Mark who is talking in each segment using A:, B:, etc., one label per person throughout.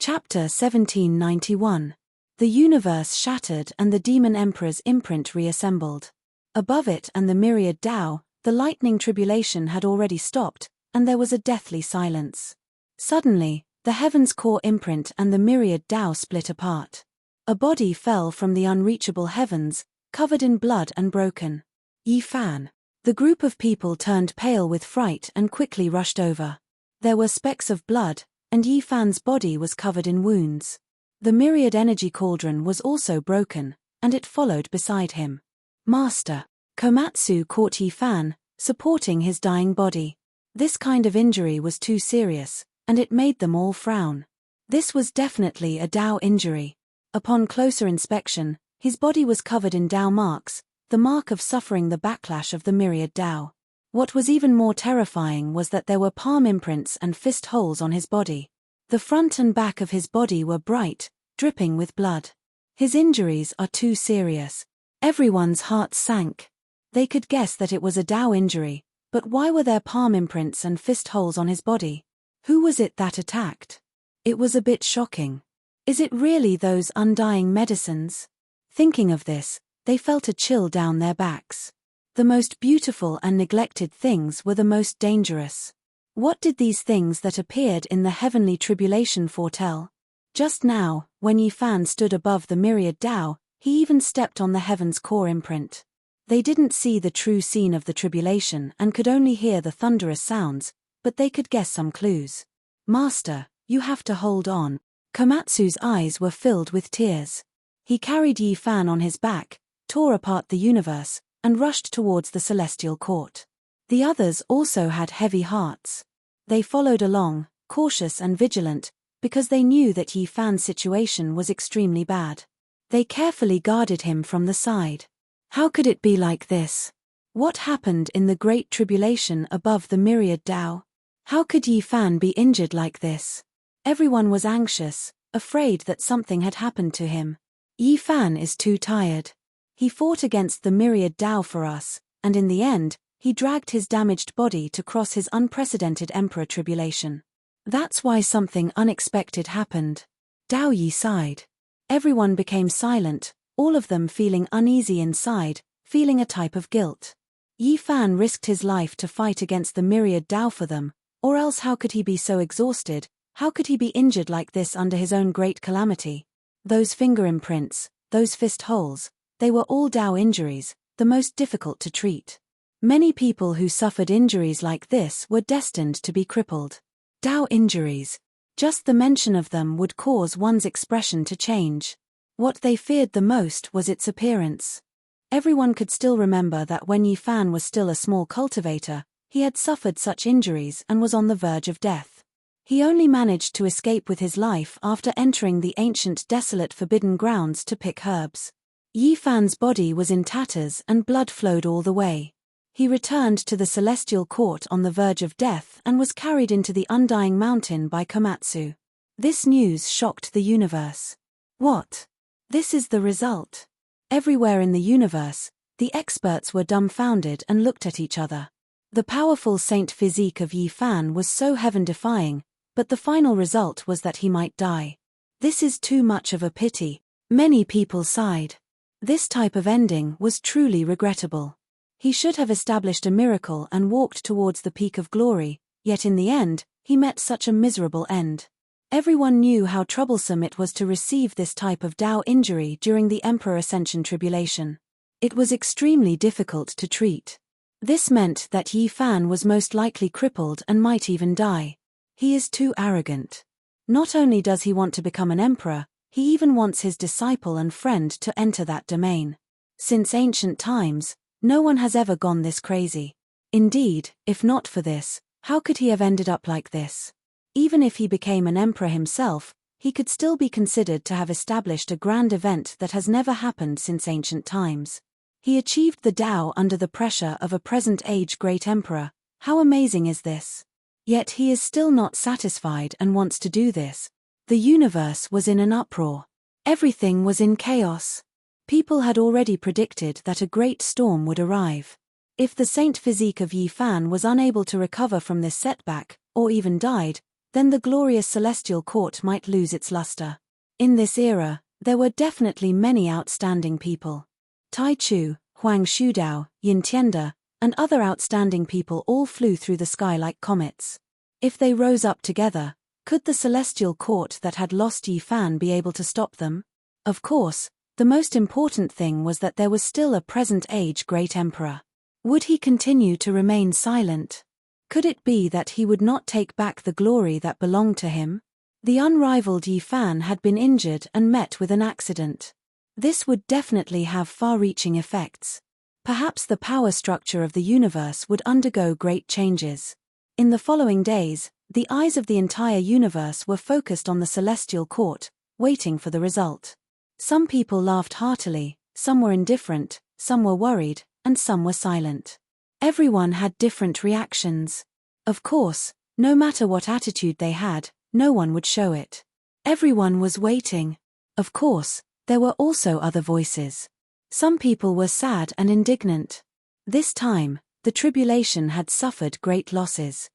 A: Chapter 1791. The universe shattered and the demon emperor's imprint reassembled. Above it and the myriad Tao, the lightning tribulation had already stopped, and there was a deathly silence. Suddenly, the heaven's core imprint and the myriad Tao split apart. A body fell from the unreachable heavens, covered in blood and broken. Yi Fan. The group of people turned pale with fright and quickly rushed over. There were specks of blood, and Yi Fan's body was covered in wounds. The myriad energy cauldron was also broken, and it followed beside him. Master. Komatsu caught Yi Fan, supporting his dying body. This kind of injury was too serious, and it made them all frown. This was definitely a Tao injury. Upon closer inspection, his body was covered in Tao marks, the mark of suffering the backlash of the myriad Tao. What was even more terrifying was that there were palm imprints and fist holes on his body. The front and back of his body were bright, dripping with blood. His injuries are too serious. Everyone's heart sank. They could guess that it was a Tao injury, but why were there palm imprints and fist holes on his body? Who was it that attacked? It was a bit shocking. Is it really those undying medicines? Thinking of this, they felt a chill down their backs. The most beautiful and neglected things were the most dangerous. What did these things that appeared in the heavenly tribulation foretell? Just now, when Yi Fan stood above the myriad Tao, he even stepped on the heaven's core imprint. They didn't see the true scene of the tribulation and could only hear the thunderous sounds, but they could guess some clues. Master, you have to hold on. Komatsu's eyes were filled with tears. He carried Yi Fan on his back, tore apart the universe, and rushed towards the celestial court. The others also had heavy hearts. They followed along, cautious and vigilant, because they knew that Yi Fan's situation was extremely bad. They carefully guarded him from the side. How could it be like this? What happened in the great tribulation above the myriad Tao? How could Yi Fan be injured like this? Everyone was anxious, afraid that something had happened to him. Yi Fan is too tired. He fought against the myriad Tao for us, and in the end, he dragged his damaged body to cross his unprecedented emperor tribulation. That's why something unexpected happened. Tao Yi sighed. Everyone became silent, all of them feeling uneasy inside, feeling a type of guilt. Yi Fan risked his life to fight against the myriad Tao for them, or else how could he be so exhausted, how could he be injured like this under his own great calamity? Those finger imprints, those fist holes, they were all Tao injuries, the most difficult to treat. Many people who suffered injuries like this were destined to be crippled. Tao injuries. Just the mention of them would cause one's expression to change. What they feared the most was its appearance. Everyone could still remember that when Yi Fan was still a small cultivator, he had suffered such injuries and was on the verge of death. He only managed to escape with his life after entering the ancient desolate forbidden grounds to pick herbs. Yi Fan's body was in tatters and blood flowed all the way. He returned to the celestial court on the verge of death and was carried into the undying mountain by Komatsu. This news shocked the universe. What? This is the result. Everywhere in the universe, the experts were dumbfounded and looked at each other. The powerful saint physique of Yi Fan was so heaven-defying, but the final result was that he might die. This is too much of a pity, many people sighed. This type of ending was truly regrettable. He should have established a miracle and walked towards the peak of glory, yet in the end, he met such a miserable end. Everyone knew how troublesome it was to receive this type of Tao injury during the Emperor Ascension tribulation. It was extremely difficult to treat. This meant that Yi Fan was most likely crippled and might even die. He is too arrogant. Not only does he want to become an emperor, he even wants his disciple and friend to enter that domain. Since ancient times, no one has ever gone this crazy. Indeed, if not for this, how could he have ended up like this? Even if he became an emperor himself, he could still be considered to have established a grand event that has never happened since ancient times. He achieved the Tao under the pressure of a present-age great emperor. How amazing is this? Yet he is still not satisfied and wants to do this. The universe was in an uproar. Everything was in chaos. People had already predicted that a great storm would arrive. If the saint physique of Yi Fan was unable to recover from this setback, or even died, then the glorious celestial court might lose its luster. In this era, there were definitely many outstanding people. Tai Chu, Huang Shudao, Yin Tianda, and other outstanding people all flew through the sky like comets. If they rose up together, could the celestial court that had lost Yi Fan be able to stop them? Of course, the most important thing was that there was still a present-age great emperor. Would he continue to remain silent? Could it be that he would not take back the glory that belonged to him? The unrivaled Yi Fan had been injured and met with an accident. This would definitely have far-reaching effects. Perhaps the power structure of the universe would undergo great changes. In the following days, the eyes of the entire universe were focused on the celestial court, waiting for the result. Some people laughed heartily, some were indifferent, some were worried, and some were silent. Everyone had different reactions. Of course, no matter what attitude they had, no one would show it. Everyone was waiting. Of course, there were also other voices. Some people were sad and indignant. This time, the tribulation had suffered great losses.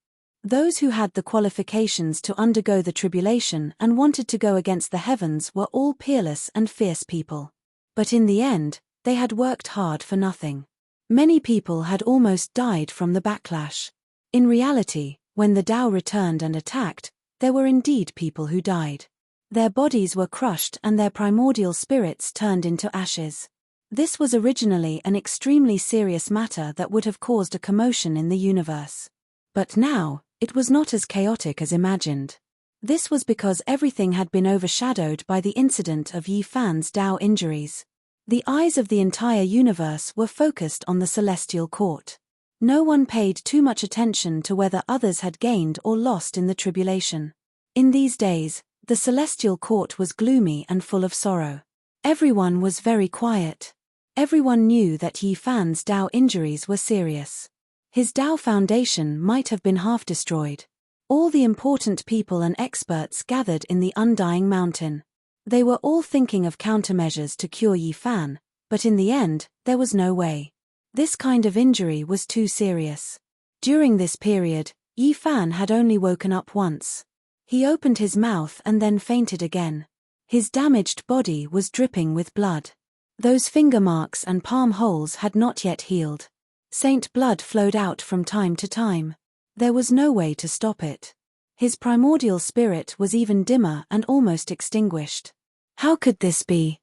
A: Those who had the qualifications to undergo the tribulation and wanted to go against the heavens were all peerless and fierce people. But in the end, they had worked hard for nothing. Many people had almost died from the backlash. In reality, when the Tao returned and attacked, there were indeed people who died. Their bodies were crushed and their primordial spirits turned into ashes. This was originally an extremely serious matter that would have caused a commotion in the universe. But now, it was not as chaotic as imagined. This was because everything had been overshadowed by the incident of Yi Fan's Tao injuries. The eyes of the entire universe were focused on the celestial court. No one paid too much attention to whether others had gained or lost in the tribulation. In these days, the celestial court was gloomy and full of sorrow. Everyone was very quiet. Everyone knew that Yi Fan's Tao injuries were serious. His Tao foundation might have been half destroyed. All the important people and experts gathered in the Undying Mountain. They were all thinking of countermeasures to cure Yi Fan, but in the end, there was no way. This kind of injury was too serious. During this period, Yi Fan had only woken up once. He opened his mouth and then fainted again. His damaged body was dripping with blood. Those finger marks and palm holes had not yet healed. Saint blood flowed out from time to time. There was no way to stop it. His primordial spirit was even dimmer and almost extinguished. How could this be?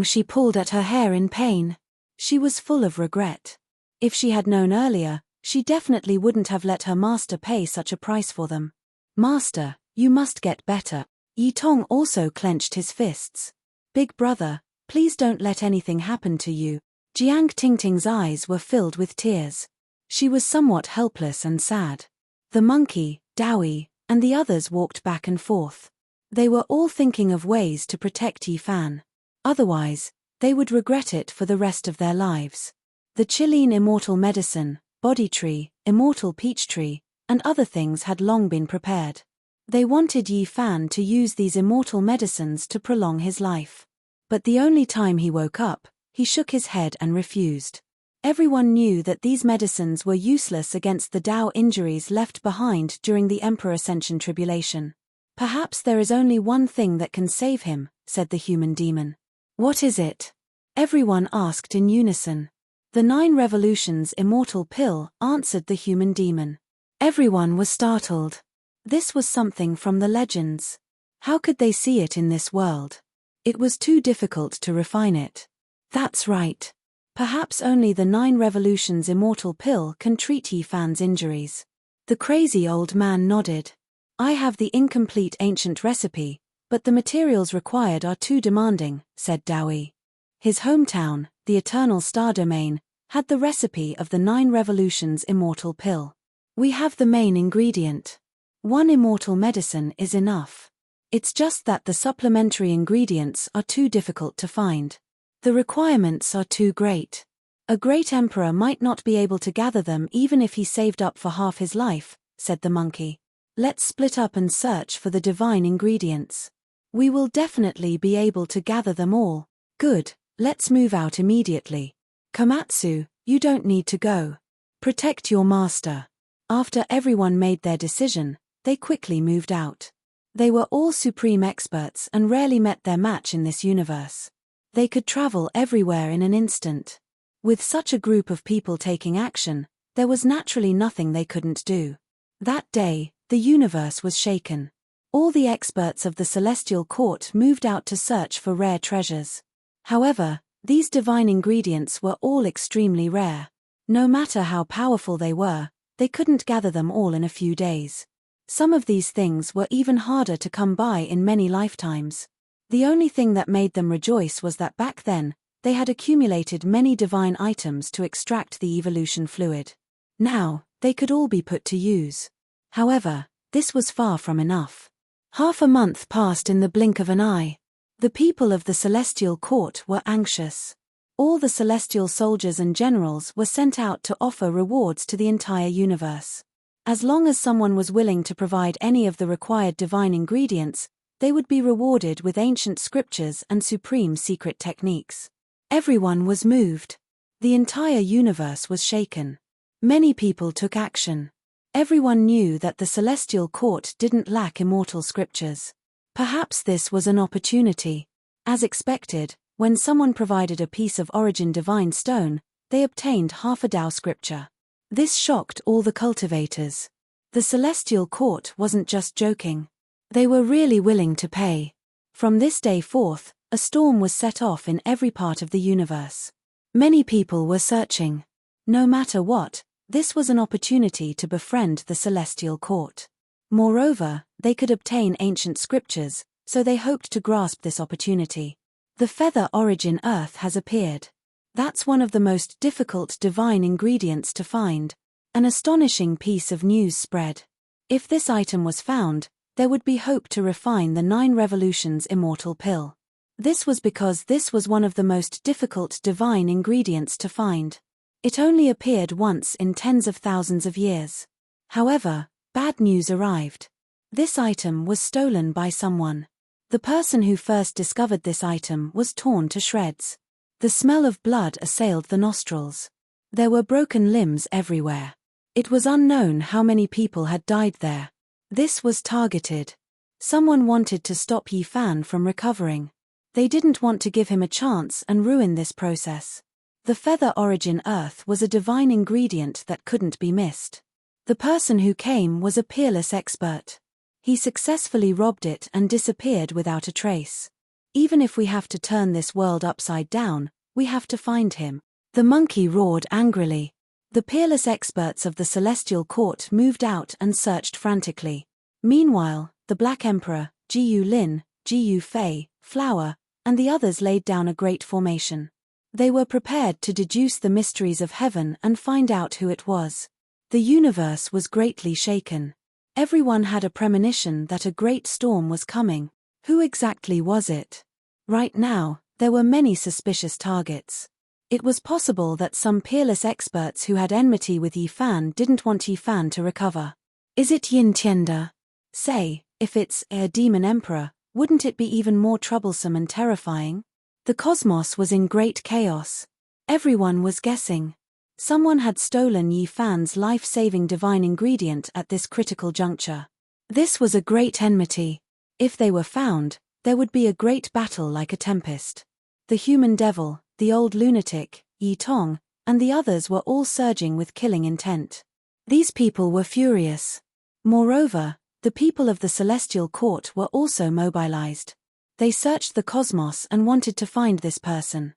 A: She pulled at her hair in pain. She was full of regret. If she had known earlier, she definitely wouldn't have let her master pay such a price for them. Master, you must get better. Yi Tong also clenched his fists. Big brother, please don't let anything happen to you. Jiang Tingting's eyes were filled with tears. She was somewhat helpless and sad. The monkey, Dowie, and the others walked back and forth. They were all thinking of ways to protect Yi Fan. Otherwise, they would regret it for the rest of their lives. The Chilean immortal medicine, body tree, immortal peach tree, and other things had long been prepared. They wanted Yi Fan to use these immortal medicines to prolong his life. But the only time he woke up, he shook his head and refused. Everyone knew that these medicines were useless against the Tao injuries left behind during the Emperor Ascension tribulation. Perhaps there is only one thing that can save him, said the human demon. What is it? Everyone asked in unison. The 9 Revolutions immortal pill, answered the human demon. Everyone was startled. This was something from the legends. How could they see it in this world? It was too difficult to refine it. That's right. Perhaps only the 9 Revolutions immortal pill can treat Yi Fan's injuries. The crazy old man nodded. I have the incomplete ancient recipe, but the materials required are too demanding, said Dowie. His hometown, the Eternal Star Domain, had the recipe of the 9 Revolutions immortal pill. We have the main ingredient. 1 immortal medicine is enough. It's just that the supplementary ingredients are too difficult to find. The requirements are too great. A great emperor might not be able to gather them even if he saved up for half his life, said the monkey. Let's split up and search for the divine ingredients. We will definitely be able to gather them all. Good, let's move out immediately. Komatsu, you don't need to go. Protect your master. After everyone made their decision, they quickly moved out. They were all supreme experts and rarely met their match in this universe. They could travel everywhere in an instant. With such a group of people taking action, there was naturally nothing they couldn't do. That day, the universe was shaken. All the experts of the celestial court moved out to search for rare treasures. However, these divine ingredients were all extremely rare. No matter how powerful they couldn't gather them all in a few days. Some of these things were even harder to come by in many lifetimes. The only thing that made them rejoice was that back then, they had accumulated many divine items to extract the evolution fluid. Now, they could all be put to use. However, this was far from enough. Half a month passed in the blink of an eye. The people of the celestial court were anxious. All the celestial soldiers and generals were sent out to offer rewards to the entire universe. As long as someone was willing to provide any of the required divine ingredients, they would be rewarded with ancient scriptures and supreme secret techniques. Everyone was moved. The entire universe was shaken. Many people took action. Everyone knew that the celestial court didn't lack immortal scriptures. Perhaps this was an opportunity. As expected, when someone provided a piece of origin divine stone, they obtained half a Tao scripture. This shocked all the cultivators. The celestial court wasn't just joking. They were really willing to pay. From this day forth, a storm was set off in every part of the universe. Many people were searching. No matter what, this was an opportunity to befriend the celestial court. Moreover, they could obtain ancient scriptures, so they hoped to grasp this opportunity. The feather origin earth has appeared. That's one of the most difficult divine ingredients to find. An astonishing piece of news spread. If this item was found, there would be hope to refine the 9 revolutions immortal pill. This was because this was one of the most difficult divine ingredients to find. It only appeared once in tens of thousands of years. However, bad news arrived. This item was stolen by someone. The person who first discovered this item was torn to shreds. The smell of blood assailed the nostrils. There were broken limbs everywhere. It was unknown how many people had died there. This was targeted. Someone wanted to stop Yi Fan from recovering. They didn't want to give him a chance and ruin this process. The feather origin earth was a divine ingredient that couldn't be missed. The person who came was a peerless expert. He successfully robbed it and disappeared without a trace. Even if we have to turn this world upside down, we have to find him. The monkey roared angrily. The peerless experts of the celestial court moved out and searched frantically. Meanwhile, the Black Emperor, Jiyu Lin, Jiyu Fei, Flower, and the others laid down a great formation. They were prepared to deduce the mysteries of heaven and find out who it was. The universe was greatly shaken. Everyone had a premonition that a great storm was coming. Who exactly was it? Right now, there were many suspicious targets. It was possible that some peerless experts who had enmity with Yi Fan didn't want Yi Fan to recover. Is it Yin Tianda? Say, if it's a demon emperor, wouldn't it be even more troublesome and terrifying? The cosmos was in great chaos. Everyone was guessing. Someone had stolen Yi Fan's life-saving divine ingredient at this critical juncture. This was a great enmity. If they were found, there would be a great battle like a tempest. The human devil, the old lunatic, Yi Tong, and the others were all surging with killing intent. These people were furious. Moreover, the people of the celestial court were also mobilized. They searched the cosmos and wanted to find this person.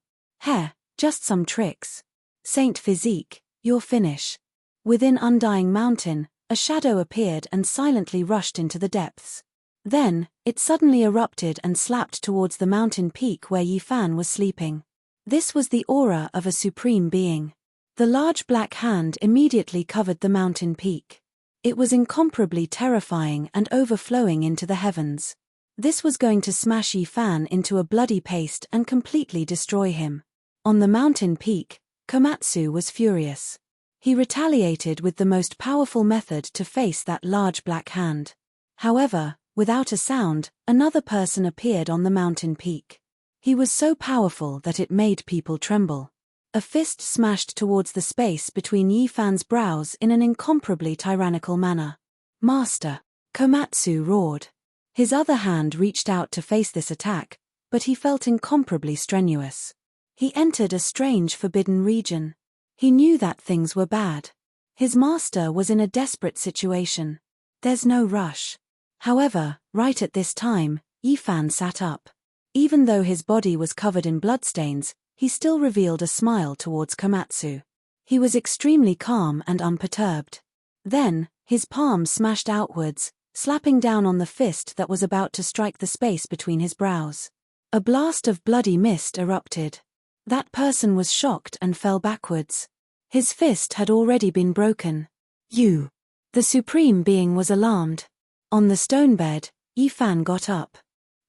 A: Just some tricks. Saint Physique, your finish. Within Undying Mountain, a shadow appeared and silently rushed into the depths. Then, it suddenly erupted and slapped towards the mountain peak where Yi Fan was sleeping. This was the aura of a supreme being. The large black hand immediately covered the mountain peak. It was incomparably terrifying and overflowing into the heavens. This was going to smash Yi Fan into a bloody paste and completely destroy him. On the mountain peak, Komatsu was furious. He retaliated with the most powerful method to face that large black hand. However, without a sound, another person appeared on the mountain peak. He was so powerful that it made people tremble. A fist smashed towards the space between Yi Fan's brows in an incomparably tyrannical manner. Master. Komatsu roared. His other hand reached out to face this attack, but he felt incomparably strenuous. He entered a strange forbidden region. He knew that things were bad. His master was in a desperate situation. There's no rush. However, right at this time, Yifan sat up. Even though his body was covered in bloodstains, he still revealed a smile towards Komatsu. He was extremely calm and unperturbed. Then, his palm smashed outwards, slapping down on the fist that was about to strike the space between his brows. A blast of bloody mist erupted. That person was shocked and fell backwards. His fist had already been broken. You! The Supreme Being was alarmed. On the stone bed, Yifan got up.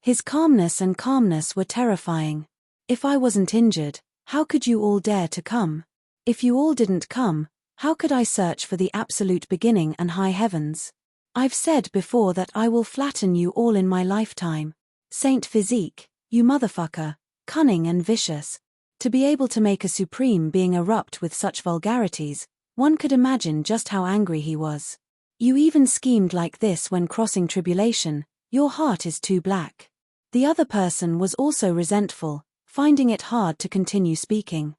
A: His calmness were terrifying. If I wasn't injured, how could you all dare to come? If you all didn't come, how could I search for the absolute beginning and high heavens? I've said before that I will flatten you all in my lifetime. Saint Physique, you motherfucker, cunning and vicious. To be able to make a Supreme Being erupt with such vulgarities, one could imagine just how angry he was. You even schemed like this when crossing tribulation, your heart is too black. The other person was also resentful, finding it hard to continue speaking.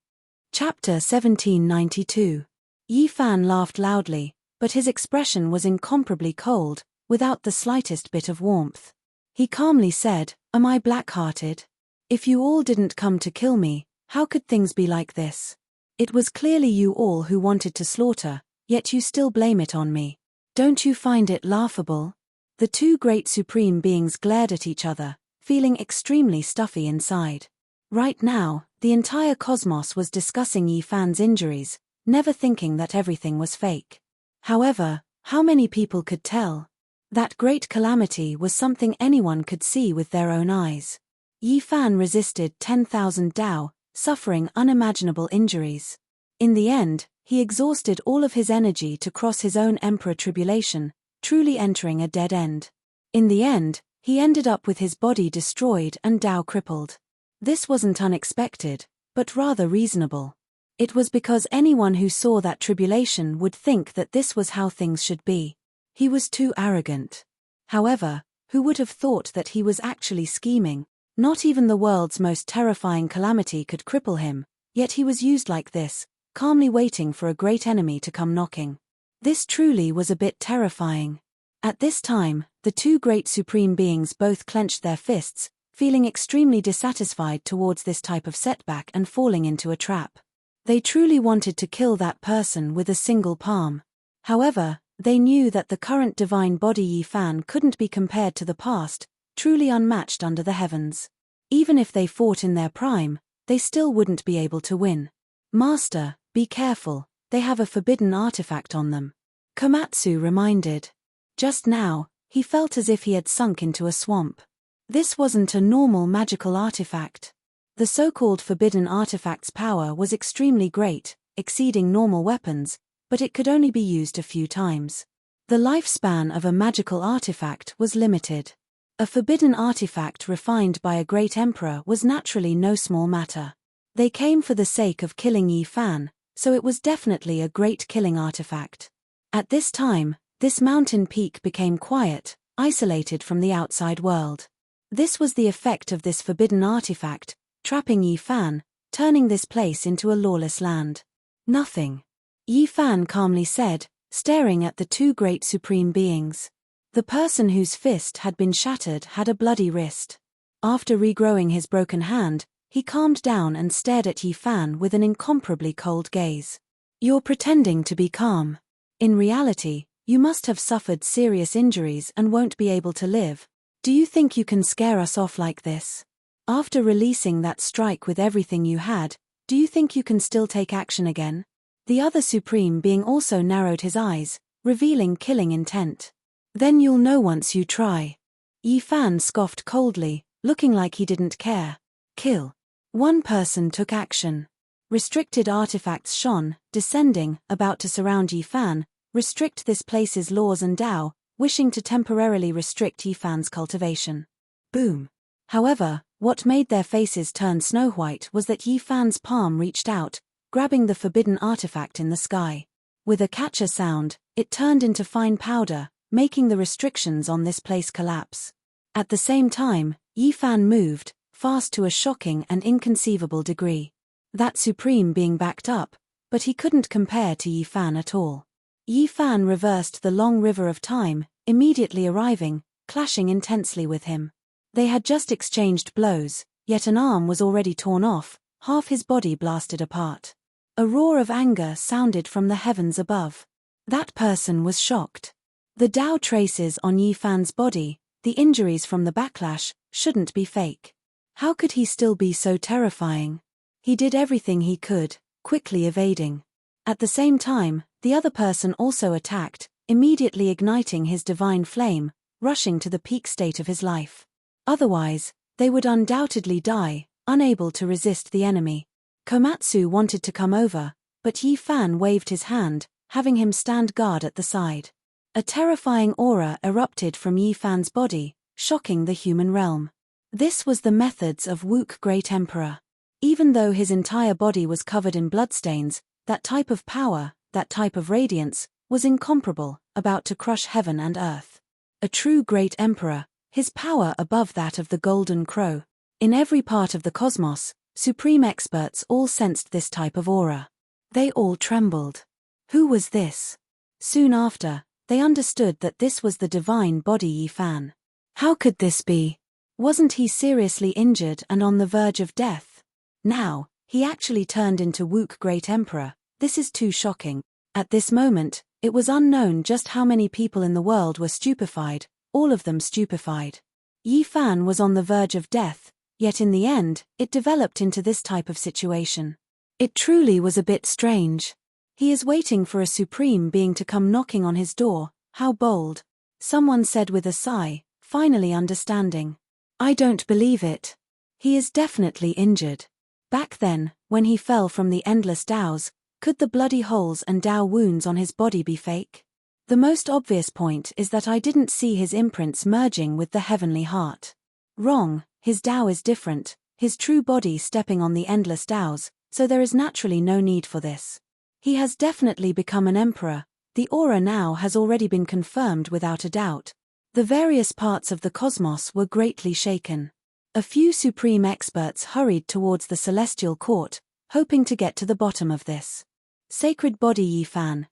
A: Chapter 1792. Yifan laughed loudly, but his expression was incomparably cold, without the slightest bit of warmth. He calmly said, "Am I black-hearted? If you all didn't come to kill me, how could things be like this? It was clearly you all who wanted to slaughter, yet you still blame it on me. Don't you find it laughable?" The two great Supreme Beings glared at each other, feeling extremely stuffy inside. Right now, the entire cosmos was discussing Yifan's injuries, never thinking that everything was fake. However, how many people could tell? That great calamity was something anyone could see with their own eyes. Yifan resisted 10,000 Dao, suffering unimaginable injuries. In the end, he exhausted all of his energy to cross his own emperor tribulation, truly entering a dead end. In the end, he ended up with his body destroyed and Dao crippled. This wasn't unexpected, but rather reasonable. It was because anyone who saw that tribulation would think that this was how things should be. He was too arrogant. However, who would have thought that he was actually scheming? Not even the world's most terrifying calamity could cripple him, yet he was used like this, calmly waiting for a great enemy to come knocking. This truly was a bit terrifying. At this time, the two great Supreme Beings both clenched their fists, feeling extremely dissatisfied towards this type of setback and falling into a trap. They truly wanted to kill that person with a single palm. However, they knew that the current divine body Yifan couldn't be compared to the past, truly unmatched under the heavens. Even if they fought in their prime, they still wouldn't be able to win. "Master, be careful, they have a forbidden artifact on them," Komatsu reminded. Just now, he felt as if he had sunk into a swamp. This wasn't a normal magical artifact. The so-called forbidden artifact's power was extremely great, exceeding normal weapons, but it could only be used a few times. The lifespan of a magical artifact was limited. A forbidden artifact refined by a great emperor was naturally no small matter. They came for the sake of killing Yifan, so it was definitely a great killing artifact. At this time, this mountain peak became quiet, isolated from the outside world. This was the effect of this forbidden artifact, trapping Yifan, turning this place into a lawless land. "Nothing," Yifan calmly said, staring at the two great Supreme Beings. The person whose fist had been shattered had a bloody wrist. After regrowing his broken hand, he calmed down and stared at Yifan with an incomparably cold gaze. "You're pretending to be calm. In reality, you must have suffered serious injuries and won't be able to live. Do you think you can scare us off like this? After releasing that strike with everything you had, do you think you can still take action again?" The other Supreme Being also narrowed his eyes, revealing killing intent. "Then you'll know once you try." Yifan scoffed coldly, looking like he didn't care. "Kill." One person took action. Restricted artifacts shone, descending, about to surround Yifan, restrict this place's laws and Dao, wishing to temporarily restrict Yifan's cultivation. Boom. However, what made their faces turn snow-white was that Yifan's palm reached out, grabbing the forbidden artifact in the sky. With a catcher sound, it turned into fine powder, making the restrictions on this place collapse. At the same time, Yi Fan moved, fast to a shocking and inconceivable degree. That supreme being backed up, but he couldn't compare to Yi Fan at all. Yi Fan reversed the long river of time, immediately arriving, clashing intensely with him. They had just exchanged blows, yet an arm was already torn off, half his body blasted apart. A roar of anger sounded from the heavens above. That person was shocked. The Tao traces on Yi Fan's body, the injuries from the backlash, shouldn't be fake. How could he still be so terrifying? He did everything he could, quickly evading. At the same time, the other person also attacked, immediately igniting his divine flame, rushing to the peak state of his life. Otherwise, they would undoubtedly die, unable to resist the enemy. Komatsu wanted to come over, but Yi Fan waved his hand, having him stand guard at the side. A terrifying aura erupted from Yi Fan's body, shocking the human realm. This was the methods of Wook Great Emperor. Even though his entire body was covered in bloodstains, that type of power, that type of radiance, was incomparable, about to crush heaven and earth. A true great emperor, his power above that of the Golden Crow. In every part of the cosmos, supreme experts all sensed this type of aura. They all trembled. Who was this? Soon after, they understood that this was the divine body Yi Fan. How could this be? Wasn't he seriously injured and on the verge of death? Now, he actually turned into Wook Great Emperor. This is too shocking. At this moment, it was unknown just how many people in the world were stupefied, all of them stupefied. Yi Fan was on the verge of death, yet in the end, it developed into this type of situation. It truly was a bit strange. He is waiting for a supreme being to come knocking on his door. How bold. Someone said with a sigh, finally understanding. I don't believe it. He is definitely injured. Back then, when he fell from the endless Taos, could the bloody holes and Tao wounds on his body be fake? The most obvious point is that I didn't see his imprints merging with the heavenly heart. Wrong, his Tao is different, his true body stepping on the endless Taos, so there is naturally no need for this. He has definitely become an emperor. The aura now has already been confirmed without a doubt. The various parts of the cosmos were greatly shaken. A few supreme experts hurried towards the celestial court, hoping to get to the bottom of this. Sacred body Yi Fan,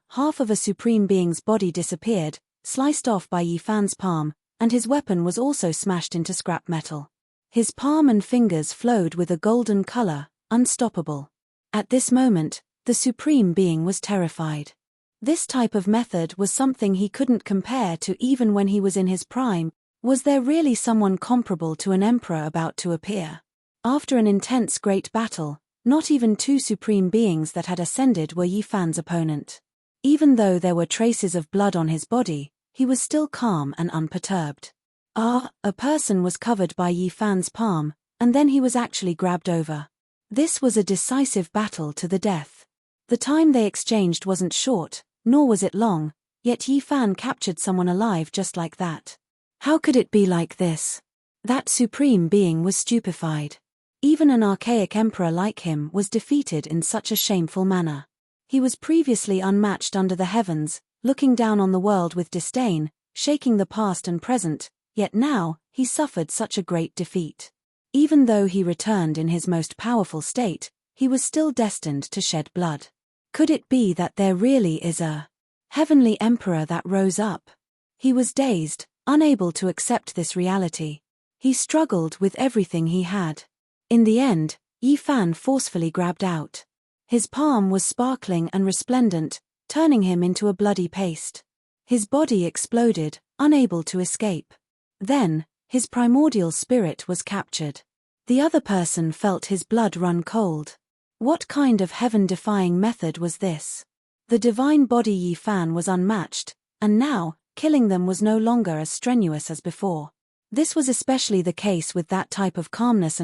A: half of a supreme being's body disappeared, sliced off by Yi Fan's palm, and his weapon was also smashed into scrap metal. His palm and fingers flowed with a golden color, unstoppable. At this moment, the supreme being was terrified. This type of method was something he couldn't compare to even when he was in his prime. Was there really someone comparable to an emperor about to appear? After an intense great battle, not even two supreme beings that had ascended were Yi Fan's opponent. Even though there were traces of blood on his body, he was still calm and unperturbed. A person was covered by Yi Fan's palm, and then he was actually grabbed over. This was a decisive battle to the death. The time they exchanged wasn't short, nor was it long, yet Yi Fan captured someone alive just like that. How could it be like this? That supreme being was stupefied. Even an archaic emperor like him was defeated in such a shameful manner. He was previously unmatched under the heavens, looking down on the world with disdain, shaking the past and present, yet now, he suffered such a great defeat. Even though he returned in his most powerful state, he was still destined to shed blood. Could it be that there really is a heavenly emperor that rose up? He was dazed, unable to accept this reality. He struggled with everything he had. In the end, Yi Fan forcefully grabbed out. His palm was sparkling and resplendent, turning him into a bloody paste. His body exploded, unable to escape. Then, his primordial spirit was captured. The other person felt his blood run cold. What kind of heaven-defying method was this? The divine body Yi Fan was unmatched, and now, killing them was no longer as strenuous as before. This was especially the case with that type of calmness,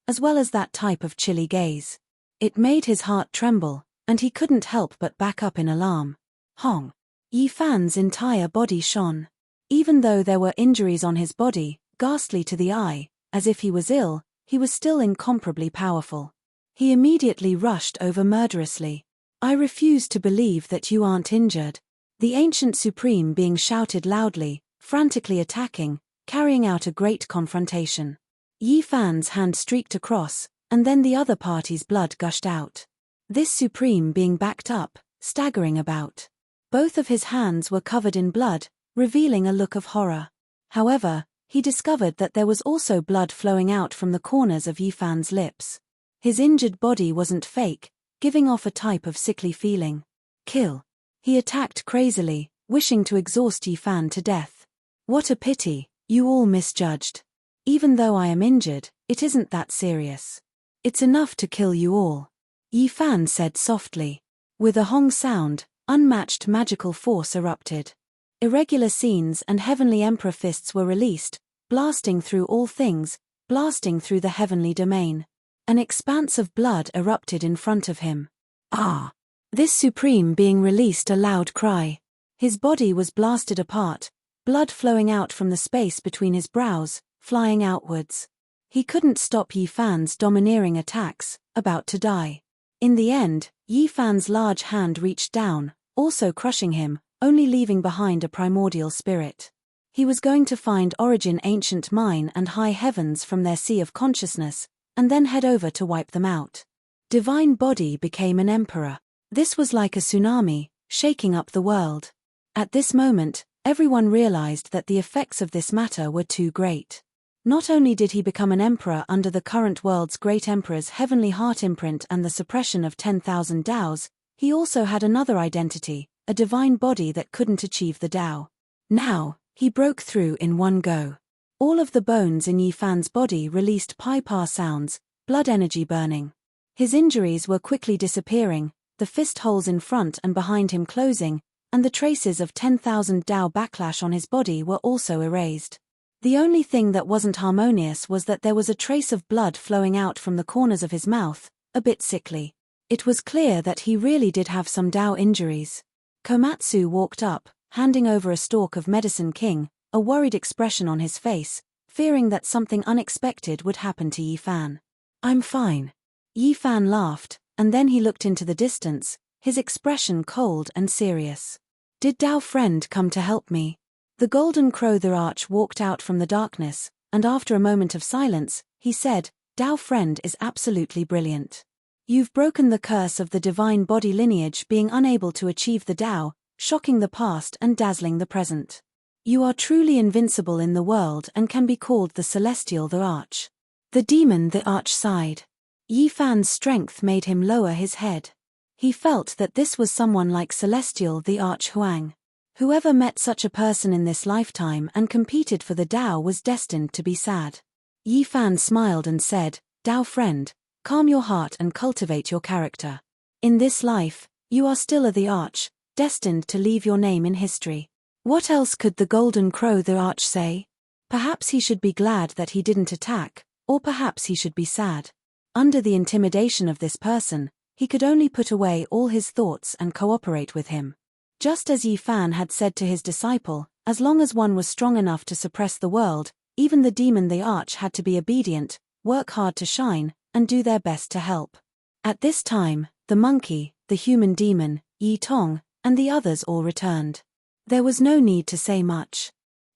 A: as well as that type of chilly gaze. It made his heart tremble, and he couldn't help but back up in alarm. Hong! Yi Fan's entire body shone. Even though there were injuries on his body, ghastly to the eye, as if he was ill, he was still incomparably powerful. He immediately rushed over murderously. I refuse to believe that you aren't injured. The ancient supreme being shouted loudly, frantically attacking, carrying out a great confrontation. Yi Fan's hand streaked across, and then the other party's blood gushed out. This supreme being backed up, staggering about. Both of his hands were covered in blood, revealing a look of horror. However, he discovered that there was also blood flowing out from the corners of Yi Fan's lips. His injured body wasn't fake, giving off a type of sickly feeling. Kill. He attacked crazily, wishing to exhaust Yi Fan to death. What a pity, you all misjudged. Even though I am injured, it isn't that serious. It's enough to kill you all. Yi Fan said softly. With a hong sound, unmatched magical force erupted. Irregular scenes and heavenly emperor fists were released, blasting through all things, blasting through the heavenly domain. An expanse of blood erupted in front of him. Ah! This supreme being released a loud cry. His body was blasted apart, blood flowing out from the space between his brows, flying outwards. He couldn't stop Yi Fan's domineering attacks, about to die. In the end, Yi Fan's large hand reached down, also crushing him, only leaving behind a primordial spirit. He was going to find origin ancient mine and high heavens from their sea of consciousness, and then head over to wipe them out. Divine body became an emperor. This was like a tsunami, shaking up the world. At this moment, everyone realized that the effects of this matter were too great. Not only did he become an emperor under the current world's great emperor's heavenly heart imprint and the suppression of 10,000 Taos, he also had another identity, a divine body that couldn't achieve the Tao. Now, he broke through in one go. All of the bones in Yi Fan's body released pi-pa sounds, blood energy burning. His injuries were quickly disappearing, the fist holes in front and behind him closing, and the traces of 10,000 Tao backlash on his body were also erased. The only thing that wasn't harmonious was that there was a trace of blood flowing out from the corners of his mouth, a bit sickly. It was clear that he really did have some Tao injuries. Komatsu walked up, handing over a stalk of Medicine King, a worried expression on his face, fearing that something unexpected would happen to Yi Fan. I'm fine. Yi Fan laughed, and then he looked into the distance, his expression cold and serious. Did Tao friend come to help me? The golden crow the arch walked out from the darkness, and after a moment of silence, he said, Tao friend is absolutely brilliant. You've broken the curse of the divine body lineage being unable to achieve the Tao, shocking the past and dazzling the present. You are truly invincible in the world and can be called the celestial the arch. The demon the arch sighed. Yi Fan's strength made him lower his head. He felt that this was someone like Celestial the Arch Huang. Whoever met such a person in this lifetime and competed for the Tao was destined to be sad. Yi Fan smiled and said, Tao friend, calm your heart and cultivate your character. In this life, you are still the Arch, destined to leave your name in history. What else could the golden crow the Arch say? Perhaps he should be glad that he didn't attack, or perhaps he should be sad. Under the intimidation of this person, he could only put away all his thoughts and cooperate with him. Just as Yi Fan had said to his disciple, as long as one was strong enough to suppress the world, even the demon the arch had to be obedient, work hard to shine, and do their best to help. At this time, the monkey, the human demon, Yi Tong, and the others all returned. There was no need to say much.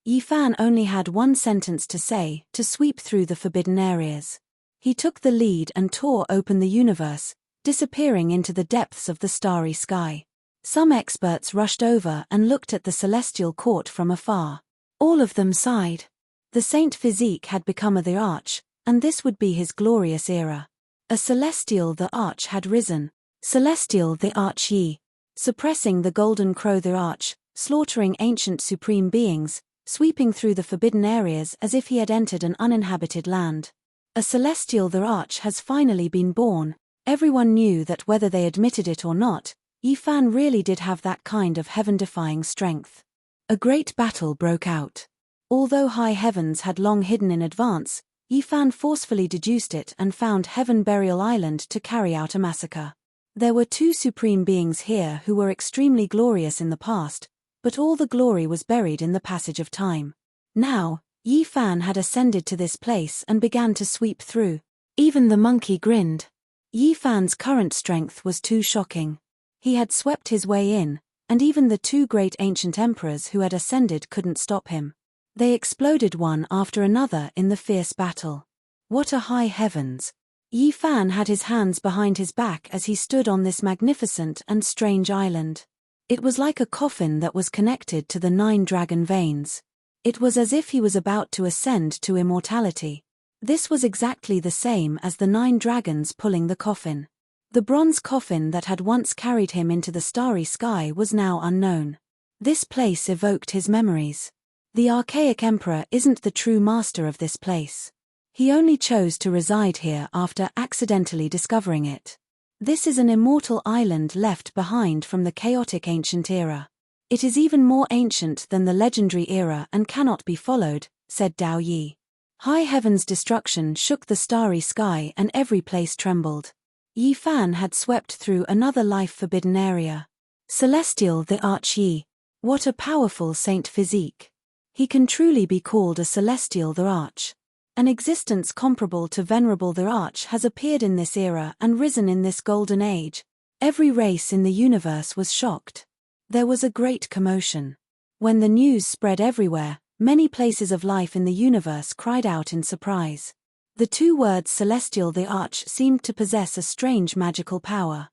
A: Yi Fan only had one sentence to say, to sweep through the forbidden areas. He took the lead and tore open the universe, disappearing into the depths of the starry sky. Some experts rushed over and looked at the celestial court from afar. All of them sighed. The saint physique had become the arch, and this would be his glorious era. A celestial the arch had risen. Celestial the arch Yi. Suppressing the golden crow the arch, slaughtering ancient supreme beings, sweeping through the forbidden areas as if he had entered an uninhabited land. A celestial the arch has finally been born. Everyone knew that whether they admitted it or not, Yi Fan really did have that kind of heaven-defying strength. A great battle broke out. Although high heavens had long hidden in advance, Yi Fan forcefully deduced it and found Heaven Burial Island to carry out a massacre. There were two supreme beings here who were extremely glorious in the past, but all the glory was buried in the passage of time. Now, Yi Fan had ascended to this place and began to sweep through. Even the monkey grinned. Yi Fan's current strength was too shocking. He had swept his way in, and even the two great ancient emperors who had ascended couldn't stop him. They exploded one after another in the fierce battle. What a high heavens! Yi Fan had his hands behind his back as he stood on this magnificent and strange island. It was like a coffin that was connected to the 9 dragon veins. It was as if he was about to ascend to immortality. This was exactly the same as the 9 dragons pulling the coffin. The bronze coffin that had once carried him into the starry sky was now unknown. This place evoked his memories. The archaic emperor isn't the true master of this place. He only chose to reside here after accidentally discovering it. This is an immortal island left behind from the chaotic ancient era. It is even more ancient than the legendary era and cannot be followed, said Dao Yi. High heaven's destruction shook the starry sky and every place trembled. Yi Fan had swept through another life-forbidden area. Celestial the Arch-Yi. What a powerful saint physique. He can truly be called a celestial the Arch. An existence comparable to Venerable the Arch has appeared in this era and risen in this golden age. Every race in the universe was shocked. There was a great commotion. When the news spread everywhere, many places of life in the universe cried out in surprise. The two words Celestial the Arch seemed to possess a strange magical power.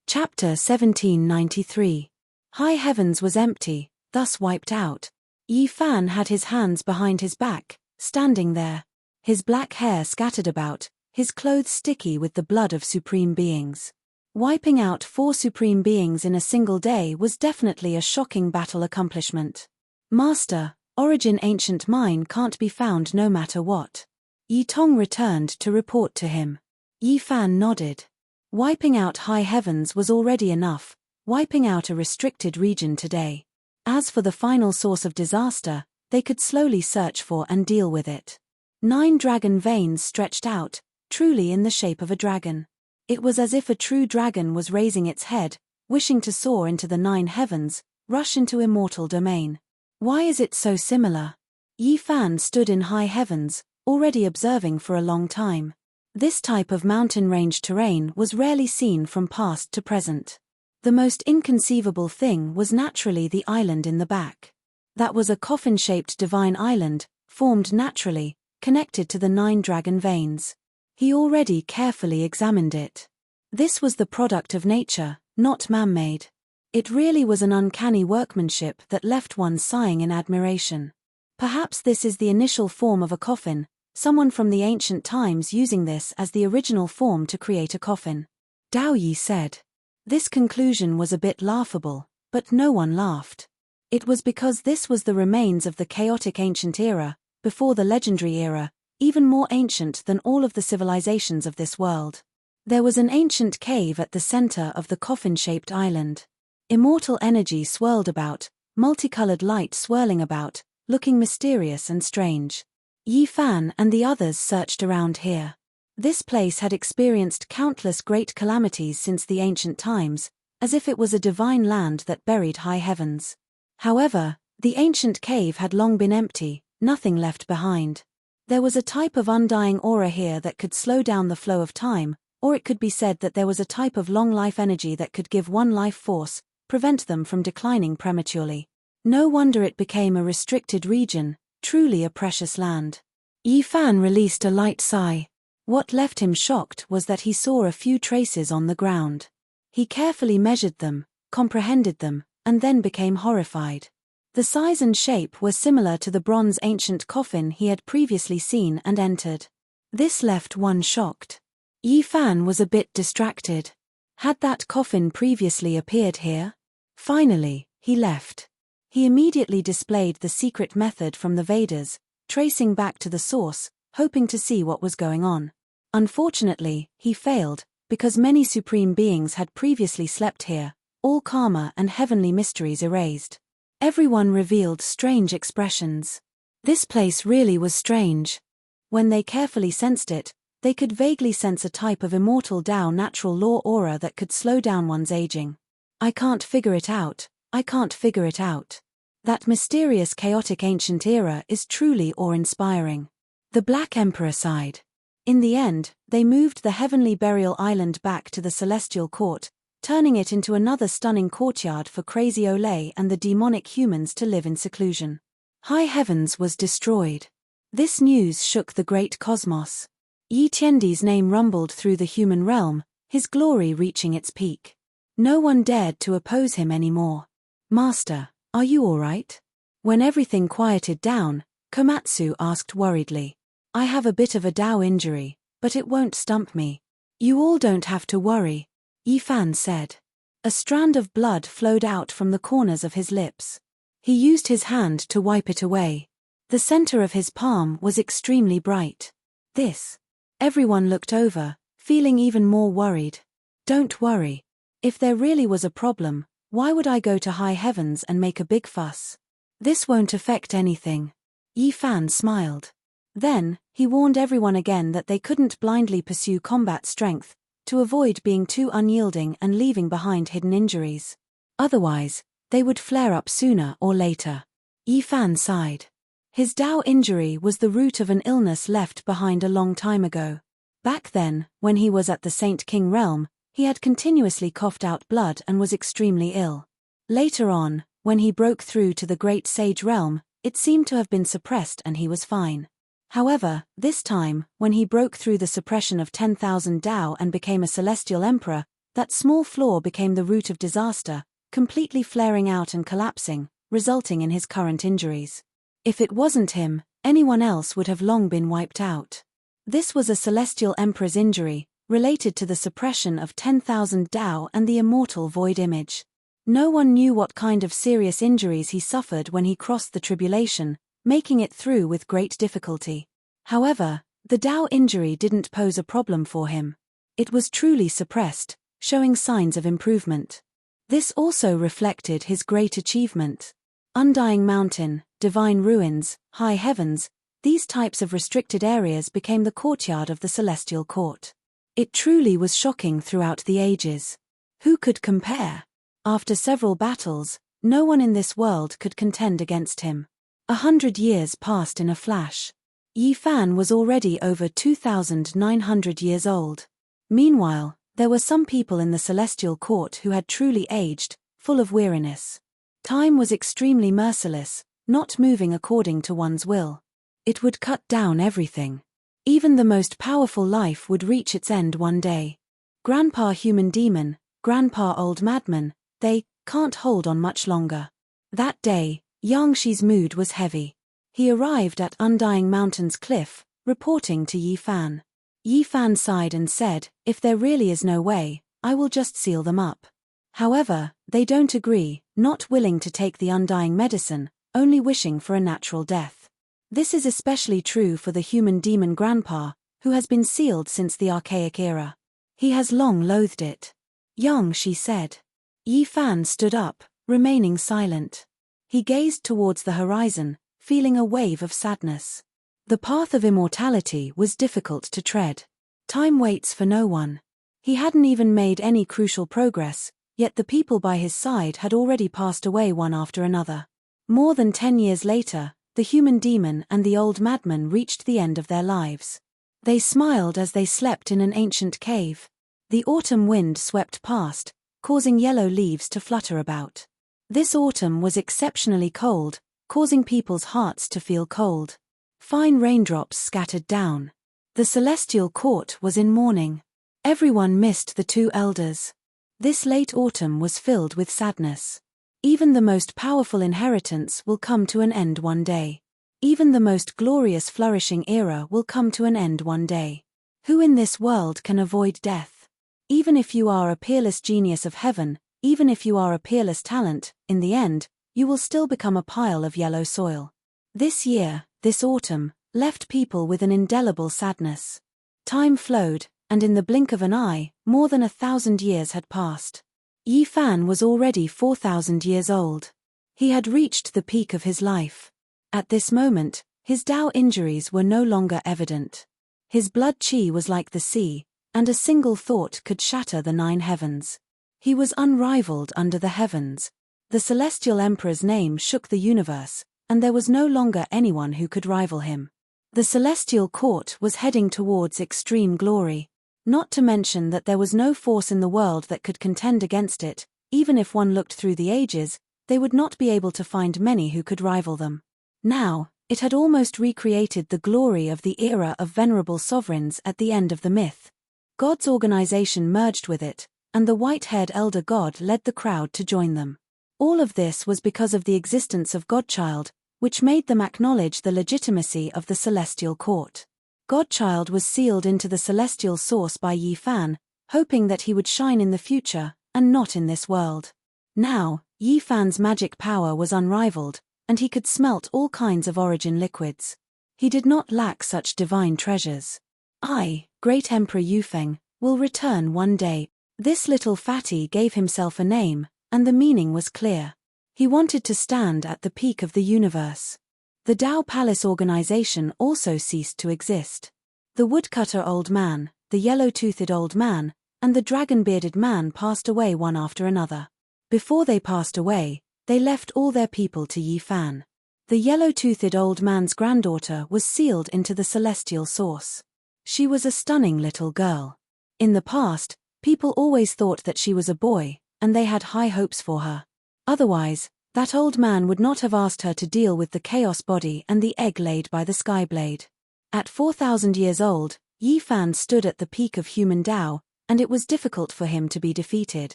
A: Chapter 1793. High heavens was empty, thus wiped out. Yi Fan had his hands behind his back, standing there. His black hair scattered about, his clothes sticky with the blood of supreme beings. Wiping out 4 supreme beings in a single day was definitely a shocking battle accomplishment. Master, Origin ancient mine can't be found no matter what. Yi Tong returned to report to him. Yi Fan nodded. Wiping out high heavens was already enough, wiping out a restricted region today. As for the final source of disaster, they could slowly search for and deal with it. 9 dragon veins stretched out, truly in the shape of a dragon. It was as if a true dragon was raising its head, wishing to soar into the 9 heavens, rush into immortal domain. Why is it so similar? Yi Fan stood in high heavens, already observing for a long time. This type of mountain range terrain was rarely seen from past to present. The most inconceivable thing was naturally the island in the back. That was a coffin-shaped divine island, formed naturally, connected to the 9 dragon veins. He already carefully examined it. This was the product of nature, not man-made. It really was an uncanny workmanship that left one sighing in admiration. Perhaps this is the initial form of a coffin, someone from the ancient times using this as the original form to create a coffin. Dao Yi said. This conclusion was a bit laughable, but no one laughed. It was because this was the remains of the chaotic ancient era, before the legendary era, even more ancient than all of the civilizations of this world. There was an ancient cave at the center of the coffin-shaped island. Immortal energy swirled about, multicolored light swirling about, looking mysterious and strange. Yi Fan and the others searched around here. This place had experienced countless great calamities since the ancient times, as if it was a divine land that buried high heavens. However, the ancient cave had long been empty, nothing left behind. There was a type of undying aura here that could slow down the flow of time, or it could be said that there was a type of long life energy that could give one life force, prevent them from declining prematurely. No wonder it became a restricted region, truly a precious land. Yi Fan released a light sigh. What left him shocked was that he saw a few traces on the ground. He carefully measured them, comprehended them, and then became horrified. The size and shape were similar to the bronze ancient coffin he had previously seen and entered. This left one shocked. Yi Fan was a bit distracted. Had that coffin previously appeared here? Finally, he left. He immediately displayed the secret method from the Vedas, tracing back to the source, hoping to see what was going on. Unfortunately, he failed, because many supreme beings had previously slept here, all karma and heavenly mysteries erased. Everyone revealed strange expressions. This place really was strange. When they carefully sensed it, they could vaguely sense a type of immortal Tao natural law aura that could slow down one's aging. I can't figure it out, I can't figure it out. That mysterious chaotic ancient era is truly awe-inspiring. The Black Emperor sighed. In the end, they moved the heavenly burial island back to the celestial court, turning it into another stunning courtyard for Crazy Olay and the demonic humans to live in seclusion. High Heavens was destroyed. This news shook the great cosmos. Yi Tiandi's name rumbled through the human realm, his glory reaching its peak. No one dared to oppose him anymore. "Master, are you all right?" When everything quieted down, Komatsu asked worriedly. "I have a bit of a Dao injury, but it won't stump me." "You all don't have to worry," Yi Fan said. A strand of blood flowed out from the corners of his lips. He used his hand to wipe it away. The center of his palm was extremely bright. "This." Everyone looked over, feeling even more worried. "Don't worry. If there really was a problem, why would I go to High Heavens and make a big fuss? This won't affect anything." Yi Fan smiled. Then, he warned everyone again that they couldn't blindly pursue combat strength, to avoid being too unyielding and leaving behind hidden injuries. Otherwise, they would flare up sooner or later. Yi Fan sighed. His Dao injury was the root of an illness left behind a long time ago. Back then, when he was at the Saint King realm, he had continuously coughed out blood and was extremely ill. Later on, when he broke through to the Great Sage realm, it seemed to have been suppressed and he was fine. However, this time, when he broke through the suppression of 10,000 Dao and became a celestial emperor, that small flaw became the root of disaster, completely flaring out and collapsing, resulting in his current injuries. If it wasn't him, anyone else would have long been wiped out. This was a celestial emperor's injury, related to the suppression of 10,000 Dao and the immortal void image. No one knew what kind of serious injuries he suffered when he crossed the tribulation, making it through with great difficulty. However, the Dao injury didn't pose a problem for him. It was truly suppressed, showing signs of improvement. This also reflected his great achievement. Undying Mountain, Divine Ruins, High Heavens, these types of restricted areas became the courtyard of the Celestial Court. It truly was shocking throughout the ages. Who could compare? After several battles, no one in this world could contend against him. 100 years passed in a flash. Yi Fan was already over 2,900 years old. Meanwhile, there were some people in the Celestial Court who had truly aged, full of weariness. Time was extremely merciless, not moving according to one's will. It would cut down everything. Even the most powerful life would reach its end one day. Grandpa Human Demon, Grandpa Old Madman, they can't hold on much longer. That day, Yang Shi's mood was heavy. He arrived at Undying Mountain's cliff, reporting to Yi Fan. Yi Fan sighed and said, "If there really is no way, I will just seal them up." However, they don't agree, not willing to take the undying medicine, only wishing for a natural death. This is especially true for the human demon Grandpa, who has been sealed since the archaic era. He has long loathed it. Yang Shi said. Yi Fan stood up, remaining silent. He gazed towards the horizon, feeling a wave of sadness. The path of immortality was difficult to tread. Time waits for no one. He hadn't even made any crucial progress, yet the people by his side had already passed away one after another. More than 10 years later, the human demon and the old madman reached the end of their lives. They smiled as they slept in an ancient cave. The autumn wind swept past, causing yellow leaves to flutter about. This autumn was exceptionally cold, causing people's hearts to feel cold. Fine raindrops scattered down. The celestial court was in mourning. Everyone missed the two elders. This late autumn was filled with sadness. Even the most powerful inheritance will come to an end one day. Even the most glorious flourishing era will come to an end one day. Who in this world can avoid death? Even if you are a peerless genius of heaven, even if you are a peerless talent, in the end, you will still become a pile of yellow soil. This year, this autumn, left people with an indelible sadness. Time flowed, and in the blink of an eye, more than 1,000 years had passed. Yi Fan was already 4,000 years old. He had reached the peak of his life. At this moment, his Dao injuries were no longer evident. His blood qi was like the sea, and a single thought could shatter the 9 heavens. He was unrivaled under the heavens. The Celestial Emperor's name shook the universe, and there was no longer anyone who could rival him. The Celestial Court was heading towards extreme glory. Not to mention that there was no force in the world that could contend against it. Even if one looked through the ages, they would not be able to find many who could rival them. Now, it had almost recreated the glory of the era of venerable sovereigns at the end of the myth. God's organization merged with it, and the white-haired elder god led the crowd to join them. All of this was because of the existence of Godchild, which made them acknowledge the legitimacy of the celestial court. Godchild was sealed into the celestial source by Yi Fan, hoping that he would shine in the future, and not in this world. Now, Yi Fan's magic power was unrivaled, and he could smelt all kinds of origin liquids. He did not lack such divine treasures. I, Great Emperor Yufeng, will return one day. This little fatty gave himself a name, and the meaning was clear. He wanted to stand at the peak of the universe. The Dao Palace organization also ceased to exist. The woodcutter old man, the yellow-toothed old man, and the dragon-bearded man passed away one after another. Before they passed away, they left all their people to Yi Fan. The yellow-toothed old man's granddaughter was sealed into the celestial source. She was a stunning little girl. In the past, people always thought that she was a boy, and they had high hopes for her. Otherwise, that old man would not have asked her to deal with the chaos body and the egg laid by the Skyblade. At 4,000 years old, Yi Fan stood at the peak of human Dao, and it was difficult for him to be defeated.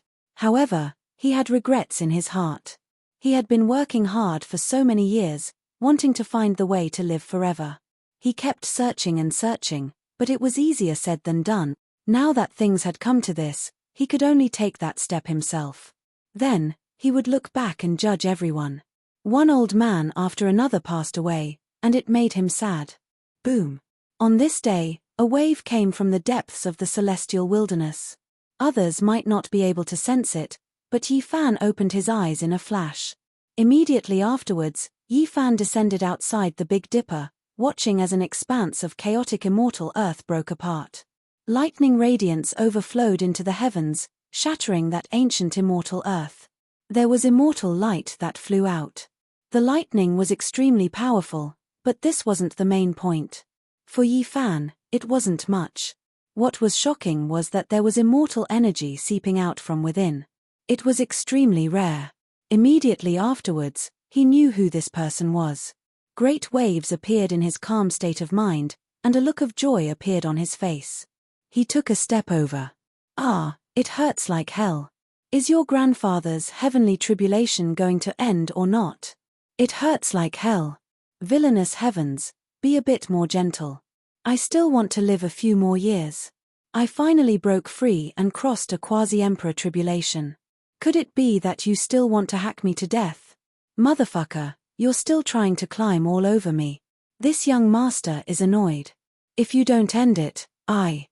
A: However, he had regrets in his heart. He had been working hard for so many years, wanting to find the way to live forever. He kept searching and searching, but it was easier said than done. Now that things had come to this, he could only take that step himself. Then, he would look back and judge everyone. One old man after another passed away, and it made him sad. Boom. On this day, a wave came from the depths of the celestial wilderness. Others might not be able to sense it, but Yi Fan opened his eyes in a flash. Immediately afterwards, Yi Fan descended outside the Big Dipper, watching as an expanse of chaotic immortal earth broke apart. Lightning radiance overflowed into the heavens, shattering that ancient immortal earth. There was immortal light that flew out. The lightning was extremely powerful, but this wasn't the main point. For Yi Fan, it wasn't much. What was shocking was that there was immortal energy seeping out from within. It was extremely rare. Immediately afterwards, he knew who this person was. Great waves appeared in his calm state of mind, and a look of joy appeared on his face. He took a step over. Ah, it hurts like hell. Is your grandfather's heavenly tribulation going to end or not? It hurts like hell. Villainous heavens, be a bit more gentle. I still want to live a few more years. I finally broke free and crossed a quasi-emperor tribulation. Could it be that you still want to hack me to death? Motherfucker, you're still trying to climb all over me. This young master is annoyed. If you don't end it, I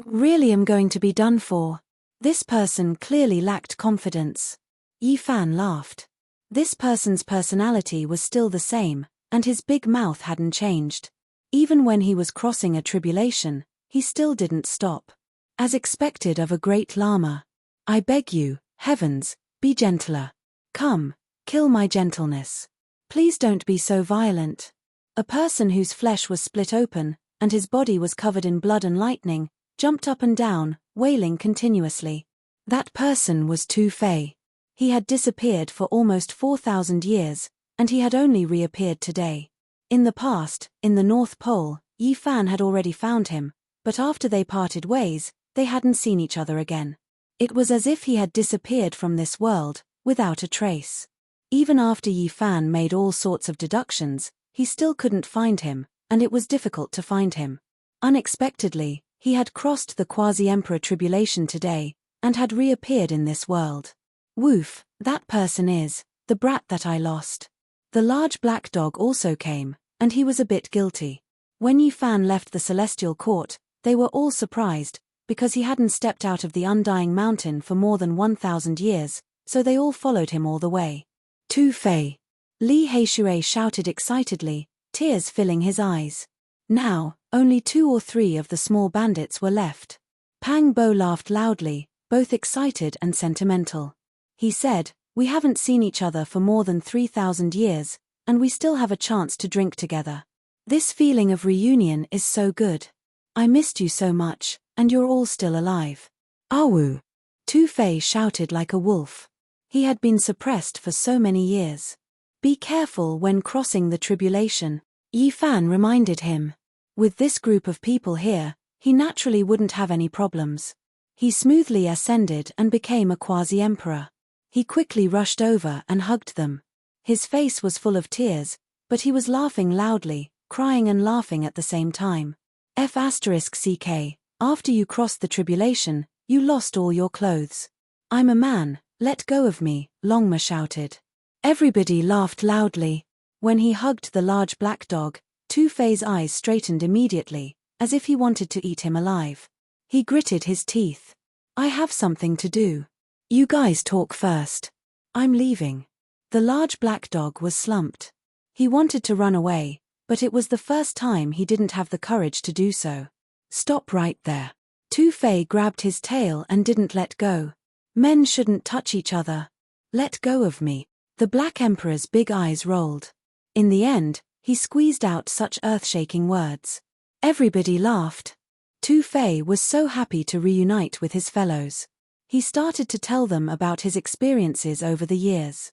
A: really am going to be done for. This person clearly lacked confidence. Yi Fan laughed. This person's personality was still the same, and his big mouth hadn't changed. Even when he was crossing a tribulation, he still didn't stop. As expected of a great Lama. I beg you, heavens, be gentler. Come, kill my gentleness. Please don't be so violent. A person whose flesh was split open, and his body was covered in blood and lightning, jumped up and down, wailing continuously. That person was Tu Fei. He had disappeared for almost 4,000 years, and he had only reappeared today. In the past, in the North Pole, Yi Fan had already found him, but after they parted ways, they hadn't seen each other again. It was as if he had disappeared from this world, without a trace. Even after Yi Fan made all sorts of deductions, he still couldn't find him, and it was difficult to find him. Unexpectedly, he had crossed the quasi-emperor tribulation today, and had reappeared in this world. Woof, that person is the brat that I lost. The large black dog also came, and he was a bit guilty. When Yi Fan left the celestial court, they were all surprised, because he hadn't stepped out of the undying mountain for more than 1,000 years, so they all followed him all the way. Tu Fei. Li Heishui shouted excitedly, tears filling his eyes. Now, only 2 or 3 of the small bandits were left. Pang Bo laughed loudly, both excited and sentimental. He said, we haven't seen each other for more than 3,000 years, and we still have a chance to drink together. This feeling of reunion is so good. I missed you so much, And you're all still alive. Awu! Tu-Fei shouted like a wolf. He had been suppressed for so many years. Be careful when crossing the tribulation, Yi Fan reminded him. With this group of people here, he naturally wouldn't have any problems. He smoothly ascended and became a quasi-emperor. He quickly rushed over and hugged them. His face was full of tears, but he was laughing loudly, crying and laughing at the same time. F***ck, after you crossed the tribulation, you lost all your clothes. I'm a man, let go of me, Longma shouted. Everybody laughed loudly. When he hugged the large black dog, Tu-Fei's eyes straightened immediately, as if he wanted to eat him alive. He gritted his teeth. I have something to do. You guys talk first. I'm leaving. The large black dog was slumped. He wanted to run away, but it was the first time he didn't have the courage to do so. Stop right there. Tu-Fei grabbed his tail and didn't let go. Men shouldn't touch each other. Let go of me. The Black Emperor's big eyes rolled. In the end, he squeezed out such earth-shaking words. Everybody laughed. Tu-Fei was so happy to reunite with his fellows. He started to tell them about his experiences over the years.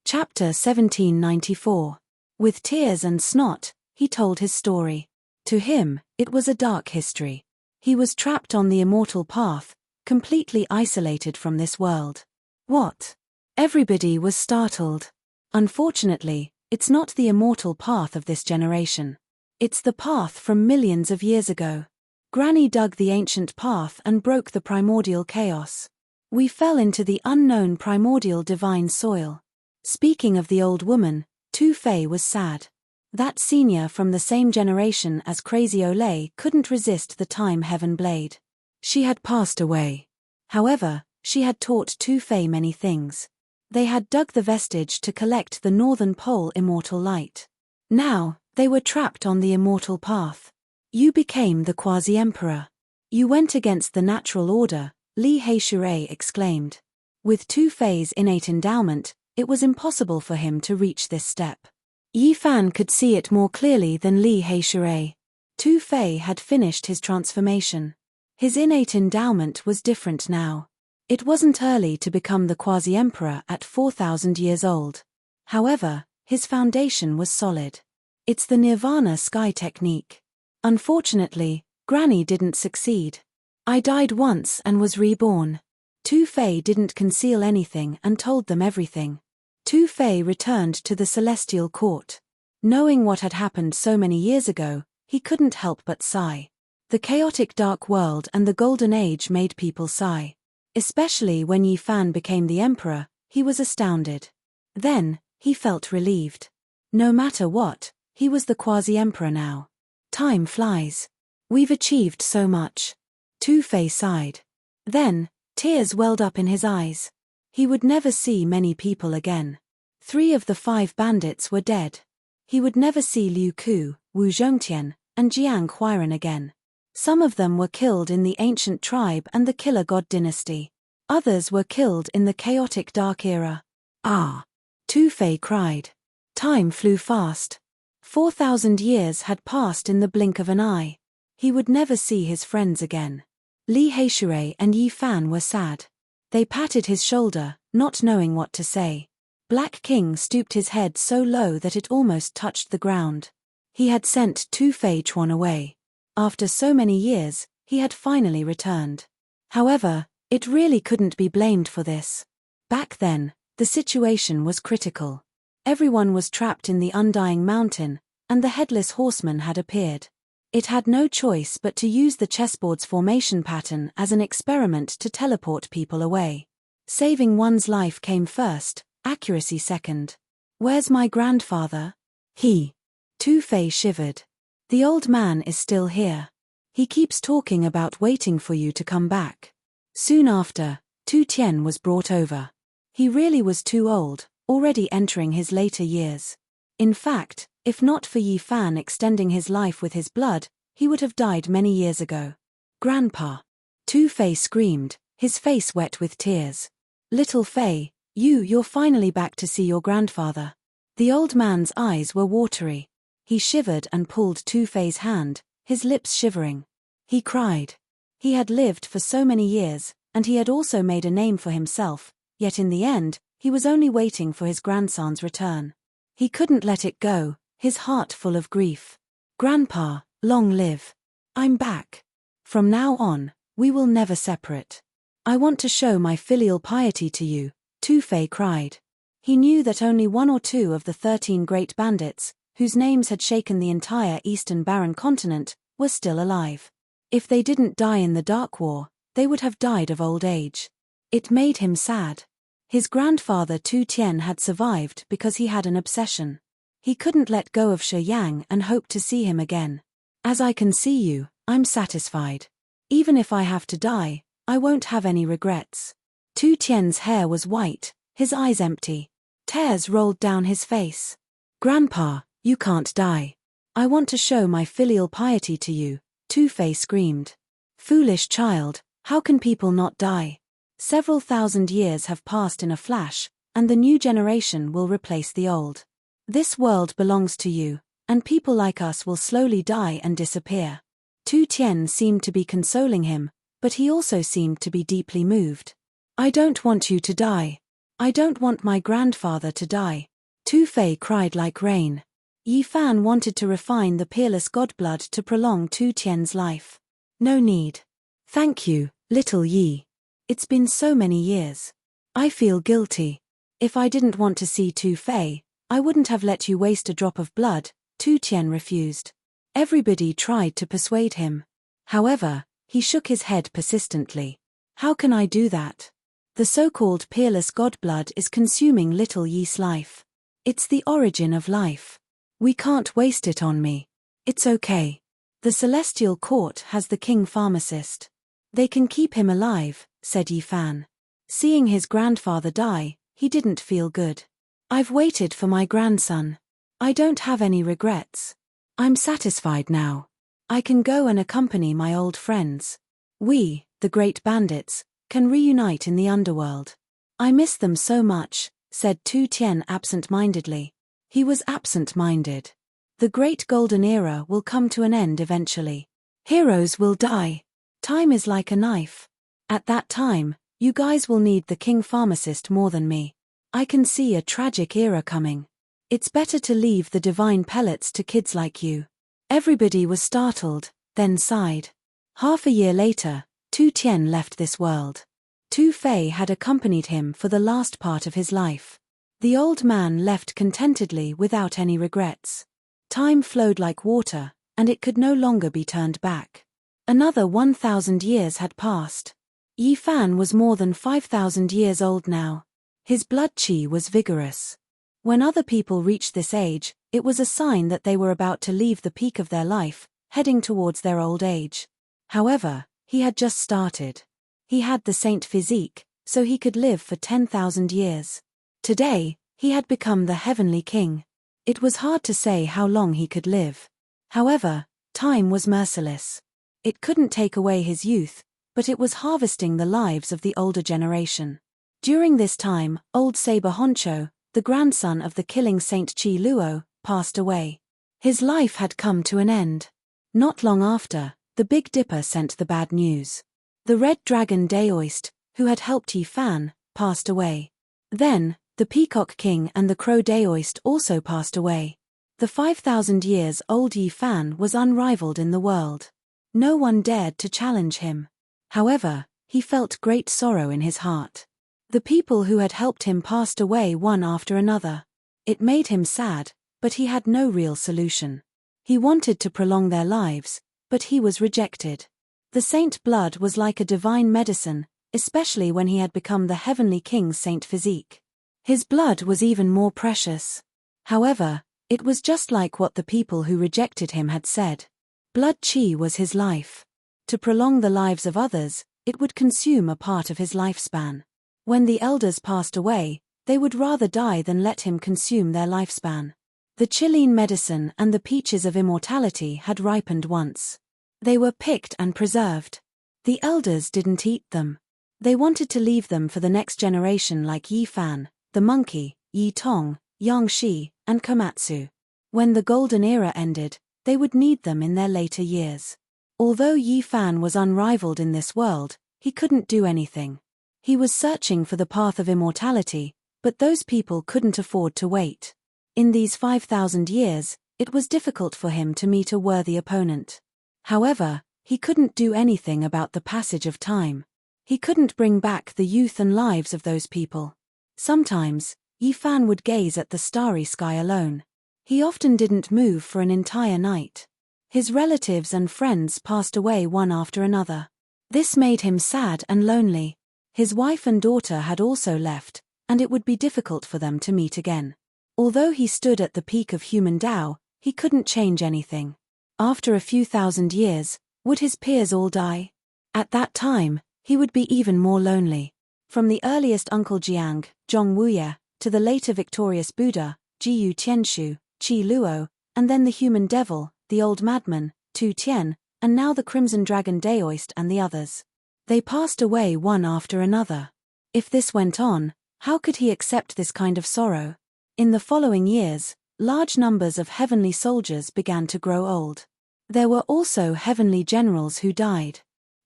A: Chapter 1794. With tears and snot, he told his story. To him, it was a dark history. He was trapped on the immortal path, completely isolated from this world. What? Everybody was startled. Unfortunately, it's not the immortal path of this generation. It's the path from millions of years ago. Granny dug the ancient path and broke the primordial chaos. We fell into the unknown primordial divine soil. Speaking of the old woman, Tu-Fei was sad. That senior from the same generation as Crazy Olay couldn't resist the time heaven blade. She had passed away. However, she had taught Tu-Fei many things. They had dug the vestige to collect the northern pole immortal light. Now, they were trapped on the immortal path. You became the quasi-emperor. You went against the natural order, Li Heishui exclaimed. With Tu-Fei's innate endowment, it was impossible for him to reach this step. Yi Fan could see it more clearly than Li Heishui. Tu-Fei had finished his transformation. His innate endowment was different now. It wasn't early to become the quasi-emperor at 4,000 years old. However, his foundation was solid. It's the Nirvana sky technique. Unfortunately, Granny didn't succeed. I died once and was reborn. Tu-Fei didn't conceal anything and told them everything. Tu-Fei returned to the celestial court. Knowing what had happened so many years ago, he couldn't help but sigh. The chaotic dark world and the golden age made people sigh. Especially when Yi Fan became the emperor, he was astounded. Then, he felt relieved. No matter what, he was the quasi-emperor now. Time flies. We've achieved so much. Tu-Fei sighed. Then, tears welled up in his eyes. He would never see many people again. 3 of the 5 bandits were dead. He would never see Liu Ku, Wu Zhongtian, and Jiang Huairan again. Some of them were killed in the ancient tribe and the Killer God dynasty. Others were killed in the chaotic dark era. Ah! Tu-Fei cried. Time flew fast. 4,000 years had passed in the blink of an eye. He would never see his friends again. Li Heishui and Yi Fan were sad. They patted his shoulder, not knowing what to say. Black King stooped his head so low that it almost touched the ground. He had sent Tu-Fei Chuan away. After so many years, he had finally returned. However, it really couldn't be blamed for this. Back then, the situation was critical. Everyone was trapped in the undying mountain, and the headless horseman had appeared. It had no choice but to use the chessboard's formation pattern as an experiment to teleport people away. Saving one's life came first, accuracy second. Where's my grandfather? Tu-Fei shivered. The old man is still here. He keeps talking about waiting for you to come back. Soon after, Tu Tian was brought over. He really was too old, already entering his later years. In fact, if not for Yi Fan extending his life with his blood, he would have died many years ago. Grandpa! Tu-Fei screamed, his face wet with tears. Little Fei, you're finally back to see your grandfather. The old man's eyes were watery. He shivered and pulled Tu-Fei's hand, his lips shivering. He cried. He had lived for so many years, and he had also made a name for himself, yet in the end, he was only waiting for his grandson's return. He couldn't let it go, his heart full of grief. "Grandpa, long live. I'm back. From now on, we will never separate. I want to show my filial piety to you," Tu-Fei cried. He knew that only one or two of the 13 great bandits, whose names had shaken the entire Eastern Barren continent, were still alive. If they didn't die in the Dark War, they would have died of old age. It made him sad. His grandfather Tu Tian had survived because he had an obsession. He couldn't let go of Shi Yang and hoped to see him again. "As I can see you, I'm satisfied. Even if I have to die, I won't have any regrets." Tu Tian's hair was white, his eyes empty. Tears rolled down his face. "Grandpa, you can't die. I want to show my filial piety to you," Tu-Fei screamed. "Foolish child, how can people not die? Several thousand years have passed in a flash, and the new generation will replace the old. This world belongs to you, and people like us will slowly die and disappear." Tu Tian seemed to be consoling him, but he also seemed to be deeply moved. "I don't want you to die. I don't want my grandfather to die," Tu-Fei cried like rain. Yi Fan wanted to refine the peerless godblood to prolong Tu Tian's life. "No need. Thank you, little Yi. It's been so many years. I feel guilty. If I didn't want to see Tu-Fei, I wouldn't have let you waste a drop of blood," Tu Tian refused. Everybody tried to persuade him. However, he shook his head persistently. "How can I do that? The so-called peerless godblood is consuming little Yi's life. It's the origin of life. We can't waste it on me. It's okay. The Celestial Court has the king pharmacist. They can keep him alive," said Yi Fan. Seeing his grandfather die, he didn't feel good. "I've waited for my grandson. I don't have any regrets. I'm satisfied now. I can go and accompany my old friends. We, the great bandits, can reunite in the underworld. I miss them so much," said Tu Tian absent-mindedly. He was absent-minded. "The great golden era will come to an end eventually. Heroes will die. Time is like a knife. At that time, you guys will need the king pharmacist more than me. I can see a tragic era coming. It's better to leave the divine pellets to kids like you." Everybody was startled, then sighed. Half a year later, Tu Tian left this world. Tu-Fei had accompanied him for the last part of his life. The old man left contentedly without any regrets. Time flowed like water, and it could no longer be turned back. Another 1,000 years had passed. Yi Fan was more than 5,000 years old now. His blood qi was vigorous. When other people reached this age, it was a sign that they were about to leave the peak of their life, heading towards their old age. However, he had just started. He had the saint physique, so he could live for 10,000 years. Today, he had become the heavenly king. It was hard to say how long he could live. However, time was merciless. It couldn't take away his youth, but it was harvesting the lives of the older generation. During this time, old Saber Honcho, the grandson of the killing Saint Chi Luo, passed away. His life had come to an end. Not long after, the Big Dipper sent the bad news. The Red Dragon Daoist, who had helped Yi Fan, passed away. Then, the Peacock King and the Crow Daoist also passed away. The 5,000 years old Yi Fan was unrivaled in the world. No one dared to challenge him. However, he felt great sorrow in his heart. The people who had helped him passed away one after another. It made him sad, but he had no real solution. He wanted to prolong their lives, but he was rejected. The saint blood was like a divine medicine, especially when he had become the heavenly king's saint physique. His blood was even more precious. However, it was just like what the people who rejected him had said. Blood qi was his life. To prolong the lives of others, it would consume a part of his lifespan. When the elders passed away, they would rather die than let him consume their lifespan. The Chilean medicine and the peaches of immortality had ripened once. They were picked and preserved. The elders didn't eat them. They wanted to leave them for the next generation like Yi Fan, the monkey, Yi Tong, Yang Shi, and Komatsu. When the golden era ended, they would need them in their later years. Although Yi Fan was unrivaled in this world, he couldn't do anything. He was searching for the path of immortality, but those people couldn't afford to wait. In these 5,000 years, it was difficult for him to meet a worthy opponent. However, he couldn't do anything about the passage of time. He couldn't bring back the youth and lives of those people. Sometimes, Yi Fan would gaze at the starry sky alone. He often didn't move for an entire night. His relatives and friends passed away one after another. This made him sad and lonely. His wife and daughter had also left, and it would be difficult for them to meet again. Although he stood at the peak of human Tao, he couldn't change anything. After a few thousand years, would his peers all die? At that time, he would be even more lonely. From the earliest Uncle Jiang, Zhong Wuye, to the later victorious Buddha, Jiyu Tianshu, Qi Luo, and then the human devil, the old madman, Tu Tian, and now the Crimson Dragon Daoist and the others. They passed away one after another. If this went on, how could he accept this kind of sorrow? In the following years, large numbers of heavenly soldiers began to grow old. There were also heavenly generals who died.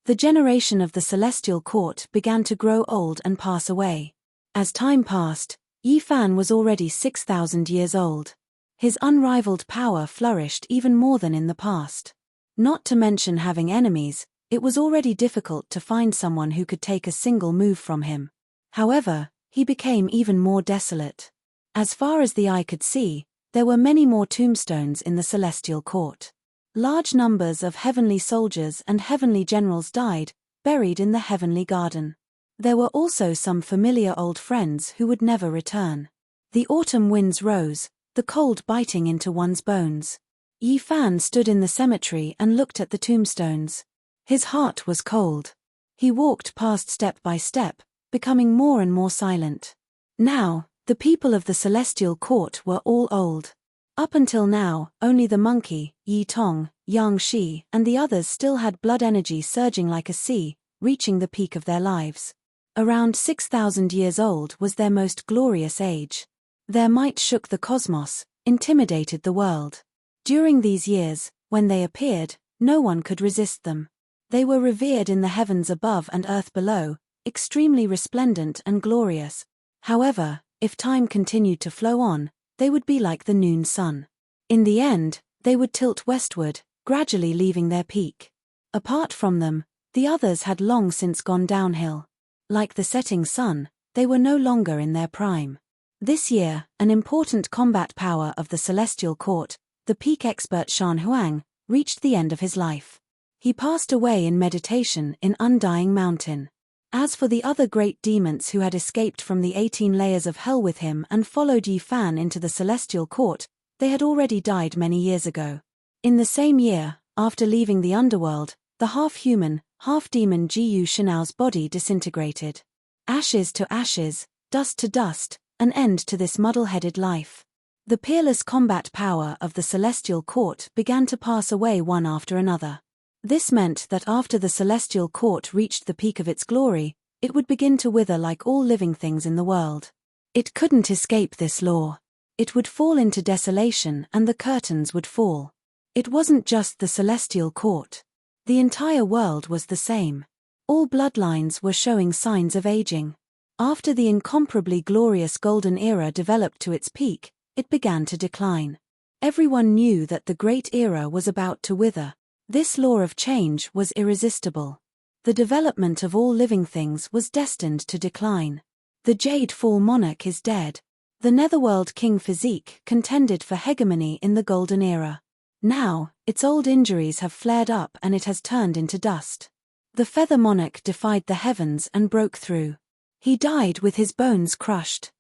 A: The generation of the celestial court began to grow old and pass away. As time passed, Yi Fan was already 6,000 years old. His unrivaled power flourished even more than in the past. Not to mention having enemies, it was already difficult to find someone who could take a single move from him. However, he became even more desolate. As far as the eye could see, there were many more tombstones in the celestial court. Large numbers of heavenly soldiers and heavenly generals died, buried in the heavenly garden. There were also some familiar old friends who would never return. The autumn winds rose, the cold biting into one's bones. Yi Fan stood in the cemetery and looked at the tombstones. His heart was cold. He walked past step by step, becoming more and more silent. Now, the people of the celestial court were all old. Up until now, only the monkey, Yi Tong, Yang Shi, and the others still had blood energy surging like a sea, reaching the peak of their lives. Around 6,000 years old was their most glorious age. Their might shook the cosmos, intimidated the world. During these years, when they appeared, no one could resist them. They were revered in the heavens above and earth below, extremely resplendent and glorious. However, if time continued to flow on, they would be like the noon sun. In the end, they would tilt westward, gradually leaving their peak. Apart from them, the others had long since gone downhill. Like the setting sun, they were no longer in their prime. This year, an important combat power of the celestial court, the peak expert Shan Huang, reached the end of his life. He passed away in meditation in Undying Mountain. As for the other great demons who had escaped from the 18 layers of hell with him and followed Yi Fan into the celestial court, they had already died many years ago. In the same year, after leaving the underworld, the half-human, half-demon Jiyu Shanou's body disintegrated. Ashes to ashes, dust to dust, an end to this muddle-headed life. The peerless combat power of the celestial court began to pass away one after another. This meant that after the celestial court reached the peak of its glory, it would begin to wither like all living things in the world. It couldn't escape this law. It would fall into desolation and the curtains would fall. It wasn't just the celestial court. The entire world was the same. All bloodlines were showing signs of aging. After the incomparably glorious golden era developed to its peak, it began to decline. Everyone knew that the great era was about to wither. This law of change was irresistible. The development of all living things was destined to decline. The Jade Fall monarch is dead. The Netherworld King Physique contended for hegemony in the Golden Era. Now, its old injuries have flared up and it has turned into dust. The Feather Monarch defied the heavens and broke through. He died with his bones crushed.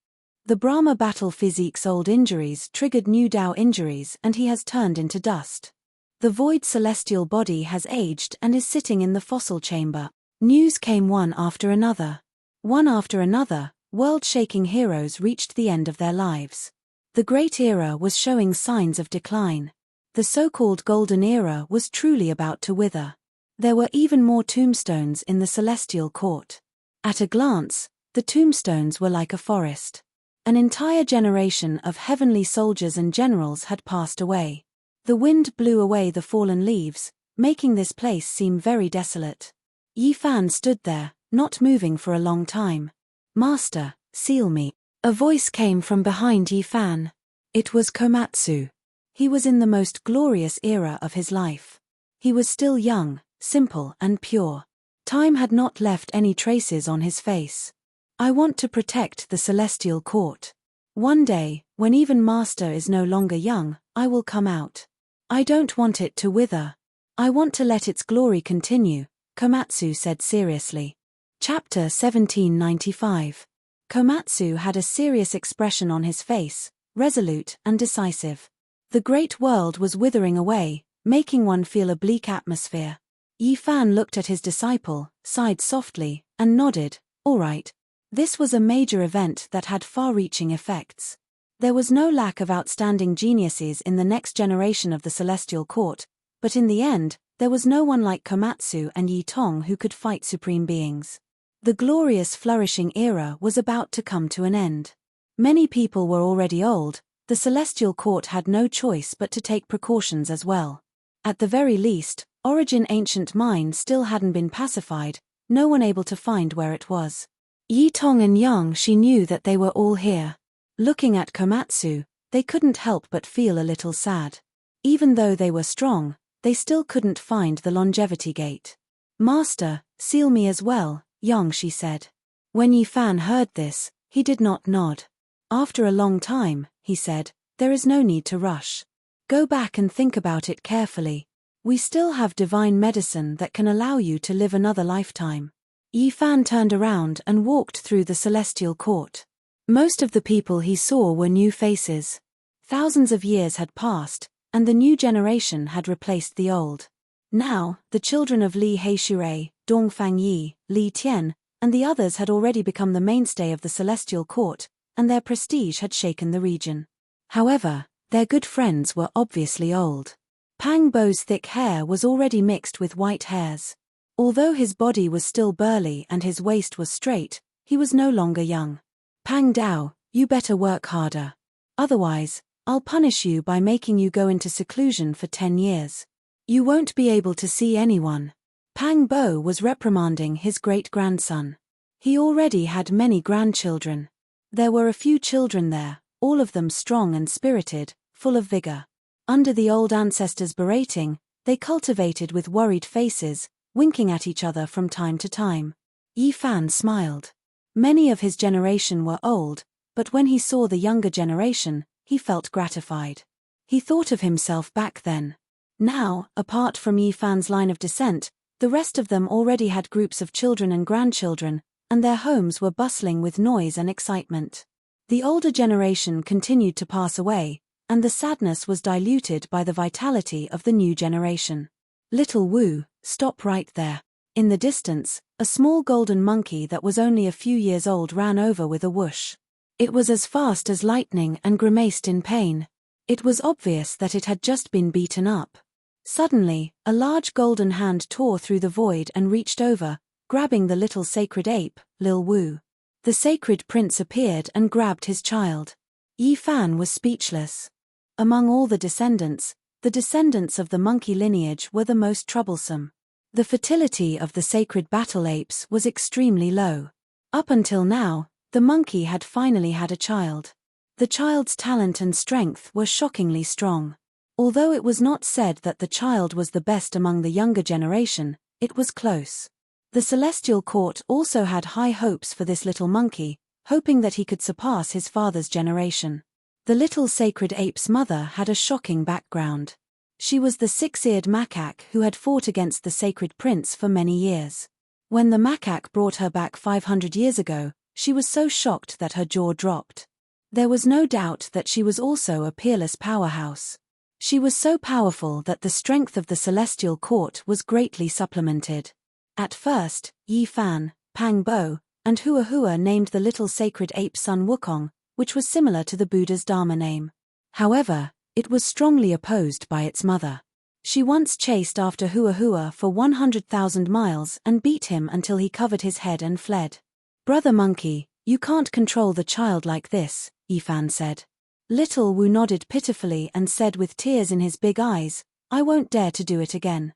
A: The Brahma Battle Physique's old injuries triggered new Tao injuries and he has turned into dust. The Void Celestial body has aged and is sitting in the fossil chamber. News came one after another. One after another, world-shaking heroes reached the end of their lives. The Great Era was showing signs of decline. The so-called Golden Era was truly about to wither. There were even more tombstones in the celestial court. At a glance, the tombstones were like a forest. An entire generation of heavenly soldiers and generals had passed away. The wind blew away the fallen leaves, making this place seem very desolate. Yi Fan stood there, not moving for a long time. "Master, seal me." A voice came from behind Yi Fan. It was Komatsu. He was in the most glorious era of his life. He was still young, simple and pure. Time had not left any traces on his face. "I want to protect the celestial court. One day, when even Master is no longer young, I will come out. I don't want it to wither. I want to let its glory continue," Komatsu said seriously. Chapter 1795. Komatsu had a serious expression on his face, resolute and decisive. The great world was withering away, making one feel a bleak atmosphere. Yi Fan looked at his disciple, sighed softly, and nodded. All right. This was a major event that had far-reaching effects. There was no lack of outstanding geniuses in the next generation of the Celestial Court, but in the end, there was no one like Komatsu and Yi Tong who could fight supreme beings. The glorious flourishing era was about to come to an end. Many people were already old. The Celestial Court had no choice but to take precautions as well. At the very least, Origin Ancient Mine still hadn't been pacified, no one able to find where it was. Yi Tong and Yang, she knew that they were all here. Looking at Komatsu, they couldn't help but feel a little sad. Even though they were strong, they still couldn't find the longevity gate. "Master, seal me as well," Yang, she said. When Yi Fan heard this, he did not nod. "After a long time," he said, "there is no need to rush. Go back and think about it carefully. We still have divine medicine that can allow you to live another lifetime." Yi Fan turned around and walked through the Celestial Court. Most of the people he saw were new faces. Thousands of years had passed, and the new generation had replaced the old. Now, the children of Li Heishui, Dong Fangyi, Li Tian, and the others had already become the mainstay of the Celestial Court, and their prestige had shaken the region. However, their good friends were obviously old. Pang Bo's thick hair was already mixed with white hairs. Although his body was still burly and his waist was straight, he was no longer young. "Pang Dao, you better work harder. Otherwise, I'll punish you by making you go into seclusion for 10 years. You won't be able to see anyone." Pang Bo was reprimanding his great-grandson. He already had many grandchildren. There were a few children there, all of them strong and spirited, full of vigor. Under the old ancestors' berating, they cultivated with worried faces, winking at each other from time to time. Yi Fan smiled. Many of his generation were old, but when he saw the younger generation, he felt gratified. He thought of himself back then. Now, apart from Yi Fan's line of descent, the rest of them already had groups of children and grandchildren, and their homes were bustling with noise and excitement. The older generation continued to pass away, and the sadness was diluted by the vitality of the new generation. "Little Wu, stop right there." In the distance, a small golden monkey that was only a few years old ran over with a whoosh. It was as fast as lightning and grimaced in pain. It was obvious that it had just been beaten up. Suddenly, a large golden hand tore through the void and reached over, grabbing the little sacred ape, Lil Wu. The sacred prince appeared and grabbed his child. Yi Fan was speechless. Among all the descendants of the monkey lineage were the most troublesome. The fertility of the sacred battle apes was extremely low. Up until now, the monkey had finally had a child. The child's talent and strength were shockingly strong. Although it was not said that the child was the best among the younger generation, it was close. The Celestial Court also had high hopes for this little monkey, hoping that he could surpass his father's generation. The little sacred ape's mother had a shocking background. She was the six-eared macaque who had fought against the sacred prince for many years. When the macaque brought her back 500 years ago, she was so shocked that her jaw dropped. There was no doubt that she was also a peerless powerhouse. She was so powerful that the strength of the Celestial Court was greatly supplemented. At first, Yi Fan, Pang Bo, and Hua Hua named the little sacred ape son Wukong, which was similar to the Buddha's Dharma name. However, it was strongly opposed by its mother. She once chased after Hua Hua for 100,000 miles and beat him until he covered his head and fled. "Brother monkey, you can't control the child like this," Yi Fan said. Little Wu nodded pitifully and said with tears in his big eyes, "I won't dare to do it again."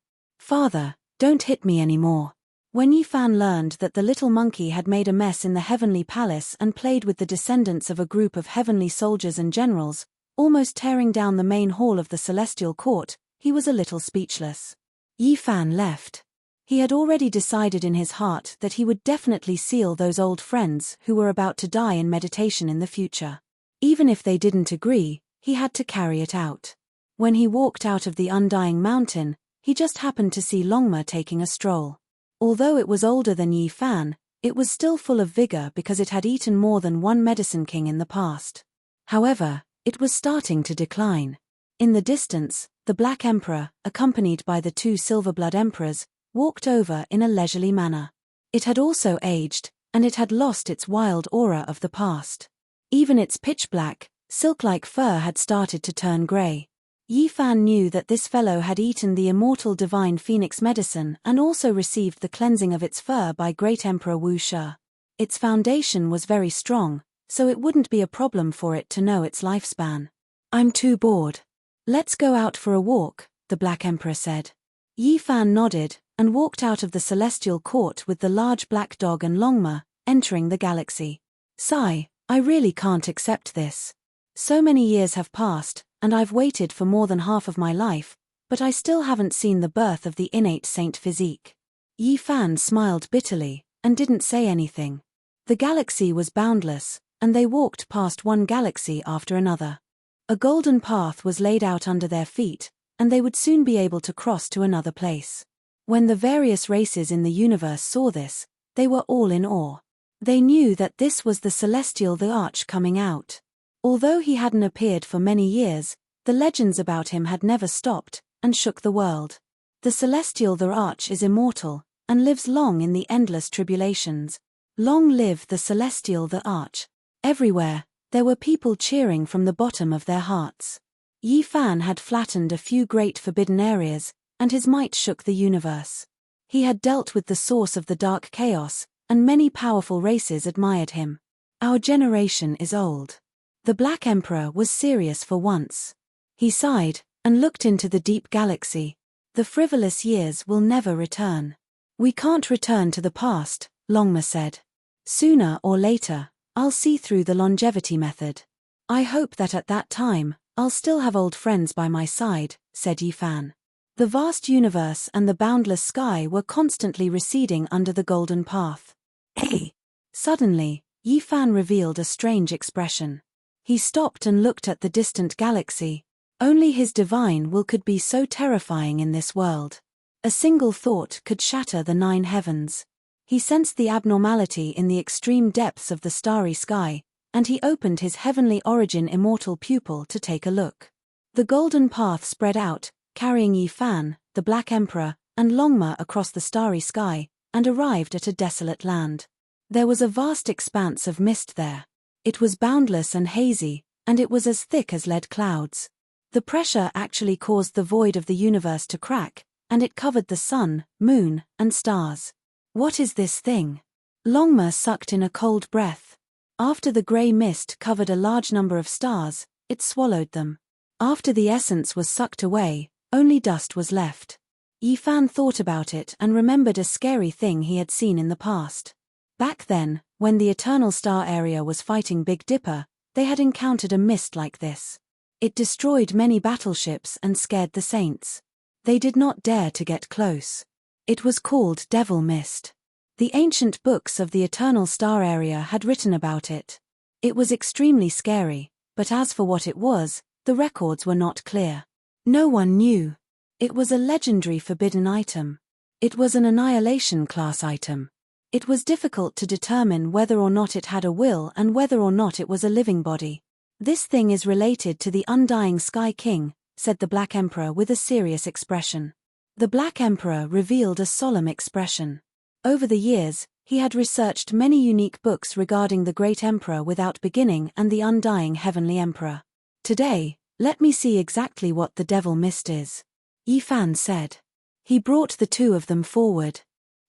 A: Father, don't hit me anymore. When Yi Fan learned that the little monkey had made a mess in the heavenly palace and played with the descendants of a group of heavenly soldiers and generals, almost tearing down the main hall of the celestial court, he was a little speechless. Yi Fan left. He had already decided in his heart that he would definitely seal those old friends who were about to die in meditation in the future. Even if they didn't agree, he had to carry it out. When he walked out of the undying mountain, he just happened to see Longma taking a stroll. Although it was older than Yi Fan, it was still full of vigor because it had eaten more than one Medicine King in the past. However, it was starting to decline. In the distance, the Black Emperor, accompanied by the two Silver-Blood Emperors, walked over in a leisurely manner. It had also aged, and it had lost its wild aura of the past. Even its pitch-black, silk-like fur had started to turn grey. Yi Fan knew that this fellow had eaten the immortal divine phoenix medicine and also received the cleansing of its fur by Great Emperor Wu Shi. Its foundation was very strong, so it wouldn't be a problem for it to know its lifespan. I'm too bored. Let's go out for a walk, the Black Emperor said. Yi Fan nodded and walked out of the celestial court with the large black dog and Longma, entering the galaxy. Sigh, I really can't accept this. So many years have passed, and I've waited for more than half of my life, but I still haven't seen the birth of the innate saint physique. Yi Fan smiled bitterly, and didn't say anything. The galaxy was boundless, and they walked past one galaxy after another. A golden path was laid out under their feet, and they would soon be able to cross to another place. When the various races in the universe saw this, they were all in awe. They knew that this was the Celestial the Arch coming out. Although he hadn't appeared for many years, the legends about him had never stopped, and shook the world. The Celestial the Arch is immortal, and lives long in the endless tribulations. Long live the Celestial the Arch. Everywhere, there were people cheering from the bottom of their hearts. Yi Fan had flattened a few great forbidden areas, and his might shook the universe. He had dealt with the source of the dark chaos, and many powerful races admired him. Our generation is old. The Black Emperor was serious for once. He sighed, and looked into the deep galaxy. The frivolous years will never return. We can't return to the past, Longma said. Sooner or later, I'll see through the longevity method. I hope that at that time, I'll still have old friends by my side, said Yi Fan. The vast universe and the boundless sky were constantly receding under the golden path. Hey! Suddenly, Yi Fan revealed a strange expression. He stopped and looked at the distant galaxy. Only his divine will could be so terrifying in this world. A single thought could shatter the 9 heavens. He sensed the abnormality in the extreme depths of the starry sky, and he opened his heavenly origin immortal pupil to take a look. The golden path spread out, carrying Yi Fan, the Black Emperor, and Longma across the starry sky, and arrived at a desolate land. There was a vast expanse of mist there. It was boundless and hazy, and it was as thick as lead clouds. The pressure actually caused the void of the universe to crack, and it covered the sun, moon, and stars. What is this thing? Longma sucked in a cold breath. After the grey mist covered a large number of stars, it swallowed them. After the essence was sucked away, only dust was left. Yi Fan thought about it and remembered a scary thing he had seen in the past. Back then, when the Eternal Star area was fighting Big Dipper, they had encountered a mist like this. It destroyed many battleships and scared the saints. They did not dare to get close. It was called Devil Mist. The ancient books of the Eternal Star area had written about it. It was extremely scary, but as for what it was, the records were not clear. No one knew. It was a legendary forbidden item. It was an annihilation class item. It was difficult to determine whether or not it had a will and whether or not it was a living body. This thing is related to the undying Sky King, said the Black Emperor with a serious expression. The Black Emperor revealed a solemn expression. Over the years, he had researched many unique books regarding the Great Emperor without beginning and the undying Heavenly Emperor. Today, let me see exactly what the Devil Mist is, Yi Fan said. He brought the two of them forward.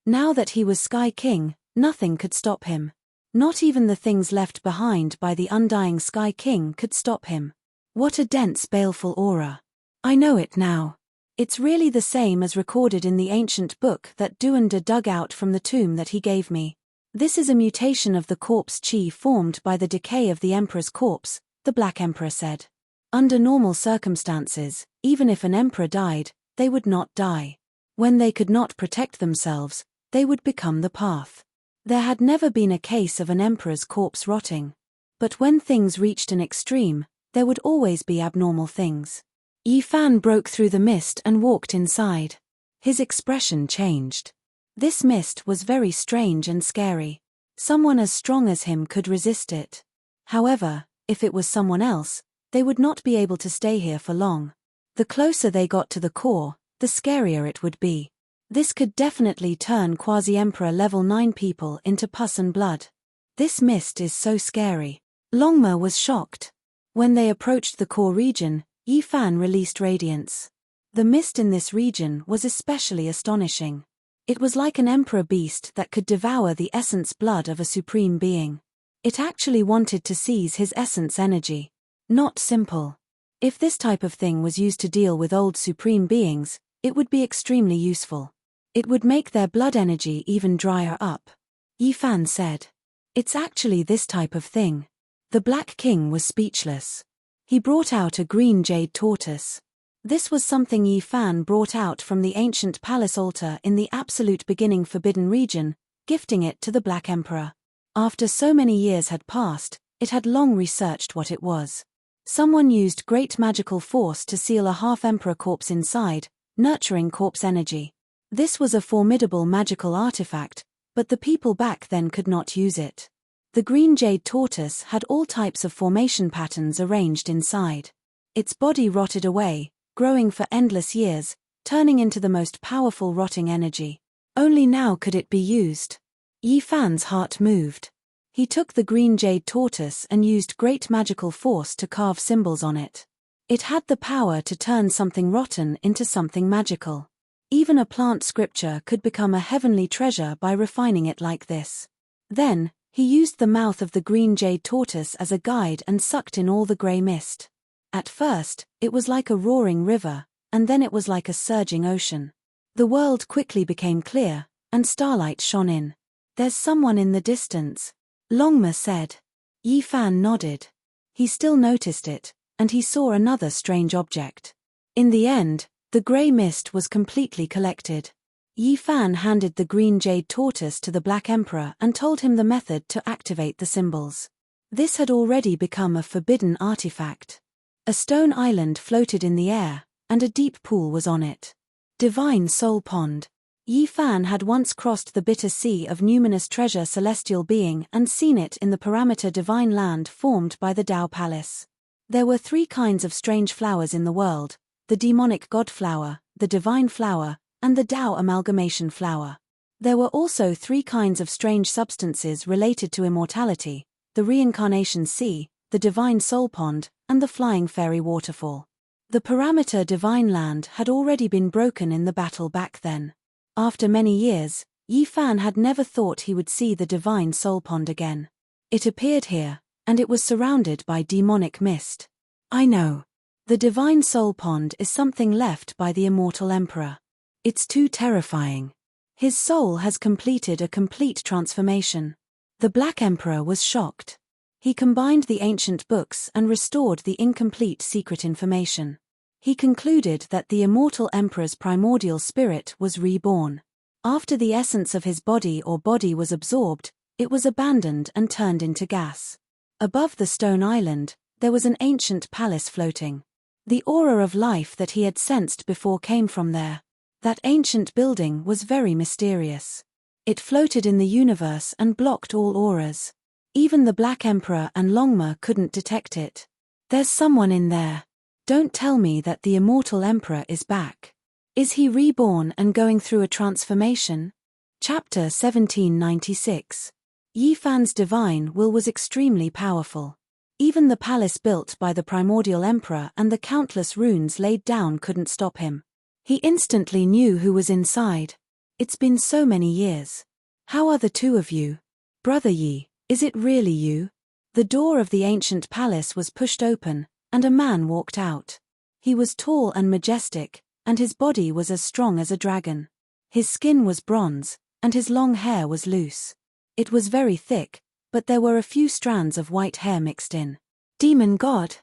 A: Now that he was Sky King, nothing could stop him. Not even the things left behind by the undying Sky King could stop him. What a dense baleful aura. I know it now. It's really the same as recorded in the ancient book that Duanda dug out from the tomb that he gave me. This is a mutation of the corpse chi formed by the decay of the emperor's corpse, the Black Emperor said. Under normal circumstances, even if an emperor died, they would not die. When they could not protect themselves, they would become the path. There had never been a case of an emperor's corpse rotting. But when things reached an extreme, there would always be abnormal things. Yi Fan broke through the mist and walked inside. His expression changed. This mist was very strange and scary. Someone as strong as him could resist it. However, if it was someone else, they would not be able to stay here for long. The closer they got to the core, the scarier it would be. This could definitely turn Quasi-Emperor level 9 people into pus and blood. This mist is so scary. Longma was shocked. When they approached the core region, Yi Fan released radiance. The mist in this region was especially astonishing. It was like an emperor beast that could devour the essence blood of a supreme being. It actually wanted to seize his essence energy. Not simple. If this type of thing was used to deal with old supreme beings, it would be extremely useful. It would make their blood energy even drier up. Yi Fan said. It's actually this type of thing. The Black King was speechless. He brought out a green jade tortoise. This was something Yi Fan brought out from the ancient palace altar in the absolute beginning forbidden region, gifting it to the Black Emperor. After so many years had passed, it had long researched what it was. Someone used great magical force to seal a half-emperor corpse inside, nurturing corpse energy. This was a formidable magical artifact, but the people back then could not use it. The green jade tortoise had all types of formation patterns arranged inside. Its body rotted away, growing for endless years, turning into the most powerful rotting energy. Only now could it be used. Yi Fan's heart moved. He took the green jade tortoise and used great magical force to carve symbols on it. It had the power to turn something rotten into something magical. Even a plant scripture could become a heavenly treasure by refining it like this. Then, he used the mouth of the green jade tortoise as a guide and sucked in all the grey mist. At first, it was like a roaring river, and then it was like a surging ocean. The world quickly became clear, and starlight shone in. There's someone in the distance, Longma said. Yi Fan nodded. He still noticed it, and he saw another strange object. In the end, the grey mist was completely collected. Yi Fan handed the green jade tortoise to the Black Emperor and told him the method to activate the symbols. This had already become a forbidden artifact. A stone island floated in the air, and a deep pool was on it. Divine Soul Pond. Yi Fan had once crossed the bitter sea of numinous treasure celestial being and seen it in the parameter divine land formed by the Tao Palace. There were 3 kinds of strange flowers in the world, the demonic god flower, the divine flower, and the Tao amalgamation flower. There were also 3 kinds of strange substances related to immortality, the reincarnation sea, the divine soul pond, and the flying fairy waterfall. The parameter divine land had already been broken in the battle back then. After many years, Yi Fan had never thought he would see the divine soul pond again. It appeared here, and it was surrounded by demonic mist. I know. The divine soul pond is something left by the immortal emperor. It's too terrifying. His soul has completed a complete transformation. The Black Emperor was shocked. He combined the ancient books and restored the incomplete secret information. He concluded that the immortal emperor's primordial spirit was reborn. After the essence of his body or body was absorbed, it was abandoned and turned into gas. Above the stone island, there was an ancient palace floating. The aura of life that he had sensed before came from there. That ancient building was very mysterious. It floated in the universe and blocked all auras. Even the Black Emperor and Longma couldn't detect it. There's someone in there. Don't tell me that the immortal emperor is back. Is he reborn and going through a transformation? Chapter 1796. Yi Fan's divine will was extremely powerful. Even the palace built by the primordial emperor and the countless runes laid down couldn't stop him. He instantly knew who was inside. It's been so many years. How are the 2 of you? Brother Yi, is it really you? The door of the ancient palace was pushed open, and a man walked out. He was tall and majestic, and his body was as strong as a dragon. His skin was bronze, and his long hair was loose. It was very thick, but there were a few strands of white hair mixed in. Demon god!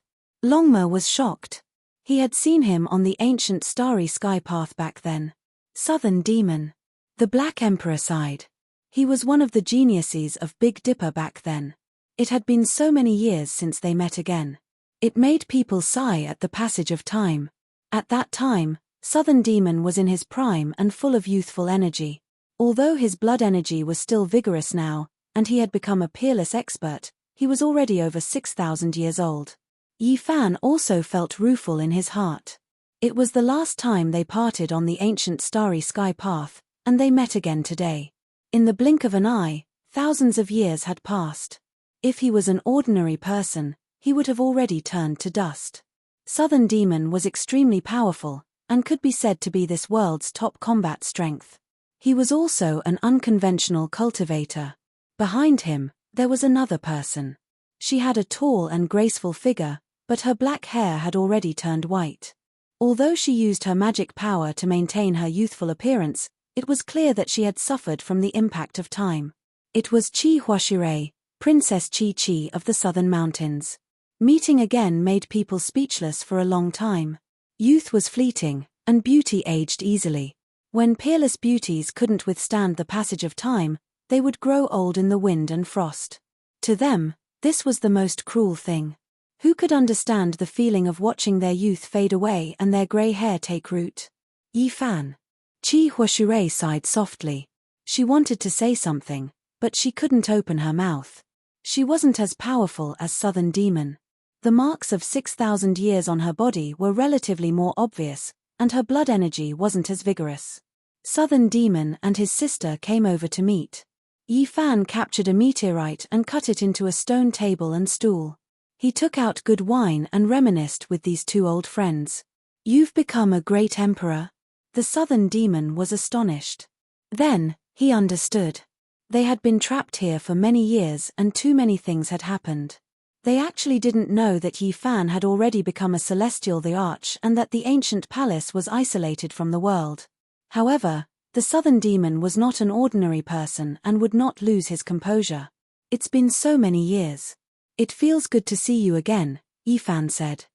A: Longma was shocked. He had seen him on the ancient starry sky path back then. Southern demon. The Black Emperor sighed. He was one of the geniuses of Big Dipper back then. It had been so many years since they met again. It made people sigh at the passage of time. At that time, Southern Demon was in his prime and full of youthful energy. Although his blood energy was still vigorous now, and he had become a peerless expert, he was already over 6,000 years old. Yi Fan also felt rueful in his heart. It was the last time they parted on the ancient starry sky path, and they met again today. In the blink of an eye, thousands of years had passed. If he was an ordinary person, he would have already turned to dust. Southern Demon was extremely powerful, and could be said to be this world's top combat strength. He was also an unconventional cultivator. Behind him, there was another person. She had a tall and graceful figure, but her black hair had already turned white. Although she used her magic power to maintain her youthful appearance, it was clear that she had suffered from the impact of time. It was Chi Huashirei, Princess Chi Chi of the Southern Mountains. Meeting again made people speechless for a long time. Youth was fleeting, and beauty aged easily. When peerless beauties couldn't withstand the passage of time, they would grow old in the wind and frost. To them, this was the most cruel thing. Who could understand the feeling of watching their youth fade away and their grey hair take root? Yi Fan. Chi Huashirei sighed softly. She wanted to say something, but she couldn't open her mouth. She wasn't as powerful as Southern Demon. The marks of 6,000 years on her body were relatively more obvious, and her blood energy wasn't as vigorous. Southern Demon and his sister came over to meet. Yi Fan captured a meteorite and cut it into a stone table and stool. He took out good wine and reminisced with these two old friends. "You've become a great emperor?" The Southern Demon was astonished. Then, he understood. They had been trapped here for many years and too many things had happened. They actually didn't know that Yi Fan had already become a celestial the Arch and that the ancient palace was isolated from the world. However, the Southern Demon was not an ordinary person and would not lose his composure. "It's been so many years. It feels good to see you again," Yi Fan said.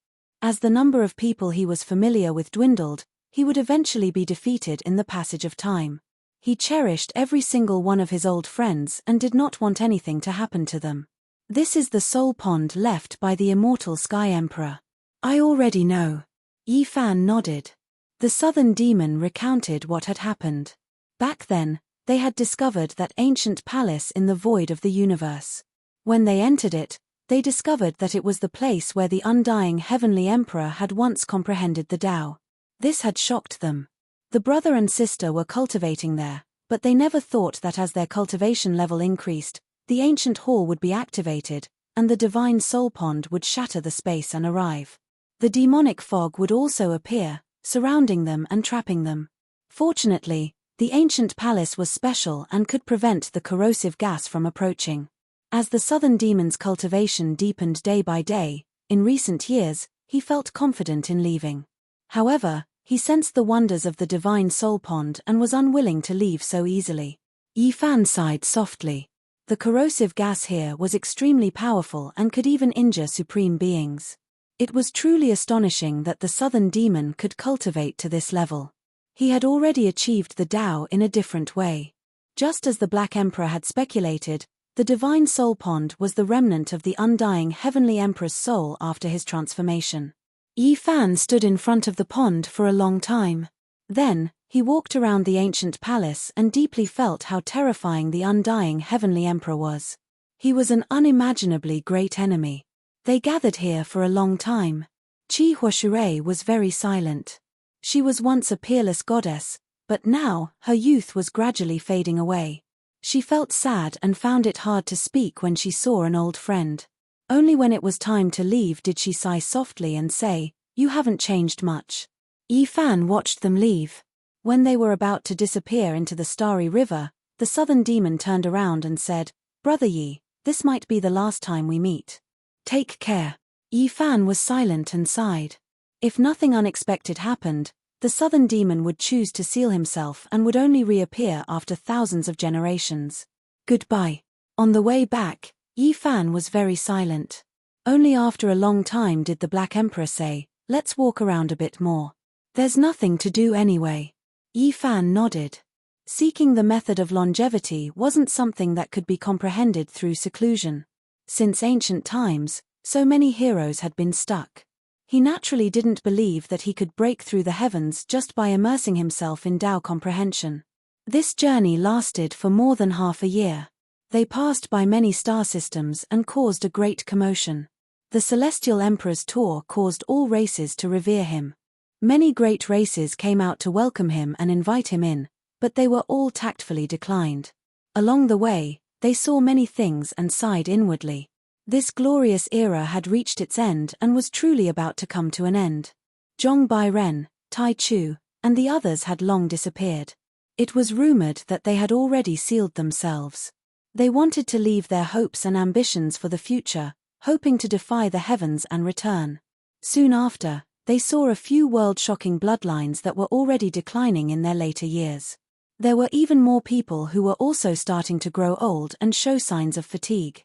A: As the number of people he was familiar with dwindled, he would eventually be defeated in the passage of time. He cherished every single one of his old friends and did not want anything to happen to them. "This is the soul pond left by the immortal Sky Emperor." "I already know." Yi Fan nodded. The Southern Demon recounted what had happened. Back then, they had discovered that ancient palace in the void of the universe. When they entered it, they discovered that it was the place where the undying heavenly emperor had once comprehended the Tao. This had shocked them. The brother and sister were cultivating there, but they never thought that as their cultivation level increased, the ancient hall would be activated, and the divine soul pond would shatter the space and arrive. The demonic fog would also appear, surrounding them and trapping them. Fortunately, the ancient palace was special and could prevent the corrosive gas from approaching. As the Southern Demon's cultivation deepened day by day, in recent years, he felt confident in leaving. However, he sensed the wonders of the divine soul pond and was unwilling to leave so easily. Yi Fan sighed softly. The corrosive gas here was extremely powerful and could even injure supreme beings. It was truly astonishing that the Southern Demon could cultivate to this level. He had already achieved the Tao in a different way. Just as the Black Emperor had speculated, the divine soul pond was the remnant of the undying heavenly emperor's soul after his transformation. Yi Fan stood in front of the pond for a long time. Then, he walked around the ancient palace and deeply felt how terrifying the undying heavenly emperor was. He was an unimaginably great enemy. They gathered here for a long time. Chi Huashirei was very silent. She was once a peerless goddess, but now, her youth was gradually fading away. She felt sad and found it hard to speak when she saw an old friend. Only when it was time to leave did she sigh softly and say, "You haven't changed much." Yi Fan watched them leave. When they were about to disappear into the starry river, the Southern Demon turned around and said, "Brother Yi, this might be the last time we meet. Take care." Yi Fan was silent and sighed. If nothing unexpected happened, The southern demon would choose to seal himself and would only reappear after thousands of generations. Goodbye. On the way back, Yi Fan was very silent. Only after a long time did the Black Emperor say, "Let's walk around a bit more. There's nothing to do anyway." Yi Fan nodded. Seeking the method of longevity wasn't something that could be comprehended through seclusion. Since ancient times, so many heroes had been stuck. He naturally didn't believe that he could break through the heavens just by immersing himself in Tao comprehension. This journey lasted for more than half a year. They passed by many star systems and caused a great commotion. The Celestial Emperor's tour caused all races to revere him. Many great races came out to welcome him and invite him in, but they were all tactfully declined. Along the way, they saw many things and sighed inwardly. This glorious era had reached its end and was truly about to come to an end. Zhong Bairen, Tai Chu, and the others had long disappeared. It was rumored that they had already sealed themselves. They wanted to leave their hopes and ambitions for the future, hoping to defy the heavens and return. Soon after, they saw a few world-shocking bloodlines that were already declining in their later years. There were even more people who were also starting to grow old and show signs of fatigue.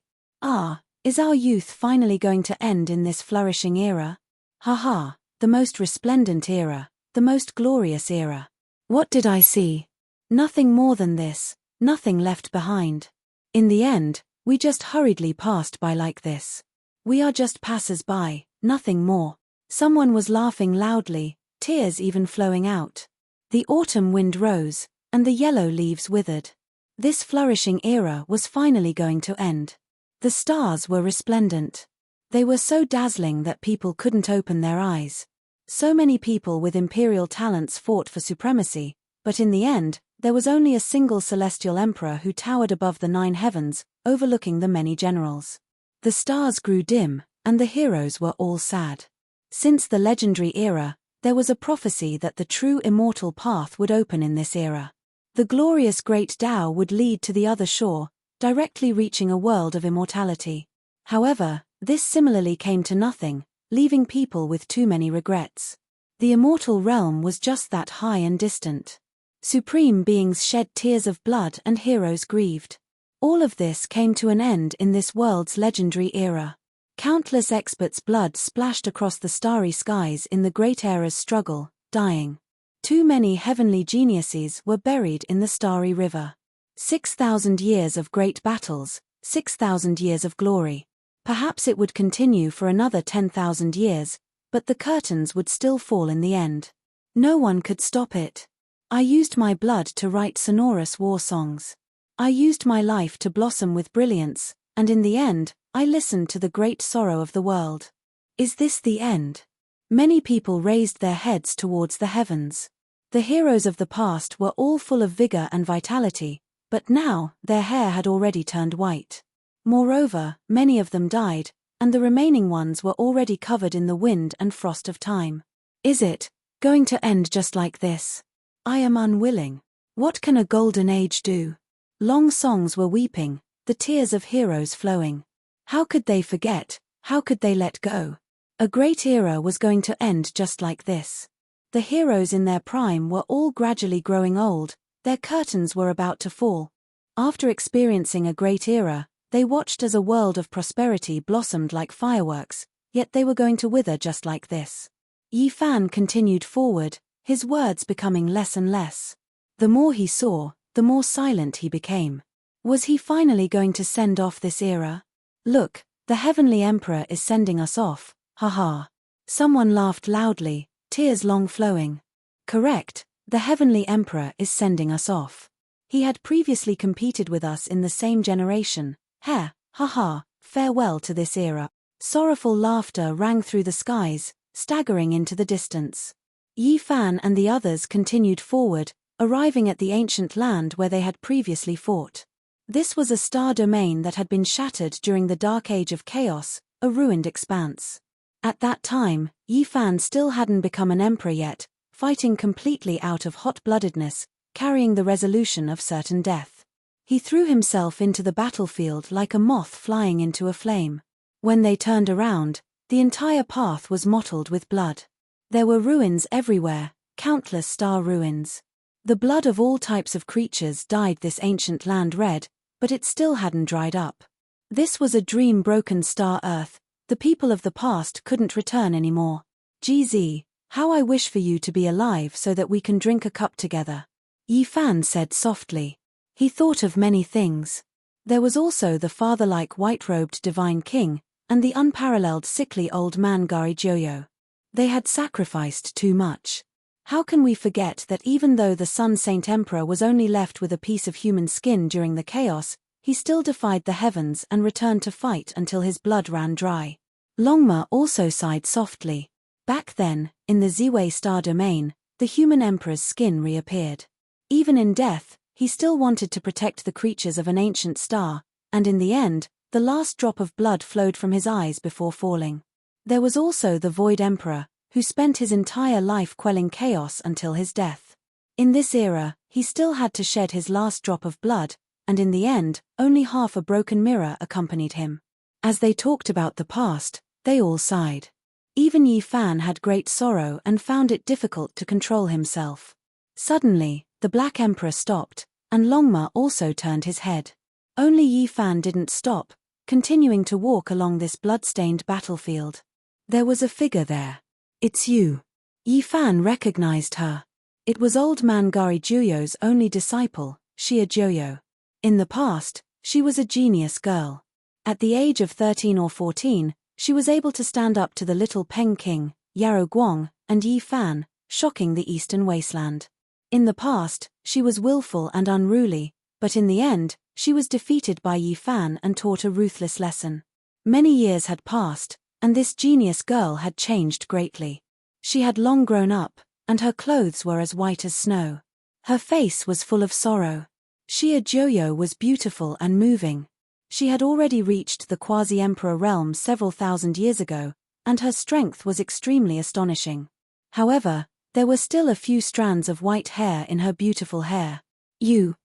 A: Is our youth finally going to end in this flourishing era? The most resplendent era, the most glorious era. What did I see? Nothing more than this, nothing left behind. In the end, we just hurriedly passed by like this. We are just passers-by, nothing more. Someone was laughing loudly, tears even flowing out. The autumn wind rose, and the yellow leaves withered. This flourishing era was finally going to end. The stars were resplendent. They were so dazzling that people couldn't open their eyes. So many people with imperial talents fought for supremacy, but in the end, there was only a single celestial emperor who towered above the 9 heavens, overlooking the many generals. The stars grew dim, and the heroes were all sad. Since the legendary era, there was a prophecy that the true immortal path would open in this era. The glorious great Tao would lead to the other shore, directly reaching a world of immortality. However, this similarly came to nothing, leaving people with too many regrets. The immortal realm was just that high and distant. Supreme beings shed tears of blood and heroes grieved. All of this came to an end in this world's legendary era. Countless experts' blood splashed across the starry skies in the great era's struggle, dying. Too many heavenly geniuses were buried in the starry river. 6,000 years of great battles, 6,000 years of glory. Perhaps it would continue for another 10,000 years, but the curtains would still fall in the end. No one could stop it. I used my blood to write sonorous war songs. I used my life to blossom with brilliance, and in the end, I listened to the great sorrow of the world. Is this the end? Many people raised their heads towards the heavens. The heroes of the past were all full of vigor and vitality, but now, their hair had already turned white. Moreover, many of them died, and the remaining ones were already covered in the wind and frost of time. Is it going to end just like this? I am unwilling. What can a golden age do? Long songs were weeping, the tears of heroes flowing. How could they forget? How could they let go? A great era was going to end just like this. The heroes in their prime were all gradually growing old, their curtains were about to fall. After experiencing a great era, they watched as a world of prosperity blossomed like fireworks, yet they were going to wither just like this. Yi Fan continued forward, his words becoming less and less. The more he saw, the more silent he became. Was he finally going to send off this era? Look, the Heavenly Emperor is sending us off, haha. Someone laughed loudly, tears long flowing. Correct, the Heavenly Emperor is sending us off. He had previously competed with us in the same generation. Haha, farewell to this era. Sorrowful laughter rang through the skies, staggering into the distance. Yi Fan and the others continued forward, arriving at the ancient land where they had previously fought. This was a star domain that had been shattered during the Dark Age of Chaos, a ruined expanse. At that time, Yi Fan still hadn't become an emperor yet, fighting completely out of hot-bloodedness, carrying the resolution of certain death. He threw himself into the battlefield like a moth flying into a flame. When they turned around, the entire path was mottled with blood. There were ruins everywhere, countless star ruins. The blood of all types of creatures dyed this ancient land red, but it still hadn't dried up. This was a dream-broken star Earth. The people of the past couldn't return anymore. GZ, how I wish for you to be alive so that we can drink a cup together. Yi Fan said softly. He thought of many things. There was also the father-like white-robed divine king, and the unparalleled sickly old man Gari Joyo. They had sacrificed too much. How can we forget that even though the Sun Saint Emperor was only left with a piece of human skin during the chaos, he still defied the heavens and returned to fight until his blood ran dry. Longma also sighed softly. Back then, in the Ziwei star domain, the human emperor's skin reappeared. Even in death, he still wanted to protect the creatures of an ancient star, and in the end, the last drop of blood flowed from his eyes before falling. There was also the Void Emperor, who spent his entire life quelling chaos until his death. In this era, he still had to shed his last drop of blood, and in the end, only half a broken mirror accompanied him. As they talked about the past, they all sighed. Even Yi Fan had great sorrow and found it difficult to control himself. Suddenly, the Black Emperor stopped, and Longma also turned his head. Only Yi Fan didn't stop, continuing to walk along this blood-stained battlefield. There was a figure there. It's you. Yi Fan recognized her. It was old man Gari Juyo's only disciple, Xia Joyo. In the past, she was a genius girl. At the age of 13 or 14, she was able to stand up to the little Peng King, Yarrow Guang, and Yi Fan, shocking the eastern wasteland. In the past, she was willful and unruly, but in the end, she was defeated by Yi Fan and taught a ruthless lesson. Many years had passed, and this genius girl had changed greatly. She had long grown up, and her clothes were as white as snow. Her face was full of sorrow. Xia Joyo was beautiful and moving. She had already reached the quasi-emperor realm several thousand years ago, and her strength was extremely astonishing. However, there were still a few strands of white hair in her beautiful hair.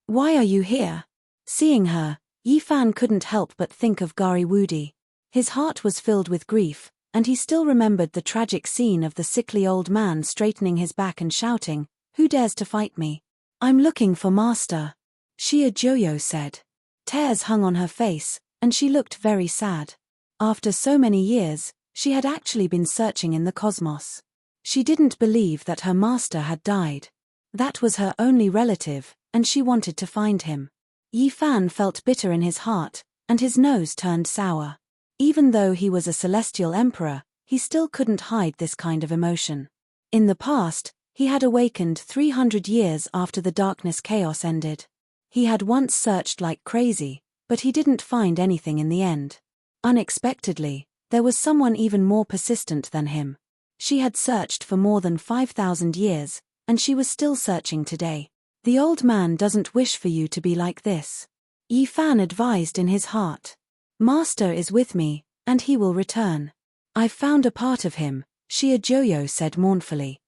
A: Why are you here? Seeing her, Yi Fan couldn't help but think of Gari Wudi. His heart was filled with grief, and he still remembered the tragic scene of the sickly old man straightening his back and shouting, "Who dares to fight me? I'm looking for Master." Xia Joyo said. Tears hung on her face, and she looked very sad. After so many years, she had actually been searching in the cosmos. She didn't believe that her master had died. That was her only relative, and she wanted to find him. Yi Fan felt bitter in his heart, and his nose turned sour. Even though he was a celestial emperor, he still couldn't hide this kind of emotion. In the past, he had awakened 300 years after the darkness chaos ended. He had once searched like crazy, but he didn't find anything in the end. Unexpectedly, there was someone even more persistent than him. She had searched for more than 5,000 years, and she was still searching today. The old man doesn't wish for you to be like this. Yi Fan advised in his heart. Master is with me, and he will return. I've found a part of him, Xia Joyo said mournfully.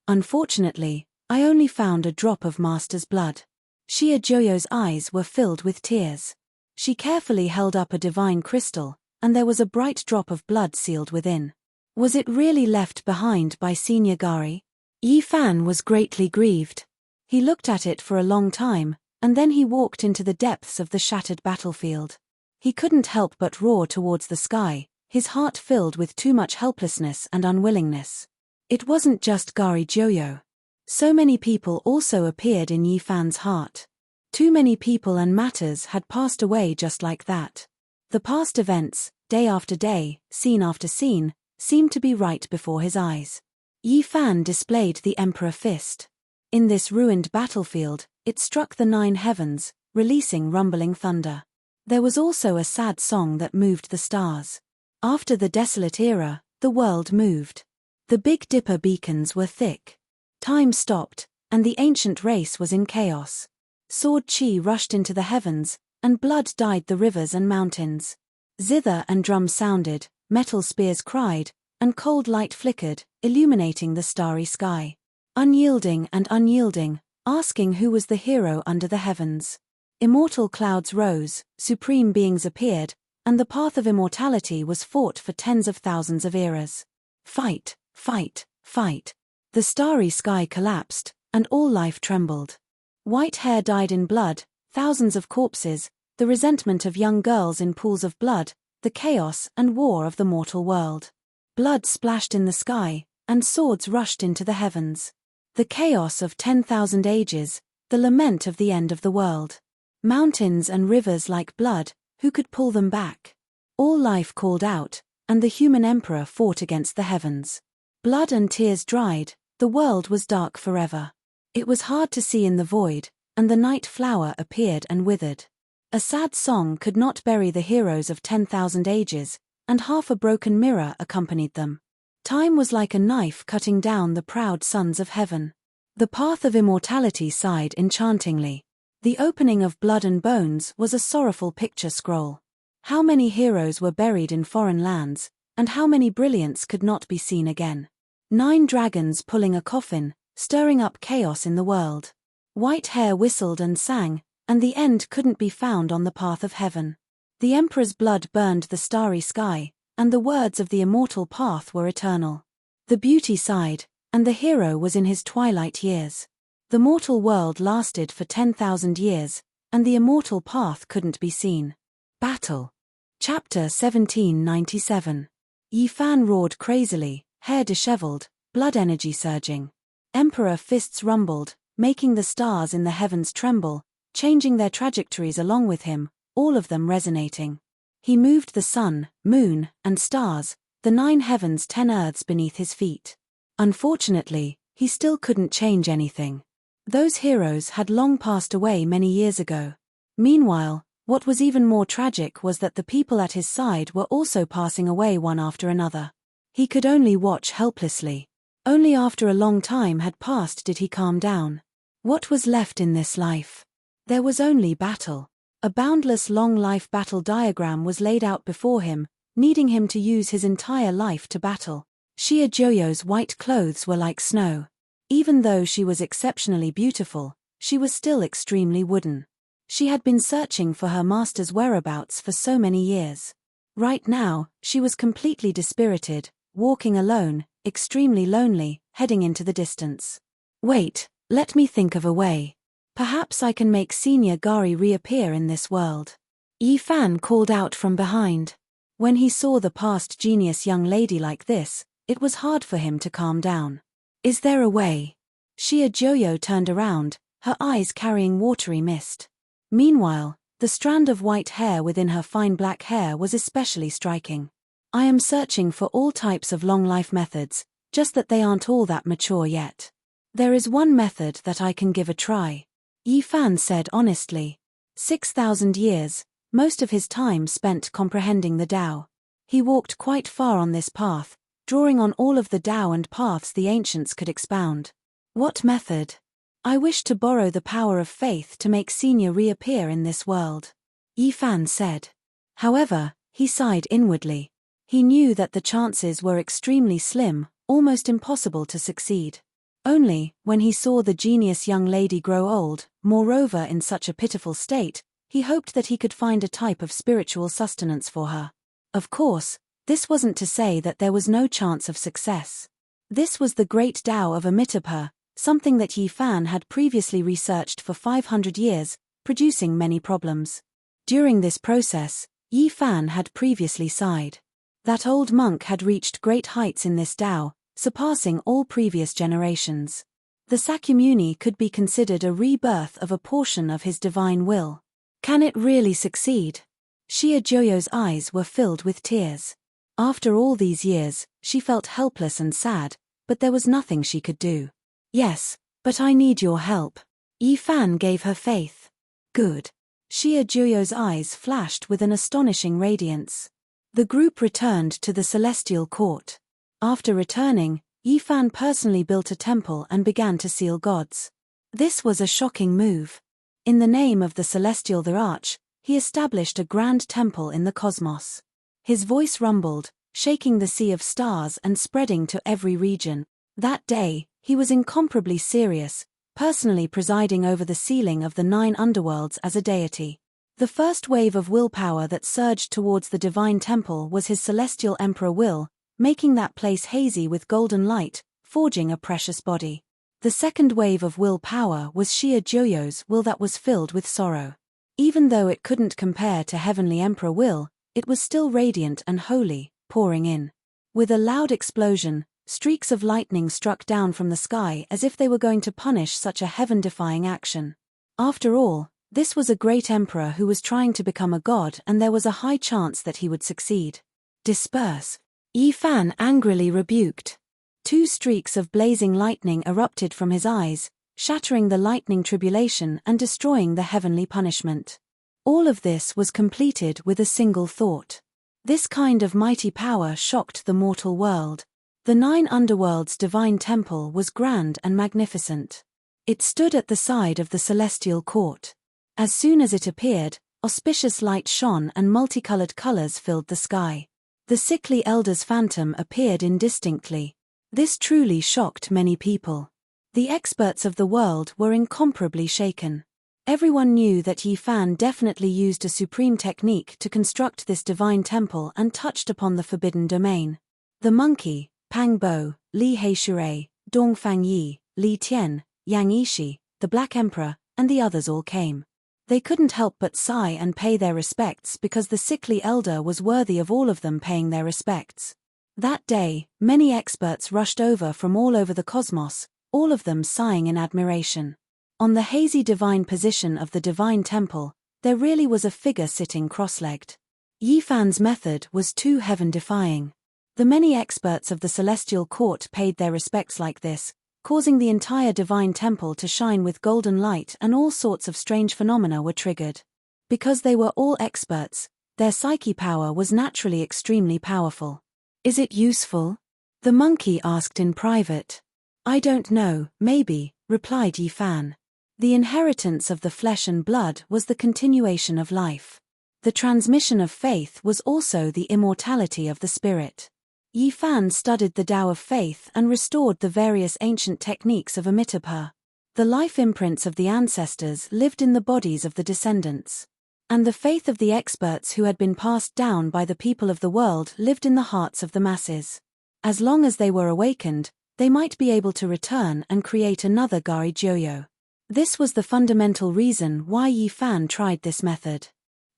A: Unfortunately, I only found a drop of Master's blood. Xia Joyo's eyes were filled with tears. She carefully held up a divine crystal, and there was a bright drop of blood sealed within. Was it really left behind by Senior Gari? Yi Fan was greatly grieved. He looked at it for a long time, and then he walked into the depths of the shattered battlefield. He couldn't help but roar towards the sky, his heart filled with too much helplessness and unwillingness. It wasn't just Gari Joyo. So many people also appeared in Yi Fan's heart. Too many people and matters had passed away just like that. The past events, day after day, scene after scene, seemed to be right before his eyes. Yi Fan displayed the Emperor Fist. In this ruined battlefield, it struck the 9 heavens, releasing rumbling thunder. There was also a sad song that moved the stars. After the desolate era, the world moved. The Big Dipper beacons were thick. Time stopped, and the ancient race was in chaos. Sword chi rushed into the heavens, and blood dyed the rivers and mountains. Zither and drum sounded, metal spears cried, and cold light flickered, illuminating the starry sky. Unyielding and unyielding, asking who was the hero under the heavens. Immortal clouds rose, supreme beings appeared, and the path of immortality was fought for tens of thousands of eras. Fight, fight, fight. The starry sky collapsed, and all life trembled. White hair dyed in blood, thousands of corpses, the resentment of young girls in pools of blood, the chaos and war of the mortal world. Blood splashed in the sky, and swords rushed into the heavens. The chaos of 10,000 ages, the lament of the end of the world. Mountains and rivers like blood, who could pull them back? All life called out, and the human emperor fought against the heavens. Blood and tears dried, the world was dark forever. It was hard to see in the void, and the night flower appeared and withered. A sad song could not bury the heroes of 10,000 ages, and half a broken mirror accompanied them. Time was like a knife cutting down the proud sons of heaven. The path of immortality sighed enchantingly. The opening of blood and bones was a sorrowful picture scroll. How many heroes were buried in foreign lands, and how many brilliants could not be seen again? 9 dragons pulling a coffin, stirring up chaos in the world. White hair whistled and sang, and the end couldn't be found on the path of heaven. The emperor's blood burned the starry sky, and the words of the immortal path were eternal. The beauty sighed, and the hero was in his twilight years. The mortal world lasted for 10,000 years, and the immortal path couldn't be seen. Battle. Chapter 1797. Yi Fan roared crazily, hair disheveled, blood energy surging. Emperor fists rumbled, making the stars in the heavens tremble, changing their trajectories along with him, all of them resonating. He moved the sun, moon, and stars, the 9 heavens 10 earths beneath his feet. Unfortunately, he still couldn't change anything. Those heroes had long passed away many years ago. Meanwhile, what was even more tragic was that the people at his side were also passing away one after another. He could only watch helplessly. Only after a long time had passed did he calm down. What was left in this life? There was only battle. A boundless long-life battle diagram was laid out before him, needing him to use his entire life to battle. Xia Joyo's white clothes were like snow. Even though she was exceptionally beautiful, she was still extremely wooden. She had been searching for her master's whereabouts for so many years. Right now, she was completely dispirited, walking alone, extremely lonely, heading into the distance. Wait, let me think of a way. Perhaps I can make Senior Gari reappear in this world. Yi Fan called out from behind. When he saw the past genius young lady like this, it was hard for him to calm down. Is there a way? Xia Joyo turned around, her eyes carrying watery mist. Meanwhile, the strand of white hair within her fine black hair was especially striking. I am searching for all types of long-life methods, just that they aren't all that mature yet. There is one method that I can give a try. Yi Fan said honestly. 6,000 years, most of his time spent comprehending the Tao. He walked quite far on this path, drawing on all of the Tao and paths the ancients could expound. What method? I wish to borrow the power of faith to make Senior reappear in this world. Yi Fan said. However, he sighed inwardly. He knew that the chances were extremely slim, almost impossible to succeed. Only, when he saw the genius young lady grow old, moreover in such a pitiful state, he hoped that he could find a type of spiritual sustenance for her. Of course, this wasn't to say that there was no chance of success. This was the great Tao of Amitabha, something that Yi Fan had previously researched for 500 years, producing many problems. During this process, Yi Fan had previously sighed. That old monk had reached great heights in this Tao, surpassing all previous generations. The Sakyamuni could be considered a rebirth of a portion of his divine will. Can it really succeed? Xia Joyo's eyes were filled with tears. After all these years, she felt helpless and sad, but there was nothing she could do. Yes, but I need your help. Yi Fan gave her faith. Good. Xia Joyo's eyes flashed with an astonishing radiance. The group returned to the celestial court. After returning, Yi Fan personally built a temple and began to seal gods. This was a shocking move. In the name of the celestial the Arch, he established a grand temple in the cosmos. His voice rumbled, shaking the sea of stars and spreading to every region. That day, he was incomparably serious, personally presiding over the sealing of the 9 underworlds as a deity. The first wave of willpower that surged towards the divine temple was his celestial emperor will, making that place hazy with golden light, forging a precious body. The second wave of will power was Xia Joyo's will that was filled with sorrow. Even though it couldn't compare to Heavenly Emperor will, it was still radiant and holy, pouring in. With a loud explosion, streaks of lightning struck down from the sky as if they were going to punish such a heaven-defying action. After all, this was a great emperor who was trying to become a god, and there was a high chance that he would succeed. Disperse! Yi Fan angrily rebuked. 2 streaks of blazing lightning erupted from his eyes, shattering the lightning tribulation and destroying the heavenly punishment. All of this was completed with a single thought. This kind of mighty power shocked the mortal world. The 9 underworlds' divine temple was grand and magnificent. It stood at the side of the celestial court. As soon as it appeared, auspicious light shone and multicolored colors filled the sky. The sickly elder's phantom appeared indistinctly. This truly shocked many people. The experts of the world were incomparably shaken. Everyone knew that Yi Fan definitely used a supreme technique to construct this divine temple and touched upon the forbidden domain. The monkey, Pang Bo, Li Heishui, Dongfang Yi, Li Tian, Yang Yishi, the Black Emperor, and the others all came. They couldn't help but sigh and pay their respects because the sickly elder was worthy of all of them paying their respects. That day, many experts rushed over from all over the cosmos, all of them sighing in admiration. On the hazy divine position of the divine temple, there really was a figure sitting cross-legged. Yi Fan's method was too heaven-defying. The many experts of the celestial court paid their respects like this, causing the entire divine temple to shine with golden light, and all sorts of strange phenomena were triggered. Because they were all experts, their psyche power was naturally extremely powerful. Is it useful? The monkey asked in private. I don't know, maybe, replied Yi Fan. The inheritance of the flesh and blood was the continuation of life. The transmission of faith was also the immortality of the spirit. Yi Fan studied the Tao of faith and restored the various ancient techniques of Amitabha. The life imprints of the ancestors lived in the bodies of the descendants. And the faith of the experts who had been passed down by the people of the world lived in the hearts of the masses. As long as they were awakened, they might be able to return and create another Gari Joyo. This was the fundamental reason why Yi Fan tried this method.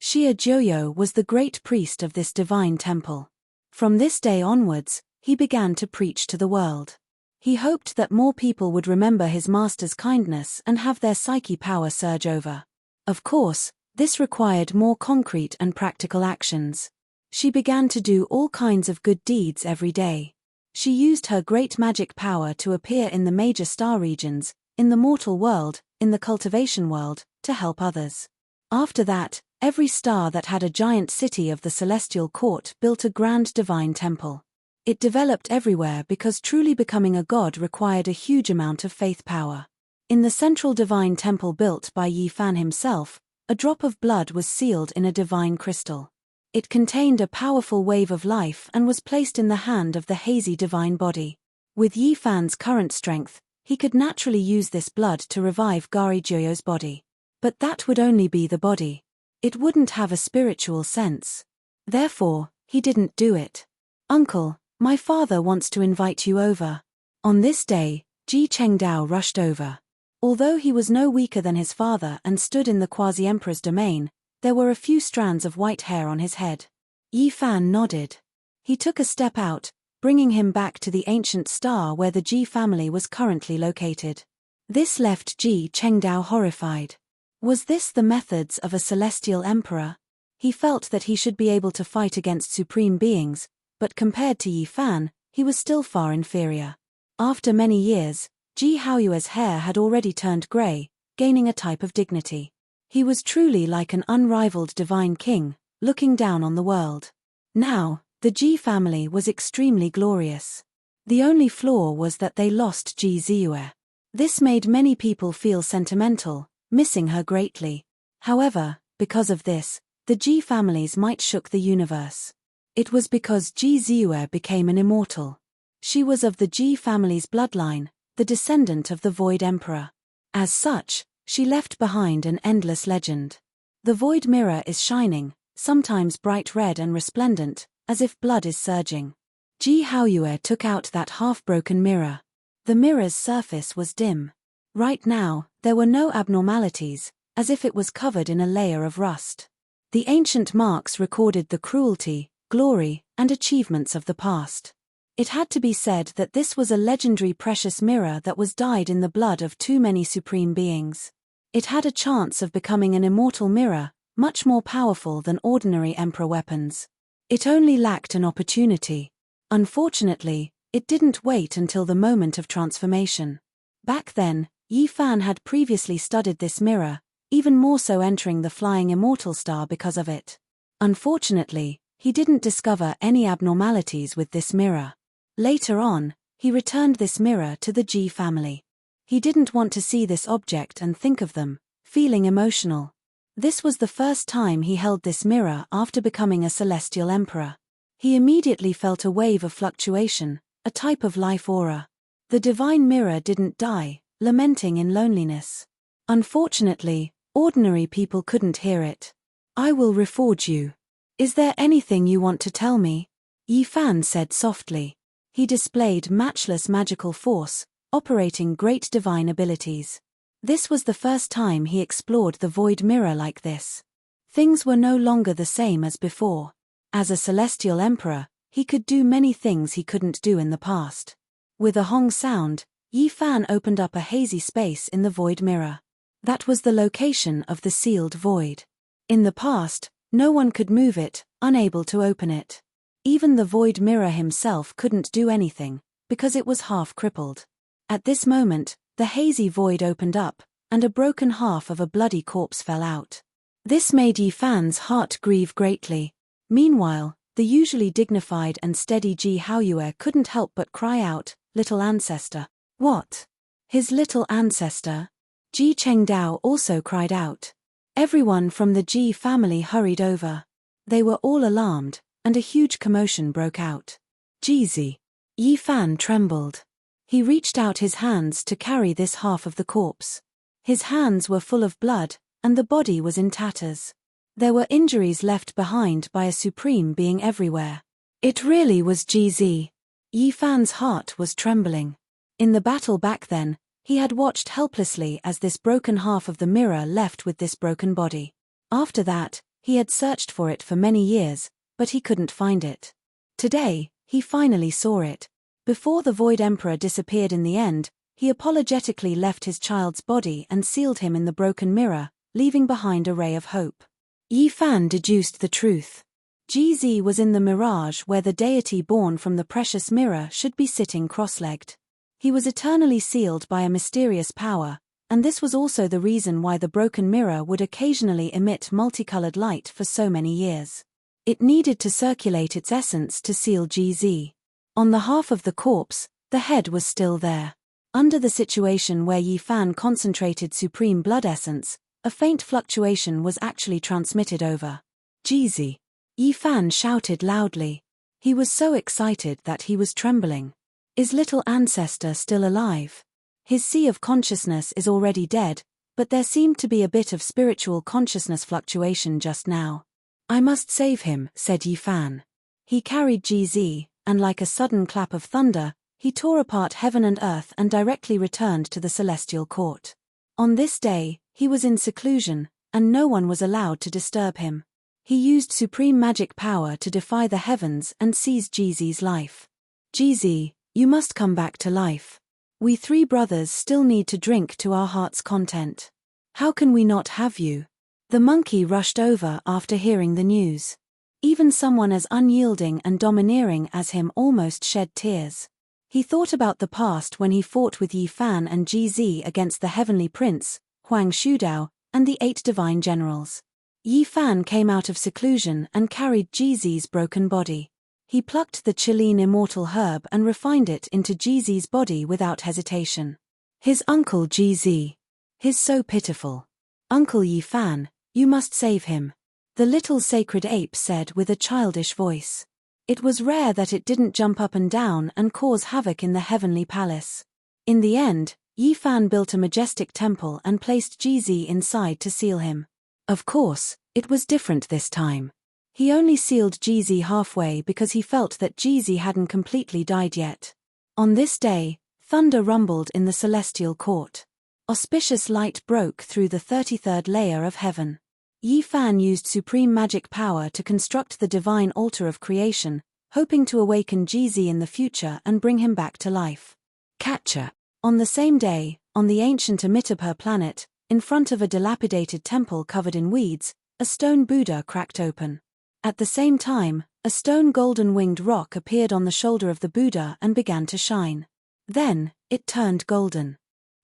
A: Xia Joyo was the great priest of this divine temple. From this day onwards, he began to preach to the world. He hoped that more people would remember his master's kindness and have their psyche power surge over. Of course, this required more concrete and practical actions. She began to do all kinds of good deeds every day. She used her great magic power to appear in the major star regions, in the mortal world, in the cultivation world, to help others. After that, every star that had a giant city of the celestial court built a grand divine temple. It developed everywhere because truly becoming a god required a huge amount of faith power. In the central divine temple built by Yi Fan himself, a drop of blood was sealed in a divine crystal. It contained a powerful wave of life and was placed in the hand of the hazy divine body. With Yi Fan's current strength, he could naturally use this blood to revive Gari Joyo's body. But that would only be the body. It wouldn't have a spiritual sense. Therefore, he didn't do it. Uncle, my father wants to invite you over. On this day, Ji Chengdao rushed over. Although he was no weaker than his father and stood in the quasi-emperor's domain, there were a few strands of white hair on his head. Yi Fan nodded. He took a step out, bringing him back to the ancient star where the Ji family was currently located. This left Ji Chengdao horrified. Was this the methods of a celestial emperor? He felt that he should be able to fight against supreme beings, but compared to Yi Fan, he was still far inferior. After many years, Ji Haoyue's hair had already turned grey, gaining a type of dignity. He was truly like an unrivaled divine king, looking down on the world. Now, the Ji family was extremely glorious. The only flaw was that they lost Ji Ziyue. This made many people feel sentimental, missing her greatly. However, because of this, the Ji families might shook the universe. It was because Ji Ziyue became an immortal. She was of the Ji family's bloodline, the descendant of the Void Emperor. As such, she left behind an endless legend. The void mirror is shining, sometimes bright red and resplendent, as if blood is surging. Ji Haoyue took out that half-broken mirror. The mirror's surface was dim. Right now, there were no abnormalities, as if it was covered in a layer of rust. The ancient marks recorded the cruelty, glory, and achievements of the past. It had to be said that this was a legendary precious mirror that was dyed in the blood of too many supreme beings. It had a chance of becoming an immortal mirror, much more powerful than ordinary emperor weapons. It only lacked an opportunity. Unfortunately, it didn't wait until the moment of transformation. Back then, Yi Fan had previously studied this mirror, even more so entering the flying immortal star because of it. Unfortunately, he didn't discover any abnormalities with this mirror. Later on, he returned this mirror to the Ji family. He didn't want to see this object and think of them, feeling emotional. This was the first time he held this mirror after becoming a celestial emperor. He immediately felt a wave of fluctuation, a type of life aura. The divine mirror didn't die, lamenting in loneliness. Unfortunately, ordinary people couldn't hear it. "I will reforge you. Is there anything you want to tell me?" Yi Fan said softly. He displayed matchless magical force, operating great divine abilities. This was the first time he explored the void mirror like this. Things were no longer the same as before. As a celestial emperor, he could do many things he couldn't do in the past. With a hong sound, Yi Fan opened up a hazy space in the void mirror. That was the location of the sealed void. In the past, no one could move it, unable to open it. Even the void mirror himself couldn't do anything, because it was half crippled. At this moment, the hazy void opened up, and a broken half of a bloody corpse fell out. This made Yi Fan's heart grieve greatly. Meanwhile, the usually dignified and steady Ji Haoyue couldn't help but cry out, "Little ancestor." "What? His little ancestor?" Ji Chengdao also cried out. Everyone from the Ji family hurried over. They were all alarmed, and a huge commotion broke out. "Jizi." Yi Fan trembled. He reached out his hands to carry this half of the corpse. His hands were full of blood, and the body was in tatters. There were injuries left behind by a supreme being everywhere. It really was Jizi. Yi Fan's heart was trembling. In the battle back then, he had watched helplessly as this broken half of the mirror left with this broken body. After that, he had searched for it for many years, but he couldn't find it. Today, he finally saw it. Before the Void Emperor disappeared in the end, he apologetically left his child's body and sealed him in the broken mirror, leaving behind a ray of hope. Yi Fan deduced the truth. Jizi was in the mirage where the deity born from the precious mirror should be sitting cross-legged. He was eternally sealed by a mysterious power, and this was also the reason why the broken mirror would occasionally emit multicolored light for so many years. It needed to circulate its essence to seal Jizi. On the half of the corpse, the head was still there. Under the situation where Yi Fan concentrated supreme blood essence, a faint fluctuation was actually transmitted over. "Jizi." Yi Fan shouted loudly. He was so excited that he was trembling. Is little ancestor still alive? His sea of consciousness is already dead, but there seemed to be a bit of spiritual consciousness fluctuation just now. "I must save him," said Yi Fan. He carried Jizi, and like a sudden clap of thunder, he tore apart heaven and earth and directly returned to the celestial court. On this day, he was in seclusion, and no one was allowed to disturb him. He used supreme magic power to defy the heavens and seize Jizi's life. "Jizi, you must come back to life. We three brothers still need to drink to our heart's content. How can we not have you?" The monkey rushed over after hearing the news. Even someone as unyielding and domineering as him almost shed tears. He thought about the past when he fought with Yi Fan and Jizi against the heavenly prince, Huang Shudao, and the 8 divine generals. Yi Fan came out of seclusion and carried Jizi's broken body. He plucked the Chilean immortal herb and refined it into Jizi's body without hesitation. His uncle Jizi. He's so pitiful. "Uncle Yi Fan, you must save him," the little sacred ape said with a childish voice. It was rare that it didn't jump up and down and cause havoc in the heavenly palace. In the end, Yi Fan built a majestic temple and placed Jizi inside to seal him. Of course, it was different this time. He only sealed Jizi halfway because he felt that Jizi hadn't completely died yet. On this day, Thunder rumbled in the celestial court. Auspicious light broke through the 33rd layer of heaven. Yi Fan used supreme magic power to construct the divine altar of creation, hoping to awaken Jizi in the future and bring him back to life. Catcher. On the same day, on the ancient Amitabha planet, in front of a dilapidated temple covered in weeds, a stone Buddha cracked open. At the same time, a stone golden-winged rock appeared on the shoulder of the Buddha and began to shine. Then, it turned golden.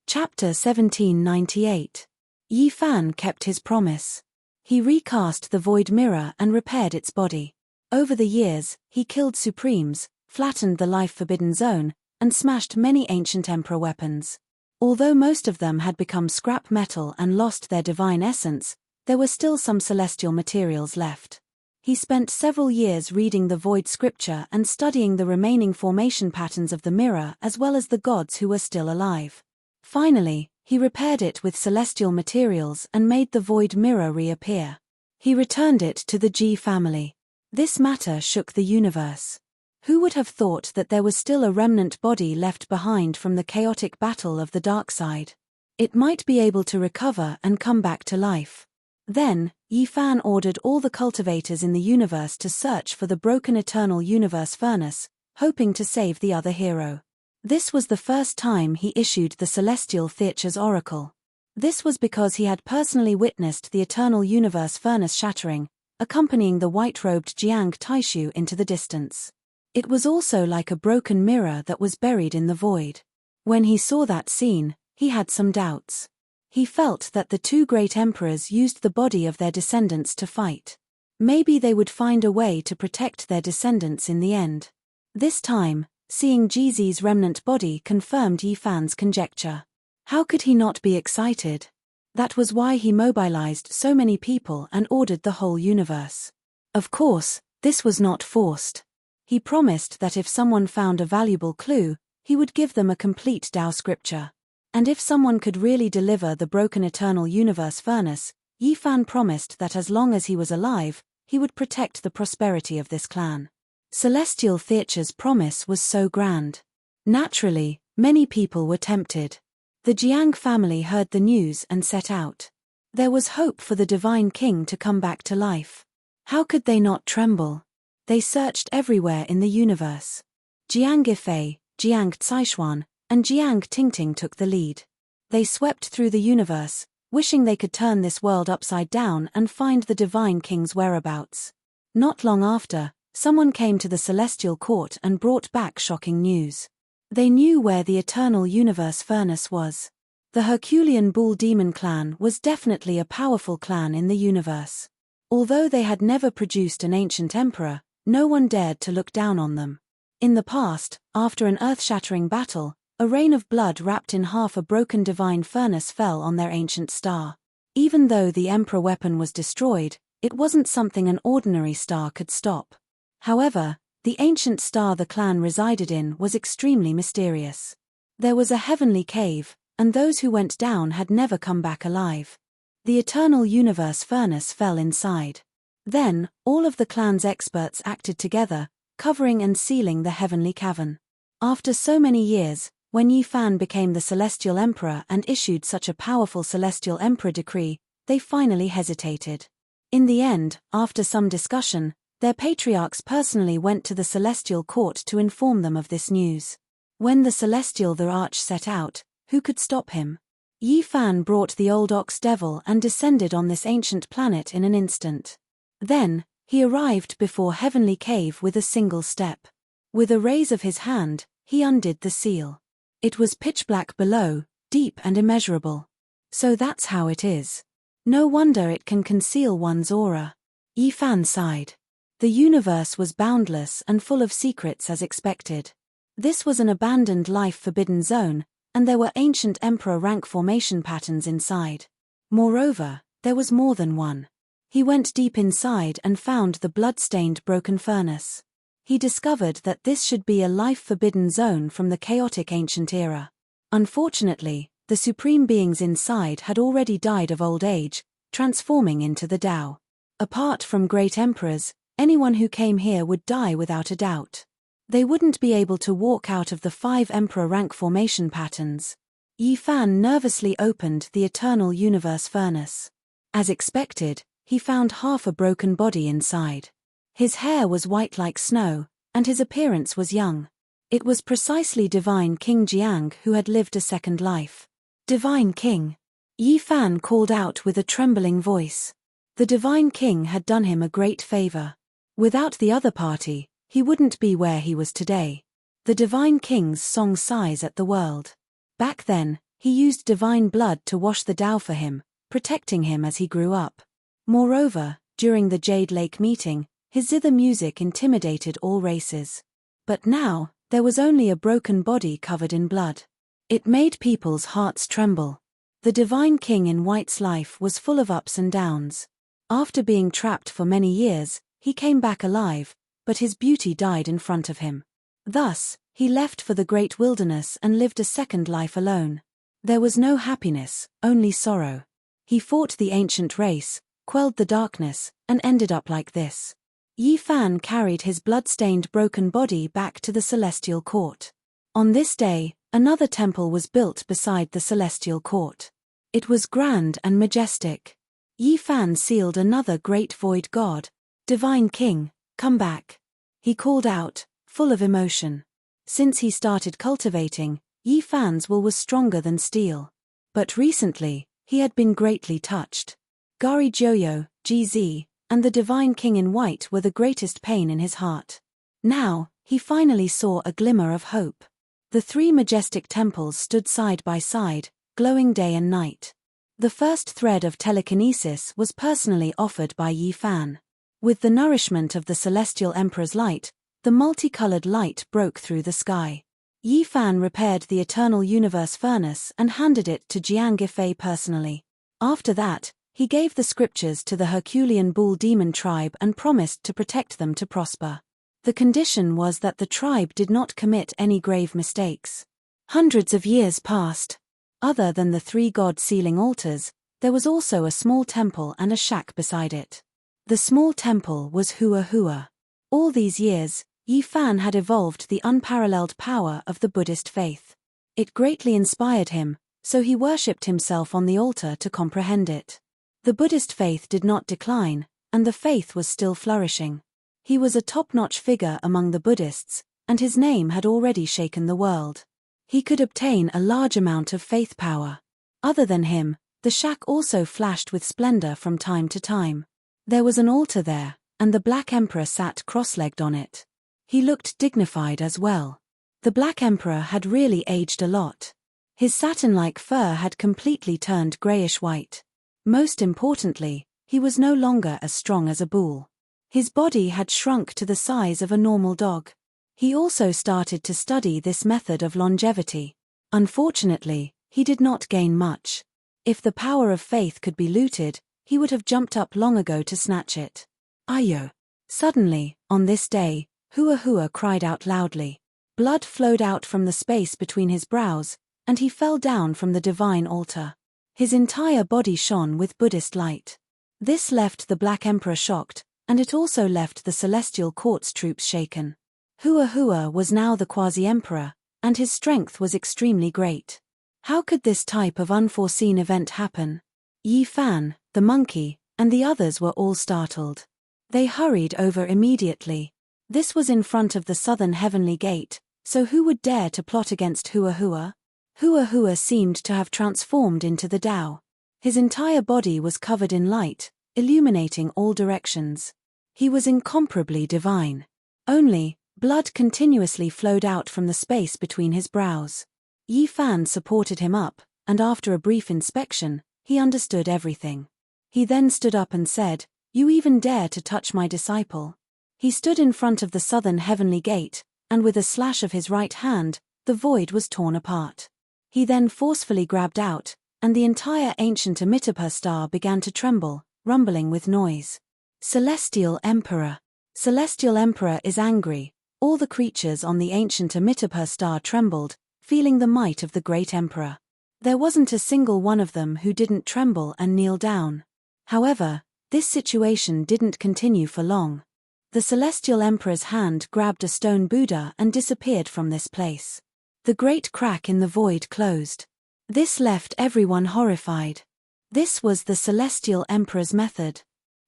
A: Chapter 1798. Yi Fan kept his promise. He recast the void mirror and repaired its body. Over the years, he killed supremes, flattened the life-forbidden zone, and smashed many ancient emperor weapons. Although most of them had become scrap metal and lost their divine essence, there were still some celestial materials left. He spent several years reading the void scripture and studying the remaining formation patterns of the mirror as well as the gods who were still alive. Finally, he repaired it with celestial materials and made the void mirror reappear. He returned it to the Ji family. This matter shook the universe. Who would have thought that there was still a remnant body left behind from the chaotic battle of the dark side? It might be able to recover and come back to life. Then, Yi Fan ordered all the cultivators in the universe to search for the broken eternal universe furnace, hoping to save the other hero. This was the first time he issued the celestial Theacher's oracle. This was because he had personally witnessed the eternal universe furnace shattering, accompanying the white-robed Jiang Taishu into the distance. It was also like a broken mirror that was buried in the void. When he saw that scene, he had some doubts. He felt that the two great emperors used the body of their descendants to fight. Maybe they would find a way to protect their descendants in the end. This time, seeing Jizi's remnant body confirmed Yi Fan's conjecture. How could he not be excited? That was why he mobilized so many people and ordered the whole universe. Of course, this was not forced. He promised that if someone found a valuable clue, he would give them a complete Tao scripture. And if someone could really deliver the broken eternal universe furnace, Yi Fan promised that as long as he was alive, he would protect the prosperity of this clan. Celestial Theacher's promise was so grand. Naturally, many people were tempted. The Jiang family heard the news and set out. There was hope for the divine king to come back to life. How could they not tremble? They searched everywhere in the universe. Jiang Ifei, Jiang Caishuan, and Jiang Tingting took the lead. They swept through the universe, wishing they could turn this world upside down and find the divine king's whereabouts. Not long after, someone came to the celestial court and brought back shocking news. They knew where the eternal universe furnace was. The Herculean Bull Demon clan was definitely a powerful clan in the universe. Although they had never produced an ancient emperor, no one dared to look down on them. In the past, after an earth-shattering battle, a rain of blood wrapped in half a broken divine furnace fell on their ancient star. Even though the emperor weapon was destroyed, it wasn't something an ordinary star could stop. However, the ancient star the clan resided in was extremely mysterious. There was a heavenly cave, and those who went down had never come back alive. The eternal universe furnace fell inside. Then, all of the clan's experts acted together, covering and sealing the heavenly cavern. After so many years, when Yi Fan became the celestial emperor and issued such a powerful celestial emperor decree, they finally hesitated. In the end, after some discussion, their patriarchs personally went to the celestial court to inform them of this news. When the celestial the arch set out, who could stop him? Yi Fan brought the old ox devil and descended on this ancient planet in an instant. Then, he arrived before heavenly cave with a single step. With a raise of his hand, he undid the seal. It was pitch black below, deep and immeasurable. So that's how it is. No wonder it can conceal one's aura. Yi Fan sighed. The universe was boundless and full of secrets as expected. This was an abandoned life-forbidden zone, and there were ancient emperor rank formation patterns inside. Moreover, there was more than one. He went deep inside and found the blood-stained broken furnace. He discovered that this should be a life-forbidden zone from the chaotic ancient era. Unfortunately, the supreme beings inside had already died of old age, transforming into the Tao. Apart from great emperors, anyone who came here would die without a doubt. They wouldn't be able to walk out of the 5 emperor rank formation patterns. Yi Fan nervously opened the eternal universe furnace. As expected, he found half a broken body inside. His hair was white like snow, and his appearance was young. It was precisely Divine King Jiang who had lived a second life. Divine King. Yi Fan called out with a trembling voice. The Divine King had done him a great favor. Without the other party, he wouldn't be where he was today. The Divine King's song sighs at the world. Back then, he used divine blood to wash the Tao for him, protecting him as he grew up. Moreover, during the Jade Lake meeting, his zither music intimidated all races. But now, there was only a broken body covered in blood. It made people's hearts tremble. The Divine King in White's life was full of ups and downs. After being trapped for many years, he came back alive, but his beauty died in front of him. Thus, he left for the great wilderness and lived a second life alone. There was no happiness, only sorrow. He fought the ancient race, quelled the darkness, and ended up like this. Yi Fan carried his blood-stained broken body back to the celestial court. On this day, another temple was built beside the celestial court. It was grand and majestic. Yi Fan sealed another great void god. Divine King, come back. He called out, full of emotion. Since he started cultivating, Yi Fan's will was stronger than steel. But recently, he had been greatly touched. Gari Joyo, GZ, and the Divine King in White were the greatest pain in his heart. Now, he finally saw a glimmer of hope. The 3 majestic temples stood side by side, glowing day and night. The first thread of telekinesis was personally offered by Yi Fan. With the nourishment of the Celestial Emperor's light, the multicolored light broke through the sky. Yi Fan repaired the Eternal Universe furnace and handed it to Jiang Gefei personally. After that, he gave the scriptures to the Herculean Bull Demon tribe and promised to protect them to prosper. The condition was that the tribe did not commit any grave mistakes. Hundreds of years passed. Other than the 3 god sealing altars, there was also a small temple and a shack beside it. The small temple was Hua Hua. All these years, Yi Fan had evolved the unparalleled power of the Buddhist faith. It greatly inspired him, so he worshipped himself on the altar to comprehend it. The Buddhist faith did not decline, and the faith was still flourishing. He was a top-notch figure among the Buddhists, and his name had already shaken the world. He could obtain a large amount of faith power. Other than him, the shack also flashed with splendor from time to time. There was an altar there, and the Black Emperor sat cross-legged on it. He looked dignified as well. The Black Emperor had really aged a lot. His satin-like fur had completely turned grayish-white. Most importantly, he was no longer as strong as a bull. His body had shrunk to the size of a normal dog. He also started to study this method of longevity. Unfortunately, he did not gain much. If the power of faith could be looted, he would have jumped up long ago to snatch it. Ayo! Suddenly, on this day, Hua Hua cried out loudly. Blood flowed out from the space between his brows, and he fell down from the divine altar. His entire body shone with Buddhist light. This left the Black Emperor shocked, and it also left the Celestial Court's troops shaken. Hua Hua was now the quasi-emperor, and his strength was extremely great. How could this type of unforeseen event happen? Yi Fan, the monkey, and the others were all startled. They hurried over immediately. This was in front of the southern heavenly gate, so who would dare to plot against Hua Hua? Hua Hua seemed to have transformed into the Tao. His entire body was covered in light, illuminating all directions. He was incomparably divine. Only, blood continuously flowed out from the space between his brows. Yi Fan supported him up, and after a brief inspection, he understood everything. He then stood up and said, "You even dare to touch my disciple?" He stood in front of the southern heavenly gate, and with a slash of his right hand, the void was torn apart. He then forcefully grabbed out, and the entire ancient Amitabha star began to tremble, rumbling with noise. Celestial Emperor. Celestial Emperor is angry. All the creatures on the ancient Amitabha star trembled, feeling the might of the great emperor. There wasn't a single one of them who didn't tremble and kneel down. However, this situation didn't continue for long. The celestial emperor's hand grabbed a stone Buddha and disappeared from this place. The great crack in the void closed. This left everyone horrified. This was the celestial emperor's method.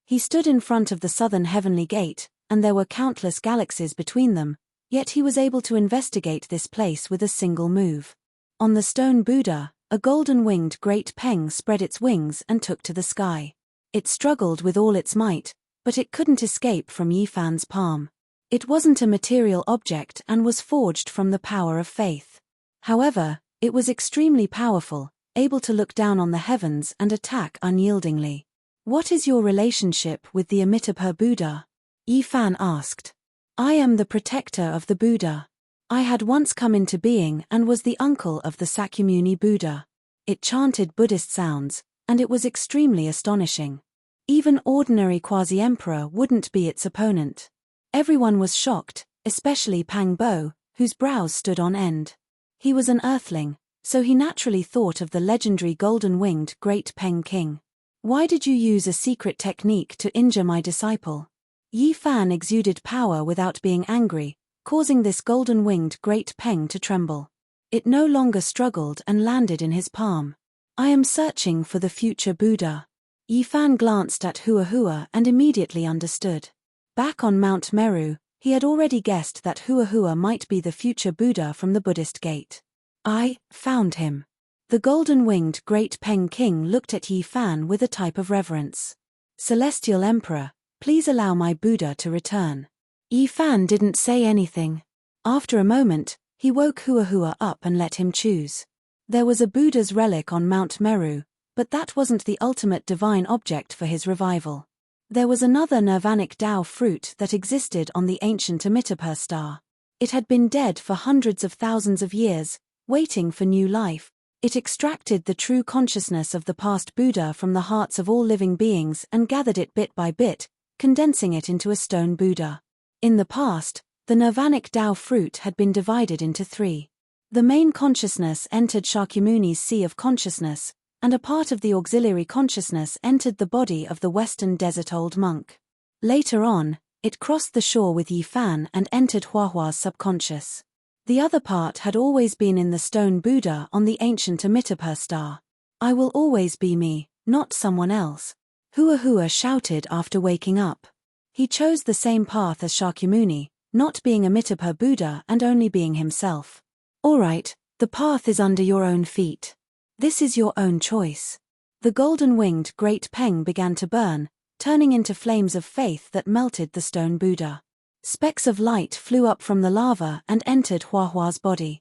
A: He stood in front of the southern heavenly gate, and there were countless galaxies between them, yet he was able to investigate this place with a single move. On the stone Buddha, a golden-winged great peng spread its wings and took to the sky. It struggled with all its might, but it couldn't escape from Yifan's palm. It wasn't a material object and was forged from the power of faith. However, it was extremely powerful, able to look down on the heavens and attack unyieldingly. "What is your relationship with the Amitabha Buddha?" Yifan asked. "I am the protector of the Buddha. I had once come into being and was the uncle of the Sakyamuni Buddha." It chanted Buddhist sounds, and it was extremely astonishing. Even ordinary quasi-emperor wouldn't be its opponent. Everyone was shocked, especially Pang Bo, whose brows stood on end. He was an earthling, so he naturally thought of the legendary golden-winged Great Peng King. "Why did you use a secret technique to injure my disciple?" Yifan exuded power without being angry, causing this golden-winged Great Peng to tremble. It no longer struggled and landed in his palm. "I am searching for the future Buddha." Yifan glanced at Hua Hua and immediately understood. Back on Mount Meru, he had already guessed that Hua Hua might be the future Buddha from the Buddhist gate. "I found him." The golden-winged Great Peng King looked at Yifan with a type of reverence. "Celestial Emperor, please allow my Buddha to return." Yifan didn't say anything. After a moment, he woke Hua Hua up and let him choose. There was a Buddha's relic on Mount Meru, but that wasn't the ultimate divine object for his revival. There was another nirvanic Tao fruit that existed on the ancient Amitabha star. It had been dead for hundreds of thousands of years, waiting for new life. It extracted the true consciousness of the past Buddha from the hearts of all living beings and gathered it bit by bit, condensing it into a stone Buddha. In the past, the nirvanic Tao fruit had been divided into three. The main consciousness entered Shakyamuni's sea of consciousness, and a part of the auxiliary consciousness entered the body of the Western Desert Old Monk. Later on, it crossed the shore with Yifan and entered Huahua's subconscious. The other part had always been in the stone Buddha on the ancient Amitabha star. "I will always be me, not someone else," Hua Hua shouted after waking up. He chose the same path as Shakyamuni, not being Amitabha Buddha and only being himself. "All right, the path is under your own feet. This is your own choice." The golden-winged Great Peng began to burn, turning into flames of faith that melted the stone Buddha. Specks of light flew up from the lava and entered Huahua's body.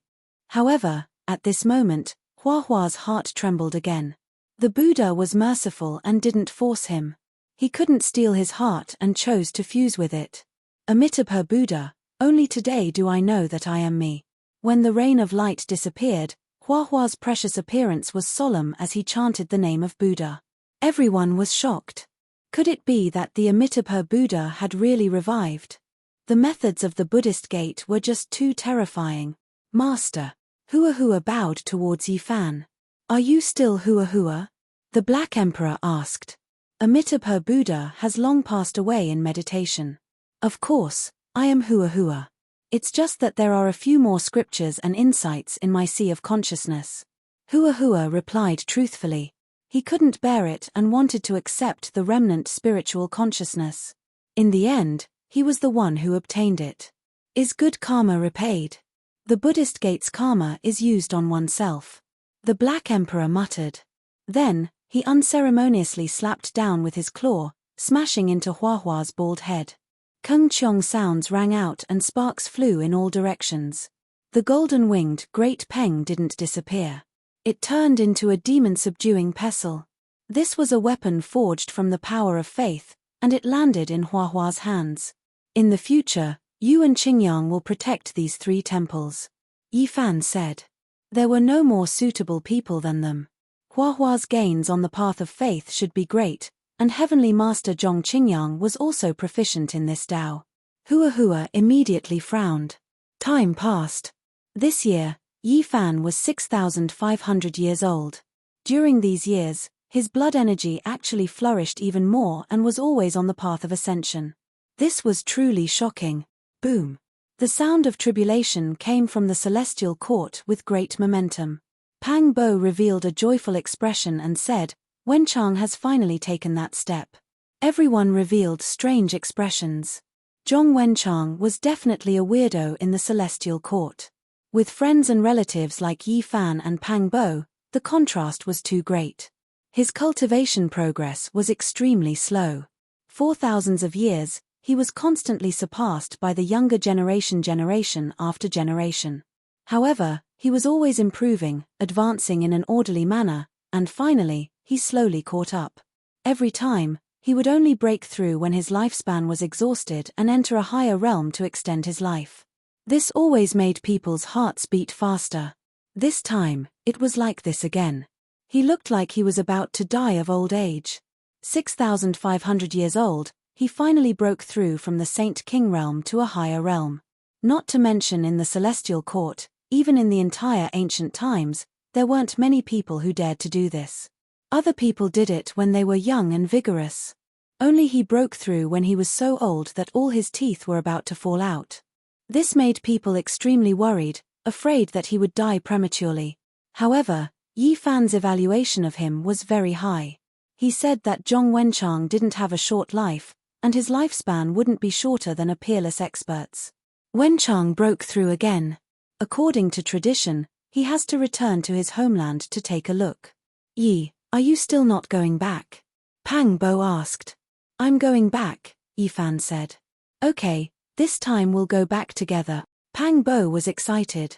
A: However, at this moment, Huahua's heart trembled again. The Buddha was merciful and didn't force him. He couldn't steal his heart and chose to fuse with it. "Amitabha Buddha, only today do I know that I am me." When the rain of light disappeared, Huahua's precious appearance was solemn as he chanted the name of Buddha. Everyone was shocked. Could it be that the Amitabha Buddha had really revived? The methods of the Buddhist gate were just too terrifying. "Master." Hua Hua bowed towards Yifan. "Are you still Hua Hua?" the Black Emperor asked. "Amitabha Buddha has long passed away in meditation." "Of course, I am Hua Hua. It's just that there are a few more scriptures and insights in my sea of consciousness." Hua Hua replied truthfully. He couldn't bear it and wanted to accept the remnant spiritual consciousness. In the end, he was the one who obtained it. Is good karma repaid? The Buddhist gate's karma is used on oneself. The Black Emperor muttered. Then, he unceremoniously slapped down with his claw, smashing into Huahua's bald head. Kung Cheong sounds rang out and sparks flew in all directions. The golden-winged Great Peng didn't disappear. It turned into a demon-subduing pestle. This was a weapon forged from the power of faith, and it landed in Huahua's hands. "In the future, you and Qingyang will protect these three temples," Yifan said. There were no more suitable people than them. Huahua's gains on the path of faith should be great, and Heavenly Master Zhong Qingyang was also proficient in this Tao. Hua Hua immediately frowned. Time passed. This year, Yifan was 6,500 years old. During these years, his blood energy actually flourished even more and was always on the path of ascension. This was truly shocking. Boom. The sound of tribulation came from the celestial court with great momentum. Pang Bo revealed a joyful expression and said, Wenchang has finally taken that step. Everyone revealed strange expressions. Zhong Wenchang was definitely a weirdo in the celestial court. With friends and relatives like Yi Fan and Pang Bo, the contrast was too great. His cultivation progress was extremely slow. For thousands of years, he was constantly surpassed by the younger generation after generation. However, he was always improving, advancing in an orderly manner, and finally, he slowly caught up. Every time, he would only break through when his lifespan was exhausted and enter a higher realm to extend his life. This always made people's hearts beat faster. This time, it was like this again. He looked like he was about to die of old age. 6,500 years old, he finally broke through from the Saint King realm to a higher realm. Not to mention in the celestial court, even in the entire ancient times, there weren't many people who dared to do this. Other people did it when they were young and vigorous. Only he broke through when he was so old that all his teeth were about to fall out. This made people extremely worried, afraid that he would die prematurely. However, Yi Fan's evaluation of him was very high. He said that Zhong Wenchang didn't have a short life, and his lifespan wouldn't be shorter than a peerless expert's. Wenchang broke through again. According to tradition, he has to return to his homeland to take a look. Yi, are you still not going back? Pang Bo asked. I'm going back, Yi Fan said. Okay, this time we'll go back together. Pang Bo was excited.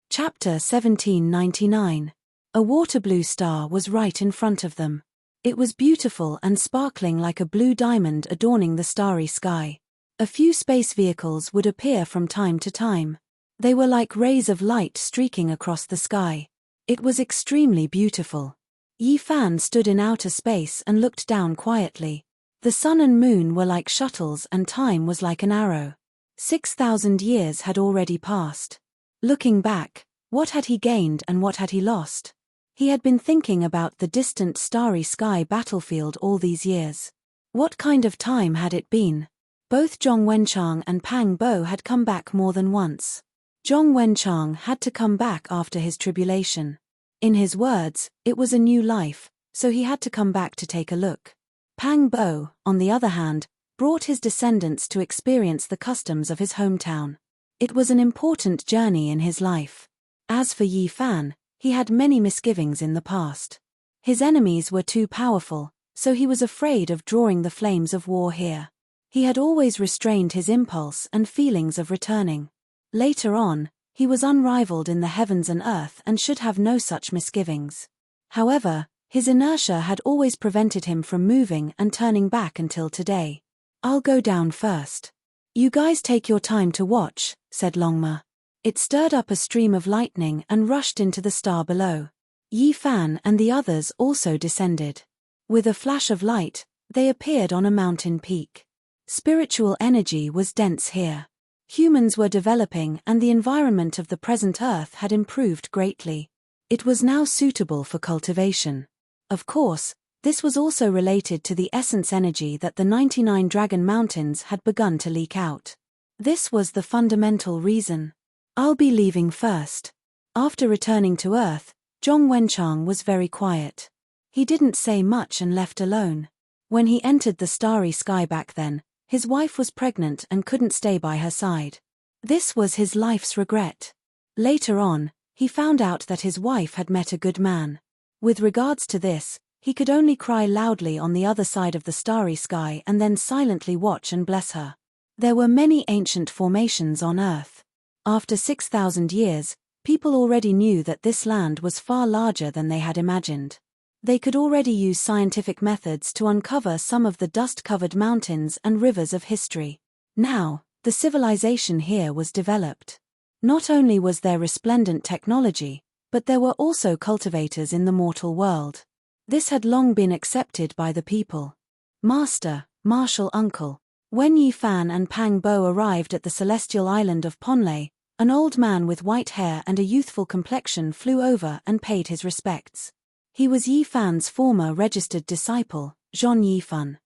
A: Chapter 1799. A water blue star was right in front of them. It was beautiful and sparkling like a blue diamond adorning the starry sky. A few space vehicles would appear from time to time. They were like rays of light streaking across the sky. It was extremely beautiful. Yi Fan stood in outer space and looked down quietly. The sun and moon were like shuttles and time was like an arrow. 6,000 years had already passed. Looking back, what had he gained and what had he lost? He had been thinking about the distant starry sky battlefield all these years. What kind of time had it been? Both Zhong Wenchang and Pang Bo had come back more than once. Zhong Wenchang had to come back after his tribulation. In his words, it was a new life, so he had to come back to take a look. Pang Bo, on the other hand, brought his descendants to experience the customs of his hometown. It was an important journey in his life. As for Yi Fan, he had many misgivings in the past. His enemies were too powerful, so he was afraid of drawing the flames of war here. He had always restrained his impulse and feelings of returning. Later on, he was unrivaled in the heavens and earth and should have no such misgivings. However, his inertia had always prevented him from moving and turning back until today. I'll go down first. You guys take your time to watch, said Longma. It stirred up a stream of lightning and rushed into the star below. Yi Fan and the others also descended. With a flash of light, they appeared on a mountain peak. Spiritual energy was dense here. Humans were developing and the environment of the present Earth had improved greatly. It was now suitable for cultivation. Of course, this was also related to the essence energy that the 99 Dragon Mountains had begun to leak out. This was the fundamental reason. I'll be leaving first. After returning to Earth, Zhong Wenchang was very quiet. He didn't say much and left alone. When he entered the starry sky back then, his wife was pregnant and couldn't stay by her side. This was his life's regret. Later on, he found out that his wife had met a good man. With regards to this, he could only cry loudly on the other side of the starry sky and then silently watch and bless her. There were many ancient formations on Earth. After 6,000 years, people already knew that this land was far larger than they had imagined. They could already use scientific methods to uncover some of the dust-covered mountains and rivers of history. Now, the civilization here was developed. Not only was there resplendent technology, but there were also cultivators in the mortal world. This had long been accepted by the people. Master, martial uncle. When Yi Fan and Pang Bo arrived at the celestial island of Ponlai, an old man with white hair and a youthful complexion flew over and paid his respects. He was Yi Fan's former registered disciple, Zhong Yi Fan.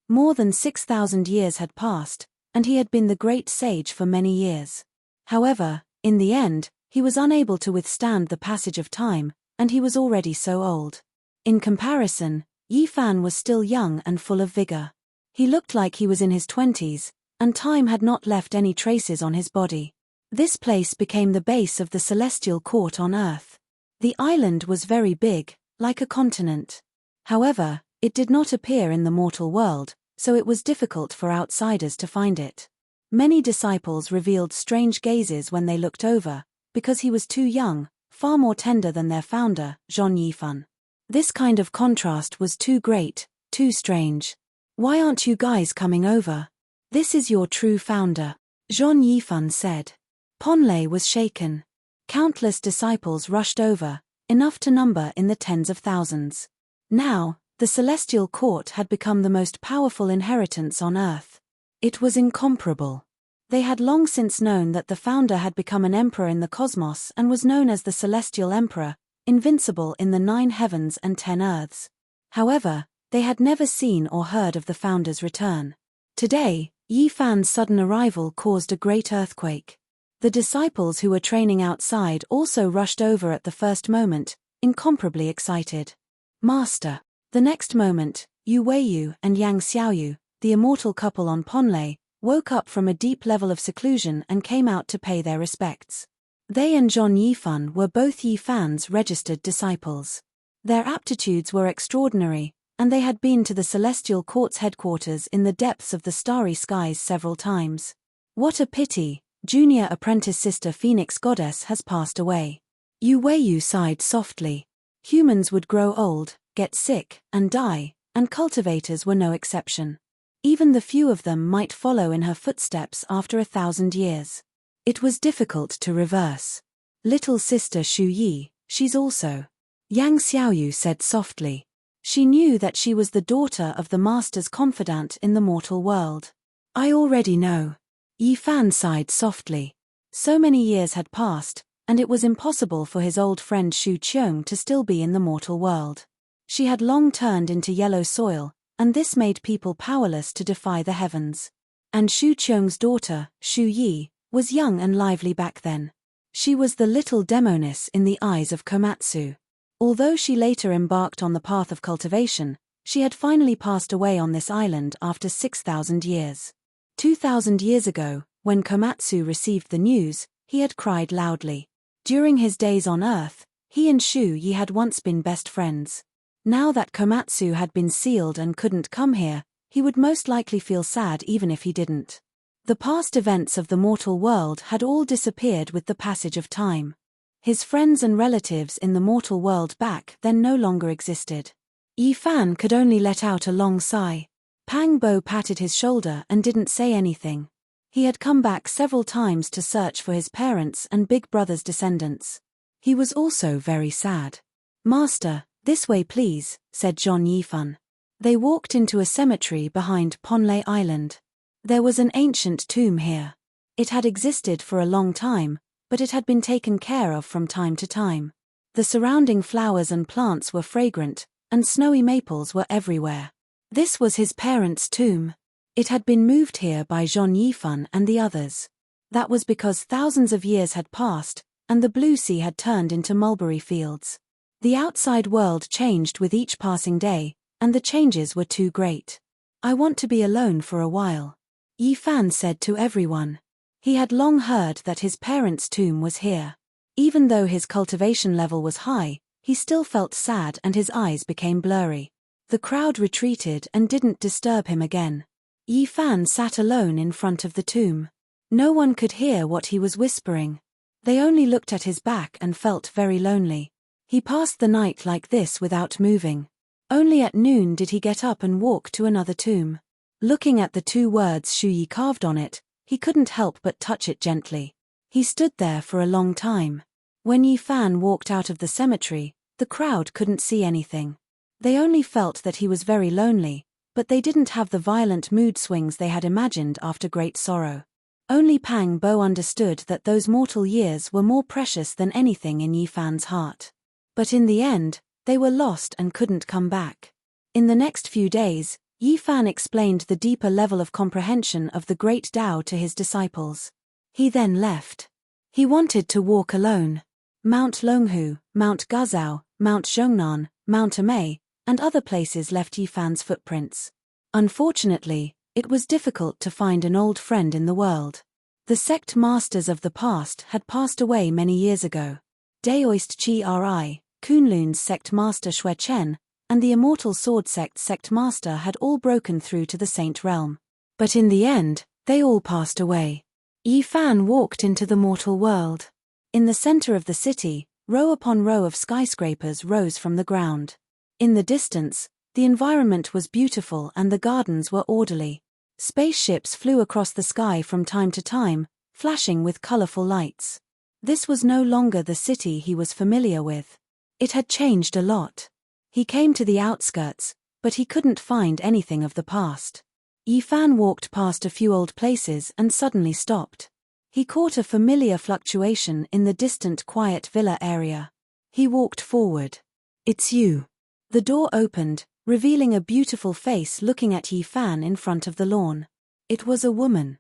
A: More than 6,000 years had passed, and he had been the great sage for many years. However, in the end, he was unable to withstand the passage of time, and he was already so old. In comparison, Yi Fan was still young and full of vigor. He looked like he was in his 20s, and time had not left any traces on his body. This place became the base of the celestial court on Earth. The island was very big, like a continent. However, it did not appear in the mortal world, so it was difficult for outsiders to find it. Many disciples revealed strange gazes when they looked over, because he was too young, far more tender than their founder, Zhong Yifan. This kind of contrast was too great, too strange. "Why aren't you guys coming over? This is your true founder," Zhong Yifan said. Ponlai was shaken. Countless disciples rushed over, enough to number in the tens of thousands. Now, the celestial court had become the most powerful inheritance on Earth. It was incomparable. They had long since known that the founder had become an emperor in the cosmos and was known as the Celestial Emperor, invincible in the 9 heavens and 10 earths. However, they had never seen or heard of the founder's return. Today, Yi Fan's sudden arrival caused a great earthquake. The disciples who were training outside also rushed over at the first moment, incomparably excited. "Master." The next moment, Yu Weiyu and Yang Xiaoyu, the immortal couple on Ponlai, woke up from a deep level of seclusion and came out to pay their respects. They and Zhong Yifan were both Yi Fan's registered disciples. Their aptitudes were extraordinary, and they had been to the Celestial Court's headquarters in the depths of the starry skies several times. "What a pity, junior apprentice sister Phoenix Goddess has passed away." Yu Weiyu sighed softly. Humans would grow old, get sick, and die, and cultivators were no exception. Even the few of them might follow in her footsteps after 1,000 years. It was difficult to reverse. "Little sister Shu Yi, she's also." Yang Xiaoyu said softly. She knew that she was the daughter of the master's confidant in the mortal world. "I already know." Yi Fan sighed softly. So many years had passed, and it was impossible for his old friend Shu Qiong to still be in the mortal world. She had long turned into yellow soil, and this made people powerless to defy the heavens. And Shu Qiong's daughter, Shu Yi, was young and lively back then. She was the little demoness in the eyes of Komatsu. Although she later embarked on the path of cultivation, she had finally passed away on this island after 6,000 years. 2,000 years ago, when Komatsu received the news, he had cried loudly. During his days on Earth, he and Shu Yi had once been best friends. Now that Komatsu had been sealed and couldn't come here, he would most likely feel sad even if he didn't. The past events of the mortal world had all disappeared with the passage of time. His friends and relatives in the mortal world back then no longer existed. Yi Fan could only let out a long sigh. Pang Bo patted his shoulder and didn't say anything. He had come back several times to search for his parents and big brother's descendants. He was also very sad. "Master, this way please," said Zhong Yifan. They walked into a cemetery behind Ponlai Island. There was an ancient tomb here. It had existed for a long time, but it had been taken care of from time to time. The surrounding flowers and plants were fragrant, and snowy maples were everywhere. This was his parents' tomb. It had been moved here by Zhong Yifan and the others. That was because thousands of years had passed, and the blue sea had turned into mulberry fields. The outside world changed with each passing day, and the changes were too great. "I want to be alone for a while," Yi Fan said to everyone. He had long heard that his parents' tomb was here. Even though his cultivation level was high, he still felt sad and his eyes became blurry. The crowd retreated and didn't disturb him again. Yi Fan sat alone in front of the tomb. No one could hear what he was whispering. They only looked at his back and felt very lonely. He passed the night like this without moving. Only at noon did he get up and walk to another tomb. Looking at the 2 words Shu Yi carved on it, he couldn't help but touch it gently. He stood there for a long time. When Yi Fan walked out of the cemetery, the crowd couldn't see anything. They only felt that he was very lonely, but they didn't have the violent mood swings they had imagined after great sorrow. Only Pang Bo understood that those mortal years were more precious than anything in Yi Fan's heart. But in the end, they were lost and couldn't come back. In the next few days, Yi Fan explained the deeper level of comprehension of the great Tao to his disciples. He then left. He wanted to walk alone. Mount Longhu, Mount Gazao, Mount Zhongnan, Mount Amei, and other places left Yi Fan's footprints. Unfortunately, it was difficult to find an old friend in the world. The sect masters of the past had passed away many years ago. Daoist Chi-Ri, Kunlun's sect master Xue Chen, and the Immortal Sword sect master had all broken through to the Saint realm. But in the end, they all passed away. Yi Fan walked into the mortal world. In the center of the city, row upon row of skyscrapers rose from the ground. In the distance, the environment was beautiful and the gardens were orderly. Spaceships flew across the sky from time to time, flashing with colorful lights. This was no longer the city he was familiar with. It had changed a lot. He came to the outskirts, but he couldn't find anything of the past. Yi Fan walked past a few old places and suddenly stopped. He caught a familiar fluctuation in the distant quiet villa area. He walked forward. "It's you." The door opened, revealing a beautiful face looking at Yi Fan in front of the lawn. It was a woman.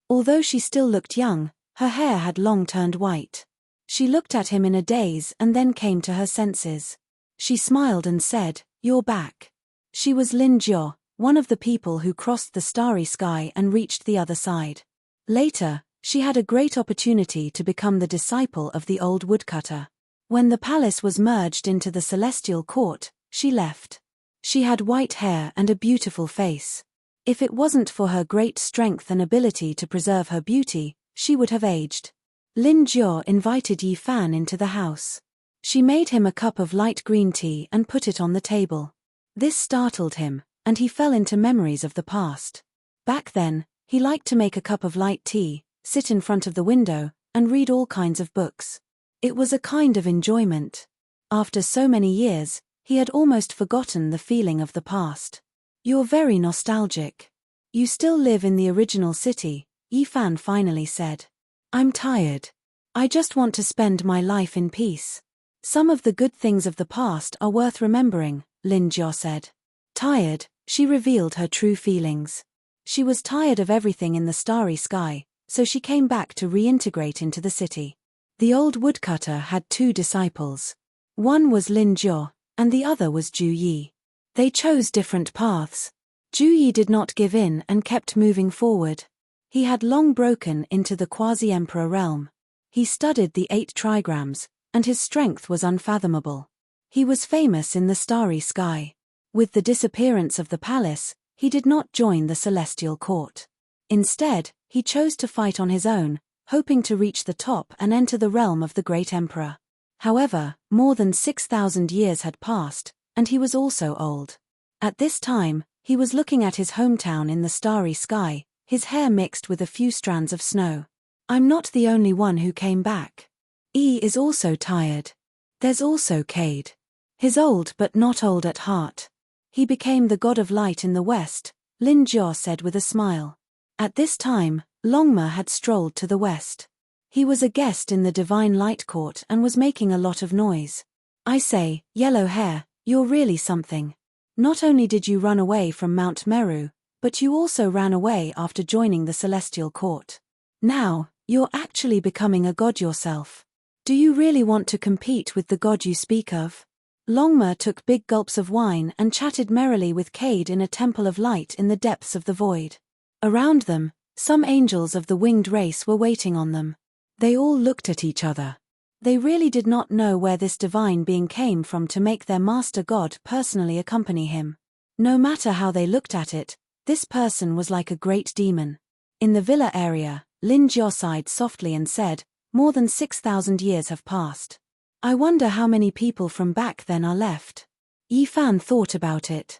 A: Although she still looked young, her hair had long turned white. She looked at him in a daze and then came to her senses. She smiled and said, "You're back." She was Lin Jiao, one of the people who crossed the starry sky and reached the other side. Later, she had a great opportunity to become the disciple of the old woodcutter. When the palace was merged into the celestial court, she left. She had white hair and a beautiful face. If it wasn't for her great strength and ability to preserve her beauty, she would have aged. Lin Jiao invited Yi Fan into the house. She made him a cup of light green tea and put it on the table. This startled him, and he fell into memories of the past. Back then, he liked to make a cup of light tea, sit in front of the window, and read all kinds of books. It was a kind of enjoyment. After so many years, he had almost forgotten the feeling of the past. "You're very nostalgic. You still live in the original city," Yi Fan finally said. "I'm tired. I just want to spend my life in peace." "Some of the good things of the past are worth remembering," Lin Jiao said. Tired, she revealed her true feelings. She was tired of everything in the starry sky, so she came back to reintegrate into the city. The old woodcutter had two disciples. One was Lin Jiao, and the other was Ju Yi. They chose different paths. Ju Yi did not give in and kept moving forward. He had long broken into the quasi-emperor realm. He studied the 8 trigrams, and his strength was unfathomable. He was famous in the starry sky. With the disappearance of the palace, he did not join the celestial court. Instead, he chose to fight on his own, hoping to reach the top and enter the realm of the great emperor. However, more than 6,000 years had passed, and he was also old. At this time, he was looking at his hometown in the starry sky, his hair mixed with a few strands of snow. "I'm not the only one who came back. E is also tired. There's also Cade. He's old but not old at heart. He became the god of light in the west," Lin Jiao said with a smile. At this time, Longma had strolled to the west. He was a guest in the Divine Light Court and was making a lot of noise. "I say, yellow hair, you're really something. Not only did you run away from Mount Meru, but you also ran away after joining the Celestial Court. Now, you're actually becoming a god yourself. Do you really want to compete with the god you speak of?" Longma took big gulps of wine and chatted merrily with Cade in a temple of light in the depths of the void. Around them, some angels of the winged race were waiting on them. They all looked at each other. They really did not know where this divine being came from to make their master god personally accompany him. No matter how they looked at it, this person was like a great demon. In the villa area, Lin Jiao sighed softly and said, "More than 6,000 years have passed. I wonder how many people from back then are left." Yi Fan thought about it.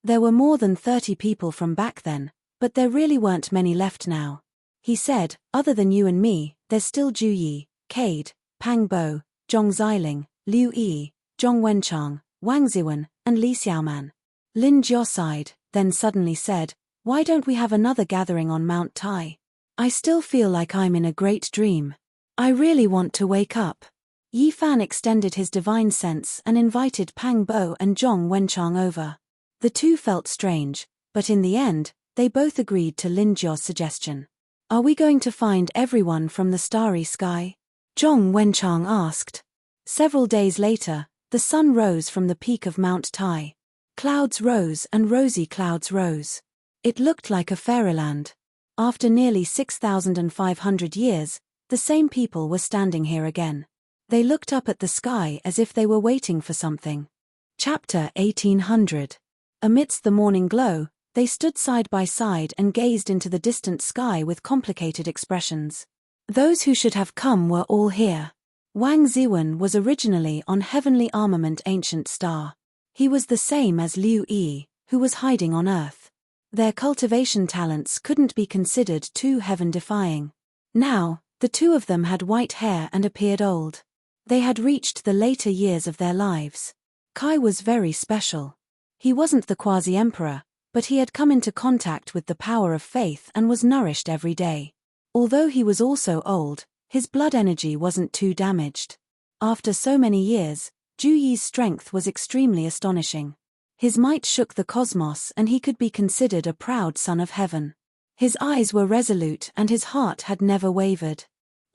A: There were more than 30 people from back then, but there really weren't many left now. He said, "Other than you and me, there's still Ju Yi, Cade, Pang Bo, Zhong Xiling, Liu Yi, Zhong Wenchang, Wang Ziwen, and Li Xiaoman." Lin Jiao sighed, then suddenly said, "Why don't we have another gathering on Mount Tai? I still feel like I'm in a great dream. I really want to wake up." Yi Fan extended his divine sense and invited Pang Bo and Zhong Wenchang over. The two felt strange, But in the end, they both agreed to Lin Jia's suggestion. Are we going to find everyone from the starry sky? Zhong Wenchang asked. Several days later, the sun rose from the peak of Mount Tai. Clouds rose and rosy clouds rose. It looked like a fairyland. After nearly 6,500 years, the same people were standing here again. They looked up at the sky as if they were waiting for something. Chapter 1800. Amidst the morning glow, they stood side by side and gazed into the distant sky with complicated expressions. Those who should have come were all here. Wang Ziwen was originally on Heavenly Armament Ancient Star. He was the same as Liu Yi, who was hiding on Earth. Their cultivation talents couldn't be considered too heaven-defying. Now, the two of them had white hair and appeared old. They had reached the later years of their lives. Kai was very special. He wasn't the quasi-emperor, but he had come into contact with the power of faith and was nourished every day. Although he was also old, his blood energy wasn't too damaged. After so many years, Zhu Yi's strength was extremely astonishing. His might shook the cosmos and he could be considered a proud son of heaven. His eyes were resolute and his heart had never wavered.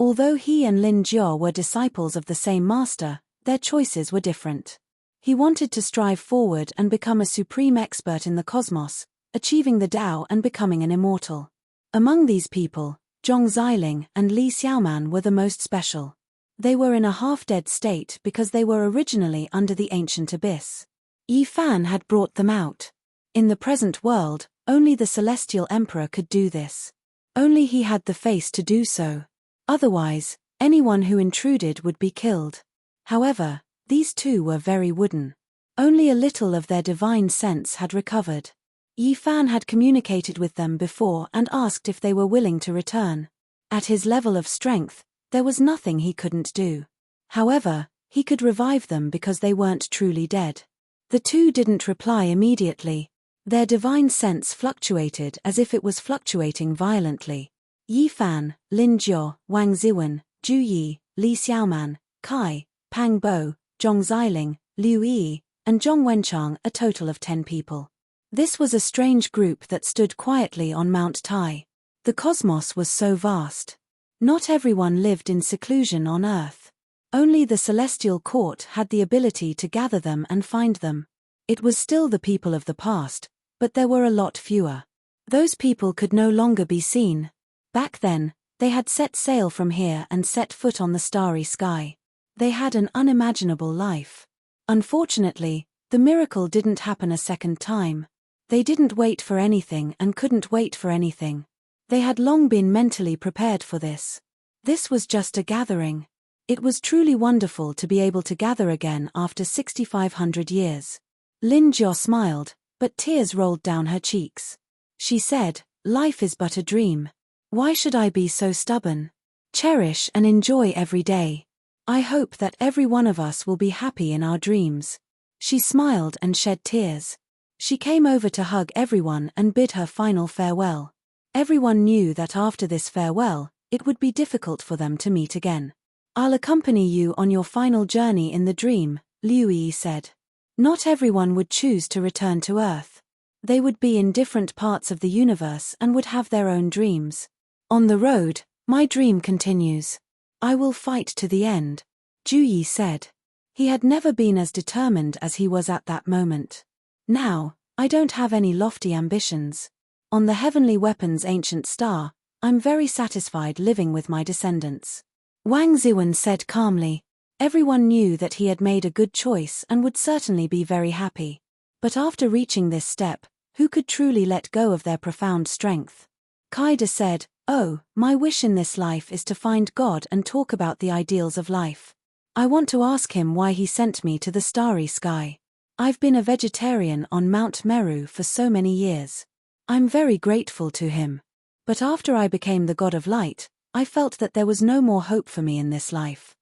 A: Although he and Lin Jia were disciples of the same master, their choices were different. He wanted to strive forward and become a supreme expert in the cosmos, achieving the Tao and becoming an immortal. Among these people, Zhong Xiling and Li Xiaoman were the most special. They were in a half-dead state because they were originally under the ancient abyss. Yi Fan had brought them out. In the present world, only the celestial emperor could do this. Only he had the face to do so. Otherwise, anyone who intruded would be killed. However, these two were very wooden. Only a little of their divine sense had recovered. Yi Fan had communicated with them before and asked if they were willing to return. At his level of strength, there was nothing he couldn't do. However, he could revive them because they weren't truly dead. The two didn't reply immediately. Their divine sense fluctuated as if it was fluctuating violently. Yi Fan, Lin Jia, Wang Ziwen, Zhu Yi, Li Xiaoman, Kai, Pang Bo, Zhong Xiling, Liu Yi, and Zhong Wenchang, a total of 10 people. This was a strange group that stood quietly on Mount Tai. The cosmos was so vast. Not everyone lived in seclusion on Earth. Only the celestial court had the ability to gather them and find them. It was still the people of the past, but there were a lot fewer. Those people could no longer be seen. Back then, they had set sail from here and set foot on the starry sky. They had an unimaginable life. Unfortunately, the miracle didn't happen a second time. They didn't wait for anything and couldn't wait for anything. They had long been mentally prepared for this. This was just a gathering. It was truly wonderful to be able to gather again after 6,500 years. Lin Jia smiled, but tears rolled down her cheeks. She said, "Life is but a dream. Why should I be so stubborn? Cherish and enjoy every day. I hope that every one of us will be happy in our dreams." She smiled and shed tears. She came over to hug everyone and bid her final farewell. Everyone knew that after this farewell, it would be difficult for them to meet again. "I'll accompany you on your final journey in the dream," Liu Yi said. Not everyone would choose to return to Earth. They would be in different parts of the universe and would have their own dreams. "On the road, my dream continues. I will fight to the end," Zhu Yi said. He had never been as determined as he was at that moment. "Now, I don't have any lofty ambitions. On the Heavenly Weapons Ancient Star, I'm very satisfied living with my descendants," Wang Ziwen said calmly. Everyone knew that he had made a good choice and would certainly be very happy. But after reaching this step, who could truly let go of their profound strength? Kaida said, "Oh, my wish in this life is to find God and talk about the ideals of life. I want to ask him why he sent me to the starry sky. I've been a vegetarian on Mount Meru for so many years. I'm very grateful to him. But after I became the god of light, I felt that there was no more hope for me in this life.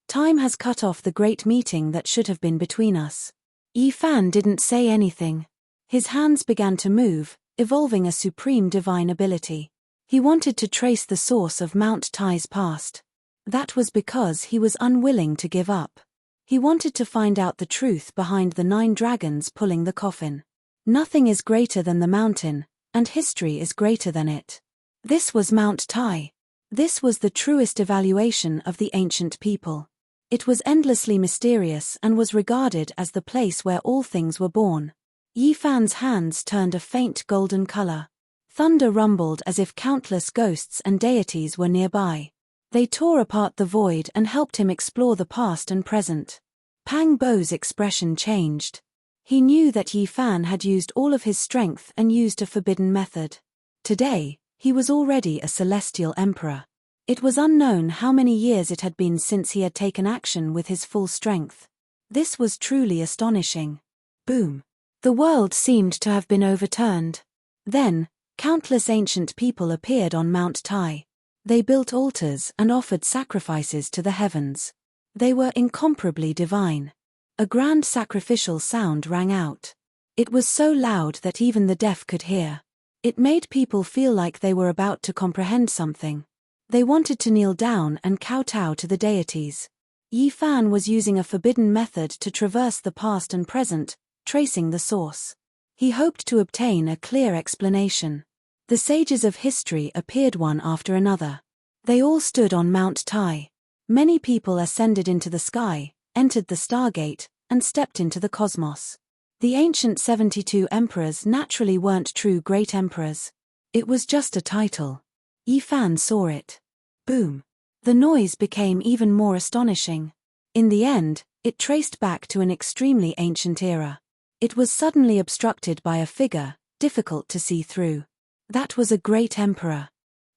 A: Time has cut off the great meeting that should have been between us." Yi Fan didn't say anything. His hands began to move, evolving a supreme divine ability. He wanted to trace the source of Mount Tai's past. That was because he was unwilling to give up. He wanted to find out the truth behind the 9 dragons pulling the coffin. Nothing is greater than the mountain, and history is greater than it. This was Mount Tai. This was the truest evaluation of the ancient people. It was endlessly mysterious and was regarded as the place where all things were born. Yi Fan's hands turned a faint golden color. Thunder rumbled as if countless ghosts and deities were nearby. They tore apart the void and helped him explore the past and present. Pang Bo's expression changed. He knew that Yi Fan had used all of his strength and used a forbidden method. Today, he was already a celestial emperor. It was unknown how many years it had been since he had taken action with his full strength. This was truly astonishing. Boom. The world seemed to have been overturned. Then, countless ancient people appeared on Mount Tai. They built altars and offered sacrifices to the heavens. They were incomparably divine. A grand sacrificial sound rang out. It was so loud that even the deaf could hear. It made people feel like they were about to comprehend something. They wanted to kneel down and kowtow to the deities. Yi Fan was using a forbidden method to traverse the past and present, tracing the source. He hoped to obtain a clear explanation. The sages of history appeared one after another. They all stood on Mount Tai. Many people ascended into the sky, entered the Stargate, and stepped into the cosmos. The ancient 72 emperors naturally weren't true great emperors. It was just a title. Yi Fan saw it. Boom. The noise became even more astonishing. In the end, it traced back to an extremely ancient era. It was suddenly obstructed by a figure, difficult to see through. That was a great emperor.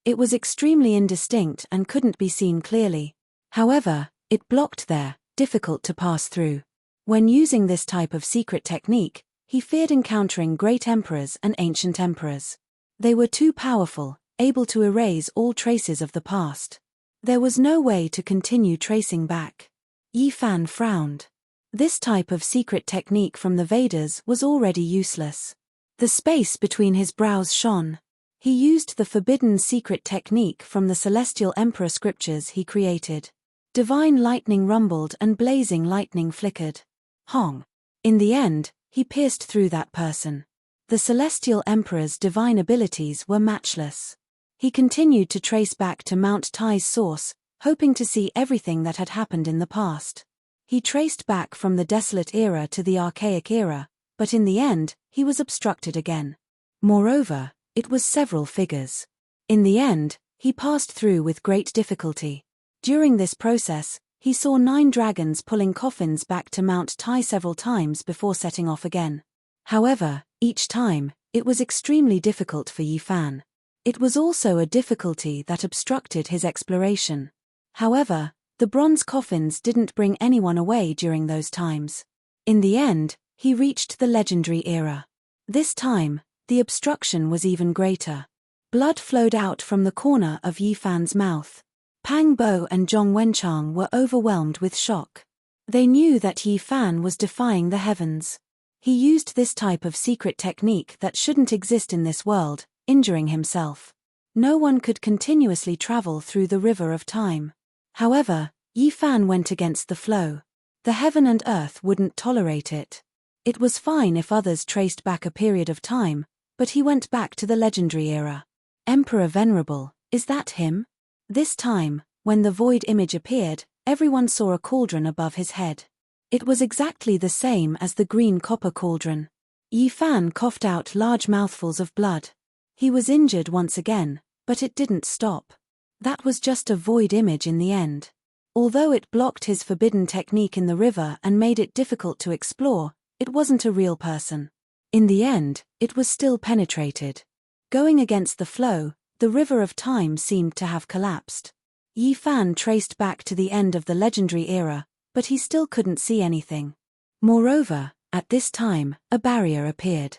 A: It was extremely indistinct and couldn't be seen clearly. However, it blocked there, difficult to pass through. When using this type of secret technique, he feared encountering great emperors and ancient emperors. They were too powerful, able to erase all traces of the past. There was no way to continue tracing back. Yi Fan frowned. This type of secret technique from the Vedas was already useless. The space between his brows shone. He used the forbidden secret technique from the celestial emperor scriptures he created. Divine lightning rumbled and blazing lightning flickered. Hong. In the end, he pierced through that person. The celestial emperor's divine abilities were matchless. He continued to trace back to Mount Tai's source, hoping to see everything that had happened in the past. He traced back from the desolate era to the archaic era, but in the end, he was obstructed again. Moreover, it was several figures. In the end, he passed through with great difficulty. During this process, he saw 9 dragons pulling coffins back to Mount Tai several times before setting off again. However, each time, it was extremely difficult for Yi Fan. It was also a difficulty that obstructed his exploration. However, the bronze coffins didn't bring anyone away during those times. In the end, he reached the legendary era. This time, the obstruction was even greater. Blood flowed out from the corner of Yi Fan's mouth. Pang Bo and Zhong Wenchang were overwhelmed with shock. They knew that Yi Fan was defying the heavens. He used this type of secret technique that shouldn't exist in this world, injuring himself. No one could continuously travel through the river of time. However, Yi Fan went against the flow. The heaven and earth wouldn't tolerate it. It was fine if others traced back a period of time, but he went back to the legendary era. Emperor Venerable, is that him? This time, when the void image appeared, everyone saw a cauldron above his head. It was exactly the same as the green copper cauldron. Yi Fan coughed out large mouthfuls of blood. He was injured once again, but it didn't stop. That was just a void image in the end. Although it blocked his forbidden technique in the river and made it difficult to explore, it wasn't a real person. In the end, it was still penetrated. Going against the flow, the river of time seemed to have collapsed. Yi Fan traced back to the end of the legendary era, but he still couldn't see anything. Moreover, at this time, a barrier appeared.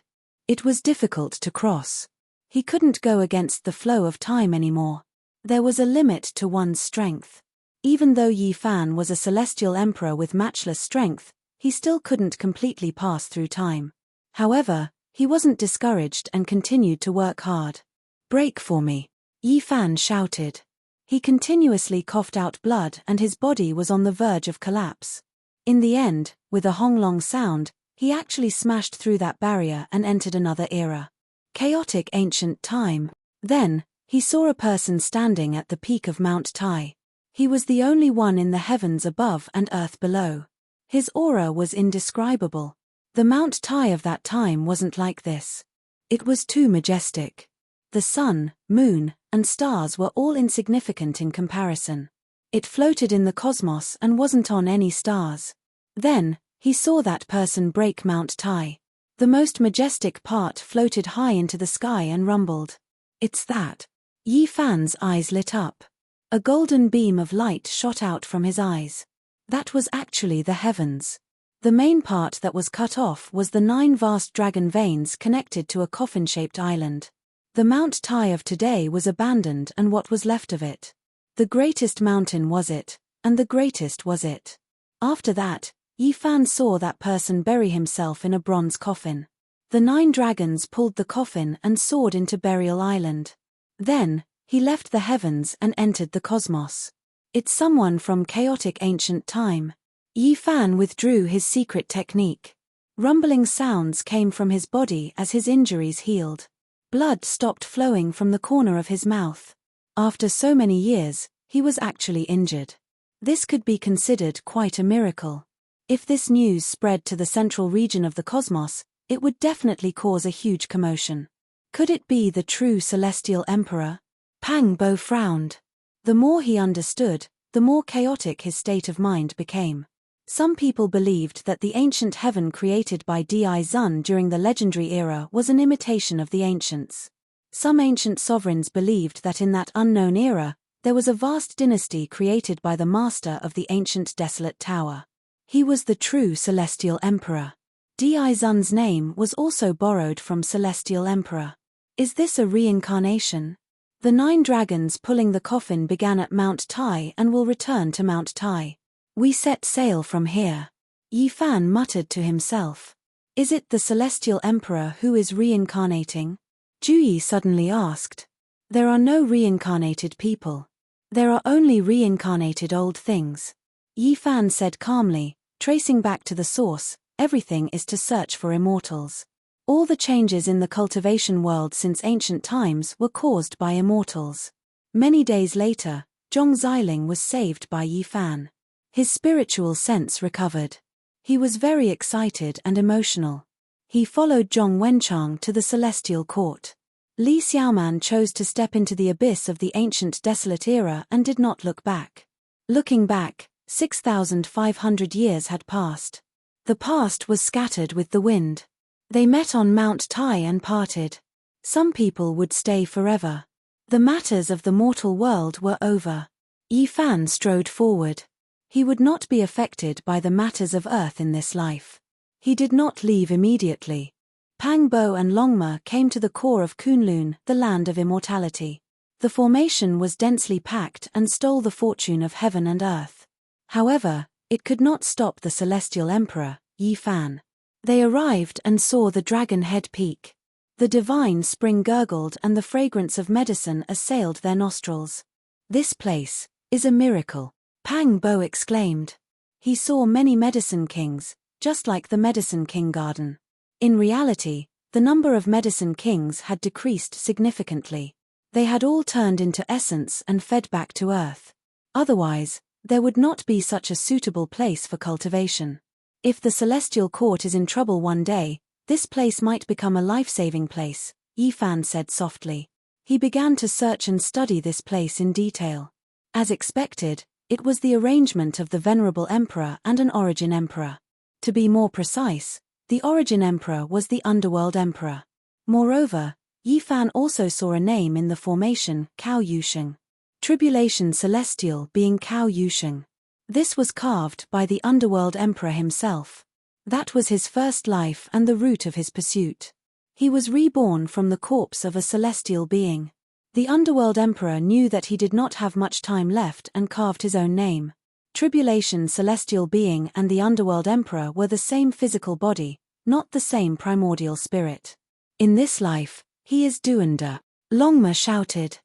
A: It was difficult to cross. He couldn't go against the flow of time anymore. There was a limit to one's strength. Even though Yi Fan was a celestial emperor with matchless strength, he still couldn't completely pass through time. However, he wasn't discouraged and continued to work hard. "Break for me," Yi Fan shouted. He continuously coughed out blood and his body was on the verge of collapse. In the end, with a honglong sound, He actually smashed through that barrier and entered another era. Chaotic ancient time. Then, he saw a person standing at the peak of Mount Tai. He was the only one in the heavens above and earth below. His aura was indescribable. The Mount Tai of that time wasn't like this. It was too majestic. The sun, moon, and stars were all insignificant in comparison. It floated in the cosmos and wasn't on any stars. Then, he saw that person break Mount Tai. The most majestic part floated high into the sky and rumbled. It's that. Yi Fan's eyes lit up. A golden beam of light shot out from his eyes. That was actually the heavens. The main part that was cut off was the 9 vast dragon veins connected to a coffin-shaped island. The Mount Tai of today was abandoned, and what was left of it. The greatest mountain was it, and the greatest was it. After that, Yi Fan saw that person bury himself in a bronze coffin. The 9 dragons pulled the coffin and soared into Burial Island. Then, he left the heavens and entered the cosmos. It's someone from chaotic ancient time. Yi Fan withdrew his secret technique. Rumbling sounds came from his body as his injuries healed. Blood stopped flowing from the corner of his mouth. After so many years, he was actually injured. This could be considered quite a miracle. If this news spread to the central region of the cosmos, it would definitely cause a huge commotion. Could it be the true celestial emperor? Pang Bo frowned. The more he understood, the more chaotic his state of mind became. Some people believed that the ancient heaven created by Di Zun during the legendary era was an imitation of the ancients. Some ancient sovereigns believed that in that unknown era, there was a vast dynasty created by the master of the ancient desolate tower. He was the true celestial emperor. Di Zun's name was also borrowed from celestial emperor. Is this a reincarnation? The 9 dragons pulling the coffin began at Mount Tai and will return to Mount Tai. We set sail from here. Yi Fan muttered to himself. Is it the celestial emperor who is reincarnating? Juyi suddenly asked. There are no reincarnated people. There are only reincarnated old things. Yi Fan said calmly, tracing back to the source, everything is to search for immortals. All the changes in the cultivation world since ancient times were caused by immortals. Many days later, Zhong Xiling was saved by Yi Fan. His spiritual sense recovered. He was very excited and emotional. He followed Zhong Wenchang to the celestial court. Li Xiaoman chose to step into the abyss of the ancient desolate era and did not look back. Looking back, 6,500 years had passed. The past was scattered with the wind. They met on Mount Tai and parted. Some people would stay forever. The matters of the mortal world were over. Yi Fan strode forward. He would not be affected by the matters of earth in this life. He did not leave immediately. Pang Bo and Longma came to the core of Kunlun, the land of immortality. The formation was densely packed and stole the fortune of heaven and earth. However, it could not stop the celestial emperor, Yi Fan. They arrived and saw the dragon head peak. The divine spring gurgled and the fragrance of medicine assailed their nostrils. This place is a miracle, Pang Bo exclaimed. He saw many medicine kings, just like the Medicine King Garden. In reality, the number of medicine kings had decreased significantly. They had all turned into essence and fed back to earth. Otherwise, there would not be such a suitable place for cultivation. If the celestial court is in trouble one day, this place might become a life-saving place, Yi Fan said softly. He began to search and study this place in detail. As expected, it was the arrangement of the venerable emperor and an origin emperor. To be more precise, the origin emperor was the underworld emperor. Moreover, Yi Fan also saw a name in the formation, Cao Yusheng. Tribulation Celestial being Cao Yusheng. This was carved by the underworld emperor himself. That was his first life and the root of his pursuit. He was reborn from the corpse of a celestial being. The underworld emperor knew that he did not have much time left and carved his own name. Tribulation Celestial being and the underworld emperor were the same physical body, not the same primordial spirit. In this life, he is Duanda. Longma shouted.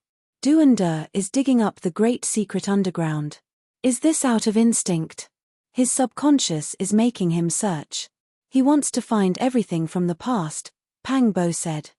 A: Duanda is digging up the great secret underground. Is this out of instinct? His subconscious is making him search. He wants to find everything from the past, Pang Bo said.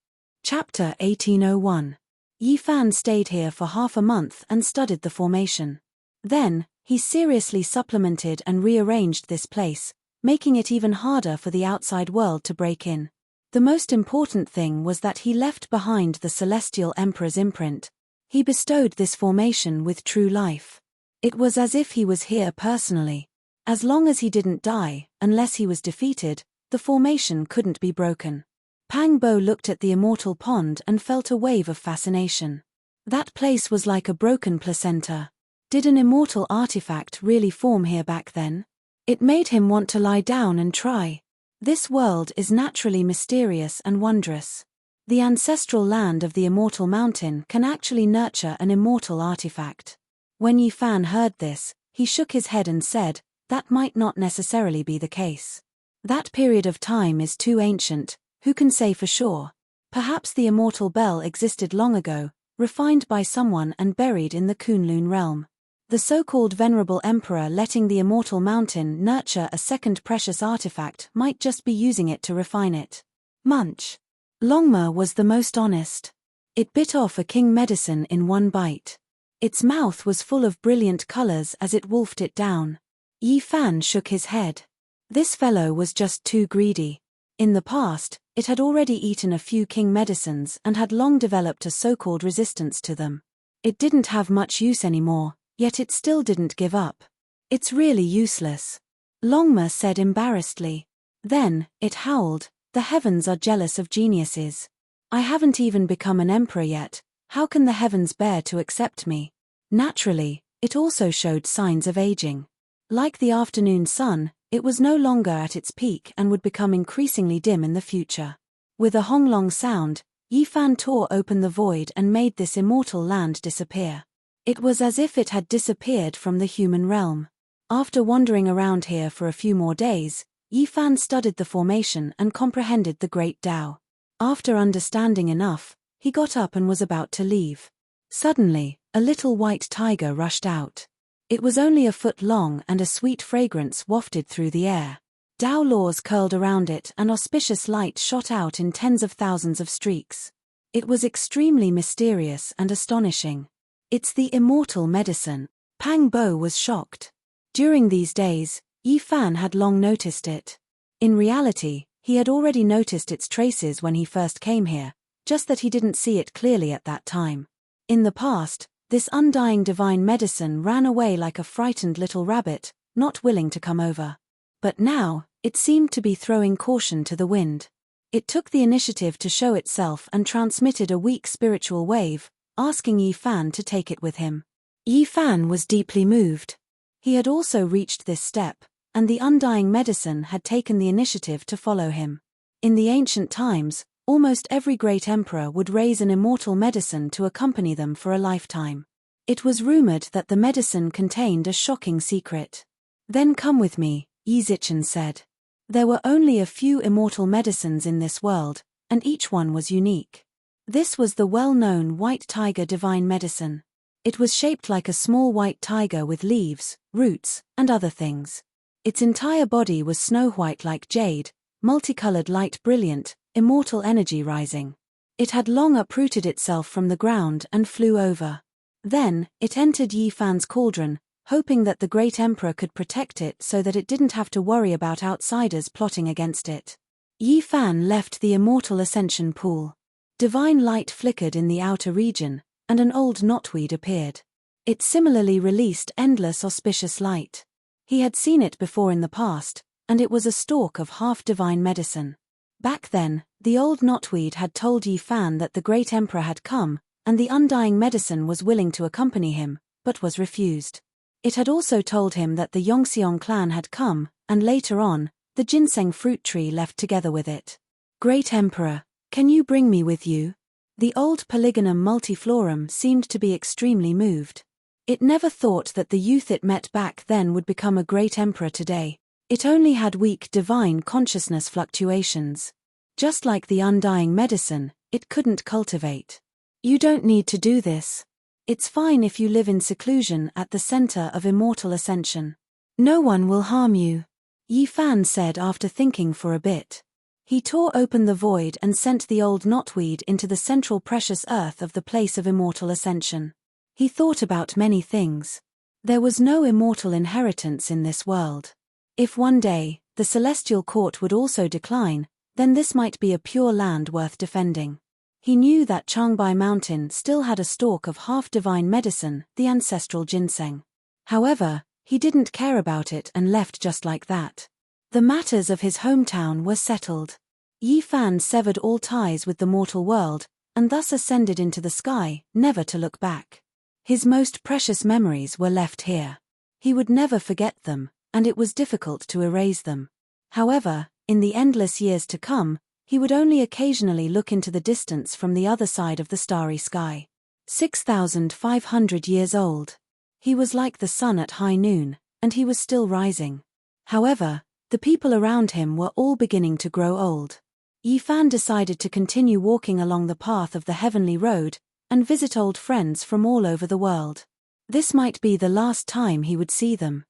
A: Chapter 1801. Yi Fan stayed here for half a month and studied the formation. Then, he seriously supplemented and rearranged this place, making it even harder for the outside world to break in. The most important thing was that he left behind the Celestial Emperor's imprint. He bestowed this formation with true life. It was as if he was here personally. As long as he didn't die, unless he was defeated, the formation couldn't be broken. Pang Bo looked at the immortal pond and felt a wave of fascination. That place was like a broken placenta. Did an immortal artifact really form here back then? It made him want to lie down and try. This world is naturally mysterious and wondrous. The ancestral land of the immortal mountain can actually nurture an immortal artifact. When Yi Fan heard this, he shook his head and said, that might not necessarily be the case. That period of time is too ancient, who can say for sure? Perhaps the immortal bell existed long ago, refined by someone and buried in the Kunlun realm. The so-called venerable emperor letting the immortal mountain nurture a second precious artifact might just be using it to refine it. Munch. Longma was the most honest. It bit off a king medicine in one bite. Its mouth was full of brilliant colors as it wolfed it down. Yi Fan shook his head. This fellow was just too greedy. In the past, it had already eaten a few king medicines and had long developed a so-called resistance to them. It didn't have much use anymore, yet it still didn't give up. It's really useless. Longma said embarrassedly. Then, it howled, the heavens are jealous of geniuses. I haven't even become an emperor yet, how can the heavens bear to accept me? Naturally, it also showed signs of aging. Like the afternoon sun, it was no longer at its peak and would become increasingly dim in the future. With a honglong sound, Yi Fan tore open the void and made this immortal land disappear. It was as if it had disappeared from the human realm. After wandering around here for a few more days, Yi Fan studied the formation and comprehended the great Tao. After understanding enough, he got up and was about to leave. Suddenly, a little white tiger rushed out. It was only a foot long and a sweet fragrance wafted through the air. Tao laws curled around it and auspicious light shot out in tens of thousands of streaks. It was extremely mysterious and astonishing. It's the immortal medicine. Pang Bo was shocked. During these days, Yi Fan had long noticed it. In reality, he had already noticed its traces when he first came here, just that he didn't see it clearly at that time. In the past, this undying divine medicine ran away like a frightened little rabbit, not willing to come over. But now, it seemed to be throwing caution to the wind. It took the initiative to show itself and transmitted a weak spiritual wave, asking Yi Fan to take it with him. Yi Fan was deeply moved. He had also reached this step, and the undying medicine had taken the initiative to follow him. In the ancient times, almost every great emperor would raise an immortal medicine to accompany them for a lifetime. It was rumored that the medicine contained a shocking secret. Then come with me, Yi Zichen said. There were only a few immortal medicines in this world, and each one was unique. This was the well-known white tiger divine medicine. It was shaped like a small white tiger with leaves, roots, and other things. Its entire body was snow-white like jade, multicolored light brilliant, immortal energy rising. It had long uprooted itself from the ground and flew over. Then, it entered Yi Fan's cauldron, hoping that the great emperor could protect it so that it didn't have to worry about outsiders plotting against it. Yi Fan left the immortal ascension pool. Divine light flickered in the outer region, and an old knotweed appeared. It similarly released endless auspicious light. He had seen it before in the past, and it was a stalk of half-divine medicine. Back then, the old knotweed had told Yi Fan that the great emperor had come, and the undying medicine was willing to accompany him, but was refused. It had also told him that the Yongxiong clan had come, and later on, the ginseng fruit tree left together with it. Great Emperor, can you bring me with you? The old Polygonum multiflorum seemed to be extremely moved. It never thought that the youth it met back then would become a great emperor today. It only had weak divine consciousness fluctuations. Just like the undying medicine, it couldn't cultivate. You don't need to do this. It's fine if you live in seclusion at the center of immortal ascension. No one will harm you. Yi Fan said after thinking for a bit. He tore open the void and sent the old knotweed into the central precious earth of the place of immortal ascension. He thought about many things. There was no immortal inheritance in this world. If one day, the celestial court would also decline, then this might be a pure land worth defending. He knew that Changbai Mountain still had a stalk of half-divine medicine, the ancestral ginseng. However, he didn't care about it and left just like that. The matters of his hometown were settled. Yi Fan severed all ties with the mortal world, and thus ascended into the sky, never to look back. His most precious memories were left here. He would never forget them, and it was difficult to erase them. However, in the endless years to come, he would only occasionally look into the distance from the other side of the starry sky. 6,500 years old. He was like the sun at high noon, and he was still rising. However, the people around him were all beginning to grow old. Yi Fan decided to continue walking along the path of the heavenly road, and visit old friends from all over the world. This might be the last time he would see them.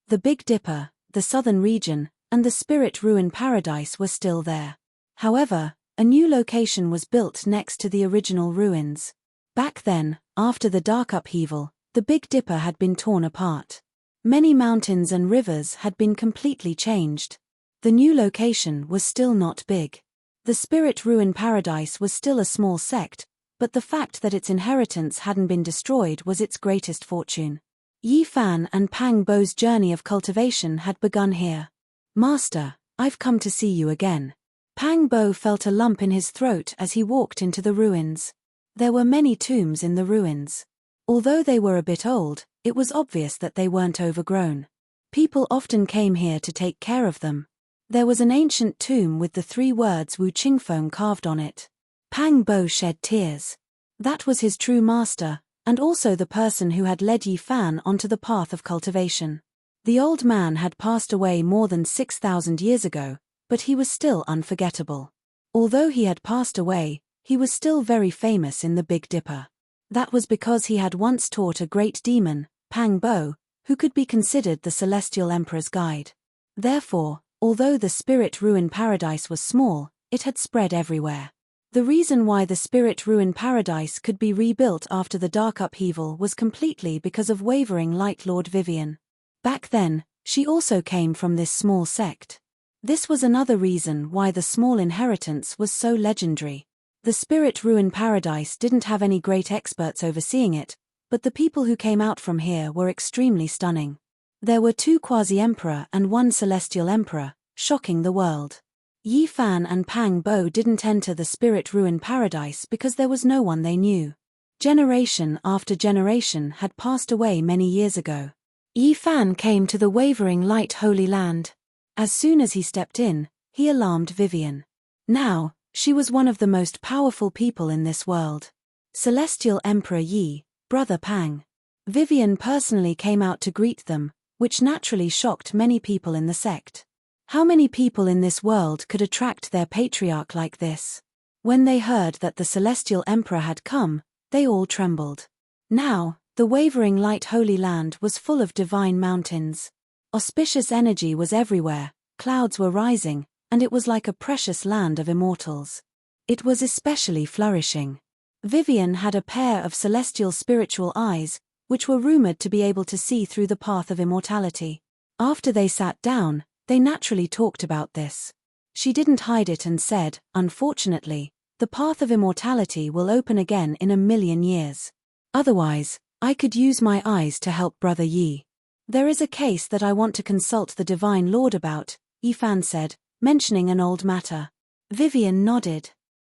A: The Big Dipper, the southern region, and the Spirit Ruin Paradise were still there. However, a new location was built next to the original ruins. Back then, after the Dark Upheaval, the Big Dipper had been torn apart. Many mountains and rivers had been completely changed. The new location was still not big. The Spirit Ruin Paradise was still a small sect, but the fact that its inheritance hadn't been destroyed was its greatest fortune. Yi Fan and Pang Bo's journey of cultivation had begun here. "Master, I've come to see you again." Pang Bo felt a lump in his throat as he walked into the ruins. There were many tombs in the ruins. Although they were a bit old, it was obvious that they weren't overgrown. People often came here to take care of them. There was an ancient tomb with the 3 words Wu Qingfeng carved on it. Pang Bo shed tears. That was his true master, and also the person who had led Yi Fan onto the path of cultivation. The old man had passed away more than 6,000 years ago, but he was still unforgettable. Although he had passed away, he was still very famous in the Big Dipper. That was because he had once taught a great demon, Pang Bo, who could be considered the Celestial Emperor's guide. Therefore, although the Spirit Ruin Paradise was small, it had spread everywhere. The reason why the Spirit Ruin Paradise could be rebuilt after the Dark Upheaval was completely because of Wavering Light Lord Vivian. Back then, she also came from this small sect. This was another reason why the small inheritance was so legendary. The Spirit Ruin Paradise didn't have any great experts overseeing it, but the people who came out from here were extremely stunning. There were 2 Quasi-Emperor and 1 Celestial Emperor, shocking the world. Yi Fan and Pang Bo didn't enter the Spirit Ruin Paradise because there was no one they knew. Generation after generation had passed away many years ago. Yi Fan came to the Wavering Light Holy Land. As soon as he stepped in, he alarmed Vivian. Now, she was one of the most powerful people in this world. Celestial Emperor Yi, Brother Pang. Vivian personally came out to greet them, which naturally shocked many people in the sect. How many people in this world could attract their patriarch like this? When they heard that the Celestial Emperor had come, they all trembled. Now, the Wavering Light Holy Land was full of divine mountains. Auspicious energy was everywhere, clouds were rising, and it was like a precious land of immortals. It was especially flourishing. Vivian had a pair of celestial spiritual eyes, which were rumored to be able to see through the path of immortality. After they sat down, they naturally talked about this. She didn't hide it and said, "Unfortunately, the path of immortality will open again in 1,000,000 years. Otherwise, I could use my eyes to help Brother Yi. There is a case that I want to consult the Divine Lord about," Yi Fan said, mentioning an old matter. Vivian nodded.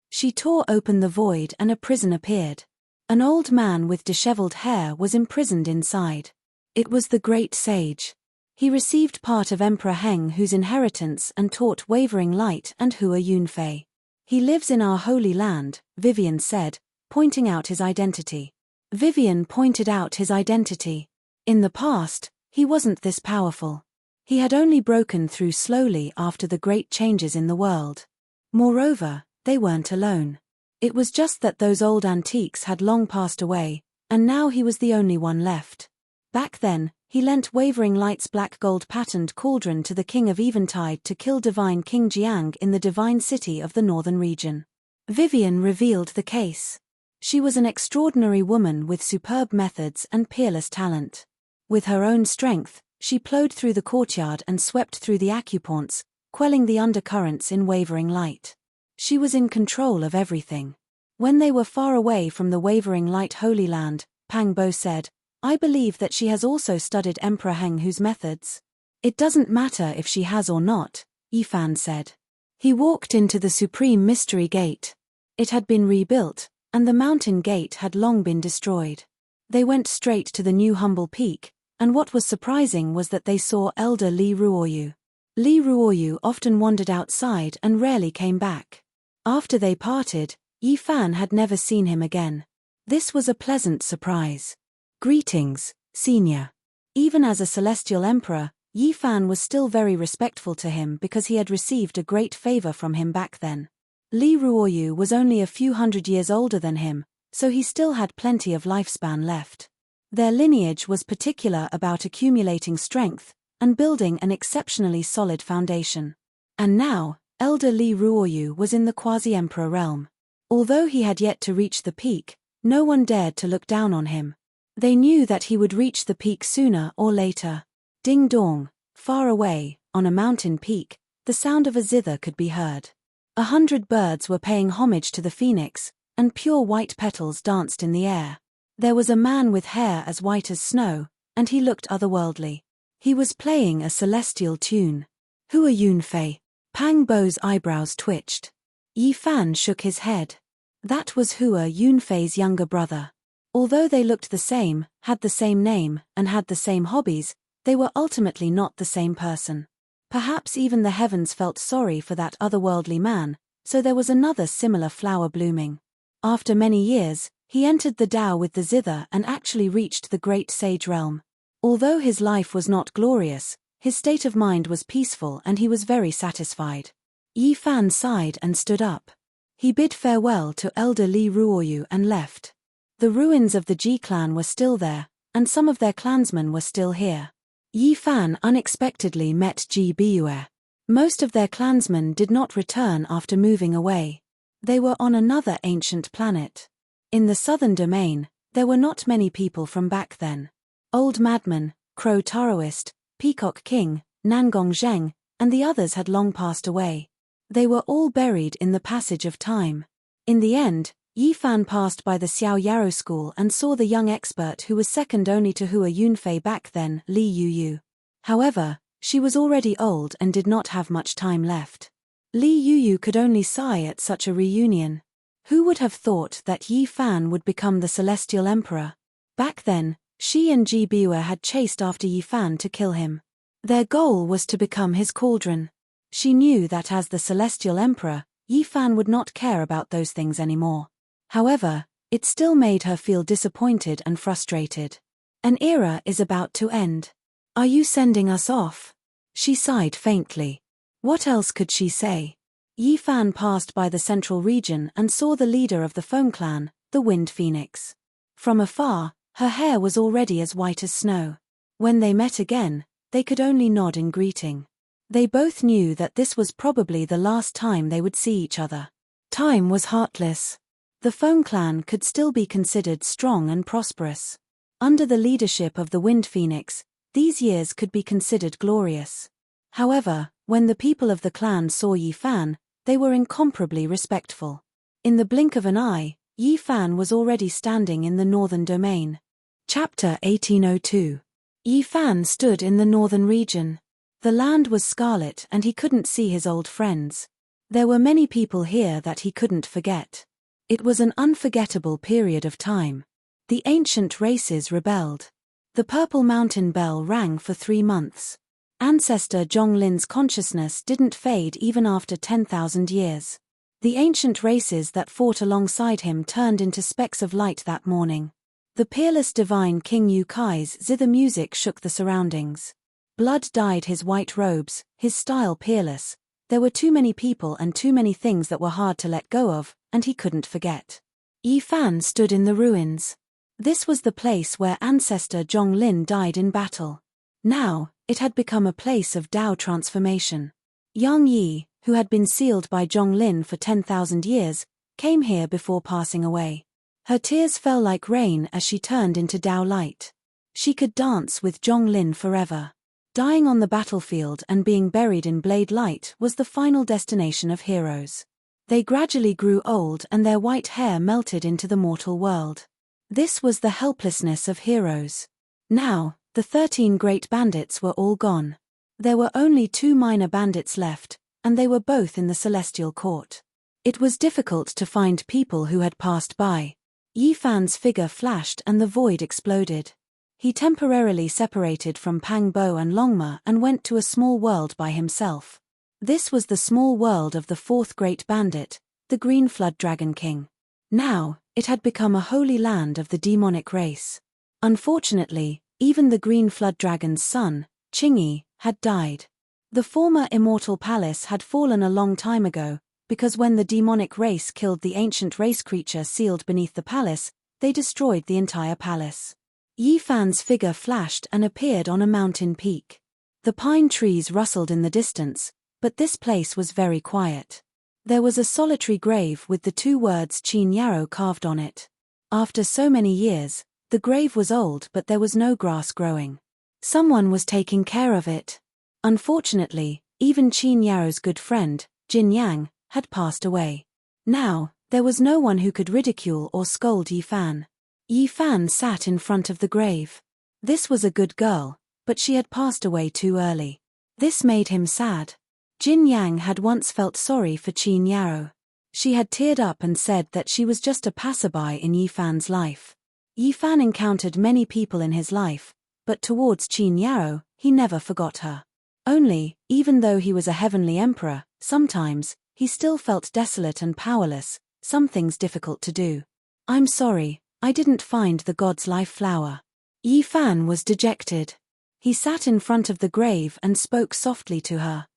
A: She tore open the void and a prison appeared. An old man with disheveled hair was imprisoned inside. It was the great sage. He received part of Emperor Heng Hu's inheritance and taught Wavering Light and Hua Yunfei. "He lives in our holy land," Vivian said, pointing out his identity. Vivian pointed out his identity. In the past, he wasn't this powerful. He had only broken through slowly after the great changes in the world. Moreover, they weren't alone. It was just that those old antiques had long passed away, and now he was the only one left. Back then, He lent Wavering Light's black gold-patterned cauldron to the King of Eventide to kill divine King Jiang in the divine city of the northern region. Vivian revealed the case. She was an extraordinary woman with superb methods and peerless talent. With her own strength, she plowed through the courtyard and swept through the acupoints, quelling the undercurrents in Wavering Light. She was in control of everything. When they were far away from the Wavering Light Holy Land, Pang Bo said, "I believe that she has also studied Emperor Heng Hu's methods." "It doesn't matter if she has or not," Yifan said. He walked into the Supreme Mystery Gate. It had been rebuilt, and the mountain gate had long been destroyed. They went straight to the new humble peak, and what was surprising was that they saw Elder Li Ruoyu. Li Ruoyu often wandered outside and rarely came back. After they parted, Yifan had never seen him again. This was a pleasant surprise. "Greetings, Senior." Even as a celestial emperor, Yifan was still very respectful to him because he had received a great favor from him back then. Li Ruoyu was only a few hundred years older than him, so he still had plenty of lifespan left. Their lineage was particular about accumulating strength and building an exceptionally solid foundation. And now, Elder Li Ruoyu was in the quasi-emperor realm. Although he had yet to reach the peak, no one dared to look down on him. They knew that he would reach the peak sooner or later. Ding dong, far away, on a mountain peak, the sound of a zither could be heard. 100 birds were paying homage to the phoenix, and pure white petals danced in the air. There was a man with hair as white as snow, and he looked otherworldly. He was playing a celestial tune. "Hua Yunfei." Pang Bo's eyebrows twitched. Yifan shook his head. That was Hua Yunfei's younger brother. Although they looked the same, had the same name, and had the same hobbies, they were ultimately not the same person. Perhaps even the heavens felt sorry for that otherworldly man, so there was another similar flower blooming. After many years, he entered the Tao with the zither and actually reached the great sage realm. Although his life was not glorious, his state of mind was peaceful and he was very satisfied. Yifan sighed and stood up. He bid farewell to Elder Li Ruoyu and left. The ruins of the Ji clan were still there, and some of their clansmen were still here. Yifan unexpectedly met Ji Biyue. Most of their clansmen did not return after moving away. They were on another ancient planet. In the southern domain, there were not many people from back then. Old Madman, Crow Taoist, Peacock King, Nangong Zheng, and the others had long passed away. They were all buried in the passage of time. In the end, Yifan passed by the Xiao Yarrow school and saw the young expert who was second only to Hua Yunfei back then, Li Yuyu. However, she was already old and did not have much time left. Li Yuyu could only sigh at such a reunion. Who would have thought that Yifan would become the Celestial Emperor? Back then, she and Ji Biyue had chased after Yifan to kill him. Their goal was to become his cauldron. She knew that as the Celestial Emperor, Yifan would not care about those things anymore. However, it still made her feel disappointed and frustrated. An era is about to end. "Are you sending us off?" She sighed faintly. What else could she say? Yifan passed by the central region and saw the leader of the Foam clan, the Wind Phoenix. From afar, her hair was already as white as snow. When they met again, they could only nod in greeting. They both knew that this was probably the last time they would see each other. Time was heartless. The Foam clan could still be considered strong and prosperous. Under the leadership of the Wind Phoenix, these years could be considered glorious. However, when the people of the clan saw Yifan, they were incomparably respectful. In the blink of an eye, Yifan was already standing in the northern domain. Chapter 1802. Yifan stood in the northern region. The land was scarlet and he couldn't see his old friends. There were many people here that he couldn't forget. It was an unforgettable period of time. The ancient races rebelled. The Purple Mountain bell rang for 3 months. Ancestor Zhonglin's consciousness didn't fade even after 10,000 years. The ancient races that fought alongside him turned into specks of light that morning. The peerless divine King Yu Kai's zither music shook the surroundings. Blood dyed his white robes, his style peerless. There were too many people and too many things that were hard to let go of, and he couldn't forget. Yifan stood in the ruins. This was the place where ancestor Zhonglin died in battle. Now, it had become a place of Tao transformation. Yang Yi, who had been sealed by Zhonglin for 10,000 years, came here before passing away. Her tears fell like rain as she turned into Tao light. She could dance with Zhonglin forever. Dying on the battlefield and being buried in blade light was the final destination of heroes. They gradually grew old and their white hair melted into the mortal world. This was the helplessness of heroes. Now, the 13 great bandits were all gone. There were only 2 minor bandits left, and they were both in the celestial court. It was difficult to find people who had passed by. Yi Fan's figure flashed and the void exploded. He temporarily separated from Pang Bo and Longma and went to a small world by himself. This was the small world of the 4th great bandit, the Green Flood Dragon King. Now, it had become a holy land of the demonic race. Unfortunately, even the Green Flood Dragon's son, Qingyi, had died. The former immortal palace had fallen a long time ago, because when the demonic race killed the ancient race creature sealed beneath the palace, they destroyed the entire palace. Yi Fan's figure flashed and appeared on a mountain peak. The pine trees rustled in the distance, but this place was very quiet. There was a solitary grave with the 2 words Qin Yarrow carved on it. After so many years, the grave was old but there was no grass growing. Someone was taking care of it. Unfortunately, even Qin Yarrow's good friend, Jin Yang, had passed away. Now, there was no one who could ridicule or scold Yi Fan. Yi Fan sat in front of the grave. This was a good girl, but she had passed away too early. This made him sad. Jin Yang had once felt sorry for Qin Yarrow. She had teared up and said that she was just a passerby in Yi Fan's life. Yi Fan encountered many people in his life, but towards Qin Yarrow, he never forgot her. Only, even though he was a heavenly emperor, sometimes, he still felt desolate and powerless, some things difficult to do. "I'm sorry, I didn't find the god's life flower." Yi Fan was dejected. He sat in front of the grave and spoke softly to her.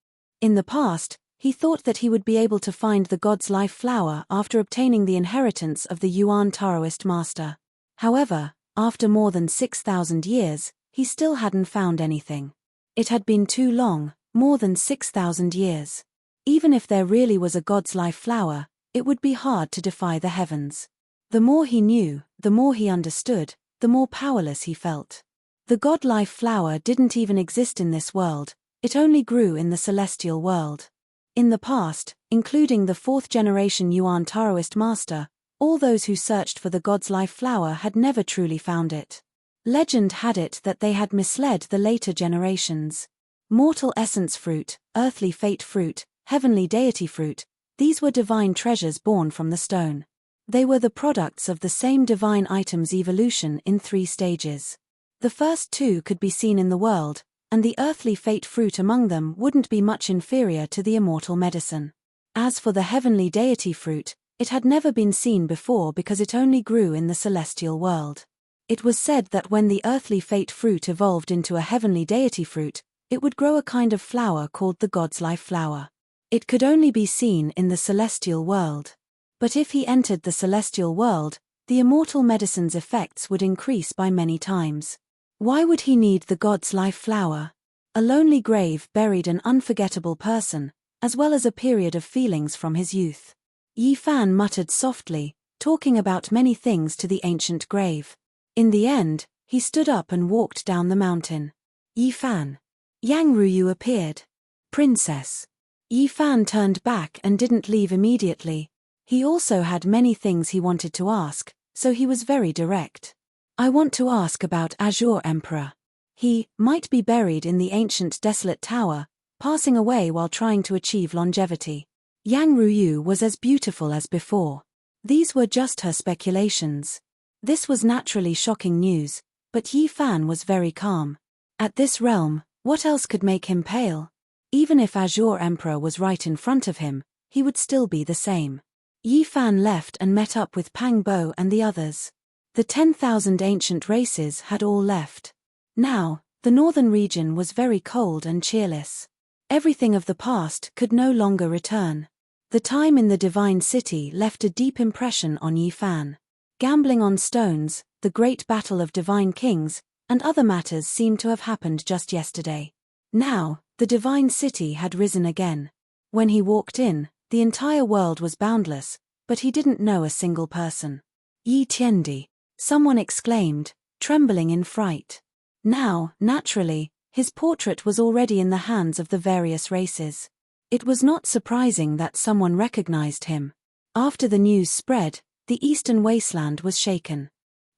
A: In the past, he thought that he would be able to find the god's life flower after obtaining the inheritance of the Yuan Taoist master. However, after more than 6,000 years, he still hadn't found anything. It had been too long, more than 6,000 years. Even if there really was a god's life flower, it would be hard to defy the heavens. The more he knew, the more he understood, the more powerless he felt. The god life flower didn't even exist in this world, it only grew in the celestial world. In the past, including the 4th generation Yuan Taoist master, all those who searched for the god's life flower had never truly found it. Legend had it that they had misled the later generations. Mortal essence fruit, earthly fate fruit, heavenly deity fruit, these were divine treasures born from the stone. They were the products of the same divine item's evolution in 3 stages. The first 2 could be seen in the world, and the earthly fate fruit among them wouldn't be much inferior to the immortal medicine. As for the heavenly deity fruit, it had never been seen before because it only grew in the celestial world. It was said that when the earthly fate fruit evolved into a heavenly deity fruit, it would grow a kind of flower called the god's life flower. It could only be seen in the celestial world. But if he entered the celestial world, the immortal medicine's effects would increase by many times. Why would he need the god's life flower? A lonely grave buried an unforgettable person, as well as a period of feelings from his youth. Yi Fan muttered softly, talking about many things to the ancient grave. In the end, he stood up and walked down the mountain. Yi Fan. Yang Ruyu appeared. "Princess." Yi Fan turned back and didn't leave immediately. He also had many things he wanted to ask, so he was very direct. "I want to ask about Azure Emperor. He might be buried in the ancient desolate tower, passing away while trying to achieve longevity." Yang Ruyu was as beautiful as before. These were just her speculations. This was naturally shocking news, but Yi Fan was very calm. At this realm, what else could make him pale? Even if Azure Emperor was right in front of him, he would still be the same. Yi Fan left and met up with Pang Bo and the others. The 10,000 ancient races had all left. Now, the northern region was very cold and cheerless. Everything of the past could no longer return. The time in the divine city left a deep impression on Yi Fan. Gambling on stones, the great battle of divine kings, and other matters seemed to have happened just yesterday. Now, the divine city had risen again. When he walked in, the entire world was boundless, but he didn't know a single person. Yi Tiandi, someone exclaimed, trembling in fright. Now, naturally, his portrait was already in the hands of the various races. It was not surprising that someone recognized him. After the news spread, the eastern wasteland was shaken.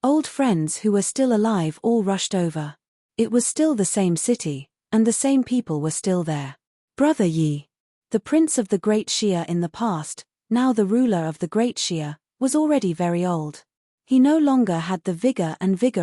A: Old friends who were still alive all rushed over. It was still the same city, and the same people were still there. Brother Yi, the prince of the Great Xia in the past, now the ruler of the Great Xia, was already very old. He no longer had the vigor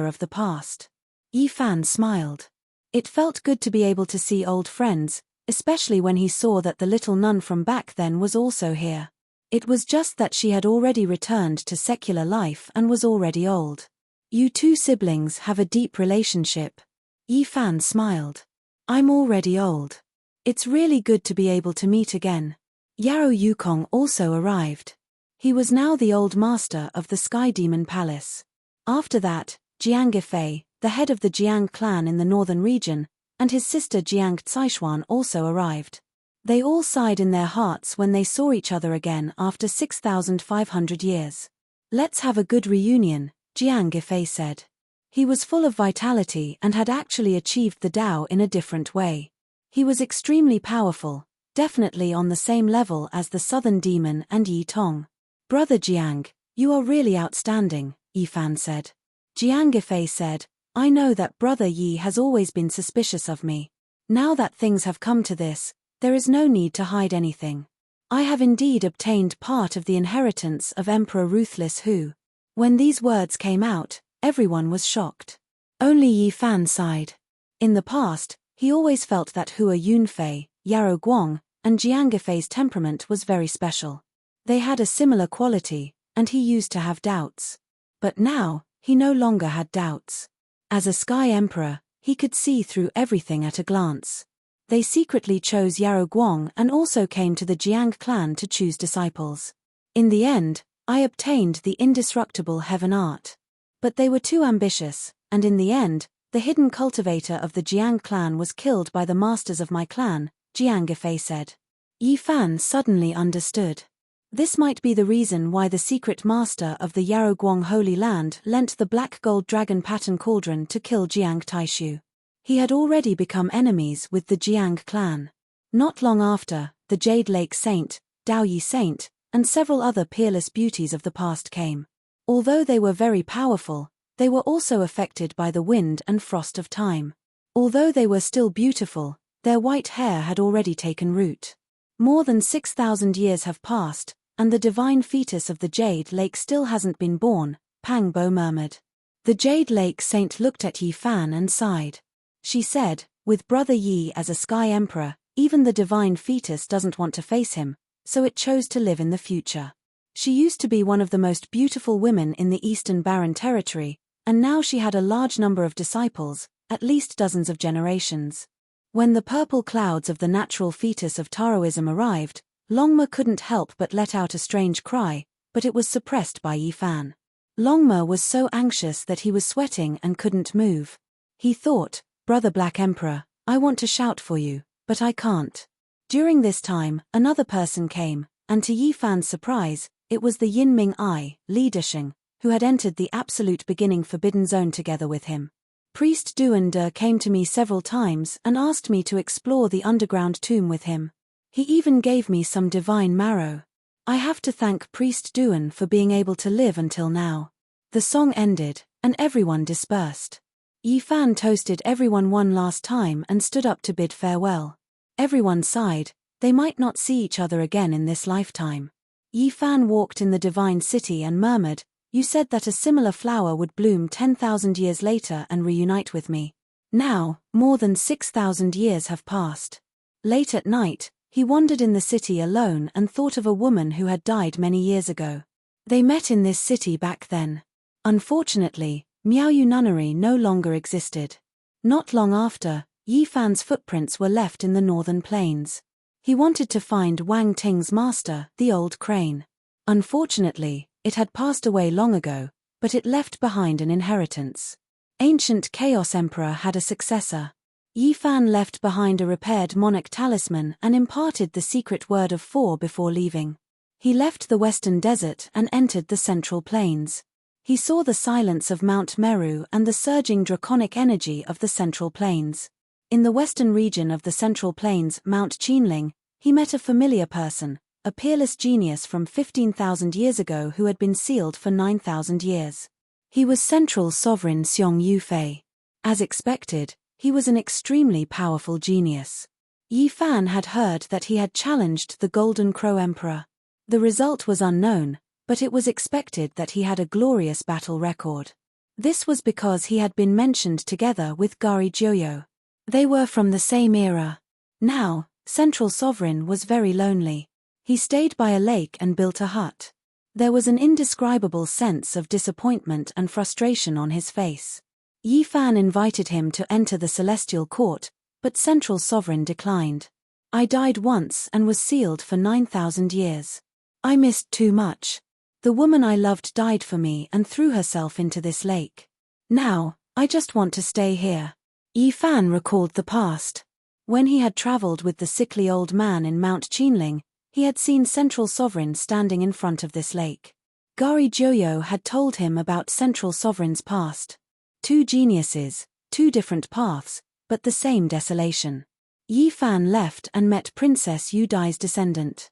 A: of the past. Yi Fan smiled. It felt good to be able to see old friends, especially when he saw that the little nun from back then was also here. It was just that she had already returned to secular life and was already old. You two siblings have a deep relationship. Yi Fan smiled. I'm already old. It's really good to be able to meet again. Yarrow Yukong also arrived. He was now the old master of the Sky Demon Palace. After that, Jiang Gefei, the head of the Jiang clan in the northern region, and his sister Jiang Caishuan also arrived. They all sighed in their hearts when they saw each other again after 6,500 years. Let's have a good reunion, Jiang Gefei said. He was full of vitality and had actually achieved the Tao in a different way. He was extremely powerful, definitely on the same level as the Southern Demon and Yi Tong. Brother Jiang, you are really outstanding, Yi Fan said. Jiang Gefei said, I know that Brother Yi has always been suspicious of me. Now that things have come to this, there is no need to hide anything. I have indeed obtained part of the inheritance of Emperor Ruthless Hu. When these words came out, everyone was shocked. Only Yi Fan sighed. In the past, he always felt that Hua Yunfei, Yarrow Guang, and Jiang Gefei's temperament was very special. They had a similar quality, and he used to have doubts. But now, he no longer had doubts. As a Sky Emperor, he could see through everything at a glance. They secretly chose Yarrow Guang and also came to the Jiang clan to choose disciples. In the end, I obtained the indestructible heaven art. But they were too ambitious, and in the end, the hidden cultivator of the Jiang clan was killed by the masters of my clan, Jiang Gefei said. Yi Fan suddenly understood. This might be the reason why the secret master of the Yarrow Guang Holy Land lent the black gold dragon pattern cauldron to kill Jiang Taishu. He had already become enemies with the Jiang clan. Not long after, the Jade Lake Saint, Daoyi Saint, and several other peerless beauties of the past came. Although they were very powerful, they were also affected by the wind and frost of time. Although they were still beautiful, their white hair had already taken root. More than 6,000 years have passed, and the divine fetus of the Jade Lake still hasn't been born, Pang Bo murmured. The Jade Lake Saint looked at Yi Fan and sighed. She said, with Brother Yi as a Sky Emperor, even the divine fetus doesn't want to face him, so it chose to live in the future. She used to be one of the most beautiful women in the Eastern Barren Territory, and now she had a large number of disciples, at least dozens of generations. When the purple clouds of the natural fetus of Taoism arrived, Longma couldn't help but let out a strange cry, but it was suppressed by Yi Fan. Longma was so anxious that he was sweating and couldn't move. He thought, Brother Black Emperor, I want to shout for you, but I can't. During this time, another person came, and to Yi Fan's surprise, it was the Yinming Ai, Li Desheng, who had entered the absolute beginning forbidden zone together with him. Priest Duan De came to me several times and asked me to explore the underground tomb with him. He even gave me some divine marrow. I have to thank Priest Duan for being able to live until now. The song ended, and everyone dispersed. Yi Fan toasted everyone one last time and stood up to bid farewell. Everyone sighed, they might not see each other again in this lifetime. Yi Fan walked in the divine city and murmured, You said that a similar flower would bloom 10,000 years later and reunite with me. Now, more than 6,000 years have passed. Late at night, he wandered in the city alone and thought of a woman who had died many years ago. They met in this city back then. Unfortunately, Miaoyu Nunnery no longer existed. Not long after, Yi Fan's footprints were left in the northern plains. He wanted to find Wang Ting's master, the old crane. Unfortunately, it had passed away long ago, but it left behind an inheritance. Ancient Chaos Emperor had a successor. Yi Fan left behind a repaired monarch talisman and imparted the secret word of 4 before leaving. He left the western desert and entered the central plains. He saw the silence of Mount Meru and the surging draconic energy of the central plains. In the western region of the central plains, Mount Qinling, he met a familiar person, a peerless genius from 15,000 years ago who had been sealed for 9,000 years. He was Central Sovereign Xiong Yufei. As expected, he was an extremely powerful genius. Yi Fan had heard that he had challenged the Golden Crow Emperor. The result was unknown, but it was expected that he had a glorious battle record. This was because he had been mentioned together with Gari Jiuyo. They were from the same era. Now, Central Sovereign was very lonely. He stayed by a lake and built a hut. There was an indescribable sense of disappointment and frustration on his face. Yi Fan invited him to enter the Celestial Court, but Central Sovereign declined. I died once and was sealed for 9,000 years. I missed too much. The woman I loved died for me and threw herself into this lake. Now, I just want to stay here. Yi Fan recalled the past. When he had traveled with the sickly old man in Mount Qinling, he had seen Central Sovereign standing in front of this lake. Gari Jiuyo had told him about Central Sovereign's past. 2 geniuses, 2 different paths, but the same desolation. Yi Fan left and met Princess Yu Dai's descendant.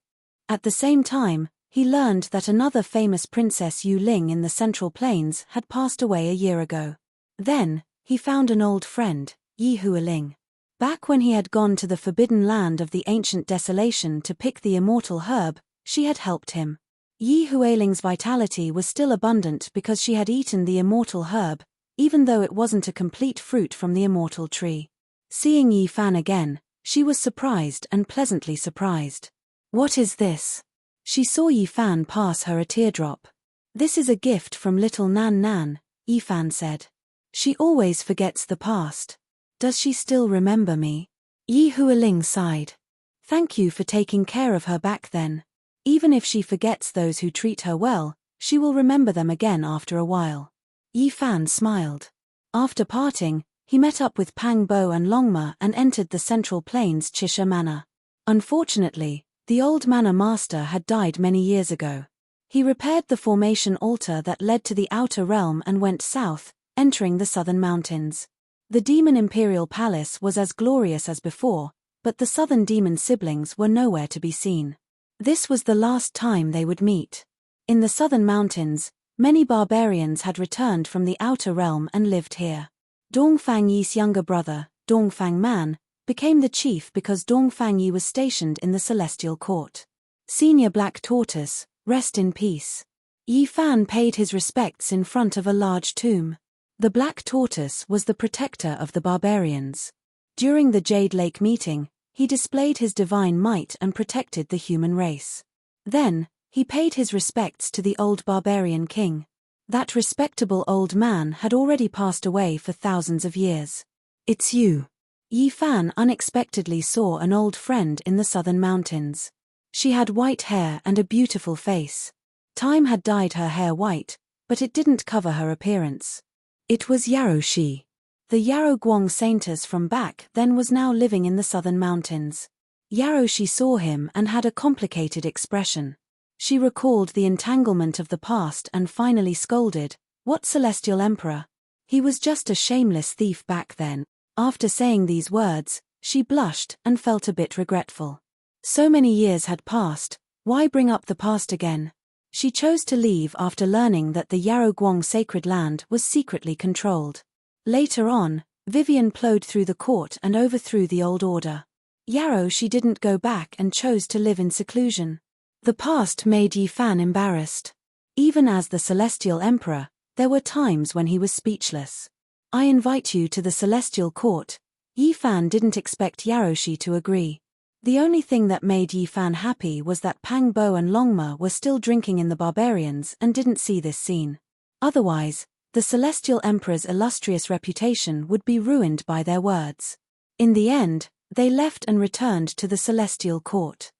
A: At the same time, he learned that another famous Princess Yu Ling in the Central Plains had passed away a year ago. Then, he found an old friend, Yi Hualing. Back when he had gone to the forbidden land of the ancient desolation to pick the immortal herb, she had helped him. Yi Hualing's vitality was still abundant because she had eaten the immortal herb, even though it wasn't a complete fruit from the immortal tree. Seeing Yi Fan again, she was surprised and pleasantly surprised. What is this? She saw Yi Fan pass her a teardrop. This is a gift from little Nan Nan, Yi Fan said. She always forgets the past. Does she still remember me? Yi Hualing sighed. Thank you for taking care of her back then. Even if she forgets those who treat her well, she will remember them again after a while. Yi Fan smiled. After parting, he met up with Pang Bo and Longma and entered the Central Plains Chisha Manor. Unfortunately, the old manor master had died many years ago. He repaired the formation altar that led to the outer realm and went south, entering the southern mountains. The demon imperial palace was as glorious as before, but the southern demon siblings were nowhere to be seen. This was the last time they would meet. In the southern mountains, many barbarians had returned from the outer realm and lived here. Dongfang Yi's younger brother, Dongfang Man, became the chief because Dongfang Yi was stationed in the Celestial Court. Senior Black Tortoise, rest in peace. Yi Fan paid his respects in front of a large tomb. The Black Tortoise was the protector of the barbarians. During the Jade Lake meeting, he displayed his divine might and protected the human race. Then, he paid his respects to the old barbarian king. That respectable old man had already passed away for thousands of years. It's you. Yi Fan unexpectedly saw an old friend in the southern mountains. She had white hair and a beautiful face. Time had dyed her hair white, but it didn't cover her appearance. It was Yaroshi. The Yarrow Guang saintess from back then was now living in the southern mountains. Yaroshi saw him and had a complicated expression. She recalled the entanglement of the past and finally scolded, "What Celestial Emperor? He was just a shameless thief back then." After saying these words, she blushed and felt a bit regretful. So many years had passed, why bring up the past again? She chose to leave after learning that the Yarrow Guang sacred land was secretly controlled. Later on, Vivian plowed through the court and overthrew the old order. Yaroshi didn't go back and chose to live in seclusion. The past made Yi Fan embarrassed. Even as the Celestial Emperor, there were times when he was speechless. I invite you to the Celestial Court. Yi Fan didn't expect Yaroshi to agree. The only thing that made Yi Fan happy was that Pang Bo and Longma were still drinking in the barbarians and didn't see this scene. Otherwise, the Celestial Emperor's illustrious reputation would be ruined by their words. In the end, they left and returned to the Celestial Court.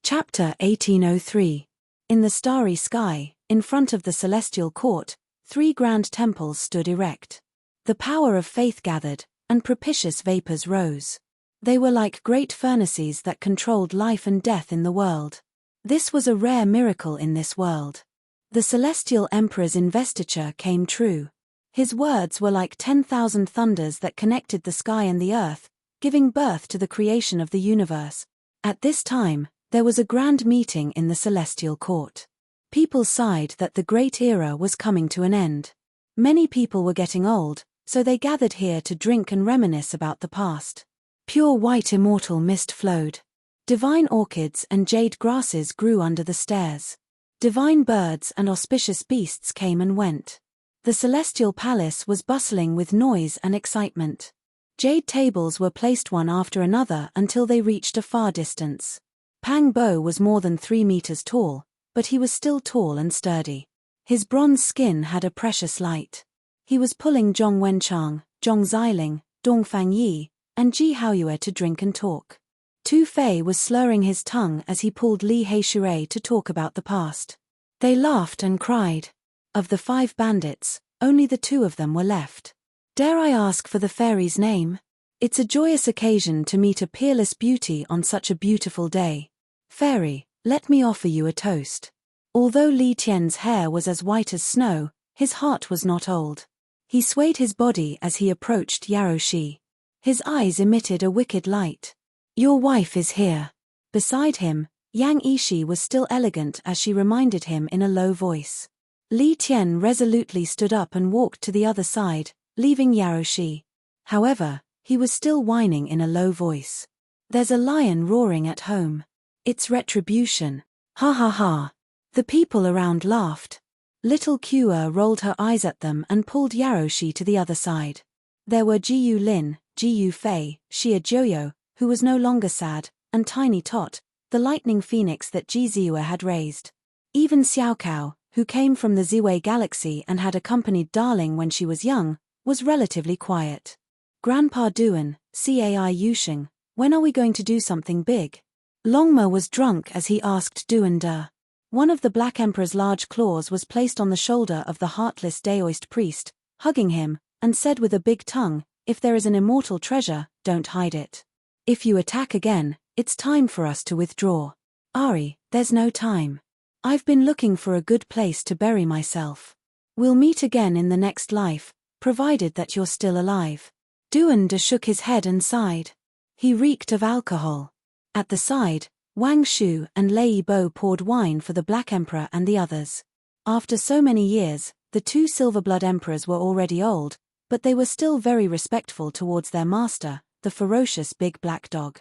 A: Chapter 1803. In the starry sky, in front of the Celestial Court, 3 grand temples stood erect. The power of faith gathered, and propitious vapors rose. They were like great furnaces that controlled life and death in the world. This was a rare miracle in this world. The celestial emperor's investiture came true. His words were like 10,000 thunders that connected the sky and the earth, giving birth to the creation of the universe. At this time, there was a grand meeting in the celestial court. People sighed that the great era was coming to an end. Many people were getting old, so they gathered here to drink and reminisce about the past. Pure white immortal mist flowed. Divine orchids and jade grasses grew under the stairs. Divine birds and auspicious beasts came and went. The celestial palace was bustling with noise and excitement. Jade tables were placed one after another until they reached a far distance. Pang Bo was more than 3 meters tall, but he was still tall and sturdy. His bronze skin had a precious light. He was pulling Zhong Wenchang, Zhong Xiling, Dong Fangyi, and Ji Haoyue to drink and talk. Tu Fei was slurring his tongue as he pulled Li Heishui to talk about the past. They laughed and cried. Of the 5 bandits, only the 2 of them were left. Dare I ask for the fairy's name? It's a joyous occasion to meet a peerless beauty on such a beautiful day. Fairy, let me offer you a toast. Although Li Tian's hair was as white as snow, his heart was not old. He swayed his body as he approached Yaroshi. His eyes emitted a wicked light. Your wife is here. Beside him, Yang Ishi was still elegant as she reminded him in a low voice. Li Tian resolutely stood up and walked to the other side, leaving Yaroshi. However, he was still whining in a low voice. There's a lion roaring at home. It's retribution. Ha ha ha. The people around laughed. Little Kua rolled her eyes at them and pulled Yaroshi to the other side. There were Jiyu Lin, Jiyu Fei, Xia Joyo, who was no longer sad, and Tiny Tot, the lightning phoenix that Ji Ziwe had raised. Even Xiao Cao, who came from the Ziwei galaxy and had accompanied Darling when she was young, was relatively quiet. Grandpa Duan, Cai Yusheng, when are we going to do something big? Longma was drunk as he asked Duan De. One of the Black Emperor's large claws was placed on the shoulder of the heartless Daoist priest, hugging him, and said with a big tongue, if there is an immortal treasure, don't hide it. If you attack again, it's time for us to withdraw. Ari, there's no time. I've been looking for a good place to bury myself. We'll meet again in the next life, provided that you're still alive. Duan De shook his head and sighed. He reeked of alcohol. At the side, Wang Shu and Lei Bo poured wine for the Black Emperor and the others. After so many years, the 2 Silverblood Emperors were already old, but they were still very respectful towards their master, the ferocious big black dog.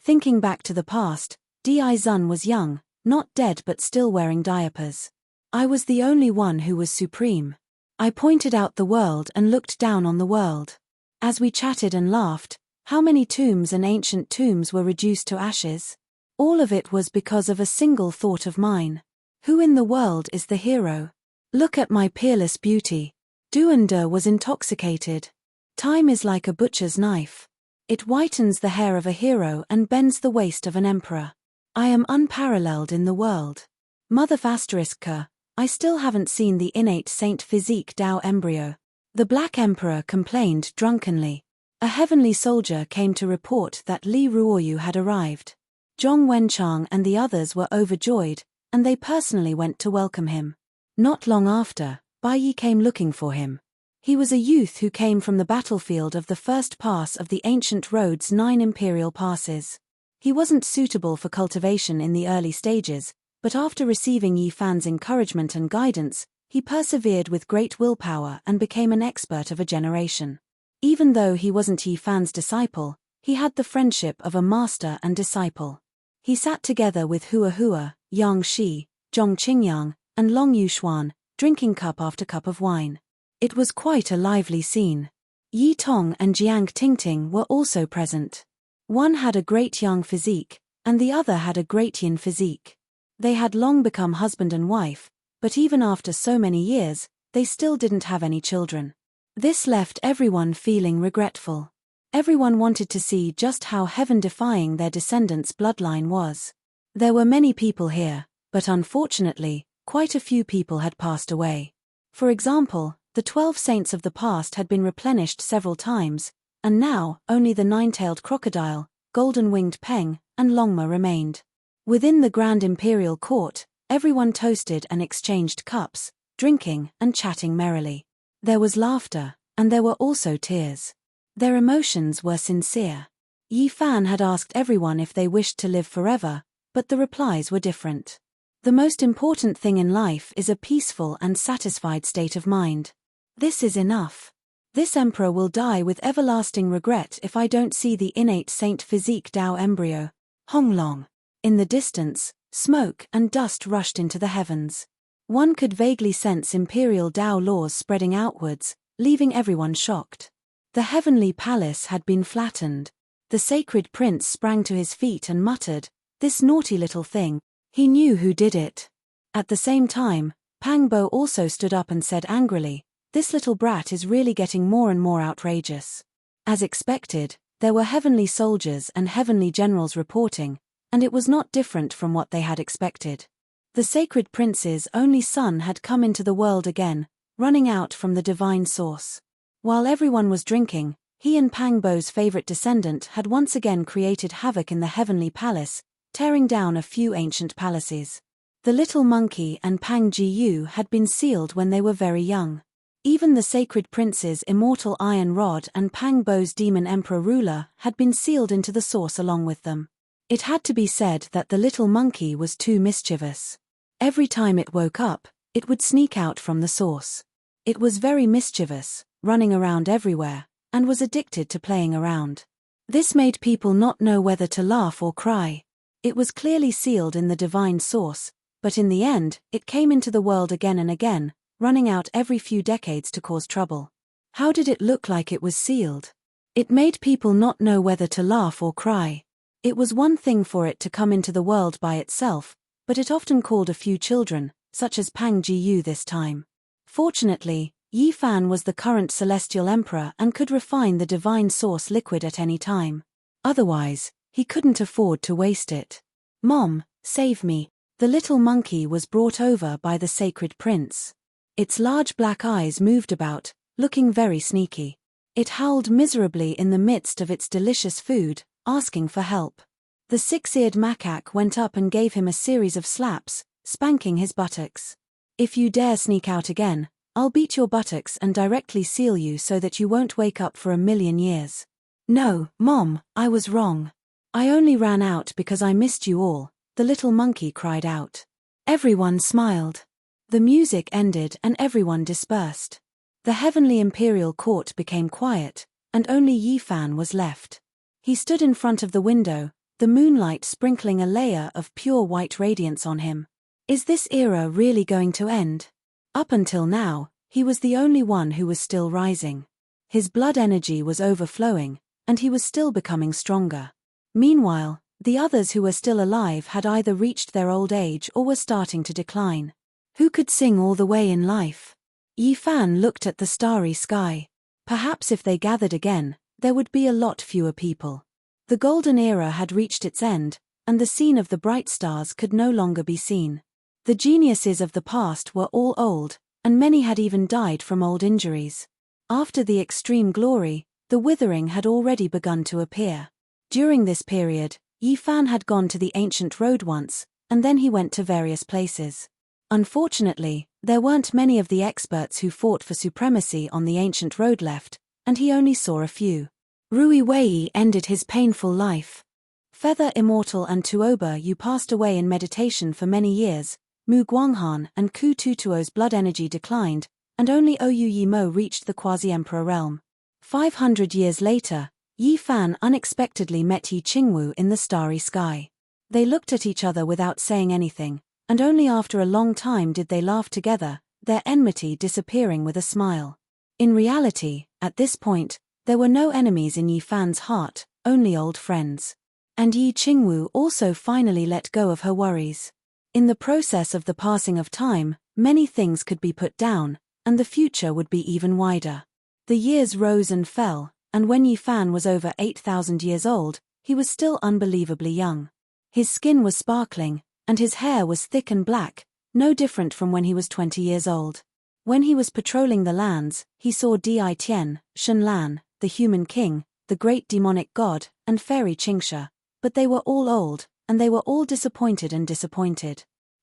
A: Thinking back to the past, Di Zun was young, not dead but still wearing diapers. I was the only one who was supreme. I pointed out the world and looked down on the world. As we chatted and laughed, how many tombs and ancient tombs were reduced to ashes? All of it was because of a single thought of mine. Who in the world is the hero? Look at my peerless beauty. Duan De was intoxicated. Time is like a butcher's knife. It whitens the hair of a hero and bends the waist of an emperor. I am unparalleled in the world. Mother Asteriska, I still haven't seen the innate Saint Physique Dao embryo. The Black Emperor complained drunkenly. A heavenly soldier came to report that Li Ruoyu had arrived. Zhong Wenchang and the others were overjoyed, and they personally went to welcome him. Not long after, Bai Yi came looking for him. He was a youth who came from the battlefield of the first pass of the ancient road's 9 imperial passes. He wasn't suitable for cultivation in the early stages, but after receiving Yi Fan's encouragement and guidance, he persevered with great willpower and became an expert of a generation. Even though he wasn't Yi Fan's disciple, he had the friendship of a master and disciple. He sat together with Hua Hua, Yang Shi, Zhong Qingyang, and Long Yuxuan, drinking cup after cup of wine. It was quite a lively scene. Yi Tong and Jiang Tingting were also present. One had a great yang physique, and the other had a great yin physique. They had long become husband and wife, but even after so many years, they still didn't have any children. This left everyone feeling regretful. Everyone wanted to see just how heaven-defying their descendants' bloodline was. There were many people here, but unfortunately, quite a few people had passed away. For example, the 12 saints of the past had been replenished several times, and now only the nine-tailed crocodile, golden-winged Peng, and Longma remained. Within the grand imperial court, everyone toasted and exchanged cups, drinking and chatting merrily. There was laughter, and there were also tears. Their emotions were sincere. Yi Fan had asked everyone if they wished to live forever, but the replies were different. The most important thing in life is a peaceful and satisfied state of mind. This is enough. This emperor will die with everlasting regret if I don't see the innate saint physique Dao embryo. Honglong. In the distance, smoke and dust rushed into the heavens. One could vaguely sense imperial Dao laws spreading outwards, leaving everyone shocked. The heavenly palace had been flattened. The sacred prince sprang to his feet and muttered, "This naughty little thing." He knew who did it. At the same time, Pang Bo also stood up and said angrily, "This little brat is really getting more and more outrageous." As expected, there were heavenly soldiers and heavenly generals reporting, and it was not different from what they had expected. The sacred prince's only son had come into the world again, running out from the divine source. While everyone was drinking, he and Pang Bo's favorite descendant had once again created havoc in the heavenly palace, tearing down a few ancient palaces. The little monkey and Pang Jiyu had been sealed when they were very young. Even the sacred prince's immortal iron rod and Pang Bo's demon emperor ruler had been sealed into the source along with them. It had to be said that the little monkey was too mischievous. Every time it woke up, it would sneak out from the source. It was very mischievous, running around everywhere, and was addicted to playing around. This made people not know whether to laugh or cry. It was clearly sealed in the divine source, but in the end, it came into the world again and again, running out every few decades to cause trouble. How did it look like it was sealed? It made people not know whether to laugh or cry. It was one thing for it to come into the world by itself, but it often called a few children, such as Pang Jiyu this time. Fortunately, Yi Fan was the current celestial emperor and could refine the divine source liquid at any time. Otherwise, he couldn't afford to waste it. "Mom, save me." The little monkey was brought over by the sacred prince. Its large black eyes moved about, looking very sneaky. It howled miserably in the midst of its delicious food, asking for help. The six-eared macaque went up and gave him a series of slaps, spanking his buttocks. "If you dare sneak out again, I'll beat your buttocks and directly seal you so that you won't wake up for 1,000,000 years. "No, Mom, I was wrong. I only ran out because I missed you all," the little monkey cried out. Everyone smiled. The music ended and everyone dispersed. The heavenly imperial court became quiet, and only Yi Fan was left. He stood in front of the window, the moonlight sprinkling a layer of pure white radiance on him. Is this era really going to end? Up until now, he was the only one who was still rising. His blood energy was overflowing, and he was still becoming stronger. Meanwhile, the others who were still alive had either reached their old age or were starting to decline. Who could sing all the way in life? Yi Fan looked at the starry sky. Perhaps if they gathered again, there would be a lot fewer people. The golden era had reached its end, and the scene of the bright stars could no longer be seen. The geniuses of the past were all old, and many had even died from old injuries. After the extreme glory, the withering had already begun to appear. During this period, Yi Fan had gone to the ancient road once, and then he went to various places. Unfortunately, there weren't many of the experts who fought for supremacy on the ancient road left, and he only saw a few. Rui Wei ended his painful life. Feather Immortal and Tuoba Yu passed away in meditation for many years. Mu Guanghan and Ku Tutuo's blood energy declined, and only Oyu Yimo reached the quasi-emperor realm. 500 years later, Yi Fan unexpectedly met Yi Qingwu in the starry sky. They looked at each other without saying anything, and only after a long time did they laugh together, their enmity disappearing with a smile. In reality, at this point, there were no enemies in Yi Fan's heart, only old friends. And Yi Qingwu also finally let go of her worries. In the process of the passing of time, many things could be put down, and the future would be even wider. The years rose and fell, and when Yi Fan was over 8,000 years old, he was still unbelievably young. His skin was sparkling, and his hair was thick and black, no different from when he was 20 years old. When he was patrolling the lands, he saw Di Tian, Shen Lan, the human king, the great demonic god, and fairy Qingxia, but they were all old, and they were all disappointed.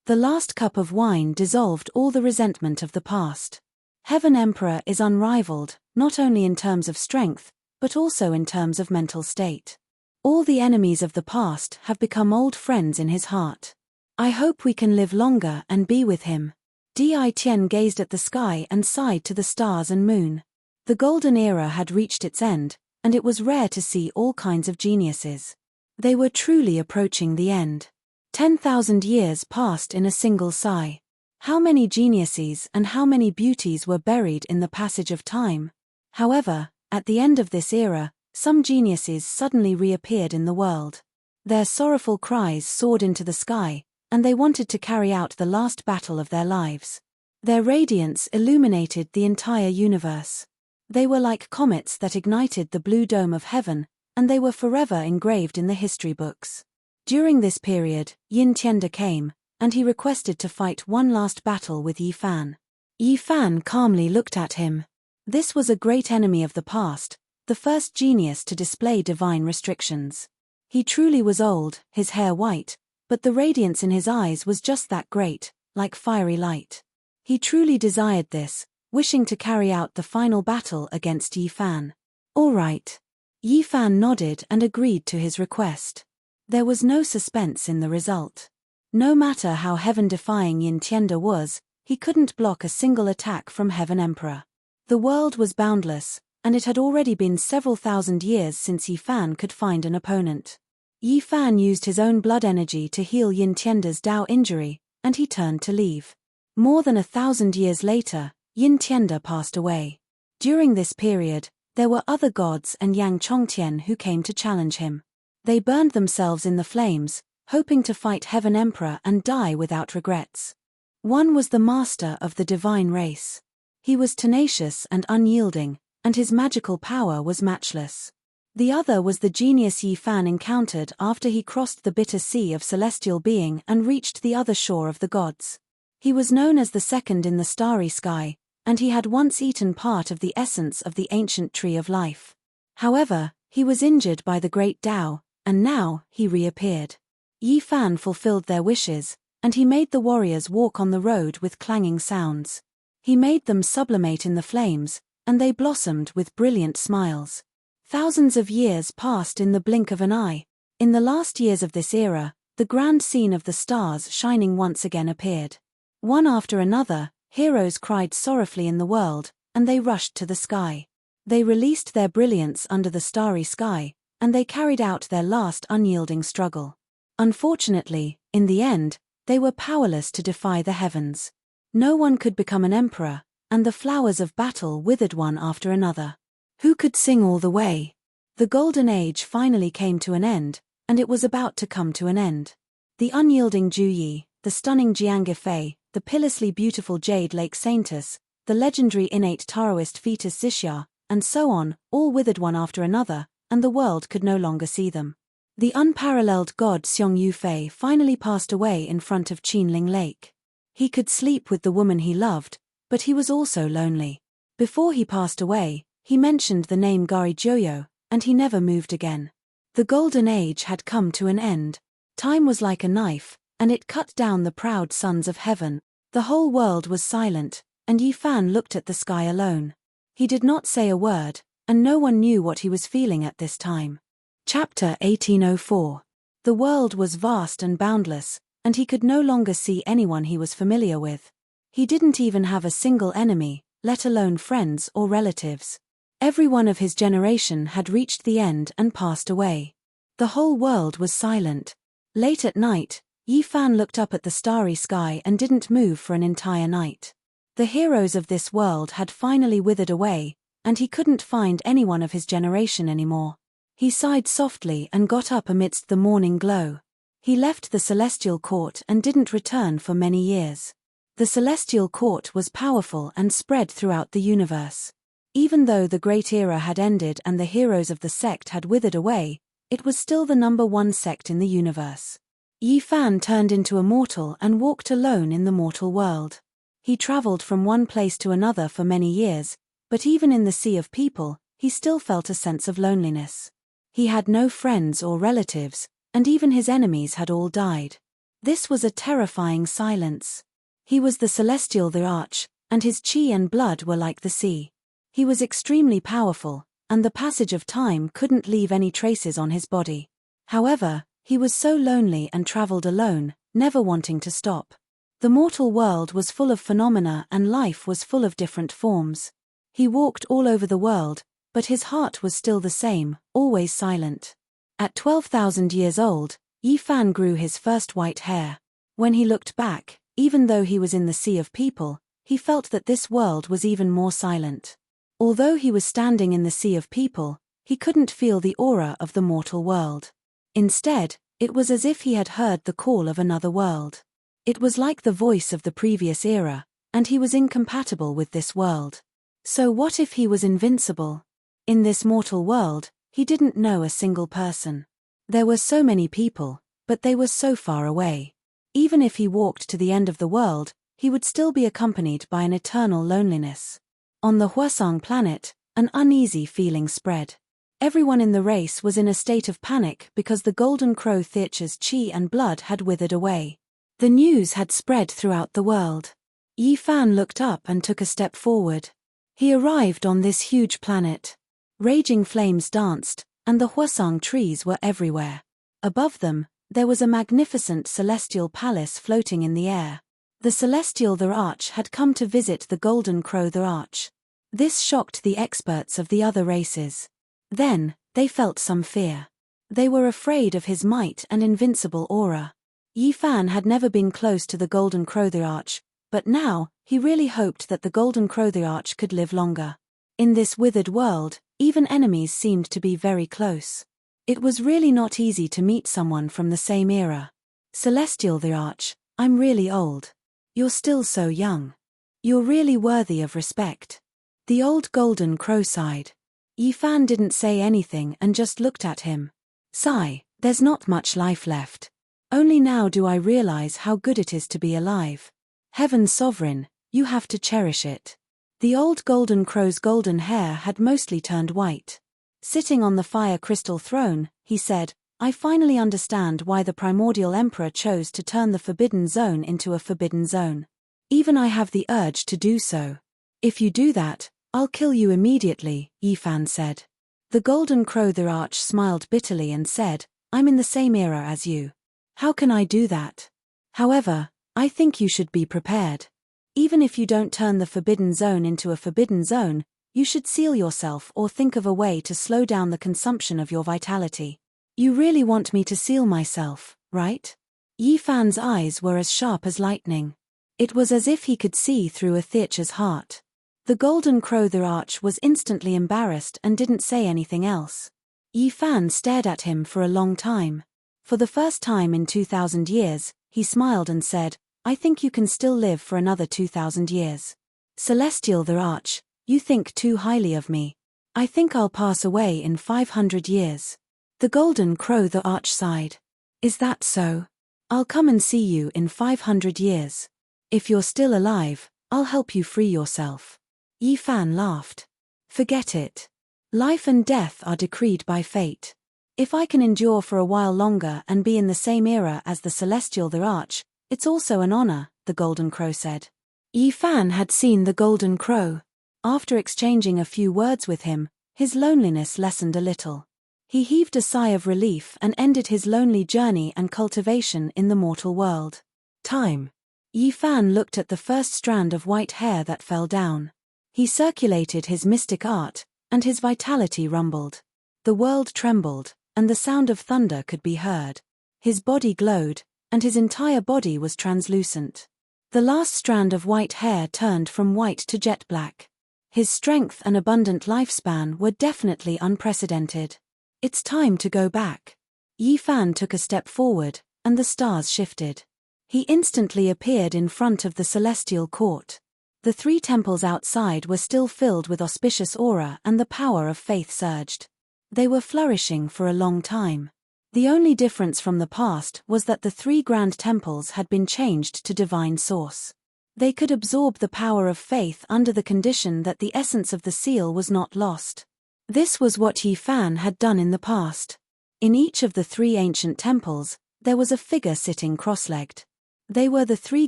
A: The last cup of wine dissolved all the resentment of the past. Heaven Emperor is unrivaled, not only in terms of strength, but also in terms of mental state. All the enemies of the past have become old friends in his heart. I hope we can live longer and be with him. Di Tian gazed at the sky and sighed to the stars and moon. The golden era had reached its end, and it was rare to see all kinds of geniuses. They were truly approaching the end. 10,000 years passed in a single sigh. How many geniuses and how many beauties were buried in the passage of time? However, at the end of this era, some geniuses suddenly reappeared in the world. Their sorrowful cries soared into the sky, and they wanted to carry out the last battle of their lives. Their radiance illuminated the entire universe. They were like comets that ignited the blue dome of heaven, and they were forever engraved in the history books. During this period, Yin Tianda came, and he requested to fight one last battle with Yi Fan. Yi Fan calmly looked at him. This was a great enemy of the past, the first genius to display divine restrictions. He truly was old, his hair white, but the radiance in his eyes was just that great, like fiery light. He truly desired this, wishing to carry out the final battle against Yi Fan. All right. Yi Fan nodded and agreed to his request. There was no suspense in the result. No matter how heaven-defying Yin Tianda was, he couldn't block a single attack from Heaven Emperor. The world was boundless, and it had already been several thousand years since Yi Fan could find an opponent. Yi Fan used his own blood energy to heal Yin Tianda's Dao injury, and he turned to leave. More than 1,000 years later, Yin Tianda passed away. During this period, there were other gods and Yang Chongtian who came to challenge him. They burned themselves in the flames, hoping to fight Heaven Emperor and die without regrets. One was the master of the divine race. He was tenacious and unyielding, and his magical power was matchless. The other was the genius Yi Fan encountered after he crossed the bitter sea of celestial being and reached the other shore of the gods. He was known as the second in the starry sky, and he had once eaten part of the essence of the ancient tree of life. However, he was injured by the great Tao, and now he reappeared. Yi Fan fulfilled their wishes, and he made the warriors walk on the road with clanging sounds. He made them sublimate in the flames, and they blossomed with brilliant smiles. Thousands of years passed in the blink of an eye. In the last years of this era, the grand scene of the stars shining once again appeared. One after another, heroes cried sorrowfully in the world, and they rushed to the sky. They released their brilliance under the starry sky, and they carried out their last unyielding struggle. Unfortunately, in the end, they were powerless to defy the heavens. No one could become an emperor, and the flowers of battle withered one after another. Who could sing all the way? The golden age finally came to an end, and it was about to come to an end. The unyielding Ju Yi, the stunning Jiang Fei, the pitilessly beautiful Jade Lake Saintess, the legendary innate Taoist fetus Xixia, and so on, all withered one after another, and the world could no longer see them. The unparalleled god Xiong Yufei finally passed away in front of Qinling Lake. He could sleep with the woman he loved, but he was also lonely. Before he passed away, he mentioned the name Gari Joyo, and he never moved again. The golden age had come to an end. Time was like a knife, and it cut down the proud sons of heaven. The whole world was silent, and Yi Fan looked at the sky alone. He did not say a word, and no one knew what he was feeling at this time. Chapter 1804. The world was vast and boundless, and he could no longer see anyone he was familiar with. He didn't even have a single enemy, let alone friends or relatives. Everyone of his generation had reached the end and passed away. The whole world was silent. Late at night, Yi Fan looked up at the starry sky and didn't move for an entire night. The heroes of this world had finally withered away, and he couldn't find anyone of his generation anymore. He sighed softly and got up amidst the morning glow. He left the celestial court and didn't return for many years. The celestial court was powerful and spread throughout the universe. Even though the great era had ended and the heroes of the sect had withered away, it was still the #1 sect in the universe. Yi Fan turned into a mortal and walked alone in the mortal world. He traveled from one place to another for many years, but even in the sea of people, he still felt a sense of loneliness. He had no friends or relatives, and even his enemies had all died. This was a terrifying silence. He was the celestial the Arch, and his chi and blood were like the sea. He was extremely powerful, and the passage of time couldn't leave any traces on his body. However, he was so lonely and traveled alone, never wanting to stop. The mortal world was full of phenomena and life was full of different forms. He walked all over the world, but his heart was still the same, always silent. At 12,000 years old, Yi Fan grew his first white hair. When he looked back, even though he was in the sea of people, he felt that this world was even more silent. Although he was standing in the sea of people, he couldn't feel the aura of the mortal world. Instead, it was as if he had heard the call of another world. It was like the voice of the previous era, and he was incompatible with this world. So what if he was invincible? In this mortal world, he didn't know a single person. There were so many people, but they were so far away. Even if he walked to the end of the world, he would still be accompanied by an eternal loneliness. On the Hwasong planet, an uneasy feeling spread. Everyone in the race was in a state of panic because the golden crow Thircha's chi and blood had withered away. The news had spread throughout the world. Yi Fan looked up and took a step forward. He arrived on this huge planet. Raging flames danced, and the Hwasong trees were everywhere. Above them, there was a magnificent celestial palace floating in the air. The celestial the Arch had come to visit the golden crow the Arch. This shocked the experts of the other races. Then, they felt some fear. They were afraid of his might and invincible aura. Yi Fan had never been close to the golden crow the Arch, but now, he really hoped that the golden crow the Arch could live longer. In this withered world, even enemies seemed to be very close. It was really not easy to meet someone from the same era. Celestial the Arch, I'm really old. You're still so young. You're really worthy of respect. The old golden crow sighed. Yi Fan didn't say anything and just looked at him. Sigh, there's not much life left. Only now do I realize how good it is to be alive. Heaven's sovereign, you have to cherish it. The old golden crow's golden hair had mostly turned white. Sitting on the fire crystal throne, he said, I finally understand why the primordial emperor chose to turn the forbidden zone into a forbidden zone. Even I have the urge to do so. If you do that, I'll kill you immediately, Yi Fan said. The golden crow the Arch smiled bitterly and said, I'm in the same era as you. How can I do that? However, I think you should be prepared. Even if you don't turn the forbidden zone into a forbidden zone, you should seal yourself or think of a way to slow down the consumption of your vitality. You really want me to seal myself, right? Yi Fan's eyes were as sharp as lightning. It was as if he could see through a Thircha's heart. The golden crow the Arch was instantly embarrassed and didn't say anything else. Yi Fan stared at him for a long time. For the first time in 2,000 years, he smiled and said, I think you can still live for another 2,000 years. Celestial the Arch, you think too highly of me. I think I'll pass away in 500 years. The golden crow the Arch sighed. Is that so? I'll come and see you in 500 years. If you're still alive, I'll help you free yourself. Yi Fan laughed. Forget it. Life and death are decreed by fate. If I can endure for a while longer and be in the same era as the celestial the Arch, it's also an honor, the golden crow said. Yi Fan had seen the golden crow. After exchanging a few words with him, his loneliness lessened a little. He heaved a sigh of relief and ended his lonely journey and cultivation in the mortal world. Time. Yi Fan looked at the first strand of white hair that fell down. He circulated his mystic art, and his vitality rumbled. The world trembled, and the sound of thunder could be heard. His body glowed, and his entire body was translucent. The last strand of white hair turned from white to jet black. His strength and abundant lifespan were definitely unprecedented. It's time to go back. Yi Fan took a step forward, and the stars shifted. He instantly appeared in front of the celestial court. The 3 temples outside were still filled with auspicious aura and the power of faith surged. They were flourishing for a long time. The only difference from the past was that the 3 grand temples had been changed to divine source. They could absorb the power of faith under the condition that the essence of the seal was not lost. This was what Yi Fan had done in the past. In each of the 3 ancient temples, there was a figure sitting cross-legged. They were the 3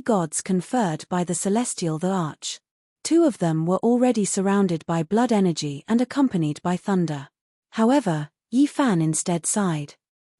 A: gods conferred by the celestial the Arch. 2 of them were already surrounded by blood energy and accompanied by thunder. However, Yi Fan instead sighed.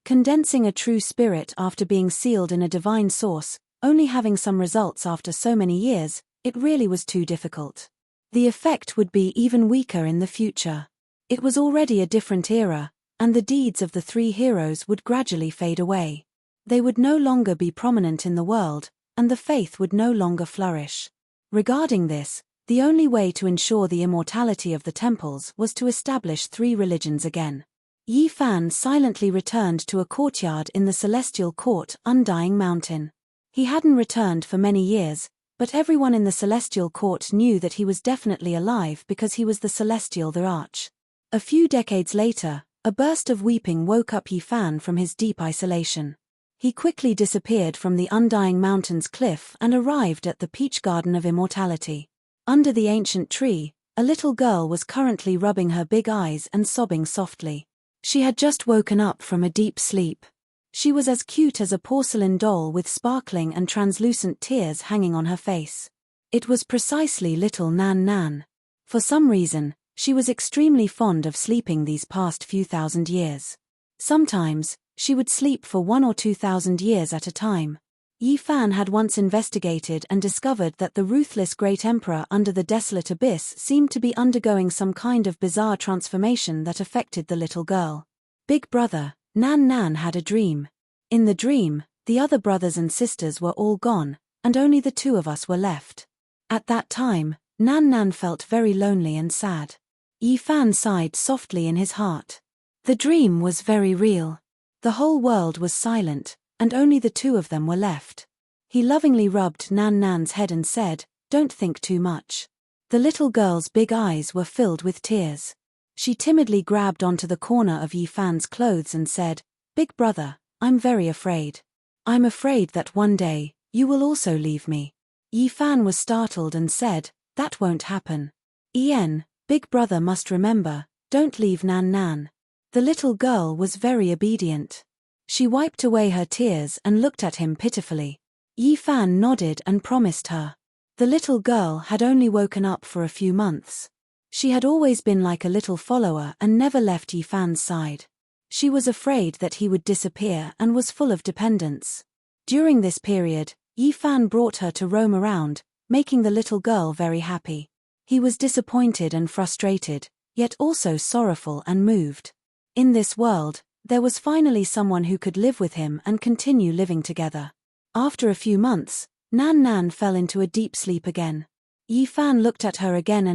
A: Condensing a true spirit after being sealed in a divine source, only having some results after so many years, it really was too difficult. The effect would be even weaker in the future. It was already a different era, and the deeds of the 3 heroes would gradually fade away. They would no longer be prominent in the world, and the faith would no longer flourish. Regarding this, the only way to ensure the immortality of the temples was to establish 3 religions again. Yi Fan silently returned to a courtyard in the celestial court Undying Mountain. He hadn't returned for many years, but everyone in the celestial court knew that he was definitely alive because he was the celestial the Arch. A few decades later, a burst of weeping woke up Yi Fan from his deep isolation. He quickly disappeared from the Undying Mountain's cliff and arrived at the Peach Garden of Immortality. Under the ancient tree, a little girl was currently rubbing her big eyes and sobbing softly. She had just woken up from a deep sleep. She was as cute as a porcelain doll with sparkling and translucent tears hanging on her face. It was precisely little Nan Nan. For some reason, she was extremely fond of sleeping these past few thousand years. Sometimes, she would sleep for 1 or 2,000 years at a time. Yi Fan had once investigated and discovered that the ruthless Great Emperor under the desolate abyss seemed to be undergoing some kind of bizarre transformation that affected the little girl. Big brother, Nan Nan had a dream. In the dream, the other brothers and sisters were all gone, and only the 2 of us were left. At that time, Nan Nan felt very lonely and sad. Yi Fan sighed softly in his heart. The dream was very real. The whole world was silent, and only the 2 of them were left. He lovingly rubbed Nan Nan's head and said, "Don't think too much." The little girl's big eyes were filled with tears. She timidly grabbed onto the corner of Yi Fan's clothes and said, "Big brother, I'm very afraid. I'm afraid that one day, you will also leave me." Yi Fan was startled and said, "That won't happen. Big brother must remember, don't leave Nan Nan." The little girl was very obedient. She wiped away her tears and looked at him pitifully. Yi Fan nodded and promised her. The little girl had only woken up for a few months. She had always been like a little follower and never left Yi Fan's side. She was afraid that he would disappear and was full of dependence. During this period, Yi Fan brought her to roam around, making the little girl very happy. He was disappointed and frustrated, yet also sorrowful and moved. In this world, there was finally someone who could live with him and continue living together. After a few months, Nan Nan fell into a deep sleep again. Yi Fan looked at her again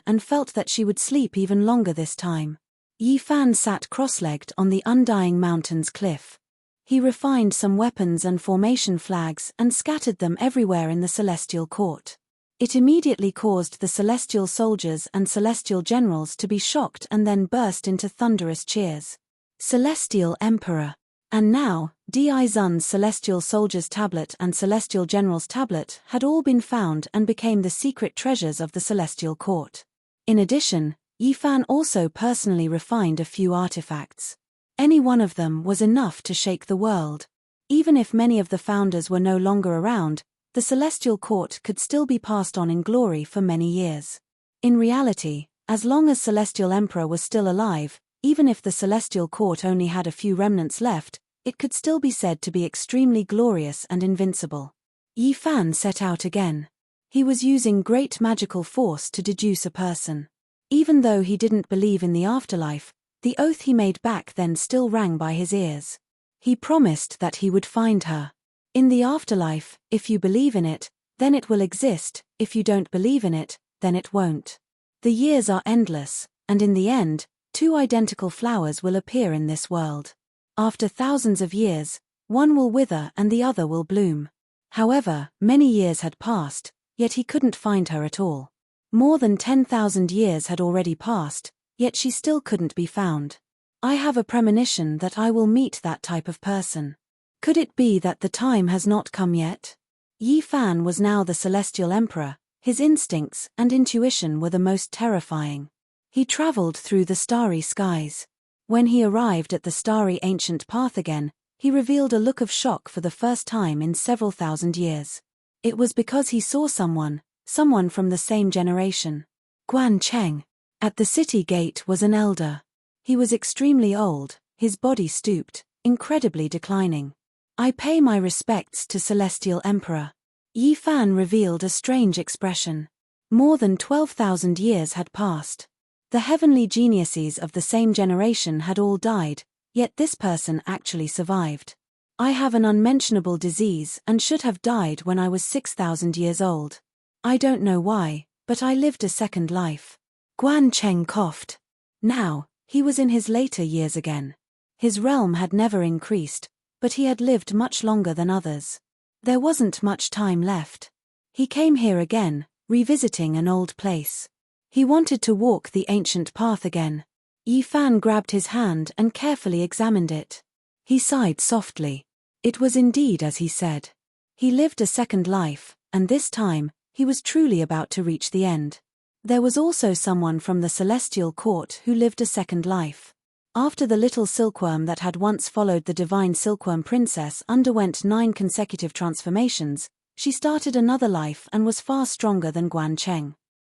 A: and felt that she would sleep even longer this time. Yi Fan sat cross-legged on the Undying Mountain's cliff. He refined some weapons and formation flags and scattered them everywhere in the celestial court. It immediately caused the celestial soldiers and celestial generals to be shocked and then burst into thunderous cheers. Celestial Emperor. And now, Di Zun's Celestial Soldiers' Tablet and Celestial General's Tablet had all been found and became the secret treasures of the Celestial Court. In addition, Yi Fan also personally refined a few artifacts. Any one of them was enough to shake the world. Even if many of the founders were no longer around, the Celestial Court could still be passed on in glory for many years. In reality, as long as Celestial Emperor was still alive, even if the Celestial Court only had a few remnants left, it could still be said to be extremely glorious and invincible. Yi Fan set out again. He was using great magical force to deduce a person. Even though he didn't believe in the afterlife, the oath he made back then still rang by his ears. He promised that he would find her. In the afterlife, if you believe in it, then it will exist, if you don't believe in it, then it won't. The years are endless, and in the end, 2 identical flowers will appear in this world. After thousands of years, one will wither and the other will bloom. However, many years had passed, yet he couldn't find her at all. More than 10,000 years had already passed, yet she still couldn't be found. I have a premonition that I will meet that type of person. Could it be that the time has not come yet? Yi Fan was now the celestial emperor. His instincts and intuition were the most terrifying. He traveled through the starry skies. When he arrived at the starry ancient path again, he revealed a look of shock for the first time in several thousand years. It was because he saw someone from the same generation. Guan Cheng. At the city gate was an elder. He was extremely old, his body stooped, incredibly declining. I pay my respects to Celestial Emperor. Yi Fan revealed a strange expression. More than 12,000 years had passed. The heavenly geniuses of the same generation had all died, yet this person actually survived. I have an unmentionable disease and should have died when I was 6,000 years old. I don't know why, but I lived a second life. Guan Cheng coughed. Now, he was in his later years again. His realm had never increased, but he had lived much longer than others. There wasn't much time left. He came here again, revisiting an old place. He wanted to walk the ancient path again. Yi Fan grabbed his hand and carefully examined it. He sighed softly. It was indeed as he said. He lived a second life, and this time, he was truly about to reach the end. There was also someone from the celestial court who lived a second life. After the little silkworm that had once followed the divine silkworm princess underwent 9 consecutive transformations, she started another life and was far stronger than Guan Cheng.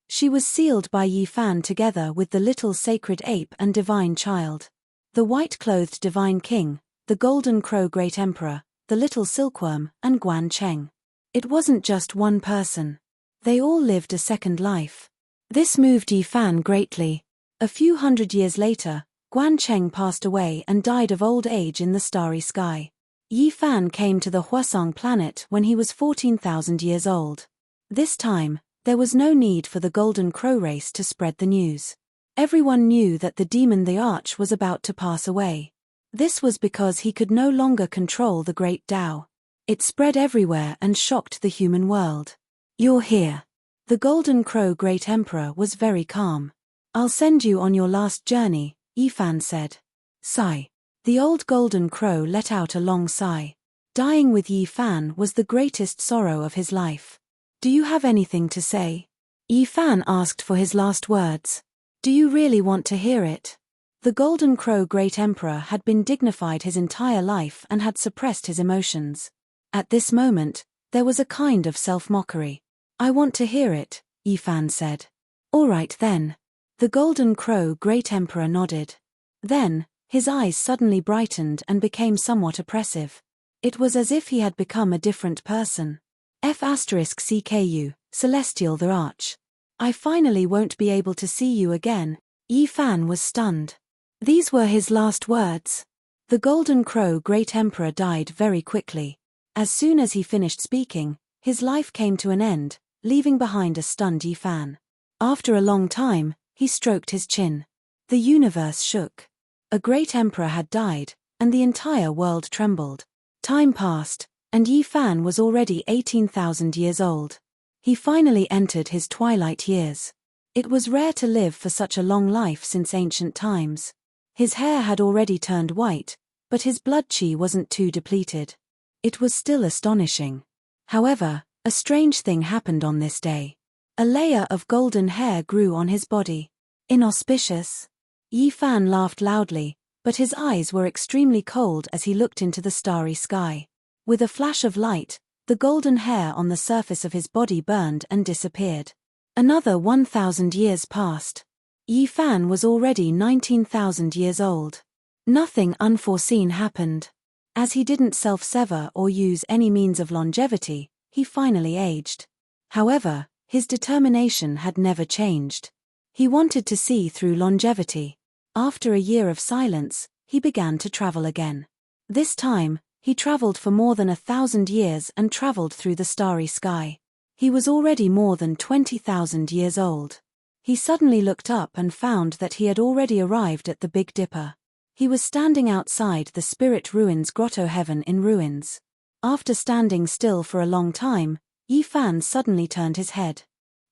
A: She was sealed by Yi Fan together with the little sacred ape and divine child. The white-clothed divine king, the golden crow great emperor, the little silkworm, and Guan Cheng. It wasn't just one person. They all lived a second life. This moved Yi Fan greatly. A few hundred years later, Guan Cheng passed away and died of old age in the starry sky. Yi Fan came to the Huasong planet when he was 14,000 years old. This time, there was no need for the Golden Crow race to spread the news. Everyone knew that the demon the Arch was about to pass away. This was because he could no longer control the Great Tao. It spread everywhere and shocked the human world. You're here. The Golden Crow Great Emperor was very calm. I'll send you on your last journey, Yi Fan said. Sigh. The old Golden Crow let out a long sigh. Dying with Yi Fan was the greatest sorrow of his life. Do you have anything to say? Yi Fan asked for his last words. Do you really want to hear it? The Golden Crow Great Emperor had been dignified his entire life and had suppressed his emotions. At this moment, there was a kind of self-mockery. I want to hear it, Yi Fan said. All right then. The Golden Crow Great Emperor nodded. Then, his eyes suddenly brightened and became somewhat oppressive. It was as if he had become a different person. F*CKU, Celestial the Arch. I finally won't be able to see you again. Yi Fan was stunned. These were his last words. The Golden Crow Great Emperor died very quickly. As soon as he finished speaking, his life came to an end, leaving behind a stunned Yi Fan. After a long time, he stroked his chin. The universe shook. A great emperor had died, and the entire world trembled. Time passed, and Yi Fan was already 18,000 years old. He finally entered his twilight years. It was rare to live for such a long life since ancient times. His hair had already turned white, but his blood qi wasn't too depleted. It was still astonishing. However, a strange thing happened on this day. A layer of golden hair grew on his body. Inauspicious. Yi Fan laughed loudly, but his eyes were extremely cold as he looked into the starry sky. With a flash of light, the golden hair on the surface of his body burned and disappeared. Another 1,000 years passed. Yi Fan was already 19,000 years old. Nothing unforeseen happened. As he didn't self-sever or use any means of longevity, he finally aged. However, his determination had never changed. He wanted to see through longevity. After a year of silence, he began to travel again. This time, he traveled for more than 1,000 years and traveled through the starry sky. He was already more than 20,000 years old. He suddenly looked up and found that he had already arrived at the Big Dipper. He was standing outside the Spirit Ruins Grotto Heaven in ruins. After standing still for a long time, Yi Fan suddenly turned his head.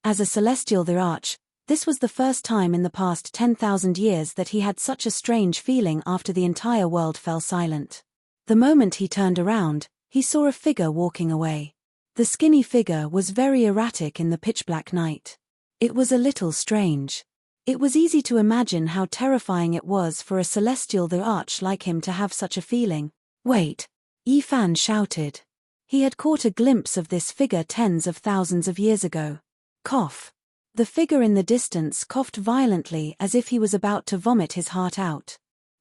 A: As a Celestial the Arch, this was the first time in the past 10,000 years that he had such a strange feeling after the entire world fell silent. The moment he turned around, he saw a figure walking away. The skinny figure was very erratic in the pitch-black night. It was a little strange. It was easy to imagine how terrifying it was for a celestial the Arch like him to have such a feeling. Wait! Yifan shouted. He had caught a glimpse of this figure tens of thousands of years ago. Cough. The figure in the distance coughed violently as if he was about to vomit his heart out.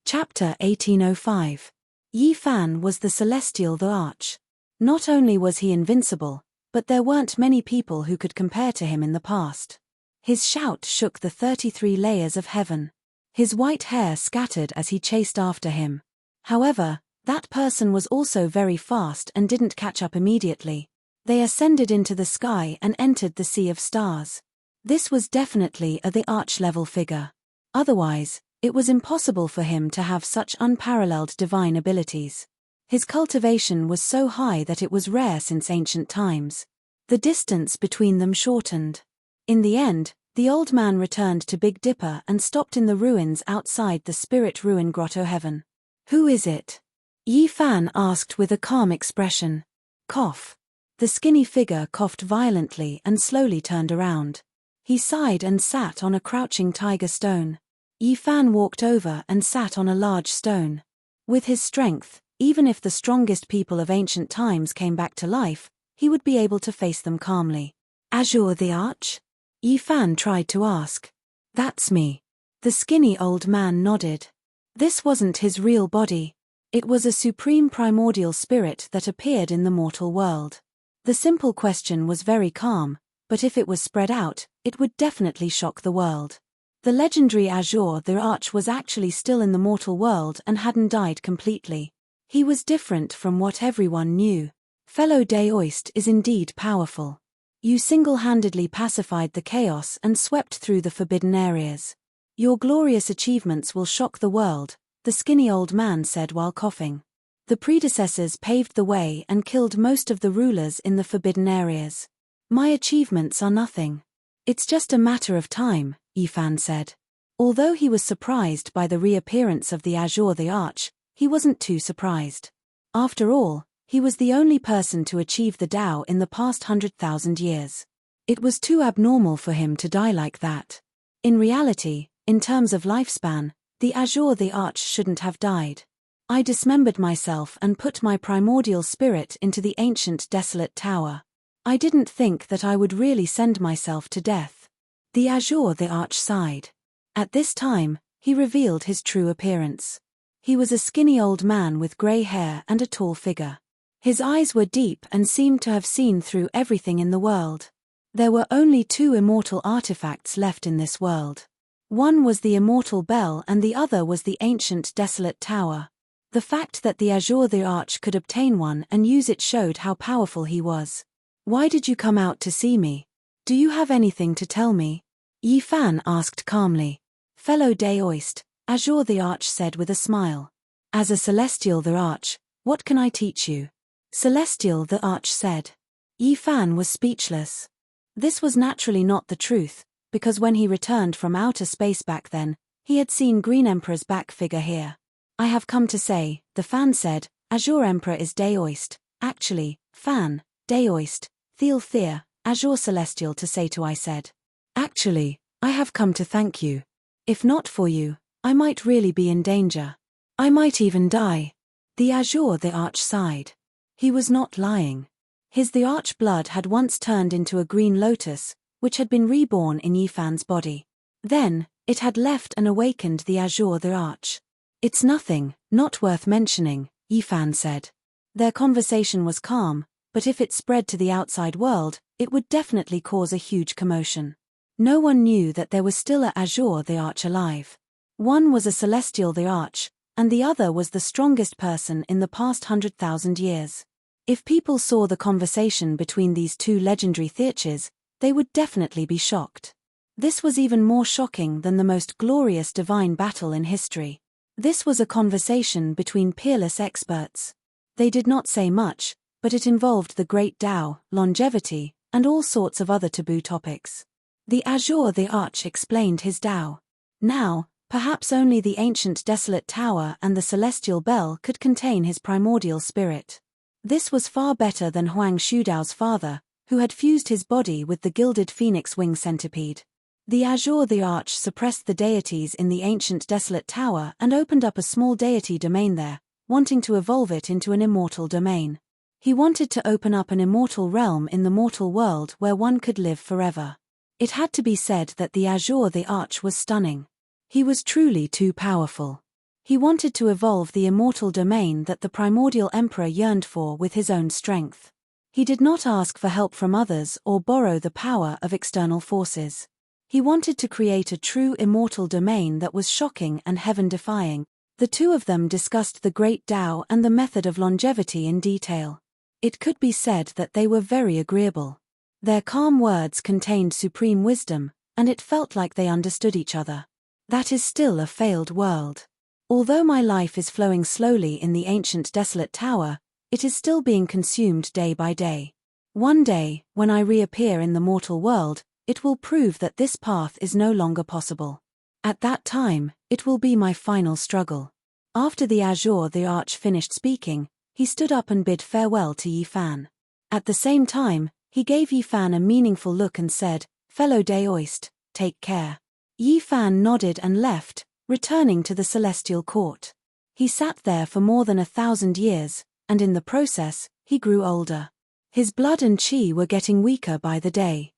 A: Chapter 1805. Yifan was the celestial the Arch. Not only was he invincible, but there weren't many people who could compare to him in the past. His shout shook the 33 layers of heaven. His white hair scattered as he chased after him. However, that person was also very fast and didn't catch up immediately. They ascended into the sky and entered the sea of stars. This was definitely the Arch-level figure. Otherwise, it was impossible for him to have such unparalleled divine abilities. His cultivation was so high that it was rare since ancient times. The distance between them shortened. In the end, the old man returned to Big Dipper and stopped in the ruins outside the spirit ruin grotto heaven. Who is it? Yifan asked with a calm expression. Cough. The skinny figure coughed violently and slowly turned around. He sighed and sat on a crouching tiger stone. Yifan walked over and sat on a large stone. With his strength, even if the strongest people of ancient times came back to life, he would be able to face them calmly. Azure the Arch? Yifan tried to ask. That's me. The skinny old man nodded. This wasn't his real body. It was a supreme primordial spirit that appeared in the mortal world. The simple question was very calm, but if it was spread out, it would definitely shock the world. The legendary Azure the Arch was actually still in the mortal world and hadn't died completely. He was different from what everyone knew. Fellow Daoist is indeed powerful. You single-handedly pacified the chaos and swept through the forbidden areas. Your glorious achievements will shock the world, the skinny old man said while coughing. The predecessors paved the way and killed most of the rulers in the forbidden areas. My achievements are nothing. It's just a matter of time, Yifan said. Although he was surprised by the reappearance of the Azure the Arch, he wasn't too surprised. After all, he was the only person to achieve the Tao in the past 100,000 years. It was too abnormal for him to die like that. In reality, in terms of lifespan, the Azure the Arch shouldn't have died. I dismembered myself and put my primordial spirit into the ancient desolate tower. I didn't think that I would really send myself to death. The Azure the Arch sighed. At this time, he revealed his true appearance. He was a skinny old man with grey hair and a tall figure. His eyes were deep and seemed to have seen through everything in the world. There were only two immortal artifacts left in this world. One was the immortal bell and the other was the ancient desolate tower. The fact that the Azure the Arch could obtain one and use it showed how powerful he was. Why did you come out to see me? Do you have anything to tell me? Yifan asked calmly. Fellow Daoist, Azure the Arch said with a smile. As a celestial the Arch, what can I teach you? Celestial the Arch said. Yifan was speechless. This was naturally not the truth, because when he returned from outer space back then, he had seen Green Emperor's back figure here. I have come to say, the fan said, Azure Emperor is Daoist, actually, fan, Daoist, Theal, Azure Celestial to say to I said. Actually, I have come to thank you. If not for you, I might really be in danger. I might even die. The Azure the Arch sighed. He was not lying. His the Arch blood had once turned into a green lotus, which had been reborn in Yifan's body. Then, it had left and awakened the Azure the Arch. It's nothing, not worth mentioning, Yifan said. Their conversation was calm, but if it spread to the outside world, it would definitely cause a huge commotion. No one knew that there was still a Azure the Arch alive. One was a celestial the Arch, and the other was the strongest person in the past 100,000 years. If people saw the conversation between these two legendary theatres, they would definitely be shocked. This was even more shocking than the most glorious divine battle in history. This was a conversation between peerless experts. They did not say much, but it involved the great Tao, longevity, and all sorts of other taboo topics. The Azure the Arch explained his Tao. Now, perhaps only the ancient desolate tower and the celestial bell could contain his primordial spirit. This was far better than Huang Shudao's father, who had fused his body with the gilded phoenix wing centipede. The Azure the Arch suppressed the deities in the ancient desolate tower and opened up a small deity domain there, wanting to evolve it into an immortal domain. He wanted to open up an immortal realm in the mortal world where one could live forever. It had to be said that the Azure the Arch was stunning. He was truly too powerful. He wanted to evolve the immortal domain that the primordial emperor yearned for with his own strength. He did not ask for help from others or borrow the power of external forces. He wanted to create a true immortal domain that was shocking and heaven-defying. The two of them discussed the great Tao and the method of longevity in detail. It could be said that they were very agreeable. Their calm words contained supreme wisdom, and it felt like they understood each other. That is still a failed world. Although my life is flowing slowly in the ancient desolate tower, it is still being consumed day by day. One day, when I reappear in the mortal world, it will prove that this path is no longer possible. At that time, it will be my final struggle. After the Azure the Arch finished speaking, he stood up and bid farewell to Yi Fan. At the same time, he gave Yi Fan a meaningful look and said, "Fellow Daoist, take care." Yi Fan nodded and left, returning to the celestial court. He sat there for more than 1,000 years, and in the process, he grew older. His blood and chi were getting weaker by the day.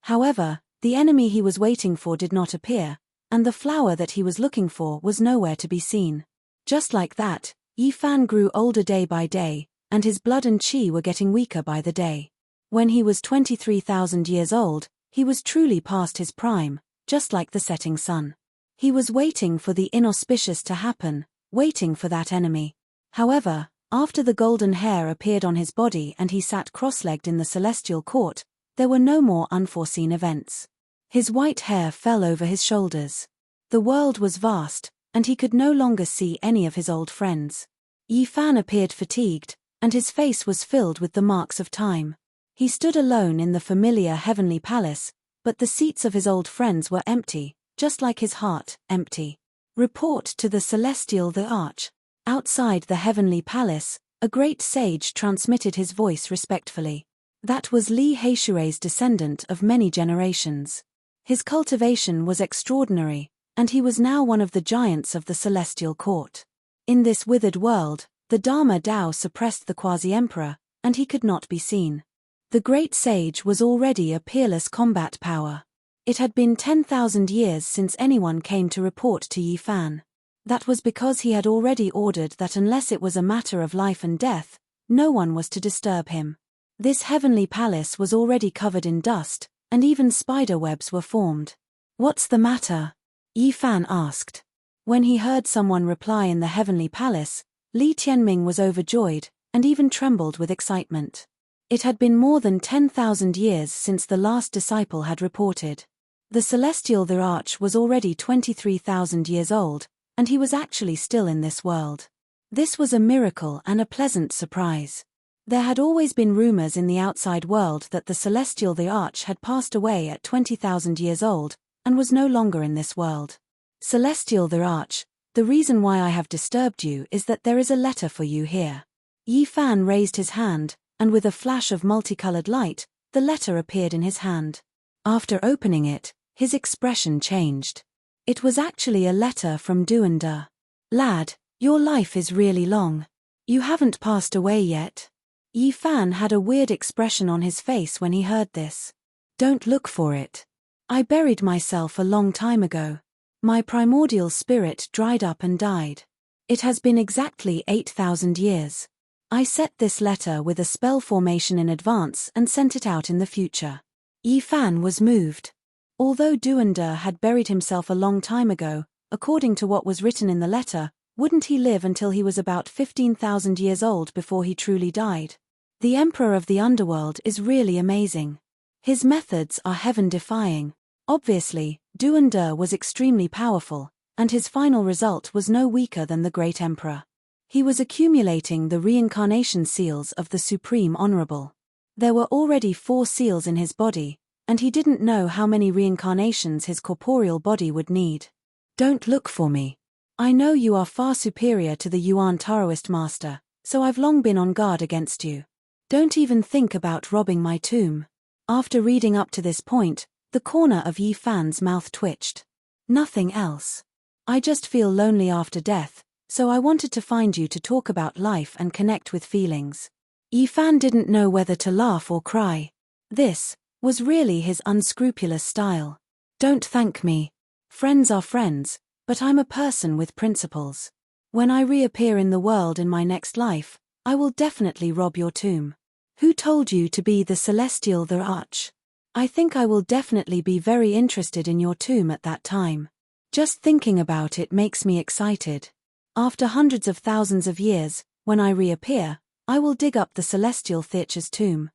A: However, the enemy he was waiting for did not appear, and the flower that he was looking for was nowhere to be seen. Just like that, Yi Fan grew older day by day, and his blood and chi were getting weaker by the day. When he was 23,000 years old, he was truly past his prime, just like the setting sun. He was waiting for the inauspicious to happen, waiting for that enemy. However, after the golden hair appeared on his body and he sat cross-legged in the celestial court, there were no more unforeseen events. His white hair fell over his shoulders. The world was vast, and he could no longer see any of his old friends. Yi Fan appeared fatigued, and his face was filled with the marks of time. He stood alone in the familiar heavenly palace, but the seats of his old friends were empty, just like his heart, empty. Report to the Celestial the Arch. Outside the heavenly palace, a great sage transmitted his voice respectfully. That was Li Heishui's descendant of many generations. His cultivation was extraordinary, and he was now one of the giants of the celestial court. In this withered world, the Dharma Tao suppressed the quasi-emperor, and he could not be seen. The great sage was already a peerless combat power. It had been 10,000 years since anyone came to report to Yi Fan. That was because he had already ordered that unless it was a matter of life and death, no one was to disturb him. This heavenly palace was already covered in dust, and even spider webs were formed. "What's the matter?" Yi Fan asked. When he heard someone reply in the heavenly palace, Li Tianming was overjoyed, and even trembled with excitement. It had been more than 10,000 years since the last disciple had reported. The Celestial the Arch was already 23,000 years old, and he was actually still in this world. This was a miracle and a pleasant surprise. There had always been rumors in the outside world that the Celestial the Arch had passed away at 20,000 years old, and was no longer in this world. "Celestial the Arch, the reason why I have disturbed you is that there is a letter for you here." Yi Fan raised his hand, and with a flash of multicolored light, the letter appeared in his hand. After opening it, his expression changed. It was actually a letter from Duanda. "Lad, your life is really long. You haven't passed away yet." Yi Fan had a weird expression on his face when he heard this. "Don't look for it. I buried myself a long time ago. My primordial spirit dried up and died. It has been exactly 8,000 years. I set this letter with a spell formation in advance and sent it out in the future." Yi Fan was moved. Although Duanda had buried himself a long time ago, according to what was written in the letter, wouldn't he live until he was about 15,000 years old before he truly died? The Emperor of the Underworld is really amazing. His methods are heaven-defying. Obviously, Duanda was extremely powerful, and his final result was no weaker than the Great Emperor. He was accumulating the reincarnation seals of the Supreme Honorable. There were already 4 seals in his body, and he didn't know how many reincarnations his corporeal body would need. "Don't look for me. I know you are far superior to the Yuan Taoist master, so I've long been on guard against you. Don't even think about robbing my tomb." After reading up to this point, the corner of Yi Fan's mouth twitched. "Nothing else. I just feel lonely after death, so I wanted to find you to talk about life and connect with feelings." Yi Fan didn't know whether to laugh or cry. This was really his unscrupulous style. "Don't thank me. Friends are friends, but I'm a person with principles. When I reappear in the world in my next life, I will definitely rob your tomb. Who told you to be the celestial the Arch? I think I will definitely be very interested in your tomb at that time. Just thinking about it makes me excited. After hundreds of thousands of years, when I reappear, I will dig up the celestial Theacher's tomb.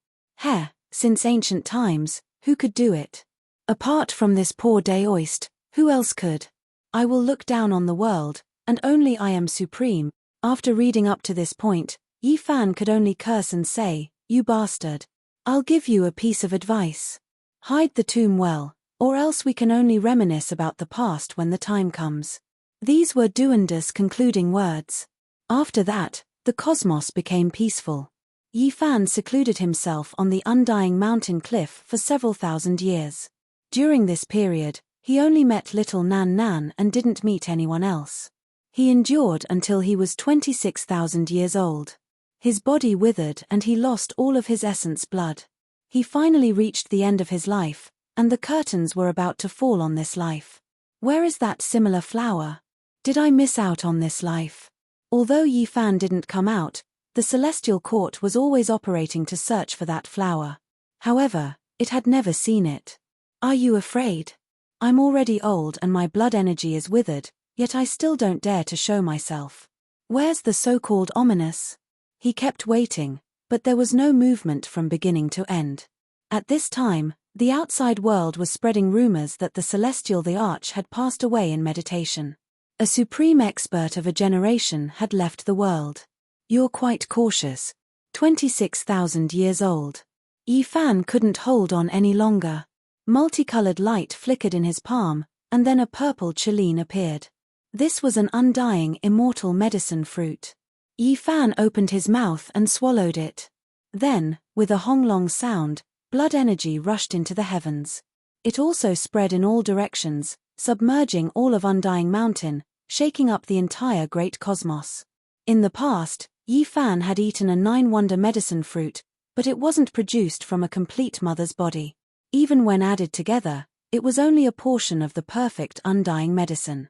A: Since ancient times, who could do it? Apart from this poor Daoist, who else could? I will look down on the world, and only I am supreme." After reading up to this point, Yi Fan could only curse and say, "You bastard. I'll give you a piece of advice. Hide the tomb well, or else we can only reminisce about the past when the time comes." These were Duanda's concluding words. After that, the cosmos became peaceful. Yi Fan secluded himself on the undying mountain cliff for several thousand years. During this period, he only met little Nan Nan and didn't meet anyone else. He endured until he was 26,000 years old. His body withered and he lost all of his essence blood. He finally reached the end of his life, and the curtains were about to fall on this life. Where is that similar flower? Did I miss out on this life? Although Yi Fan didn't come out, the celestial court was always operating to search for that flower. However, it had never seen it. "Are you afraid? I'm already old and my blood energy is withered, yet I still don't dare to show myself. Where's the so-called ominous?" He kept waiting, but there was no movement from beginning to end. At this time, the outside world was spreading rumors that the celestial the Arch had passed away in meditation. A supreme expert of a generation had left the world. "You're quite cautious. 26,000 years old." Yi Fan couldn't hold on any longer. Multicolored light flickered in his palm, and then a purple chelene appeared. This was an undying, immortal medicine fruit. Yi Fan opened his mouth and swallowed it. Then, with a honglong sound, blood energy rushed into the heavens. It also spread in all directions, submerging all of Undying Mountain, shaking up the entire great cosmos. In the past, Yi Fan had eaten a 9-wonder medicine fruit, but it wasn't produced from a complete mother's body. Even when added together, it was only a portion of the perfect undying medicine.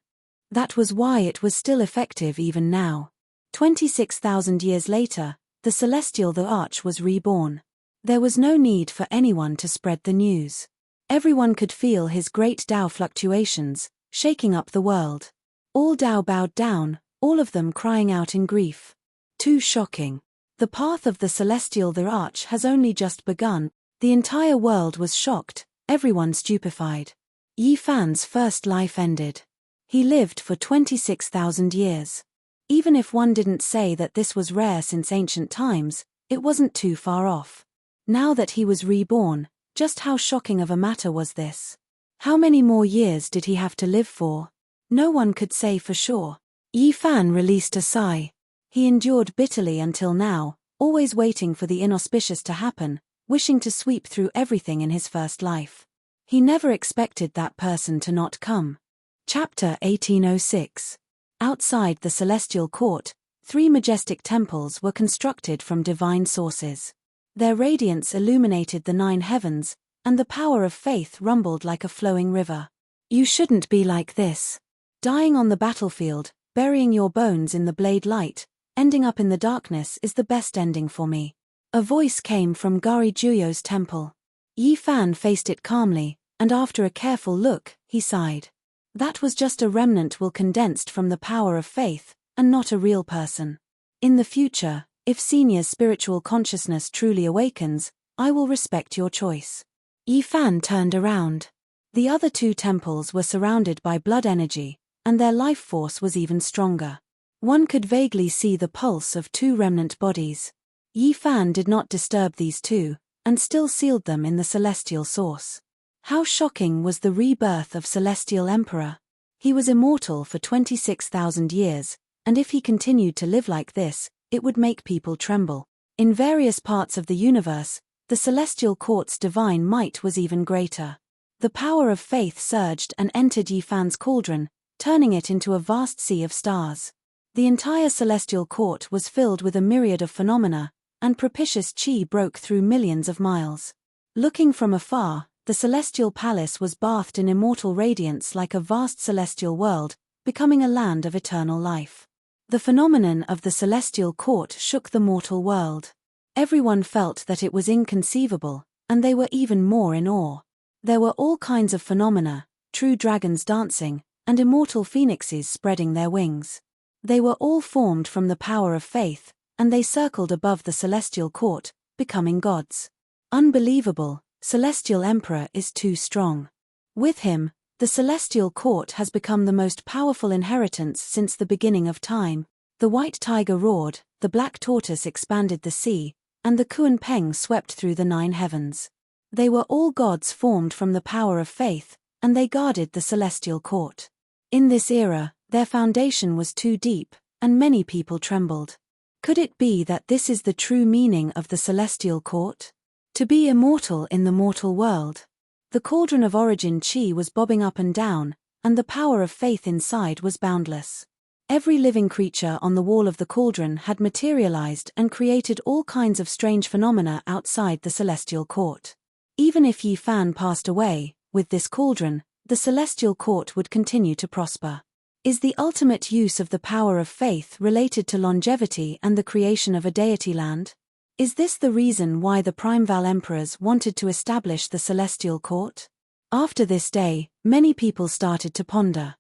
A: That was why it was still effective even now. 26,000 years later, the celestial the Arch was reborn. There was no need for anyone to spread the news. Everyone could feel his great Tao fluctuations, shaking up the world. All Tao bowed down, all of them crying out in grief. Too shocking. The path of the celestial the Arch has only just begun. The entire world was shocked, everyone stupefied. Yi Fan's first life ended. He lived for 26,000 years. Even if one didn't say that this was rare since ancient times, it wasn't too far off. Now that he was reborn, just how shocking of a matter was this? How many more years did he have to live for? No one could say for sure. Yi Fan released a sigh. He endured bitterly until now, always waiting for the inauspicious to happen, wishing to sweep through everything in his first life. He never expected that person to not come. Chapter 1806. Outside the celestial court, 3 majestic temples were constructed from divine sources. Their radiance illuminated the 9 heavens, and the power of faith rumbled like a flowing river. "You shouldn't be like this. Dying on the battlefield, burying your bones in the blade light, ending up in the darkness is the best ending for me." A voice came from Gari Juyo's temple. Yi Fan faced it calmly, and after a careful look, he sighed. That was just a remnant will condensed from the power of faith, and not a real person. In the future, if Senior's spiritual consciousness truly awakens, I will respect your choice. Yi Fan turned around. The other 2 temples were surrounded by blood energy, and their life force was even stronger. One could vaguely see the pulse of 2 remnant bodies. Yi Fan did not disturb these 2, and still sealed them in the celestial source. How shocking was the rebirth of Celestial Emperor. He was immortal for 26,000 years, and if he continued to live like this, it would make people tremble. In various parts of the universe, the celestial court's divine might was even greater. The power of faith surged and entered Yifan's cauldron, turning it into a vast sea of stars. The entire celestial court was filled with a myriad of phenomena, and propitious qi broke through millions of miles. Looking from afar, the celestial palace was bathed in immortal radiance like a vast celestial world, becoming a land of eternal life. The phenomenon of the celestial court shook the mortal world. Everyone felt that it was inconceivable, and they were even more in awe. There were all kinds of phenomena, true dragons dancing, and immortal phoenixes spreading their wings. They were all formed from the power of faith, and they circled above the celestial court, becoming gods. Unbelievable, Celestial Emperor is too strong. With him, the celestial court has become the most powerful inheritance since the beginning of time. The white tiger roared, the black tortoise expanded the sea, and the Kuan Peng swept through the 9 heavens. They were all gods formed from the power of faith, and they guarded the celestial court. In this era, their foundation was too deep, and many people trembled. Could it be that this is the true meaning of the celestial court? To be immortal in the mortal world. The cauldron of origin qi was bobbing up and down, and the power of faith inside was boundless. Every living creature on the wall of the cauldron had materialized and created all kinds of strange phenomena outside the celestial court. Even if Yifan passed away, with this cauldron, the celestial court would continue to prosper. Is the ultimate use of the power of faith related to longevity and the creation of a deity land? Is this the reason why the Primeval Emperors wanted to establish the celestial court? After this day, many people started to ponder.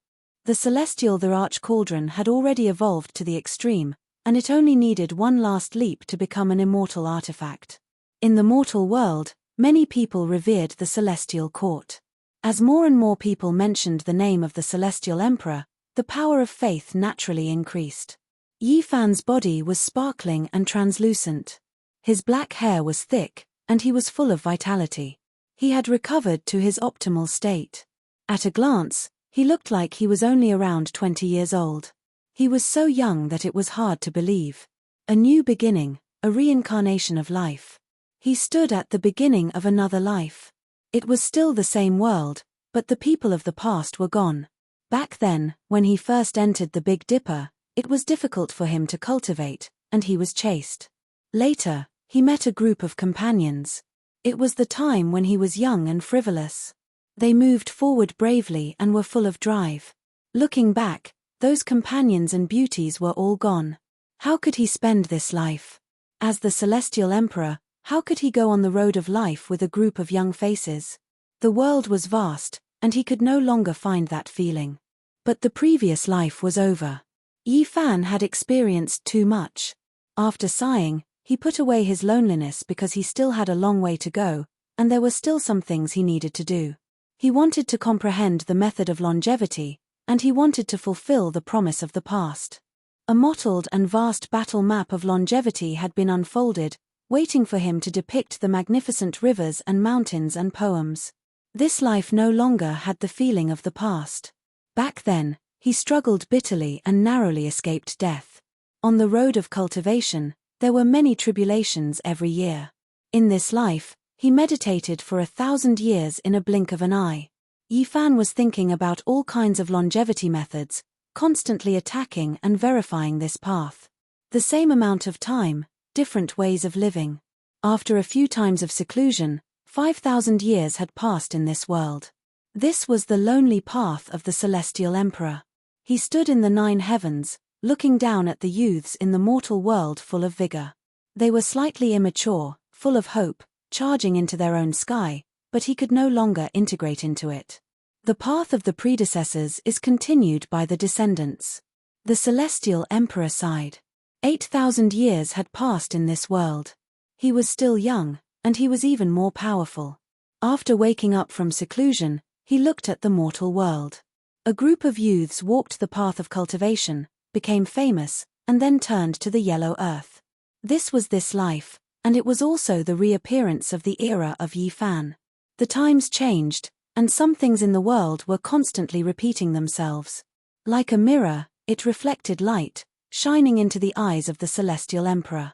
A: The celestial the Arch Cauldron had already evolved to the extreme, and it only needed one last leap to become an immortal artifact. In the mortal world, many people revered the celestial court. As more and more people mentioned the name of the celestial emperor, the power of faith naturally increased. Yifan's body was sparkling and translucent. His black hair was thick, and he was full of vitality. He had recovered to his optimal state. At a glance, he looked like he was only around 20 years old. He was so young that it was hard to believe. A new beginning, a reincarnation of life. He stood at the beginning of another life. It was still the same world, but the people of the past were gone. Back then, when he first entered the Big Dipper, it was difficult for him to cultivate, and he was chased. Later, he met a group of companions. It was the time when he was young and frivolous. They moved forward bravely and were full of drive. Looking back, those companions and beauties were all gone. How could he spend this life? As the Celestial Emperor, how could he go on the road of life with a group of young faces? The world was vast, and he could no longer find that feeling. But the previous life was over. Yifan had experienced too much. After sighing, he put away his loneliness because he still had a long way to go, and there were still some things he needed to do. He wanted to comprehend the method of longevity, and he wanted to fulfill the promise of the past. A mottled and vast battle map of longevity had been unfolded, waiting for him to depict the magnificent rivers and mountains and poems. This life no longer had the feeling of the past. Back then, he struggled bitterly and narrowly escaped death. On the road of cultivation, there were many tribulations every year. In this life, he meditated for 1,000 years in a blink of an eye. Yifan was thinking about all kinds of longevity methods, constantly attacking and verifying this path. The same amount of time, different ways of living. After a few times of seclusion, 5,000 years had passed in this world. This was the lonely path of the Celestial Emperor. He stood in the 9 heavens, looking down at the youths in the mortal world full of vigor. They were slightly immature, full of hope, charging into their own sky, but he could no longer integrate into it. The path of the predecessors is continued by the descendants. The Celestial Emperor sighed. 8,000 years had passed in this world. He was still young, and he was even more powerful. After waking up from seclusion, he looked at the mortal world. A group of youths walked the path of cultivation, became famous, and then turned to the yellow earth. This was this life, and it was also the reappearance of the era of Yifan. The times changed, and some things in the world were constantly repeating themselves. Like a mirror, it reflected light, shining into the eyes of the celestial emperor.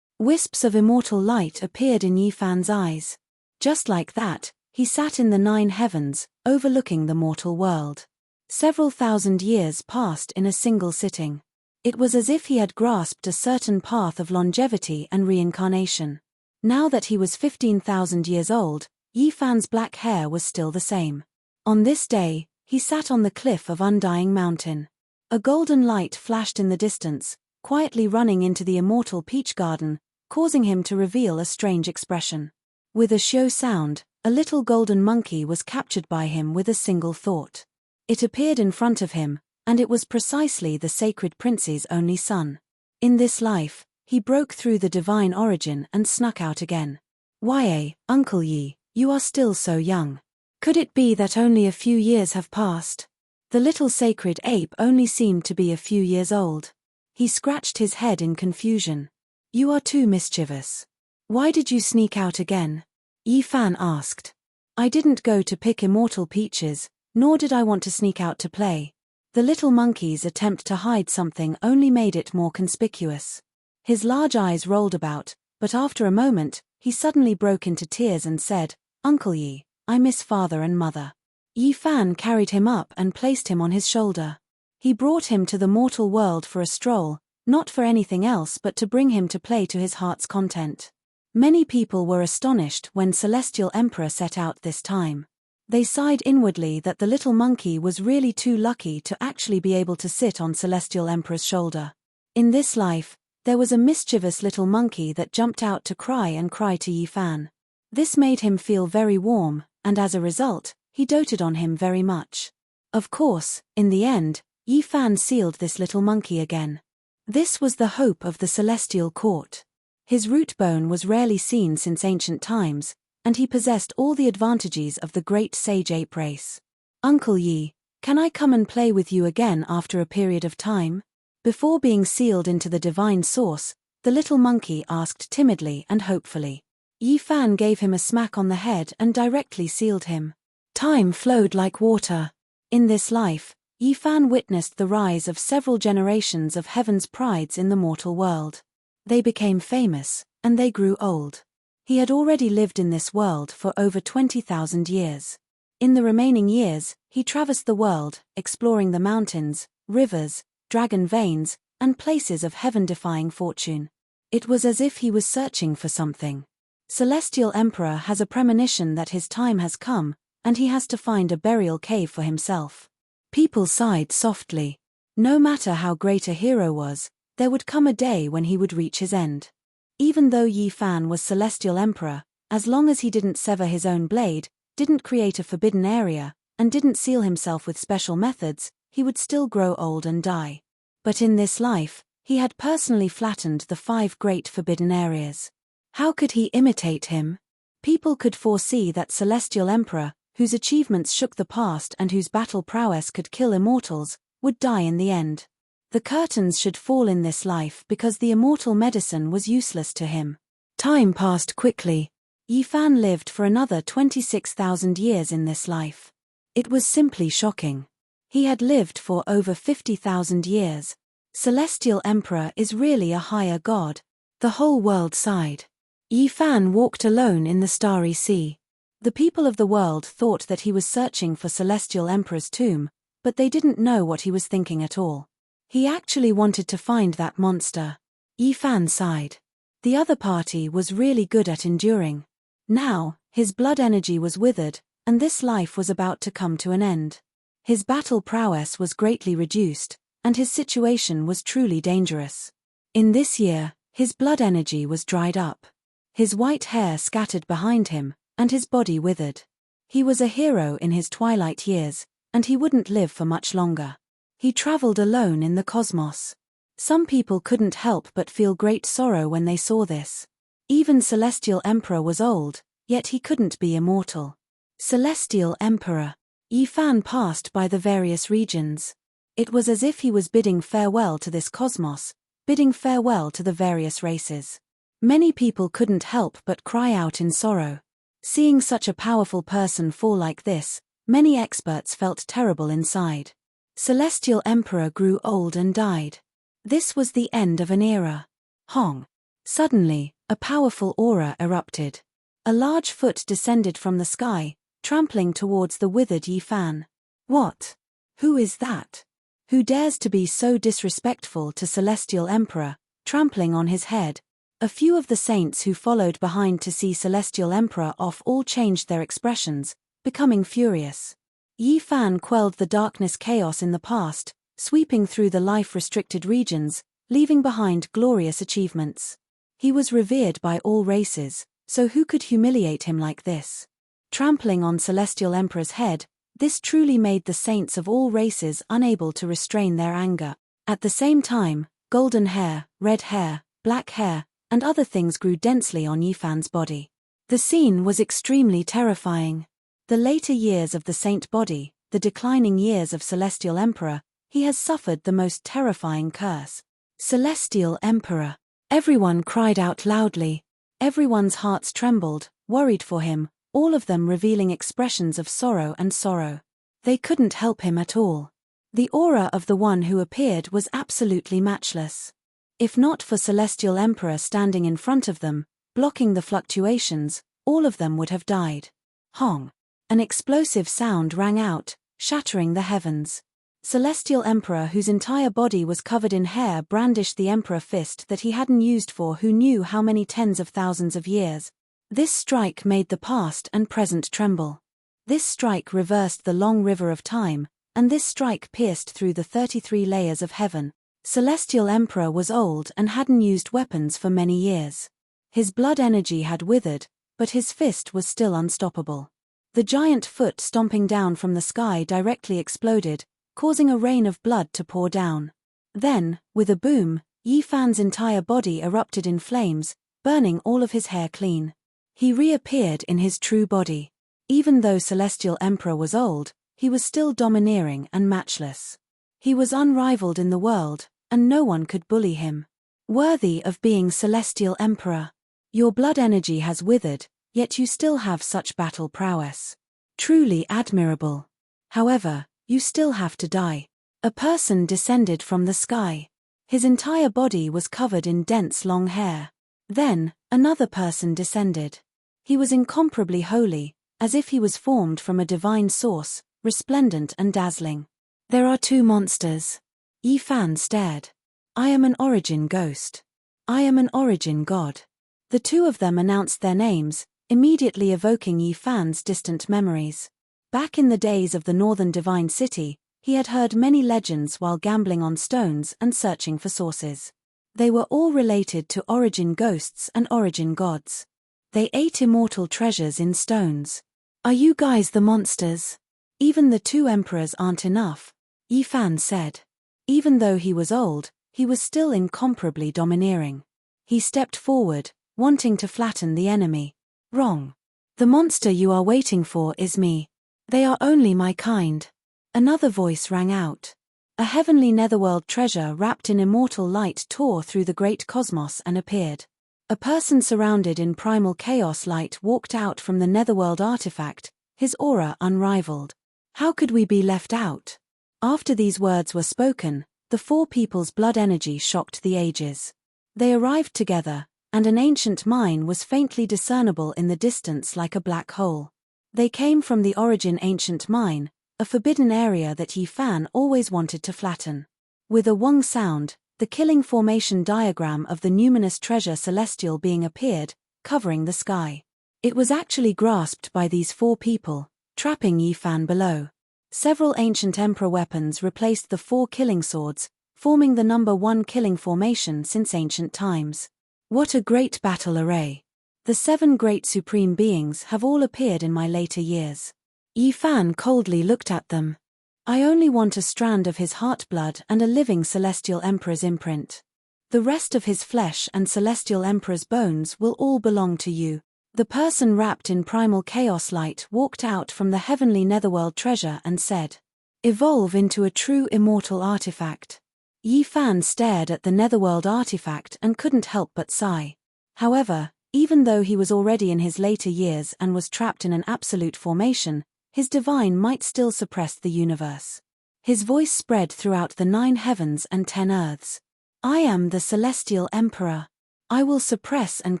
A: Wisps of immortal light appeared in Yifan's eyes. Just like that, he sat in the 9 heavens, overlooking the mortal world. Several thousand years passed in a single sitting. It was as if he had grasped a certain path of longevity and reincarnation. Now that he was 15,000 years old, Yifan's black hair was still the same. On this day, he sat on the cliff of Undying Mountain. A golden light flashed in the distance, quietly running into the immortal peach garden, causing him to reveal a strange expression. With a shrill sound, a little golden monkey was captured by him with a single thought. It appeared in front of him, and it was precisely the sacred prince's only son. In this life, he broke through the divine origin and snuck out again. Why, Uncle Yi, you are still so young. Could it be that only a few years have passed? The little sacred ape only seemed to be a few years old. He scratched his head in confusion. You are too mischievous. Why did you sneak out again? Yifan asked. I didn't go to pick immortal peaches, nor did I want to sneak out to play. The little monkey's attempt to hide something only made it more conspicuous. His large eyes rolled about, but after a moment, he suddenly broke into tears and said, Uncle Yi, I miss father and mother. Yifan carried him up and placed him on his shoulder. He brought him to the mortal world for a stroll, not for anything else but to bring him to play to his heart's content. Many people were astonished when Celestial Emperor set out this time. They sighed inwardly that the little monkey was really too lucky to actually be able to sit on Celestial Emperor's shoulder. In this life, there was a mischievous little monkey that jumped out to cry and cry to Yifan. This made him feel very warm, and as a result, he doted on him very much. Of course, in the end, Yifan sealed this little monkey again. This was the hope of the celestial court. His root bone was rarely seen since ancient times, and he possessed all the advantages of the great sage ape race. Uncle Yi, can I come and play with you again after a period of time? Before being sealed into the divine source, the little monkey asked timidly and hopefully. Yifan gave him a smack on the head and directly sealed him. Time flowed like water. In this life, Yifan witnessed the rise of several generations of heaven's prides in the mortal world. They became famous, and they grew old. He had already lived in this world for over 20,000 years. In the remaining years, he traversed the world, exploring the mountains, rivers, dragon veins, and places of heaven-defying fortune. It was as if he was searching for something. Celestial Emperor has a premonition that his time has come, and he has to find a burial cave for himself. People sighed softly. No matter how great a hero was, there would come a day when he would reach his end. Even though Yifan was Celestial Emperor, as long as he didn't sever his own blade, didn't create a forbidden area, and didn't seal himself with special methods, he would still grow old and die. But in this life, he had personally flattened the 5 great forbidden areas. How could he imitate him? People could foresee that Celestial Emperor, whose achievements shook the past and whose battle prowess could kill immortals, would die in the end. The curtains should fall in this life because the immortal medicine was useless to him. Time passed quickly. Yifan lived for another 26,000 years in this life. It was simply shocking. He had lived for over 50,000 years. Celestial Emperor is really a higher god. The whole world sighed. Yifan walked alone in the starry sea. The people of the world thought that he was searching for Celestial Emperor's tomb, but they didn't know what he was thinking at all. He actually wanted to find that monster. Yifan sighed. The other party was really good at enduring. Now, his blood energy was withered, and this life was about to come to an end. His battle prowess was greatly reduced, and his situation was truly dangerous. In this year, his blood energy was dried up. His white hair scattered behind him, and his body withered. He was a hero in his twilight years, and he wouldn't live for much longer. He traveled alone in the cosmos. Some people couldn't help but feel great sorrow when they saw this. Even Celestial Emperor was old, yet he couldn't be immortal. Celestial Emperor. Yifan passed by the various regions. It was as if he was bidding farewell to this cosmos, bidding farewell to the various races. Many people couldn't help but cry out in sorrow. Seeing such a powerful person fall like this, many experts felt terrible inside. Celestial Emperor grew old and died. This was the end of an era. Hong. Suddenly, a powerful aura erupted. A large foot descended from the sky, trampling towards the withered Yi Fan. What? Who is that? Who dares to be so disrespectful to Celestial Emperor, trampling on his head? A few of the saints who followed behind to see Celestial Emperor off all changed their expressions, becoming furious. Yi Fan quelled the darkness chaos in the past, sweeping through the life-restricted regions, leaving behind glorious achievements. He was revered by all races, so who could humiliate him like this? Trampling on Celestial Emperor's head, this truly made the saints of all races unable to restrain their anger. At the same time, golden hair, red hair, black hair, and other things grew densely on Yi Fan's body. The scene was extremely terrifying. The later years of the saint body, the declining years of Celestial Emperor, he has suffered the most terrifying curse. Celestial Emperor. Everyone cried out loudly. Everyone's hearts trembled, worried for him, all of them revealing expressions of sorrow and sorrow. They couldn't help him at all. The aura of the one who appeared was absolutely matchless. If not for Celestial Emperor standing in front of them, blocking the fluctuations, all of them would have died. Hong. An explosive sound rang out, shattering the heavens. Celestial Emperor, whose entire body was covered in hair, brandished the Emperor fist that he hadn't used for who knew how many tens of thousands of years. This strike made the past and present tremble. This strike reversed the long river of time, and this strike pierced through the 33 layers of heaven. Celestial Emperor was old and hadn't used weapons for many years. His blood energy had withered, but his fist was still unstoppable. The giant foot stomping down from the sky directly exploded, causing a rain of blood to pour down. Then, with a boom, Yi Fan's entire body erupted in flames, burning all of his hair clean. He reappeared in his true body. Even though Celestial Emperor was old, he was still domineering and matchless. He was unrivaled in the world, and no one could bully him. Worthy of being Celestial Emperor. Your blood energy has withered, yet you still have such battle prowess. Truly admirable. However, you still have to die. A person descended from the sky. His entire body was covered in dense long hair. Then, another person descended. He was incomparably holy, as if he was formed from a divine source, resplendent and dazzling. There are two monsters. Yi Fan stared. I am an origin ghost. I am an origin god. The two of them announced their names, immediately evoking Yi Fan's distant memories. Back in the days of the Northern Divine City, he had heard many legends while gambling on stones and searching for sources. They were all related to origin ghosts and origin gods. They ate immortal treasures in stones. Are you guys the monsters? Even the two emperors aren't enough, Yi Fan said. Even though he was old, he was still incomparably domineering. He stepped forward, wanting to flatten the enemy. Wrong. The monster you are waiting for is me. They are only my kind. Another voice rang out. A heavenly netherworld treasure wrapped in immortal light tore through the great cosmos and appeared. A person surrounded in primal chaos light walked out from the netherworld artifact, his aura unrivaled. How could we be left out? After these words were spoken, the four people's blood energy shocked the ages. They arrived together, and an ancient mine was faintly discernible in the distance like a black hole. They came from the origin ancient mine, a forbidden area that Yi Fan always wanted to flatten. With a wong sound, the killing formation diagram of the numinous treasure celestial being appeared, covering the sky. It was actually grasped by these four people, trapping Yi Fan below. Several ancient emperor weapons replaced the four killing swords, forming the number 1 killing formation since ancient times. What a great battle array! The 7 great supreme beings have all appeared in my later years. Yi Fan coldly looked at them. I only want a strand of his heart blood and a living Celestial Emperor's imprint. The rest of his flesh and Celestial Emperor's bones will all belong to you. The person wrapped in primal chaos light walked out from the heavenly netherworld treasure and said, evolve into a true immortal artifact. Yi Fan stared at the netherworld artifact and couldn't help but sigh. However, even though he was already in his later years and was trapped in an absolute formation, his divine might still suppress the universe. His voice spread throughout the 9 heavens and 10 earths. I am the Celestial Emperor. I will suppress and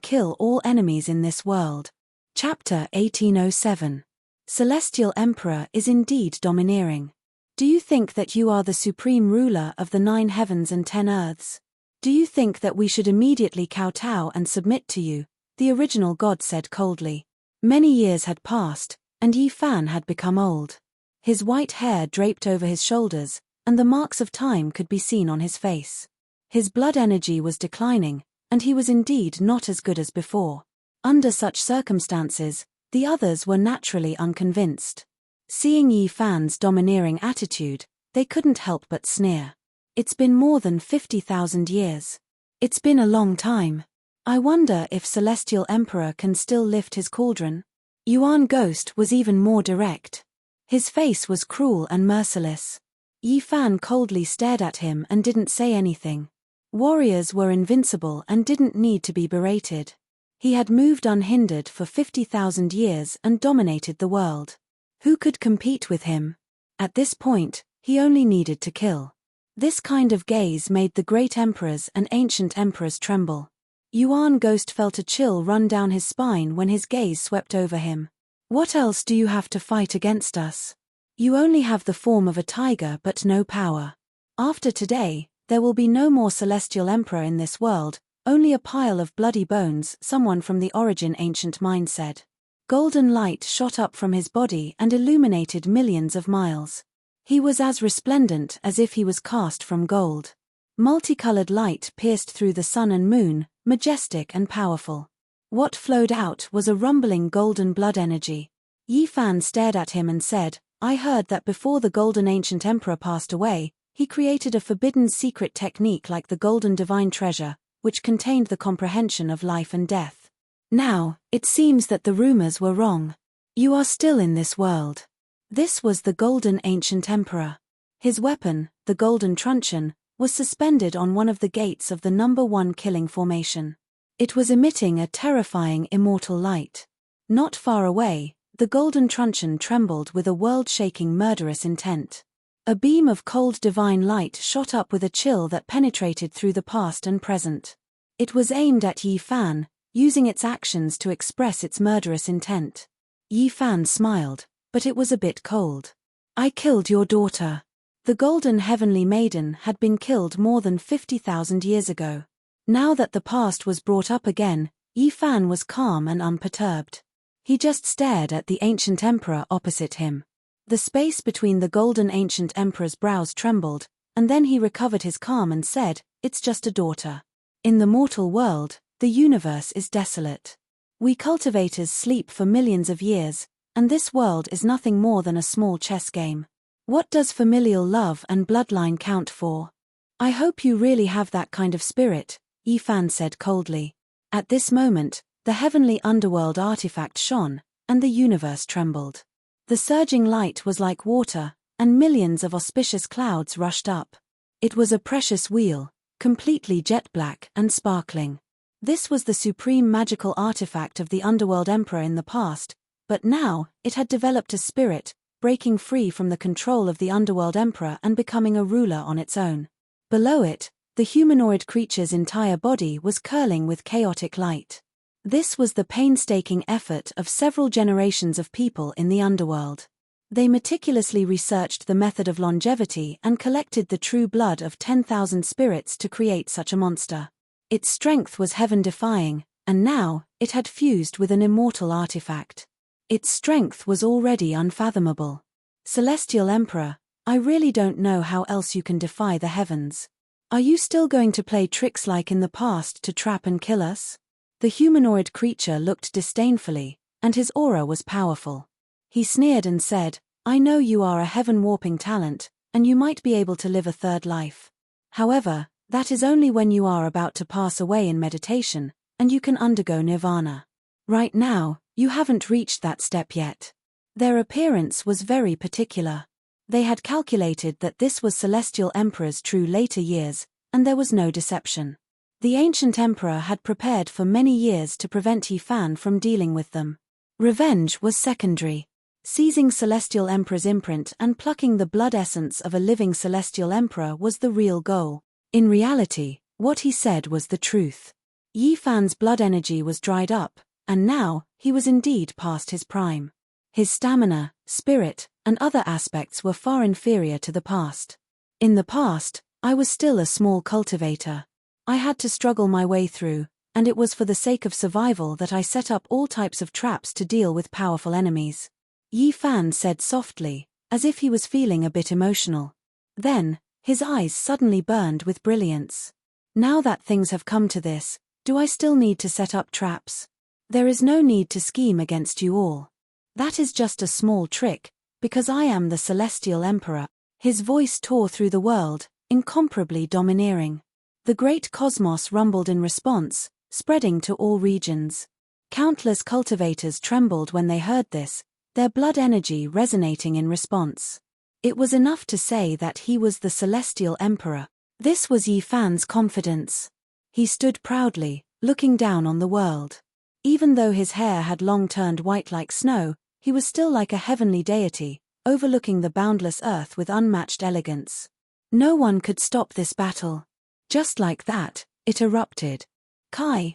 A: kill all enemies in this world. Chapter 1807. Celestial Emperor is indeed domineering. Do you think that you are the supreme ruler of the 9 heavens and 10 earths? Do you think that we should immediately kowtow and submit to you? The original god said coldly. Many years had passed, and Yi Fan had become old. His white hair draped over his shoulders, and the marks of time could be seen on his face. His blood energy was declining, and he was indeed not as good as before. Under such circumstances, the others were naturally unconvinced. Seeing Yi Fan's domineering attitude, they couldn't help but sneer. It's been more than 50,000 years. It's been a long time. I wonder if Celestial Emperor can still lift his cauldron? Yuan Ghost was even more direct. His face was cruel and merciless. Yi Fan coldly stared at him and didn't say anything. Warriors were invincible and didn't need to be berated. He had moved unhindered for 50,000 years and dominated the world. Who could compete with him? At this point, he only needed to kill. This kind of gaze made the great emperors and ancient emperors tremble. Yuan Ghost felt a chill run down his spine when his gaze swept over him. What else do you have to fight against us? You only have the form of a tiger but no power. After today, there will be no more Celestial Emperor in this world, only a pile of bloody bones, someone from the Origin ancient mind said. Golden light shot up from his body and illuminated millions of miles. He was as resplendent as if he was cast from gold. Multicolored light pierced through the sun and moon, majestic and powerful. What flowed out was a rumbling golden blood energy. Yi Fan stared at him and said, I heard that before the Golden Ancient Emperor passed away, he created a forbidden secret technique like the Golden Divine Treasure, which contained the comprehension of life and death. Now, it seems that the rumors were wrong. You are still in this world. This was the Golden Ancient Emperor. His weapon, the Golden Truncheon, was suspended on one of the gates of the number 1 killing formation. It was emitting a terrifying immortal light. Not far away, the Golden Truncheon trembled with a world-shaking murderous intent. A beam of cold divine light shot up with a chill that penetrated through the past and present. It was aimed at Yi Fan, using its actions to express its murderous intent. Yi Fan smiled, but it was a bit cold. I killed your daughter. The Golden Heavenly Maiden had been killed more than 50,000 years ago. Now that the past was brought up again, Yi Fan was calm and unperturbed. He just stared at the Ancient Emperor opposite him. The space between the Golden Ancient Emperor's brows trembled, and then he recovered his calm and said, It's just a daughter. In the mortal world, the universe is desolate. We cultivators sleep for millions of years, and this world is nothing more than a small chess game. What does familial love and bloodline count for? I hope you really have that kind of spirit, Yi Fan said coldly. At this moment, the heavenly underworld artifact shone, and the universe trembled. The surging light was like water, and millions of auspicious clouds rushed up. It was a precious wheel, completely jet black and sparkling. This was the supreme magical artifact of the Underworld Emperor in the past, but now, it had developed a spirit, breaking free from the control of the Underworld Emperor and becoming a ruler on its own. Below it, the humanoid creature's entire body was curling with chaotic light. This was the painstaking effort of several generations of people in the underworld. They meticulously researched the method of longevity and collected the true blood of 10,000 spirits to create such a monster. Its strength was heaven-defying, and now, it had fused with an immortal artifact. Its strength was already unfathomable. Celestial Emperor, I really don't know how else you can defy the heavens. Are you still going to play tricks like in the past to trap and kill us? The humanoid creature looked disdainfully, and his aura was powerful. He sneered and said, I know you are a heaven-warping talent, and you might be able to live a third life. However, that is only when you are about to pass away in meditation, and you can undergo nirvana. Right now, you haven't reached that step yet. Their appearance was very particular. They had calculated that this was Celestial Emperor's true later years, and there was no deception. The ancient emperor had prepared for many years to prevent Yi Fan from dealing with them. Revenge was secondary. Seizing Celestial Emperor's imprint and plucking the blood essence of a living Celestial Emperor was the real goal. In reality, What he said was the truth. Yi Fan's blood energy was dried up, and now, he was indeed past his prime. His stamina, spirit, and other aspects were far inferior to the past. In the past, I was still a small cultivator. I had to struggle my way through, and it was for the sake of survival that I set up all types of traps to deal with powerful enemies. Yi Fan said softly, as if he was feeling a bit emotional. Then, his eyes suddenly burned with brilliance. Now that things have come to this, do I still need to set up traps? There is no need to scheme against you all. That is just a small trick, because I am the Celestial Emperor. His voice tore through the world, incomparably domineering. The great cosmos rumbled in response, spreading to all regions. Countless cultivators trembled when they heard this, their blood energy resonating in response. It was enough to say that he was the Celestial Emperor. This was Yi Fan's confidence. He stood proudly, looking down on the world. Even though his hair had long turned white like snow, he was still like a heavenly deity, overlooking the boundless earth with unmatched elegance. No one could stop this battle. Just like that, it erupted. Kai,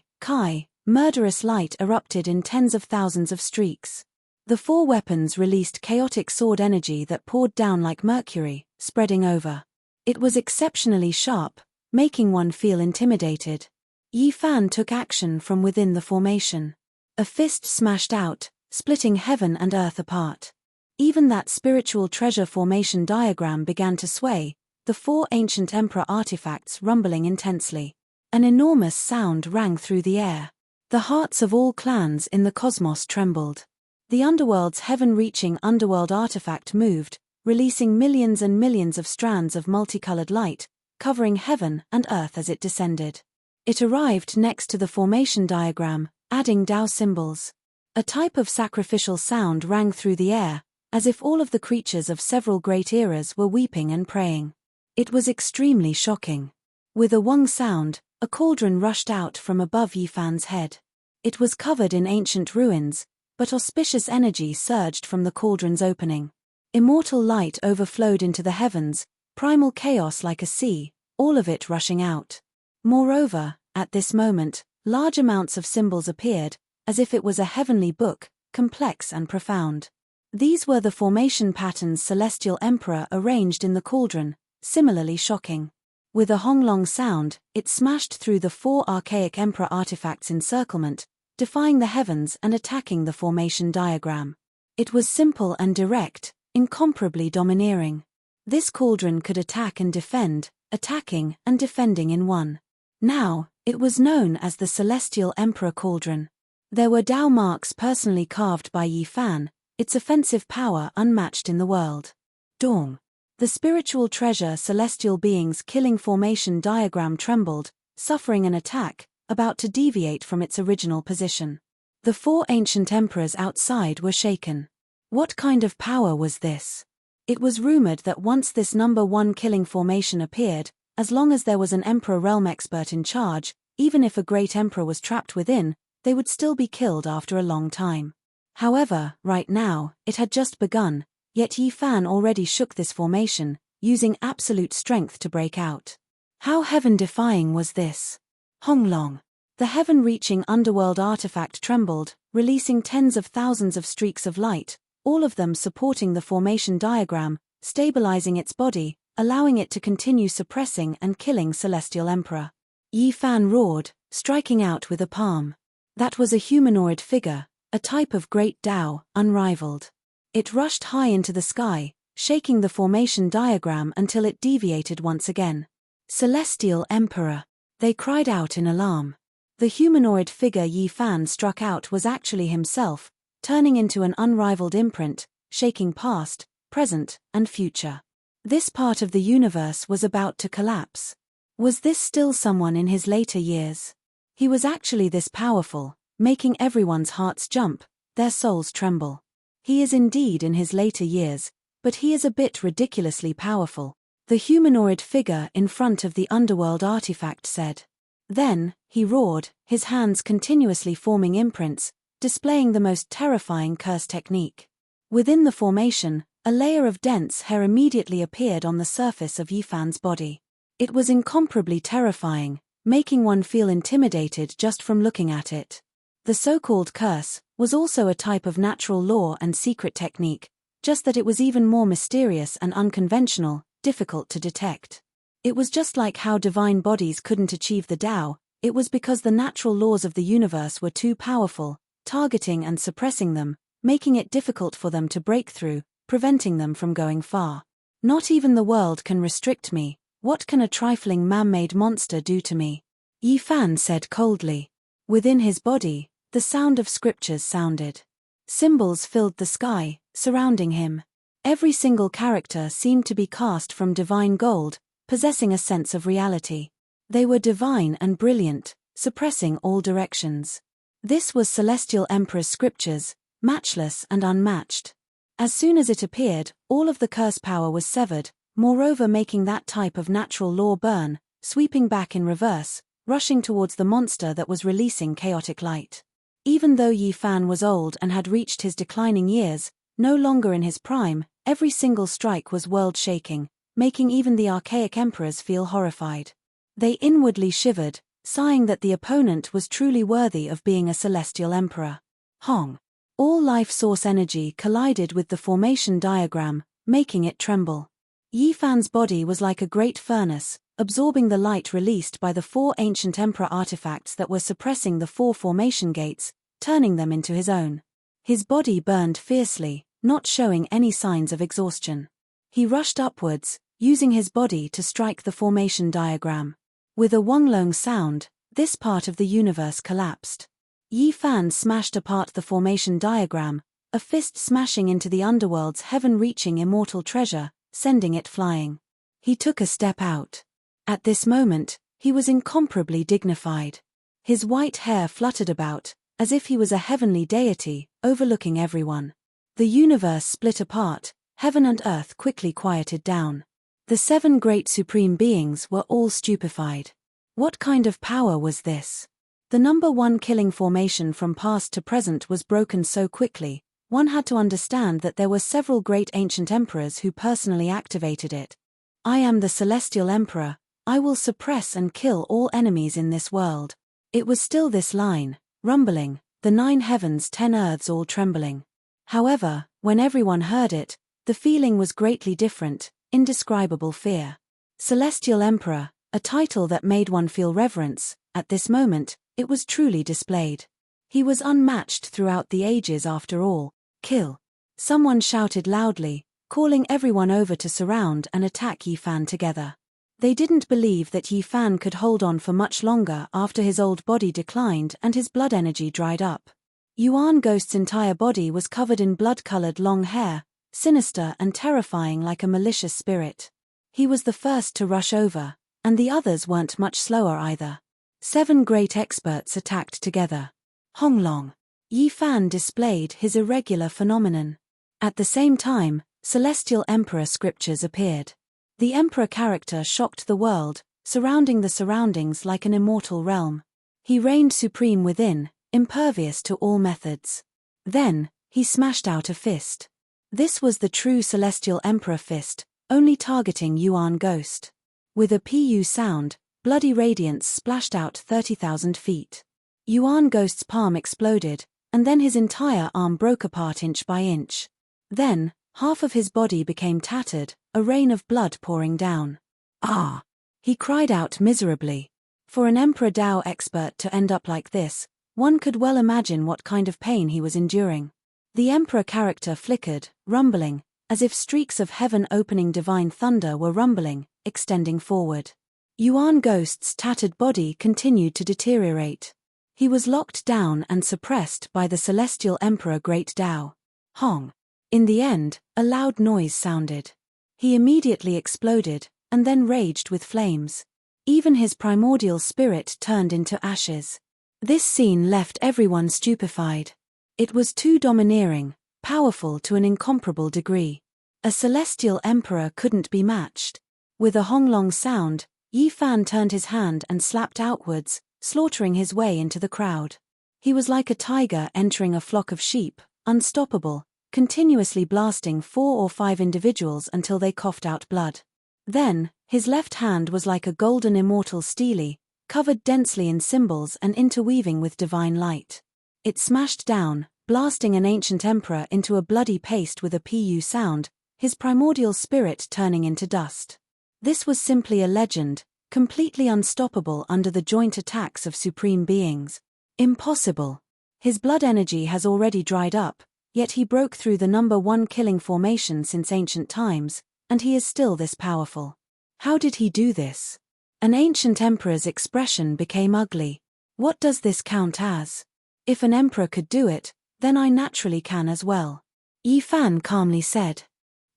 A: murderous light erupted in tens of thousands of streaks. The four weapons released chaotic sword energy that poured down like mercury, spreading over. It was exceptionally sharp, making one feel intimidated. Yi Fan took action from within the formation. A fist smashed out, splitting heaven and earth apart. Even that spiritual treasure formation diagram began to sway, the four ancient emperor artifacts rumbling intensely. An enormous sound rang through the air. The hearts of all clans in the cosmos trembled. The underworld's heaven-reaching underworld artifact moved, releasing millions and millions of strands of multicolored light, covering heaven and earth as it descended. It arrived next to the formation diagram, adding Tao symbols. A type of sacrificial sound rang through the air, as if all of the creatures of several great eras were weeping and praying. It was extremely shocking. With a wong sound, a cauldron rushed out from above Yi Fan's head. It was covered in ancient ruins, but auspicious energy surged from the cauldron's opening. Immortal light overflowed into the heavens, primal chaos like a sea, all of it rushing out. Moreover, at this moment, large amounts of symbols appeared, as if it was a heavenly book, complex and profound. These were the formation patterns Celestial Emperor arranged in the cauldron, similarly shocking. With a honglong sound, it smashed through the four archaic Emperor artifacts' encirclement, defying the heavens and attacking the formation diagram. It was simple and direct, incomparably domineering. This cauldron could attack and defend, attacking and defending in one. Now, it was known as the Celestial Emperor Cauldron. There were Tao marks personally carved by Yi Fan, its offensive power unmatched in the world. Dong. The spiritual treasure celestial beings killing formation diagram trembled, suffering an attack, about to deviate from its original position. The four ancient emperors outside were shaken. What kind of power was this? It was rumored that once this number one killing formation appeared, as long as there was an emperor realm expert in charge, even if a great emperor was trapped within, they would still be killed after a long time. However, right now, it had just begun, yet Yi Fan already shook this formation, using absolute strength to break out. How heaven-defying was this? Honglong. The heaven-reaching underworld artifact trembled, releasing tens of thousands of streaks of light, all of them supporting the formation diagram, stabilizing its body, allowing it to continue suppressing and killing Celestial Emperor. Yi Fan roared, striking out with a palm. That was a humanoid figure, a type of great Tao, unrivaled. It rushed high into the sky, shaking the formation diagram until it deviated once again. Celestial Emperor! They cried out in alarm. The humanoid figure Yi Fan struck out was actually himself, turning into an unrivaled imprint, shaking past, present, and future. This part of the universe was about to collapse. Was this still someone in his later years? He was actually this powerful, making everyone's hearts jump, their souls tremble. He is indeed in his later years, but he is a bit ridiculously powerful, the humanoid figure in front of the underworld artifact said. Then, he roared, his hands continuously forming imprints, displaying the most terrifying curse technique. Within the formation, a layer of dense hair immediately appeared on the surface of Yi Fan's body. It was incomparably terrifying, making one feel intimidated just from looking at it. The so-called curse was also a type of natural law and secret technique, just that it was even more mysterious and unconventional, difficult to detect. It was just like how divine bodies couldn't achieve the Tao. It was because the natural laws of the universe were too powerful, targeting and suppressing them, making it difficult for them to break through, preventing them from going far. Not even the world can restrict me. What can a trifling man-made monster do to me? Yi Fan said coldly. Within his body, the sound of scriptures sounded. Symbols filled the sky, surrounding him. Every single character seemed to be cast from divine gold, possessing a sense of reality. They were divine and brilliant, suppressing all directions. This was Celestial Emperor's scriptures, matchless and unmatched. As soon as it appeared, all of the curse power was severed, moreover making that type of natural law burn, sweeping back in reverse, rushing towards the monster that was releasing chaotic light. Even though Yi Fan was old and had reached his declining years, no longer in his prime, every single strike was world-shaking, making even the archaic emperors feel horrified. They inwardly shivered, sighing that the opponent was truly worthy of being a celestial emperor. Hong. All life source energy collided with the formation diagram, making it tremble. Yi Fan's body was like a great furnace, absorbing the light released by the 4 ancient emperor artifacts that were suppressing the 4 formation gates, turning them into his own. His body burned fiercely, not showing any signs of exhaustion. He rushed upwards, using his body to strike the formation diagram. With a wonglong sound, this part of the universe collapsed. Yi Fan smashed apart the formation diagram, a fist smashing into the underworld's heaven-reaching immortal treasure, sending it flying. He took a step out. At this moment, he was incomparably dignified. His white hair fluttered about, as if he was a heavenly deity, overlooking everyone. The universe split apart, heaven and earth quickly quieted down. The 7 great supreme beings were all stupefied. What kind of power was this? The number 1 killing formation from past to present was broken so quickly, one had to understand that there were several great ancient emperors who personally activated it. I am the Celestial Emperor, I will suppress and kill all enemies in this world. It was still this line, rumbling, the 9 heavens 10 earths all trembling. However, when everyone heard it, the feeling was greatly different, indescribable fear. Celestial Emperor, a title that made one feel reverence. At this moment, it was truly displayed. He was unmatched throughout the ages after all. Kill. Someone shouted loudly, calling everyone over to surround and attack Yi Fan together. They didn't believe that Yi Fan could hold on for much longer after his old body declined and his blood energy dried up. Yuan Ghost's entire body was covered in blood-colored long hair, sinister and terrifying like a malicious spirit. He was the first to rush over, and the others weren't much slower either. 7 great experts attacked together. Honglong. Yi Fan displayed his irregular phenomenon. At the same time, Celestial Emperor scriptures appeared. The Emperor character shocked the world, surrounding the surroundings like an immortal realm. He reigned supreme within, impervious to all methods. Then, he smashed out a fist. This was the true Celestial Emperor fist, only targeting Yuan Ghost. With a pu sound, bloody radiance splashed out 30,000 feet. Yuan Ghost's palm exploded, and then his entire arm broke apart inch by inch. Then, half of his body became tattered, a rain of blood pouring down. Ah! He cried out miserably. For an Emperor Dao expert to end up like this, one could well imagine what kind of pain he was enduring. The Emperor character flickered, rumbling, as if streaks of heaven-opening divine thunder were rumbling, extending forward. Yuan Ghost's tattered body continued to deteriorate. He was locked down and suppressed by the Celestial Emperor Great Dao. Hong. In the end, a loud noise sounded. He immediately exploded, and then raged with flames. Even his primordial spirit turned into ashes. This scene left everyone stupefied. It was too domineering, powerful to an incomparable degree. A celestial emperor couldn't be matched. With a honglong sound, Yi Fan turned his hand and slapped outwards, slaughtering his way into the crowd. He was like a tiger entering a flock of sheep, unstoppable, continuously blasting 4 or 5 individuals until they coughed out blood. Then, his left hand was like a golden immortal stele, covered densely in symbols and interweaving with divine light. It smashed down, blasting an ancient emperor into a bloody paste with a pu sound, his primordial spirit turning into dust. This was simply a legend, completely unstoppable under the joint attacks of supreme beings. Impossible. His blood energy has already dried up, yet he broke through the number one killing formation since ancient times, and he is still this powerful. How did he do this? An ancient emperor's expression became ugly. What does this count as? If an emperor could do it, then I naturally can as well. Yi Fan calmly said.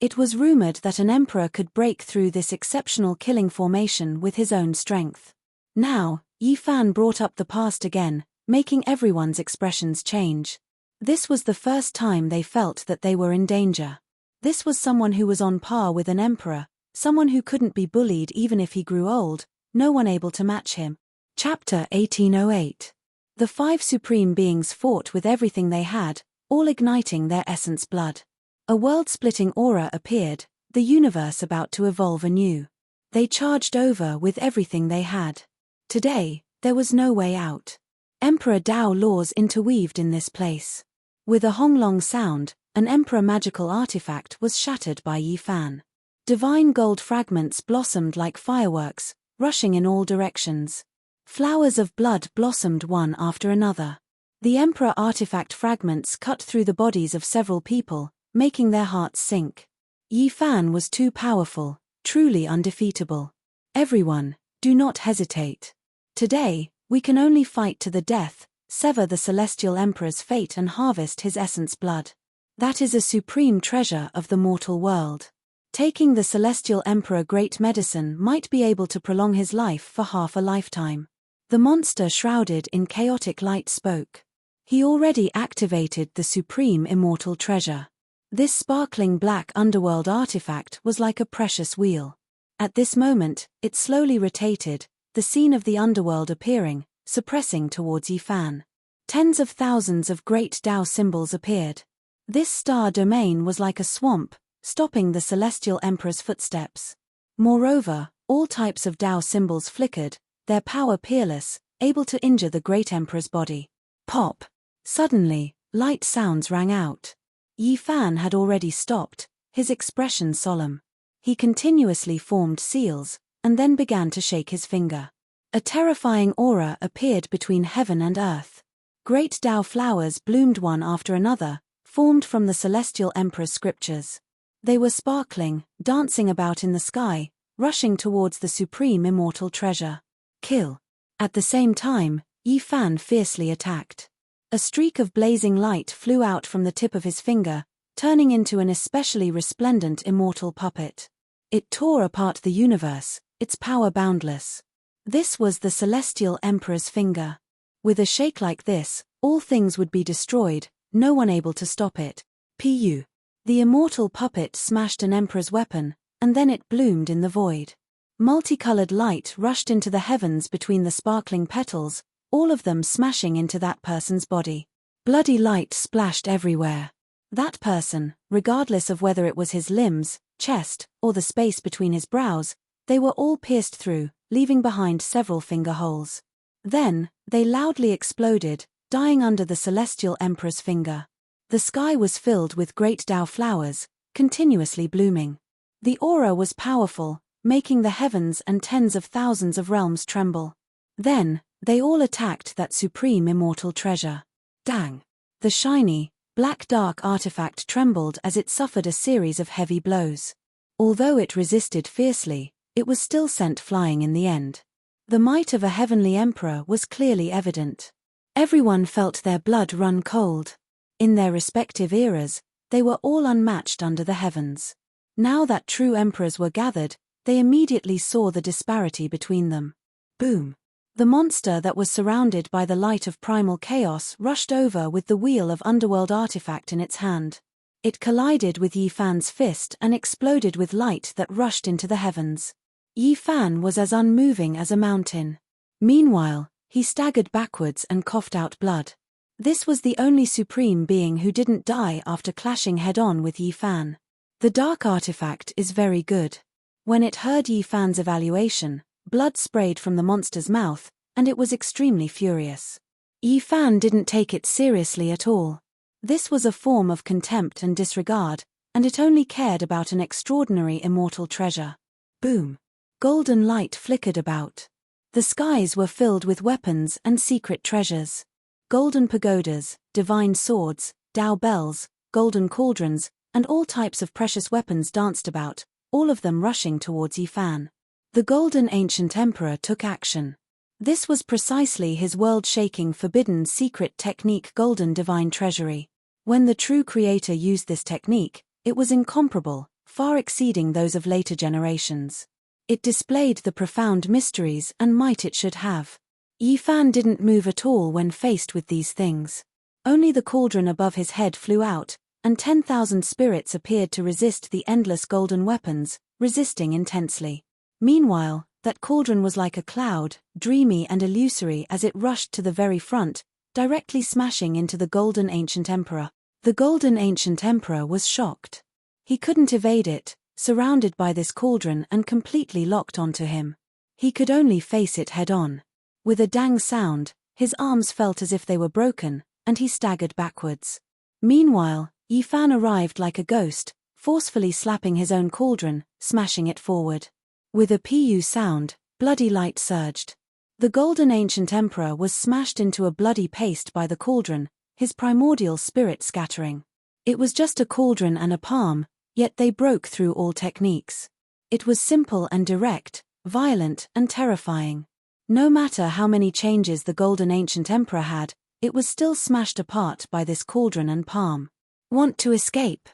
A: It was rumored that an emperor could break through this exceptional killing formation with his own strength. Now, Yi Fan brought up the past again, making everyone's expressions change. This was the first time they felt that they were in danger. This was someone who was on par with an emperor, someone who couldn't be bullied even if he grew old, no one able to match him. Chapter 1808. The five supreme beings fought with everything they had, all igniting their essence blood. A world-splitting aura appeared, the universe about to evolve anew. They charged over with everything they had. Today, there was no way out. Emperor Dao laws interweaved in this place. With a honglong sound, an emperor magical artifact was shattered by Yi Fan. Divine gold fragments blossomed like fireworks, rushing in all directions. Flowers of blood blossomed one after another. The emperor artifact fragments cut through the bodies of several people, making their hearts sink. Yi Fan was too powerful, truly undefeatable. Everyone, do not hesitate. Today, we can only fight to the death, sever the celestial emperor's fate and harvest his essence blood. That is a supreme treasure of the mortal world. Taking the celestial emperor great medicine might be able to prolong his life for half a lifetime. The monster shrouded in chaotic light spoke. He already activated the supreme immortal treasure. This sparkling black underworld artifact was like a precious wheel. At this moment, it slowly rotated, the scene of the underworld appearing, suppressing towards Yi Fan. Tens of thousands of great Tao symbols appeared. This star domain was like a swamp, stopping the celestial emperor's footsteps. Moreover, all types of Tao symbols flickered, their power peerless, able to injure the great emperor's body. Pop! Suddenly, light sounds rang out. Yi Fan had already stopped, his expression solemn. He continuously formed seals, and then began to shake his finger. A terrifying aura appeared between heaven and earth. Great Tao flowers bloomed one after another, formed from the celestial emperor's scriptures. They were sparkling, dancing about in the sky, rushing towards the supreme immortal treasure. Kill. At the same time, Yi Fan fiercely attacked. A streak of blazing light flew out from the tip of his finger, turning into an especially resplendent immortal puppet. It tore apart the universe, its power boundless. This was the celestial emperor's finger. With a shake like this, all things would be destroyed, no one able to stop it. Pu. The immortal puppet smashed an emperor's weapon, and then it bloomed in the void. Multicolored light rushed into the heavens between the sparkling petals, all of them smashing into that person's body. Bloody light splashed everywhere. That person, regardless of whether it was his limbs, chest, or the space between his brows, they were all pierced through, leaving behind several finger holes. Then, they loudly exploded, dying under the celestial emperor's finger. The sky was filled with great Tao flowers, continuously blooming. The aura was powerful, making the heavens and tens of thousands of realms tremble. Then, they all attacked that supreme immortal treasure. Dang! The shiny, black dark artifact trembled as it suffered a series of heavy blows. Although it resisted fiercely, it was still sent flying in the end. The might of a heavenly emperor was clearly evident. Everyone felt their blood run cold. In their respective eras, they were all unmatched under the heavens. Now that true emperors were gathered, they immediately saw the disparity between them. Boom! The monster that was surrounded by the light of primal chaos rushed over with the wheel of underworld artifact in its hand. It collided with Yi Fan's fist and exploded with light that rushed into the heavens. Yi Fan was as unmoving as a mountain. Meanwhile, he staggered backwards and coughed out blood. This was the only supreme being who didn't die after clashing head-on with Yi Fan. The dark artifact is very good. When it heard Yi Fan's evaluation, blood sprayed from the monster's mouth, and it was extremely furious. Yi Fan didn't take it seriously at all. This was a form of contempt and disregard, and it only cared about an extraordinary immortal treasure. Boom! Golden light flickered about. The skies were filled with weapons and secret treasures. Golden pagodas, divine swords, Tao bells, golden cauldrons, and all types of precious weapons danced about, all of them rushing towards Yi Fan. The Golden Ancient Emperor took action. This was precisely his world-shaking forbidden secret technique, Golden Divine Treasury. When the true creator used this technique, it was incomparable, far exceeding those of later generations. It displayed the profound mysteries and might it should have. Yi Fan didn't move at all when faced with these things. Only the cauldron above his head flew out, and 10,000 spirits appeared to resist the endless golden weapons, resisting intensely. Meanwhile, that cauldron was like a cloud, dreamy and illusory as it rushed to the very front, directly smashing into the Golden Ancient Emperor. The Golden Ancient Emperor was shocked. He couldn't evade it, surrounded by this cauldron and completely locked onto him. He could only face it head-on. With a dang sound, his arms felt as if they were broken, and he staggered backwards. Meanwhile, Yi Fan arrived like a ghost, forcefully slapping his own cauldron, smashing it forward. With a pu sound, bloody light surged. The Golden Ancient Emperor was smashed into a bloody paste by the cauldron, his primordial spirit scattering. It was just a cauldron and a palm, yet they broke through all techniques. It was simple and direct, violent and terrifying. No matter how many changes the Golden Ancient Emperor had, it was still smashed apart by this cauldron and palm. Want to escape?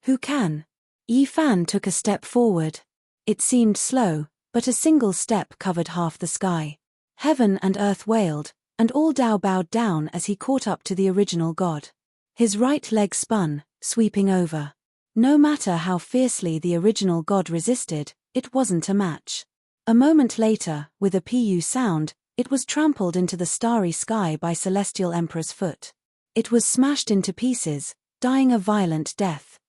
A: Who can? Yi Fan took a step forward. It seemed slow, but a single step covered half the sky. Heaven and earth wailed, and all Tao bowed down as he caught up to the original god. His right leg spun, sweeping over. No matter how fiercely the original god resisted, it wasn't a match. A moment later, with a pu sound, it was trampled into the starry sky by Celestial Emperor's foot. It was smashed into pieces, dying a violent death.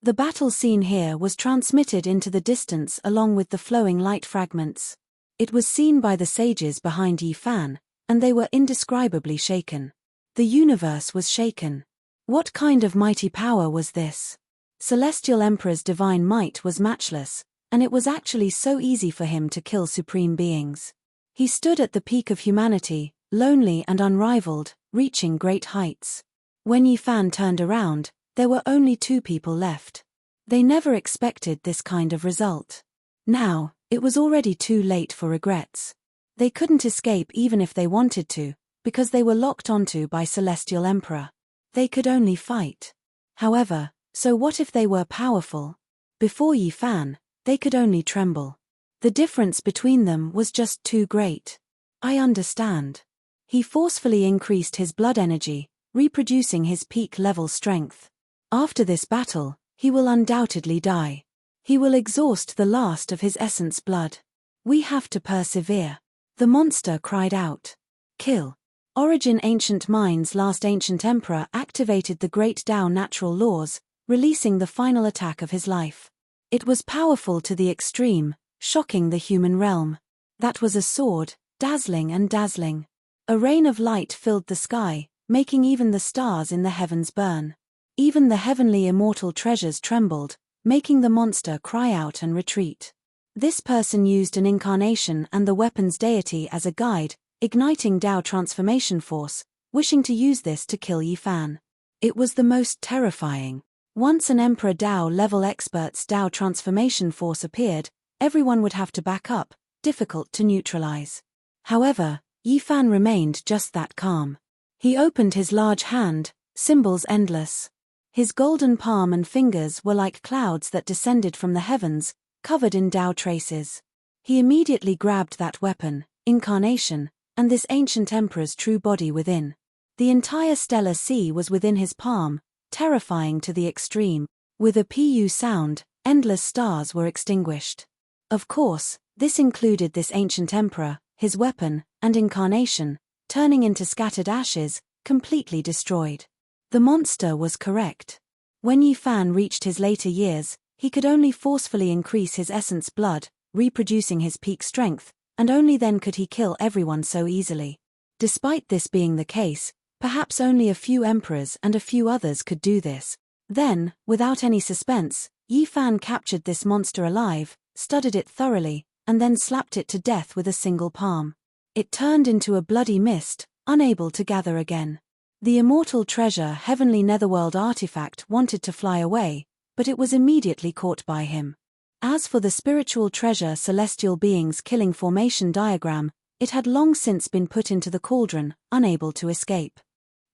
A: The battle scene here was transmitted into the distance along with the flowing light fragments. It was seen by the sages behind Yi Fan, and they were indescribably shaken. The universe was shaken. What kind of mighty power was this? Celestial Emperor's divine might was matchless, and it was actually so easy for him to kill supreme beings. He stood at the peak of humanity, lonely and unrivaled, reaching great heights. When Yi Fan turned around, there were only 2 people left. They never expected this kind of result. Now, it was already too late for regrets. They couldn't escape even if they wanted to, because they were locked onto by Celestial Emperor. They could only fight. However, so what if they were powerful? Before Yi Fan, they could only tremble. The difference between them was just too great. I understand. He forcefully increased his blood energy, reproducing his peak-level strength. After this battle, he will undoubtedly die. He will exhaust the last of his essence blood. We have to persevere. The monster cried out. Kill. Origin Ancient Mind's last ancient emperor activated the great Tao natural laws, releasing the final attack of his life. It was powerful to the extreme, shocking the human realm. That was a sword, dazzling and dazzling. A rain of light filled the sky, making even the stars in the heavens burn. Even the heavenly immortal treasures trembled, making the monster cry out and retreat. This person used an incarnation and the weapon's deity as a guide, igniting Tao transformation force, wishing to use this to kill Yi Fan. It was the most terrifying. Once an Emperor Tao-level expert's Tao transformation force appeared, everyone would have to back up, difficult to neutralize. However, Yi Fan remained just that calm. He opened his large hand, symbols endless. His golden palm and fingers were like clouds that descended from the heavens, covered in Tao traces. He immediately grabbed that weapon, incarnation, and this ancient emperor's true body within. The entire stellar sea was within his palm, terrifying to the extreme. With a pu sound, endless stars were extinguished. Of course, this included this ancient emperor, his weapon, and incarnation, turning into scattered ashes, completely destroyed. The monster was correct. When Yi Fan reached his later years, he could only forcefully increase his essence blood, reproducing his peak strength, and only then could he kill everyone so easily. Despite this being the case, perhaps only a few emperors and a few others could do this. Then, without any suspense, Yi Fan captured this monster alive, studied it thoroughly, and then slapped it to death with a single palm. It turned into a bloody mist, unable to gather again. The immortal treasure heavenly netherworld artifact wanted to fly away, but it was immediately caught by him. As for the spiritual treasure celestial beings killing formation diagram, it had long since been put into the cauldron, unable to escape.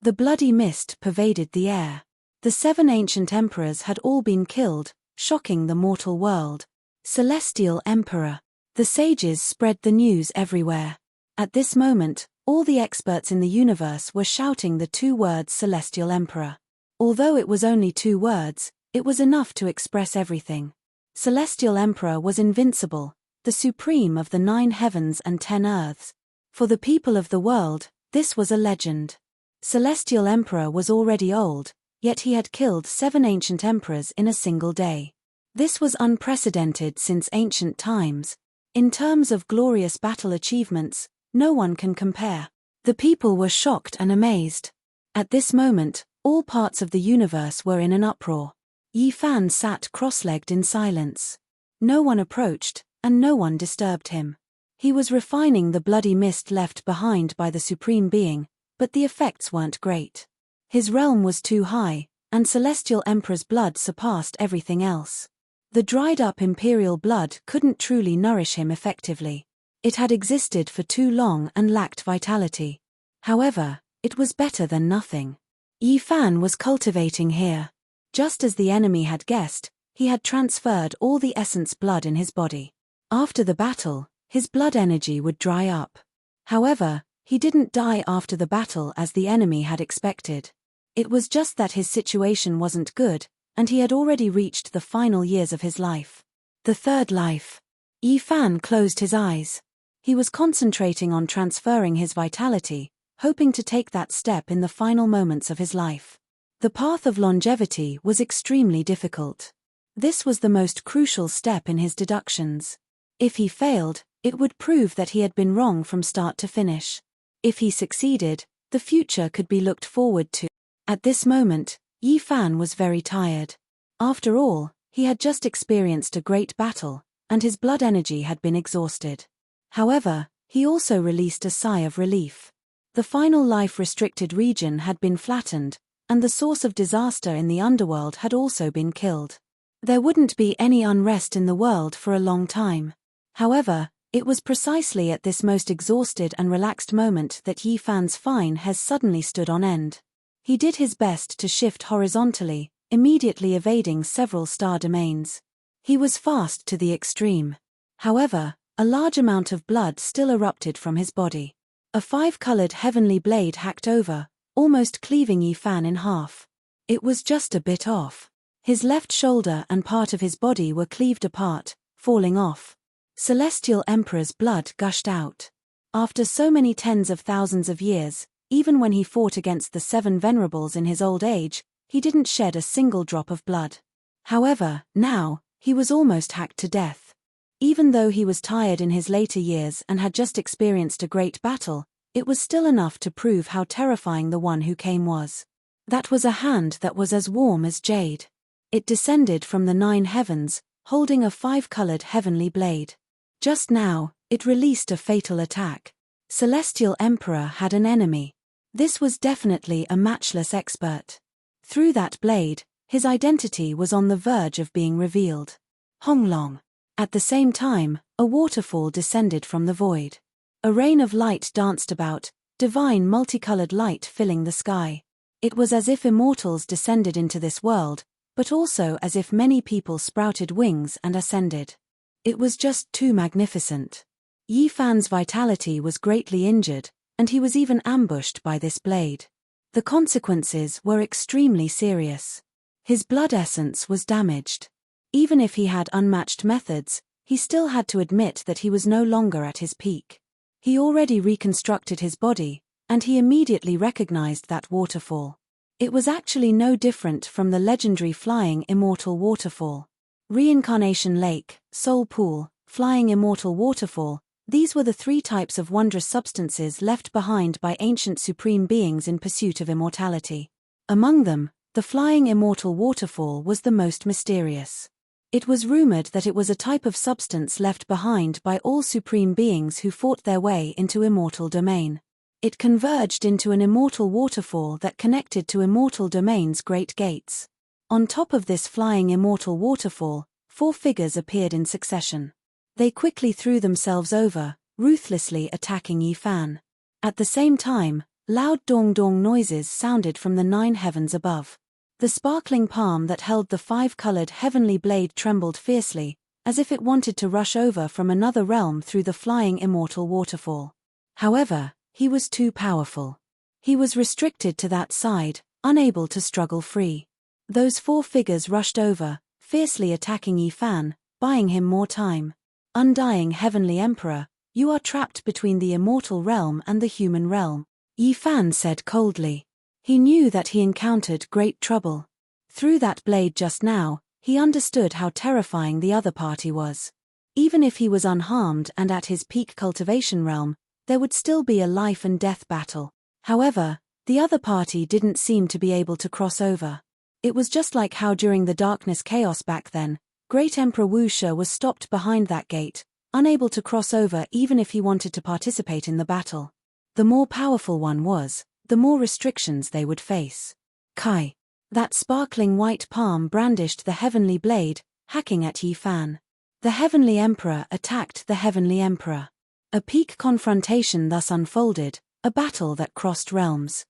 A: The bloody mist pervaded the air. The 7 ancient emperors had all been killed, shocking the mortal world. Celestial Emperor. The sages spread the news everywhere. At this moment, all the experts in the universe were shouting the 2 words Celestial Emperor. Although it was only 2 words, it was enough to express everything. Celestial Emperor was invincible, the supreme of the 9 heavens and 10 earths. For the people of the world, this was a legend. Celestial Emperor was already old, yet he had killed 7 ancient emperors in a single day. This was unprecedented since ancient times. In terms of glorious battle achievements, no one can compare. The people were shocked and amazed. At this moment, all parts of the universe were in an uproar. Yi Fan sat cross-legged in silence. No one approached, and no one disturbed him. He was refining the bloody mist left behind by the Supreme Being, but the effects weren't great. His realm was too high, and Celestial Emperor's blood surpassed everything else. The dried-up imperial blood couldn't truly nourish him effectively. It had existed for too long and lacked vitality. However, it was better than nothing. Yi Fan was cultivating here. Just as the enemy had guessed, he had transferred all the essence blood in his body. After the battle, his blood energy would dry up. However, he didn't die after the battle as the enemy had expected. It was just that his situation wasn't good, and he had already reached the final years of his life. The third life. Yi Fan closed his eyes. He was concentrating on transferring his vitality, hoping to take that step in the final moments of his life. The path of longevity was extremely difficult. This was the most crucial step in his deductions. If he failed, it would prove that he had been wrong from start to finish. If he succeeded, the future could be looked forward to. At this moment, Yi Fan was very tired. After all, he had just experienced a great battle, and his blood energy had been exhausted. However, he also released a sigh of relief. The final life-restricted region had been flattened, and the source of disaster in the underworld had also been killed. There wouldn't be any unrest in the world for a long time. However, it was precisely at this most exhausted and relaxed moment that Yi Fan's fine hair suddenly stood on end. He did his best to shift horizontally, immediately evading several star domains. He was fast to the extreme. However, a large amount of blood still erupted from his body. A 5-colored heavenly blade hacked over, almost cleaving Yi Fan in half. It was just a bit off. His left shoulder and part of his body were cleaved apart, falling off. Celestial Emperor's blood gushed out. After so many tens of thousands of years, even when he fought against the 7 venerables in his old age, he didn't shed a single drop of blood. However, now, he was almost hacked to death. Even though he was tired in his later years and had just experienced a great battle, it was still enough to prove how terrifying the one who came was. That was a hand that was as warm as jade. It descended from the 9 heavens, holding a 5-colored heavenly blade. Just now, it released a fatal attack. Celestial Emperor had an enemy. This was definitely a matchless expert. Through that blade, his identity was on the verge of being revealed. Honglong. At the same time, a waterfall descended from the void. A rain of light danced about, divine multicolored light filling the sky. It was as if immortals descended into this world, but also as if many people sprouted wings and ascended. It was just too magnificent. Yi Fan's vitality was greatly injured, and he was even ambushed by this blade. The consequences were extremely serious. His blood essence was damaged. Even if he had unmatched methods, he still had to admit that he was no longer at his peak. He already reconstructed his body, and he immediately recognized that waterfall. It was actually no different from the legendary flying immortal waterfall. Reincarnation Lake, Soul Pool, Flying Immortal Waterfall, These were the three types of wondrous substances left behind by ancient supreme beings in pursuit of immortality. Among them, the flying immortal waterfall was the most mysterious. It was rumored that it was a type of substance left behind by all supreme beings who fought their way into immortal domain. It converged into an immortal waterfall that connected to immortal domain's great gates. On top of this flying immortal waterfall, 4 figures appeared in succession. They quickly threw themselves over, ruthlessly attacking Yi Fan. At the same time, loud dong-dong noises sounded from the 9 heavens above. The sparkling palm that held the 5-colored heavenly blade trembled fiercely, as if it wanted to rush over from another realm through the flying immortal waterfall. However, he was too powerful. He was restricted to that side, unable to struggle free. Those 4 figures rushed over, fiercely attacking Yi Fan, buying him more time. Undying Heavenly Emperor, you are trapped between the immortal realm and the human realm, Yi Fan said coldly. He knew that he encountered great trouble. Through that blade just now, he understood how terrifying the other party was. Even if he was unharmed and at his peak cultivation realm, there would still be a life and death battle. However, the other party didn't seem to be able to cross over. It was just like how during the darkness chaos back then, Great Emperor Wu Shi was stopped behind that gate, unable to cross over even if he wanted to participate in the battle. The more powerful one was, the more restrictions they would face. Kai. That sparkling white palm brandished the heavenly blade, hacking at Yi Fan. The Heavenly Emperor attacked the Heavenly Emperor. A peak confrontation thus unfolded, a battle that crossed realms.